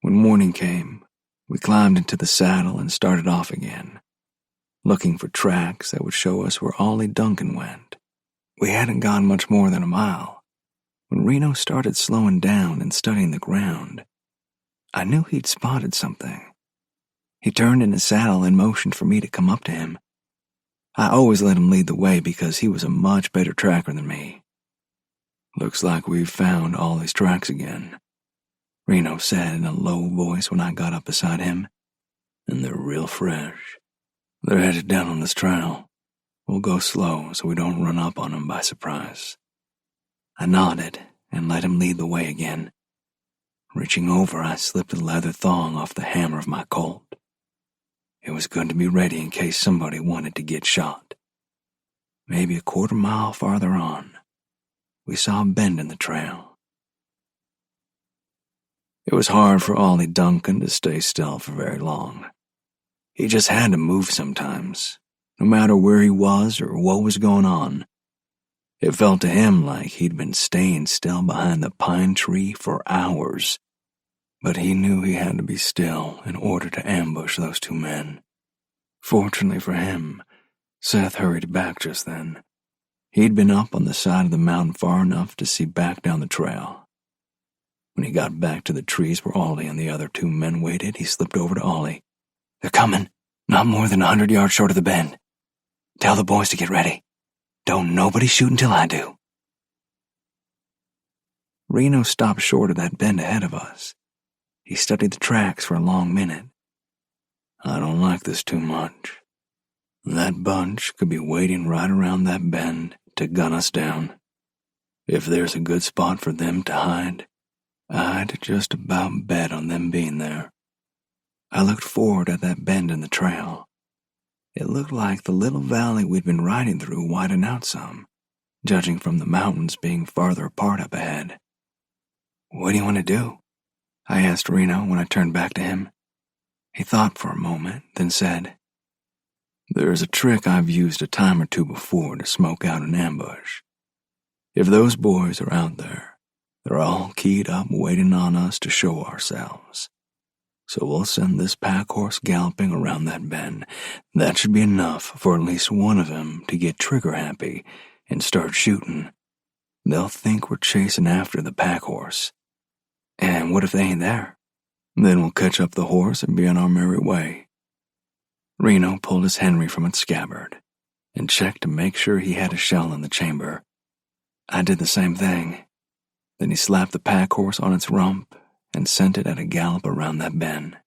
When morning came, we climbed into the saddle and started off again, looking for tracks that would show us where Ollie Duncan went. We hadn't gone much more than a mile when Reno started slowing down and studying the ground. I knew he'd spotted something. He turned in his saddle and motioned for me to come up to him. I always let him lead the way because he was a much better tracker than me. "Looks like we've found Ollie's tracks again," Reno said in a low voice when I got up beside him. "And they're real fresh. They're headed down on this trail. We'll go slow so we don't run up on them by surprise." I nodded and let him lead the way again. Reaching over, I slipped a leather thong off the hammer of my Colt. It was good to be ready in case somebody wanted to get shot. Maybe a quarter mile farther on, we saw a bend in the trail. It was hard for Ollie Duncan to stay still for very long. He just had to move sometimes, no matter where he was or what was going on. It felt to him like he'd been staying still behind the pine tree for hours, but he knew he had to be still in order to ambush those 2 men. Fortunately for him, Seth hurried back just then. He'd been up on the side of the mountain far enough to see back down the trail. When he got back to the trees where Ollie and the other 2 men waited, he slipped over to Ollie. "They're coming, not more than 100 yards short of the bend. Tell the boys to get ready. Don't nobody shoot until I do." Reno stopped short of that bend ahead of us. He studied the tracks for a long minute. "I don't like this too much. That bunch could be waiting right around that bend to gun us down. If there's a good spot for them to hide, I'd just about bet on them being there." I looked forward at that bend in the trail. It looked like the little valley we'd been riding through widened out some, judging from the mountains being farther apart up ahead. "What do you want to do?" I asked Reno when I turned back to him. He thought for a moment, then said, There's a trick I've used a time or two before to smoke out an ambush. If those boys are out there, they're all keyed up waiting on us to show ourselves. So we'll send this pack horse galloping around that bend. That should be enough for at least one of them to get trigger happy and start shooting. They'll think we're chasing after the pack horse. And what if they ain't there? Then we'll catch up the horse and be on our merry way. Reno pulled his Henry from its scabbard and checked to make sure he had a shell in the chamber. I did the same thing. Then he slapped the pack horse on its rump and sent it at a gallop around that bend.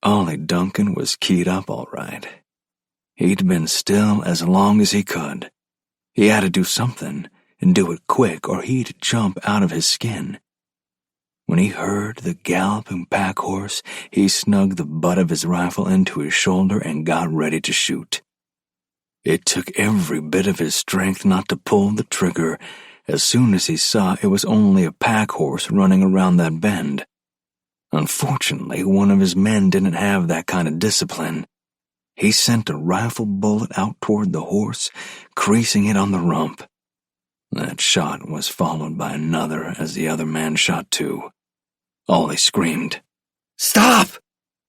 Ollie Duncan was keyed up all right. He'd been still as long as he could. He had to do something, and do it quick, or he'd jump out of his skin. When he heard the galloping pack horse, he snugged the butt of his rifle into his shoulder and got ready to shoot. It took every bit of his strength not to pull the trigger as soon as he saw it was only a pack horse running around that bend. Unfortunately, one of his men didn't have that kind of discipline. He sent a rifle bullet out toward the horse, creasing it on the rump. That shot was followed by another as the other man shot too. Ollie screamed, Stop!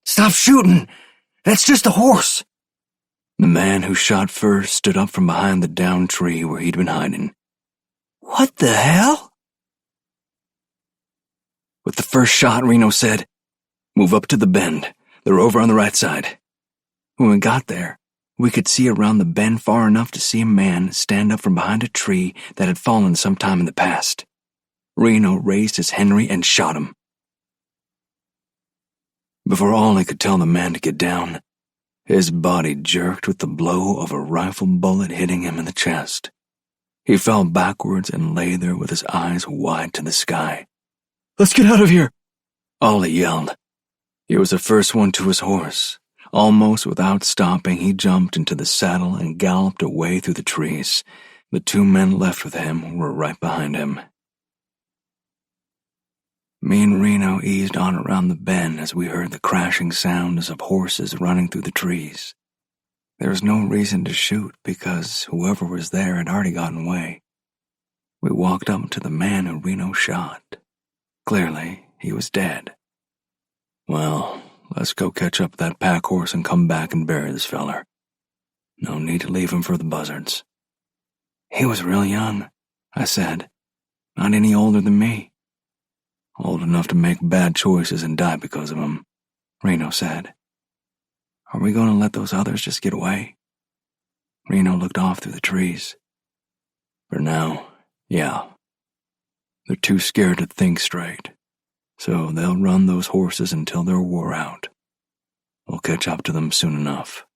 Stop shooting! That's just a horse! The man who shot first stood up from behind the downed tree where he'd been hiding. What the hell? With the first shot, Reno said, Move up to the bend. They're over on the right side. When we got there, we could see around the bend far enough to see a man stand up from behind a tree that had fallen sometime in the past. Reno raised his Henry and shot him. Before Ollie could tell the man to get down, his body jerked with the blow of a rifle bullet hitting him in the chest. He fell backwards and lay there with his eyes wide to the sky. Let's get out of here! Ollie yelled. He was the first one to his horse. Almost without stopping, he jumped into the saddle and galloped away through the trees. The two men left with him were right behind him. Me and Reno eased on around the bend as we heard the crashing sounds of horses running through the trees. There was no reason to shoot because whoever was there had already gotten away. We walked up to the man who Reno shot. Clearly, he was dead. Well, let's go catch up that pack horse and come back and bury this feller. No need to leave him for the buzzards. He was real young, I said. Not any older than me. Old enough to make bad choices and die because of them, Reno said. Are we going to let those others just get away? Reno looked off through the trees. For now, yeah. They're too scared to think straight, so they'll run those horses until they're wore out. We'll catch up to them soon enough.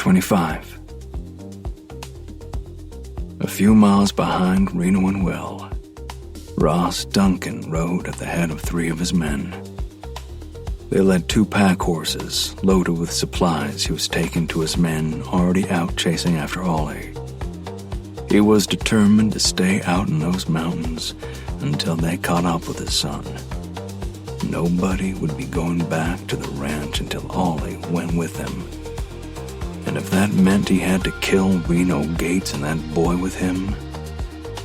25. A few miles behind Reno and Will, Ross Duncan rode at the head of 3 of his men. They led 2 pack horses loaded with supplies he was taking to his men already out chasing after Ollie. He was determined to stay out in those mountains until they caught up with his son. Nobody would be going back to the ranch until Ollie went with him. And if that meant he had to kill Reno Gates and that boy with him,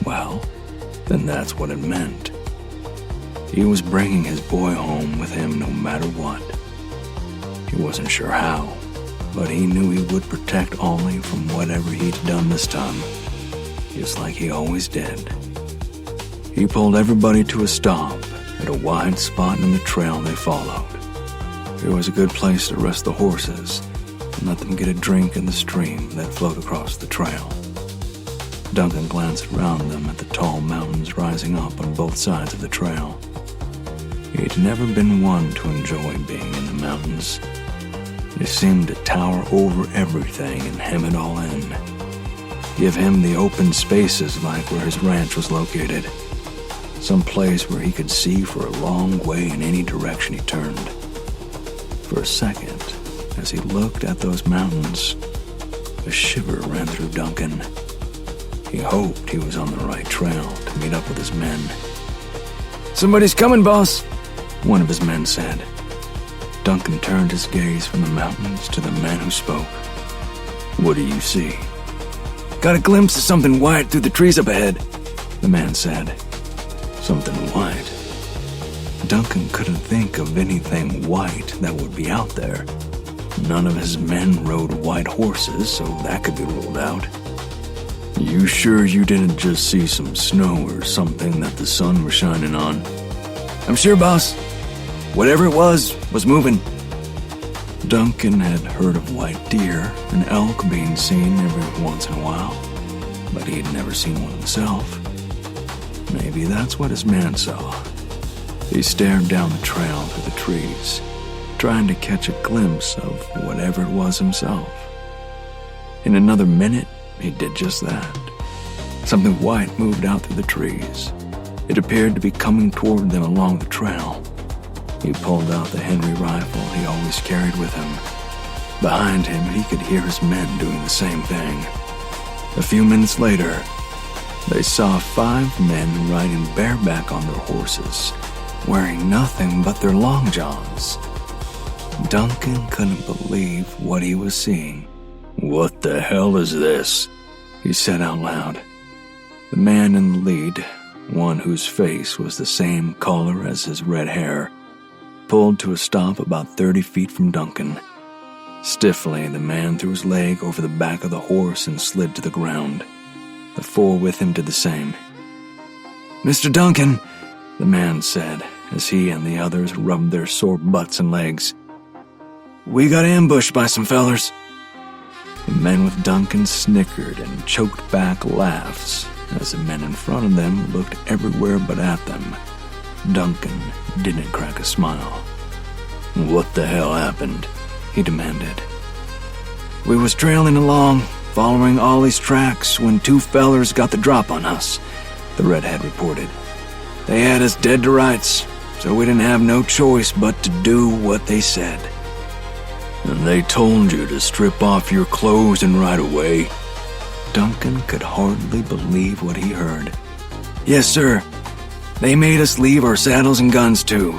well, then that's what it meant. He was bringing his boy home with him no matter what. He wasn't sure how, but he knew he would protect Ollie from whatever he'd done this time, just like he always did. He pulled everybody to a stop at a wide spot in the trail they followed. It was a good place to rest the horses and let them get a drink in the stream that flowed across the trail. Duncan glanced around them at the tall mountains rising up on both sides of the trail. He'd never been one to enjoy being in the mountains. They seemed to tower over everything and hem it all in. Give him the open spaces like where his ranch was located. Some place where he could see for a long way in any direction he turned. For a second, as he looked at those mountains, a shiver ran through Duncan. He hoped he was on the right trail to meet up with his men. "Somebody's coming, boss," one of his men said. Duncan turned his gaze from the mountains to the man who spoke. "What do you see?" "Got a glimpse of something white through the trees up ahead," the man said. Something white. Duncan couldn't think of anything white that would be out there. None of his men rode white horses, so that could be ruled out. "You sure you didn't just see some snow or something that the sun was shining on?" "I'm sure, boss. Whatever it was moving." Duncan had heard of white deer and elk being seen every once in a while, but he'd never seen one himself. Maybe that's what his man saw. He stared down the trail through the trees, trying to catch a glimpse of whatever it was himself. In another minute, he did just that. Something white moved out through the trees. It appeared to be coming toward them along the trail. He pulled out the Henry rifle he always carried with him. Behind him, he could hear his men doing the same thing. A few minutes later, they saw 5 men riding bareback on their horses, wearing nothing but their long johns. Duncan couldn't believe what he was seeing. "What the hell is this?" he said out loud. The man in the lead, one whose face was the same color as his red hair, pulled to a stop about 30 feet from Duncan. Stiffly, the man threw his leg over the back of the horse and slid to the ground. The 4 with him did the same. "Mr. Duncan," the man said, as he and the others rubbed their sore butts and legs, "we got ambushed by some fellers." The men with Duncan snickered and choked back laughs as the men in front of them looked everywhere but at them. Duncan didn't crack a smile. "What the hell happened?" he demanded. "We was trailing along, following Ollie's tracks when 2 fellers got the drop on us," the redhead reported. "They had us dead to rights, so we didn't have no choice but to do what they said." "And they told you to strip off your clothes and ride away?" Duncan could hardly believe what he heard. "Yes, sir. They made us leave our saddles and guns, too.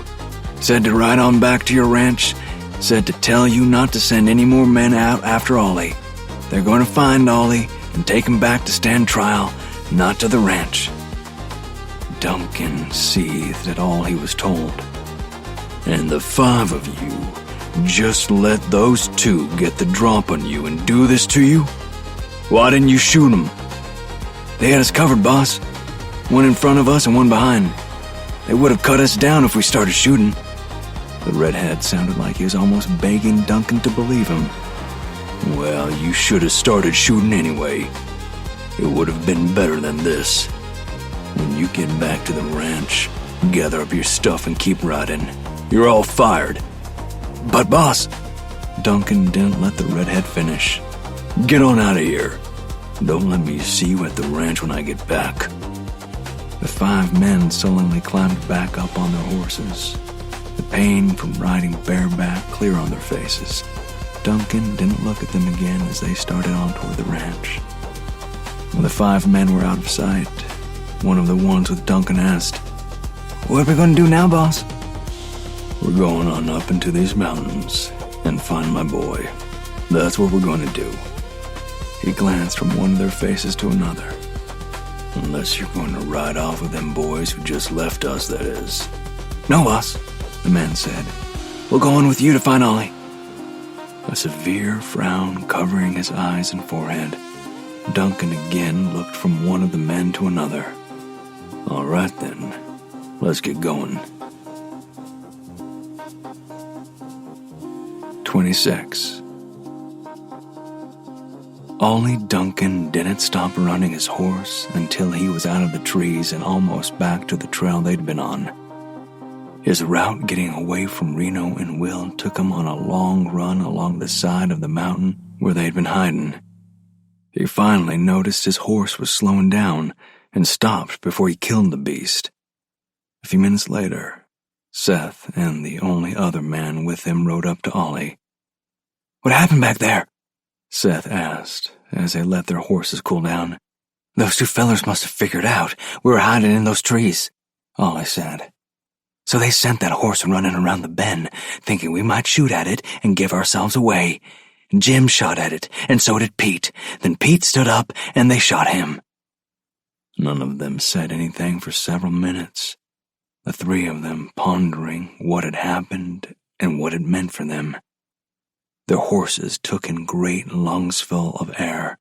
Said to ride on back to your ranch. Said to tell you not to send any more men out after Ollie. They're going to find Ollie and take him back to stand trial, not to the ranch." Duncan seethed at all he was told. "And the 5 of you just let those 2 get the drop on you and do this to you? Why didn't you shoot them?" "They had us covered, boss. One in front of us and one behind. They would have cut us down if we started shooting." The redhead sounded like he was almost begging Duncan to believe him. "Well, you should have started shooting anyway. It would have been better than this. When you get back to the ranch, gather up your stuff and keep riding. You're all fired." "But boss," Duncan didn't let the redhead finish. Get on out of here. Don't let me see you at the ranch when I get back. The 5 men sullenly climbed back up on their horses, the pain from riding bareback clear on their faces. Duncan didn't look at them again as they started on toward the ranch. When the 5 men were out of sight, one of the ones with Duncan asked, "What are we going to do now, boss?" We're going on up into these mountains and find my boy. That's what we're going to do. He glanced from one of their faces to another. Unless you're going to ride off with them boys who just left us, that is. "No, boss," the man said. "We'll go on with you to find Ollie." A severe frown covering his eyes and forehead, Duncan again looked from one of the men to another. All right then, let's get going. 26. Ollie Duncan didn't stop running his horse until he was out of the trees and almost back to the trail they'd been on. His route getting away from Reno and Will took him on a long run along the side of the mountain where they'd been hiding. He finally noticed his horse was slowing down and stopped before he killed the beast. A few minutes later, Seth and the only other man with him rode up to Ollie. "What happened back there?" Seth asked as they let their horses cool down. "Those 2 fellers must have figured out we were hiding in those trees," Ollie said. "So they sent that horse running around the bend, thinking we might shoot at it and give ourselves away. Jim shot at it, and so did Pete. Then Pete stood up, and they shot him." None of them said anything for several minutes, the 3 of them pondering what had happened and what it meant for them. Their horses took in great lungs full of air,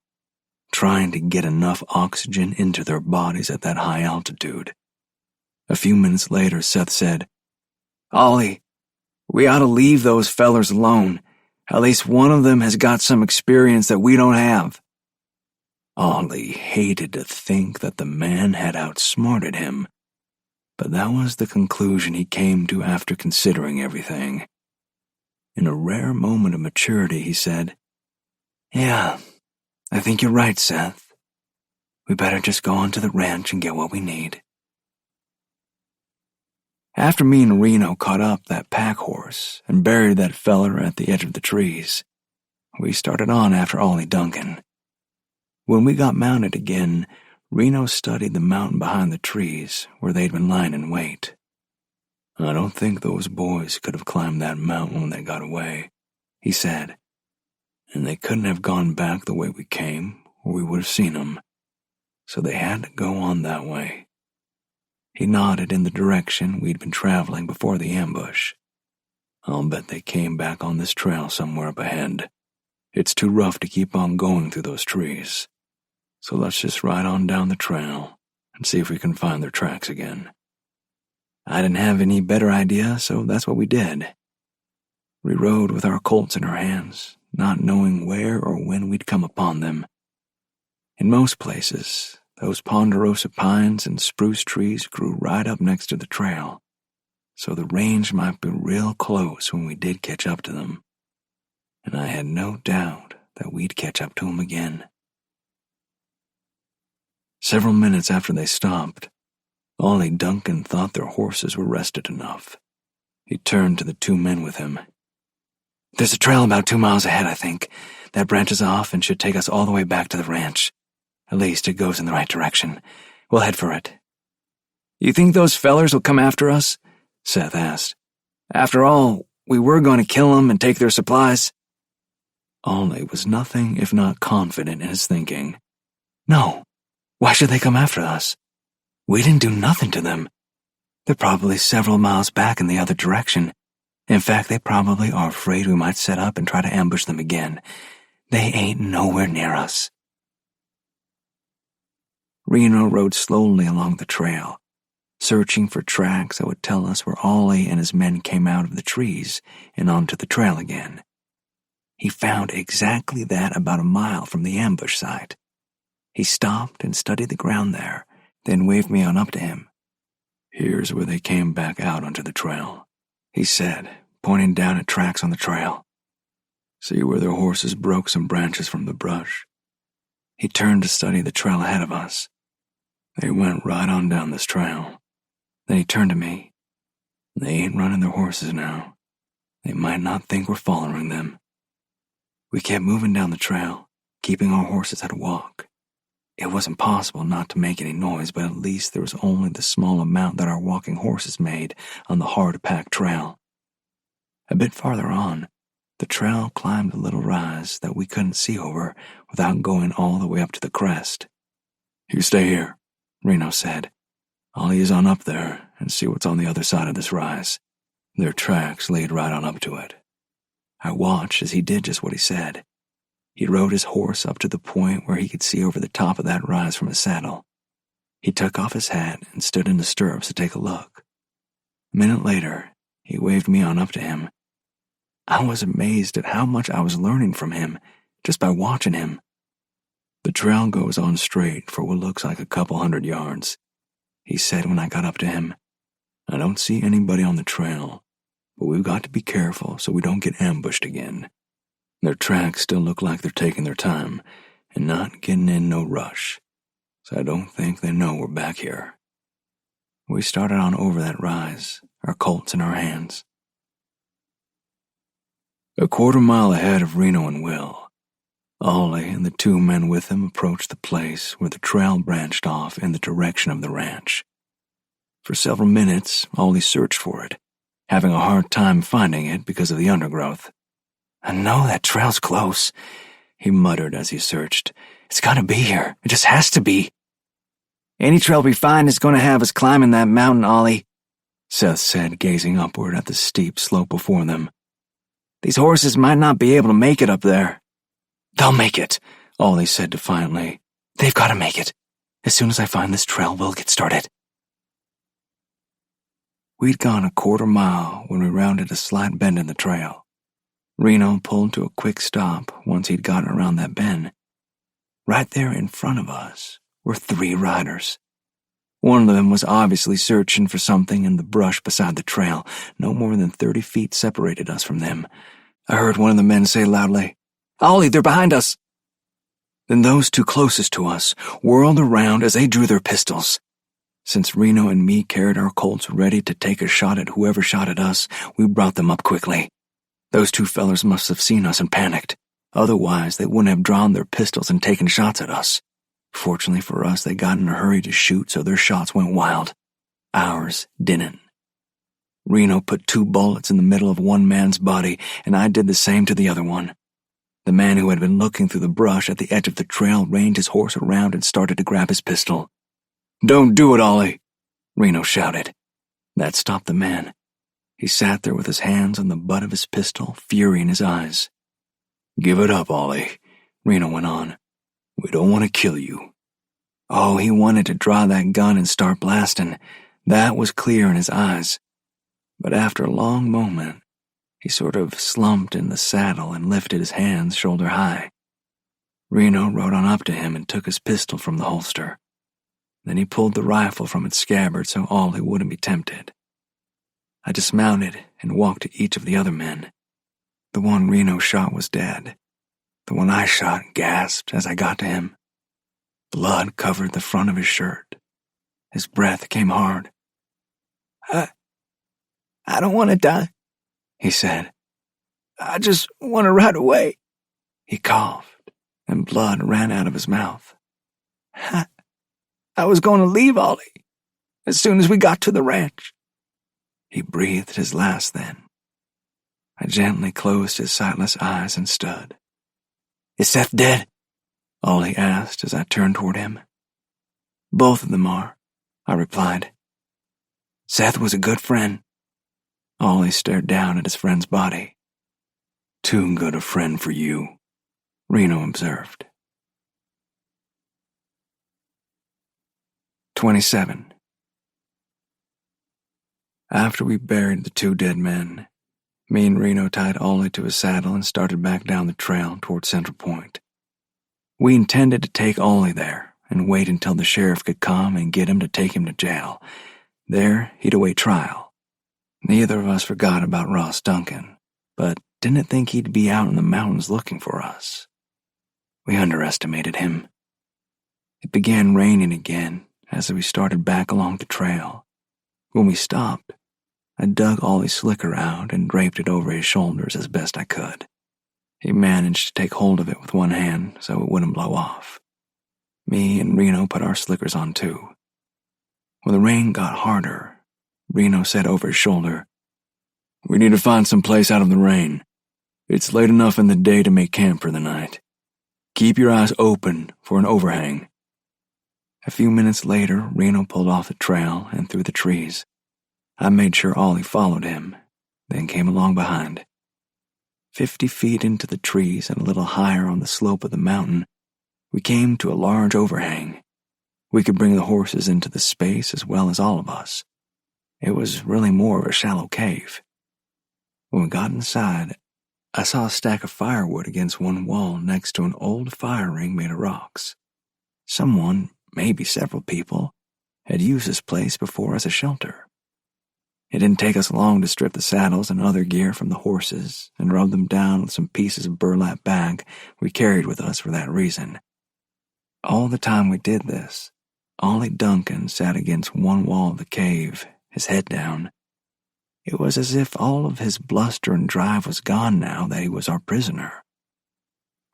trying to get enough oxygen into their bodies at that high altitude. A few minutes later, Seth said, "Ollie, we ought to leave those fellers alone. At least one of them has got some experience that we don't have." Ollie hated to think that the man had outsmarted him, but that was the conclusion he came to after considering everything. In a rare moment of maturity, he said, "Yeah, I think you're right, Seth. We better just go on to the ranch and get what we need." After me and Reno caught up that pack horse and buried that feller at the edge of the trees, we started on after Ollie Duncan. When we got mounted again, Reno studied the mountain behind the trees where they'd been lying in wait. "I don't think those boys could have climbed that mountain when they got away," he said. "And they couldn't have gone back the way we came, or we would have seen them. So they had to go on that way." He nodded in the direction we'd been traveling before the ambush. "I'll bet they came back on this trail somewhere up ahead. It's too rough to keep on going through those trees. So let's just ride on down the trail and see if we can find their tracks again." I didn't have any better idea, so that's what we did. We rode with our Colts in our hands, not knowing where or when we'd come upon them. In most places, those ponderosa pines and spruce trees grew right up next to the trail, so the range might be real close when we did catch up to them. And I had no doubt that we'd catch up to them again. Several minutes after they stopped, Ollie Duncan thought their horses were rested enough. He turned to the 2 men with him. "There's a trail about 2 miles ahead, I think. That branches off and should take us all the way back to the ranch. At least it goes in the right direction. We'll head for it." "You think those fellers will come after us?" Seth asked. "After all, we were going to kill them and take their supplies." Ollie was nothing if not confident in his thinking. "No. Why should they come after us? We didn't do nothing to them. They're probably several miles back in the other direction. In fact, they probably are afraid we might set up and try to ambush them again. They ain't nowhere near us." Reno rode slowly along the trail, searching for tracks that would tell us where Ollie and his men came out of the trees and onto the trail again. He found exactly that about a mile from the ambush site. He stopped and studied the ground there, then waved me on up to him. "Here's where they came back out onto the trail," he said, pointing down at tracks on the trail. See where their horses broke some branches from the brush. He turned to study the trail ahead of us. They went right on down this trail. Then he turned to me. They ain't running their horses now. They might not think we're following them. We kept moving down the trail, keeping our horses at a walk. It was impossible not to make any noise, but at least there was only the small amount that our walking horses made on the hard-packed trail. A bit farther on, the trail climbed a little rise that we couldn't see over without going all the way up to the crest. "You stay here," Reno said. "I'll ease on up there and see what's on the other side of this rise." Their tracks lead right on up to it. I watched as he did just what he said. He rode his horse up to the point where he could see over the top of that rise from his saddle. He took off his hat and stood in the stirrups to take a look. A minute later, he waved me on up to him. I was amazed at how much I was learning from him just by watching him. "The trail goes on straight for what looks like a couple 100 yards," he said when I got up to him. "I don't see anybody on the trail, but we've got to be careful so we don't get ambushed again. Their tracks still look like they're taking their time and not getting in no rush, so I don't think they know we're back here." We started on over that rise, our Colts in our hands. A quarter mile ahead of Reno and Will, Ollie and the 2 men with him approached the place where the trail branched off in the direction of the ranch. For several minutes, Ollie searched for it, having a hard time finding it because of the undergrowth. "I know that trail's close," he muttered as he searched. "It's gotta be here. It just has to be." "Any trail we find is going to have us climbing that mountain, Ollie," Seth said, gazing upward at the steep slope before them. "These horses might not be able to make it up there." "They'll make it," Ollie said defiantly. "They've got to make it. As soon as I find this trail, we'll get started." We'd gone a quarter mile when we rounded a slight bend in the trail. Reno pulled to a quick stop once he'd gotten around that bend. Right there in front of us were 3 riders. One of them was obviously searching for something in the brush beside the trail. No more than 30 feet separated us from them. I heard one of the men say loudly, "Ollie, they're behind us." Then those 2 closest to us whirled around as they drew their pistols. Since Reno and me carried our Colts ready to take a shot at whoever shot at us, we brought them up quickly. Those 2 fellers must have seen us and panicked. Otherwise, they wouldn't have drawn their pistols and taken shots at us. Fortunately for us, they got in a hurry to shoot, so their shots went wild. Ours didn't. Reno put 2 bullets in the middle of one man's body, and I did the same to the other one. The man who had been looking through the brush at the edge of the trail reined his horse around and started to grab his pistol. "Don't do it, Ollie," Reno shouted. That stopped the man. He sat there with his hands on the butt of his pistol, fury in his eyes. "Give it up, Ollie," Reno went on. "We don't want to kill you." Oh, he wanted to draw that gun and start blasting. That was clear in his eyes. But after a long moment, he sort of slumped in the saddle and lifted his hands shoulder high. Reno rode on up to him and took his pistol from the holster. Then he pulled the rifle from its scabbard so Ollie wouldn't be tempted. I dismounted and walked to each of the other men. The one Reno shot was dead. The one I shot gasped as I got to him. Blood covered the front of his shirt. His breath came hard. I don't want to die," he said. "I just want to ride away." He coughed, and blood ran out of his mouth. I was going to leave Ollie as soon as we got to the ranch." He breathed his last then. I gently closed his sightless eyes and stood. "Is Seth dead?" Ollie asked as I turned toward him. "Both of them are," I replied. "Seth was a good friend." Ollie stared down at his friend's body. "Too good a friend for you," Reno observed. 27. After we buried the 2 dead men, me and Reno tied Ollie to his saddle and started back down the trail toward Central Point. We intended to take Ollie there and wait until the sheriff could come and get him to take him to jail. There, he'd await trial. Neither of us forgot about Ross Duncan, but didn't think he'd be out in the mountains looking for us. We underestimated him. It began raining again as we started back along the trail. When we stopped, I dug Ollie's slicker out and draped it over his shoulders as best I could. He managed to take hold of it with one hand so it wouldn't blow off. Me and Reno put our slickers on too. When the rain got harder, Reno said over his shoulder, "We need to find some place out of the rain. It's late enough in the day to make camp for the night. Keep your eyes open for an overhang." A few minutes later, Reno pulled off the trail and through the trees. I made sure Ollie followed him, then came along behind. 50 feet into the trees and a little higher on the slope of the mountain, we came to a large overhang. We could bring the horses into the space as well as all of us. It was really more of a shallow cave. When we got inside, I saw a stack of firewood against one wall next to an old fire ring made of rocks. Someone, maybe several people, had used this place before as a shelter. It didn't take us long to strip the saddles and other gear from the horses and rub them down with some pieces of burlap bag we carried with us for that reason. All the time we did this, Ollie Duncan sat against one wall of the cave, his head down. It was as if all of his bluster and drive was gone now that he was our prisoner.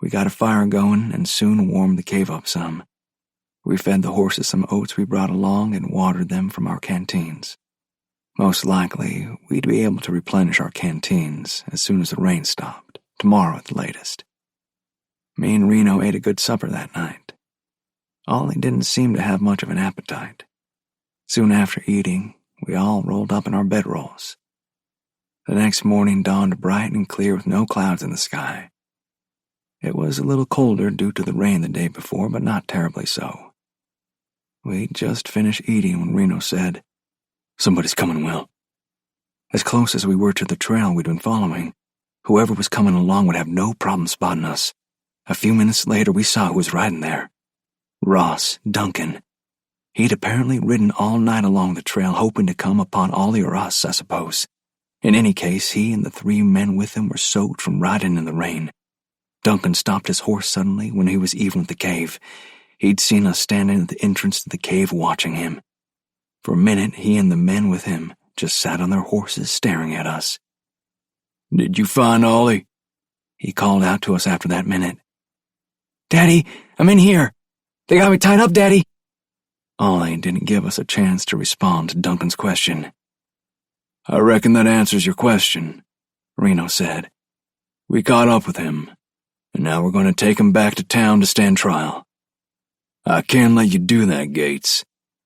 We got a fire going and soon warmed the cave up some. We fed the horses some oats we brought along and watered them from our canteens. Most likely, we'd be able to replenish our canteens as soon as the rain stopped, tomorrow at the latest. Me and Reno ate a good supper that night. Ollie didn't seem to have much of an appetite. Soon after eating, we all rolled up in our bedrolls. The next morning dawned bright and clear with no clouds in the sky. It was a little colder due to the rain the day before, but not terribly so. We'd just finished eating when Reno said, "Somebody's coming, Will." As close as we were to the trail we'd been following, whoever was coming along would have no problem spotting us. A few minutes later, we saw who was riding there. Ross Duncan. He'd apparently ridden all night along the trail, hoping to come upon Ollie or us, I suppose. In any case, he and the 3 men with him were soaked from riding in the rain. Duncan stopped his horse suddenly when he was even with the cave. He'd seen us standing at the entrance to the cave watching him. For a minute, he and the men with him just sat on their horses staring at us. "Did you find Ollie?" He called out to us after that minute. "Daddy, I'm in here. They got me tied up, Daddy." Ollie didn't give us a chance to respond to Duncan's question. "I reckon that answers your question," Reno said. "We caught up with him, and now we're going to take him back to town to stand trial." "I can't let you do that, Gates,"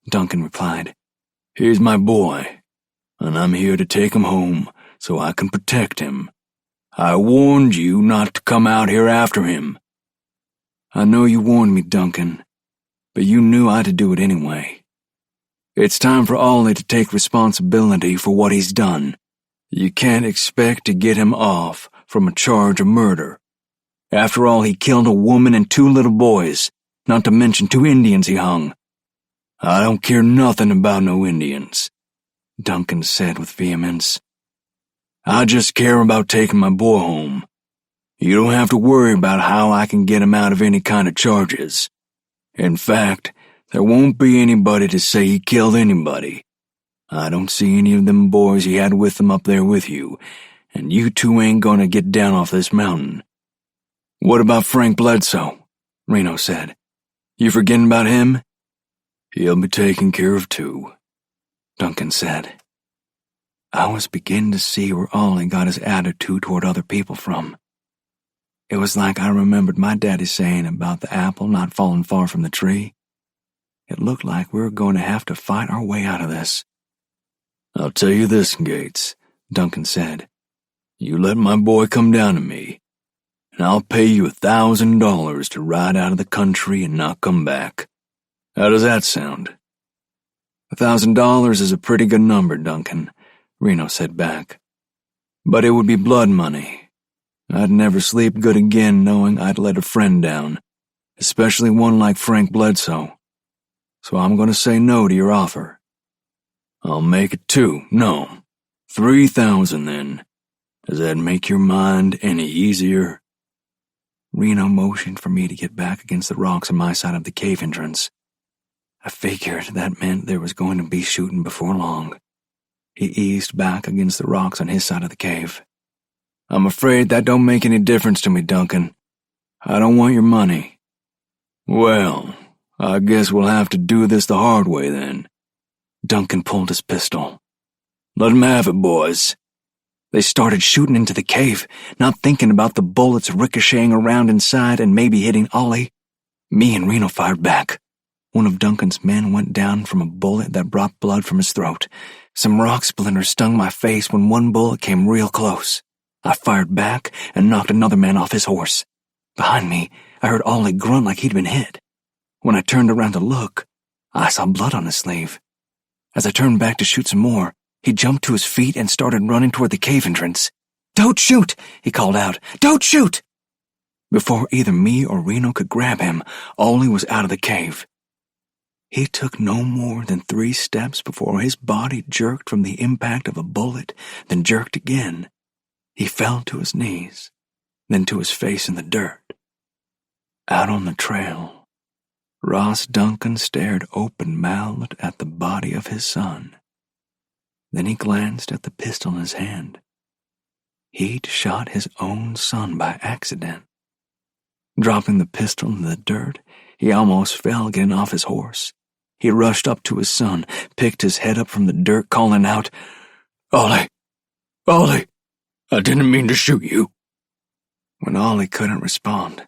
Duncan replied. "He's my boy, and I'm here to take him home so I can protect him. I warned you not to come out here after him." "I know you warned me, Duncan, but you knew I'd do it anyway. It's time for Ollie to take responsibility for what he's done. You can't expect to get him off from a charge of murder. After all, he killed a woman and 2 little boys, not to mention 2 Indians he hung. I don't care nothing about no Indians," Duncan said with vehemence. "I just care about taking my boy home. You don't have to worry about how I can get him out of any kind of charges. In fact, there won't be anybody to say he killed anybody. I don't see any of them boys he had with him up there with you, and you 2 ain't gonna get down off this mountain." "What about Frank Bledsoe?" Reno said. "You forgetting about him?" "He'll be taken care of too," Duncan said. I was beginning to see where Ollie got his attitude toward other people from. It was like I remembered my daddy saying about the apple not falling far from the tree. It looked like we were going to have to fight our way out of this. "I'll tell you this, Gates," Duncan said. "You let my boy come down to me, and I'll pay you $1,000 to ride out of the country and not come back. How does that sound?" $1,000 is a pretty good number, Duncan, Reno said back. But it would be blood money. I'd never sleep good again knowing I'd let a friend down, especially one like Frank Bledsoe. So I'm going to say no to your offer. "I'll make it 2, no, 3,000 then. Does that make your mind any easier?" Reno motioned for me to get back against the rocks on my side of the cave entrance. I figured that meant there was going to be shooting before long. He eased back against the rocks on his side of the cave. "I'm afraid that don't make any difference to me, Duncan. I don't want your money." "Well, I guess we'll have to do this the hard way then." Duncan pulled his pistol. "Let 'em have it, boys." They started shooting into the cave, not thinking about the bullets ricocheting around inside and maybe hitting Ollie. Me and Reno fired back. One of Duncan's men went down from a bullet that brought blood from his throat. Some rock splinters stung my face when one bullet came real close. I fired back and knocked another man off his horse. Behind me, I heard Ollie grunt like he'd been hit. When I turned around to look, I saw blood on his sleeve. As I turned back to shoot some more, he jumped to his feet and started running toward the cave entrance. "Don't shoot!" he called out. "Don't shoot!" Before either me or Reno could grab him, Ollie was out of the cave. He took no more than 3 steps before his body jerked from the impact of a bullet, then jerked again. He fell to his knees, then to his face in the dirt. Out on the trail, Ross Duncan stared open-mouthed at the body of his son. Then he glanced at the pistol in his hand. He'd shot his own son by accident. Dropping the pistol in the dirt, he almost fell getting off his horse. He rushed up to his son, picked his head up from the dirt, calling out, "Ollie! Ollie! I didn't mean to shoot you." When Ollie couldn't respond,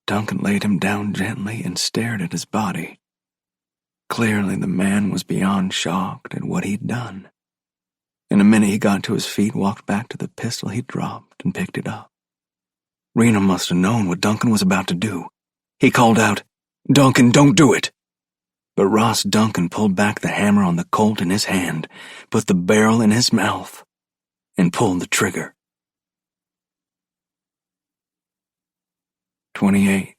Duncan laid him down gently and stared at his body. Clearly the man was beyond shocked at what he'd done. In a minute he got to his feet, walked back to the pistol he'd dropped, and picked it up. Reno must have known what Duncan was about to do. He called out, "Duncan, don't do it!" But Ross Duncan pulled back the hammer on the Colt in his hand, put the barrel in his mouth, and pulled the trigger. 28.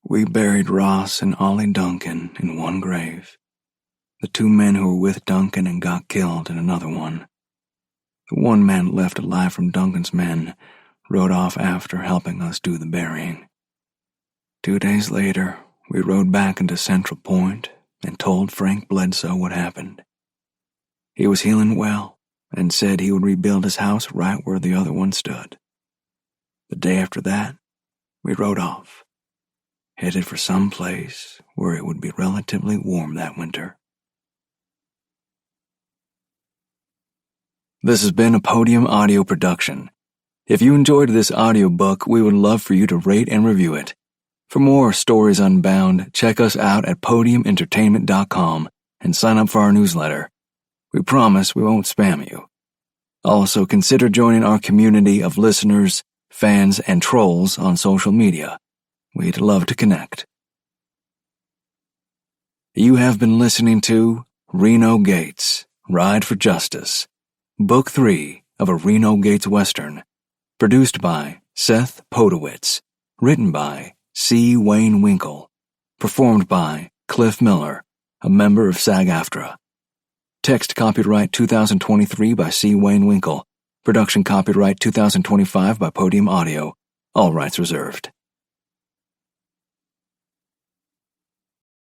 We buried Ross and Ollie Duncan in one grave. The 2 men who were with Duncan and got killed in another one. The 1 man left alive from Duncan's men rode off after helping us do the burying. 2 days later, we rode back into Central Point and told Frank Bledsoe what happened. He was healing well and said he would rebuild his house right where the other one stood. The day after that, we rode off, headed for some place where it would be relatively warm that winter. This has been a Podium audio production. If you enjoyed this audiobook, we would love for you to rate and review it. For more Stories Unbound, check us out at podiumentertainment.com and sign up for our newsletter. We promise we won't spam you. Also, consider joining our community of listeners, fans, and trolls on social media. We'd love to connect. You have been listening to Reno Gates, Ride for Justice, Book 3 of a Reno Gates Western, produced by Seth Podowitz, written by C. Wayne Winkle, performed by Cliff Miller, a member of SAG-AFTRA. Text copyright 2023 by C. Wayne Winkle. Production copyright 2025 by Podium Audio. All rights reserved.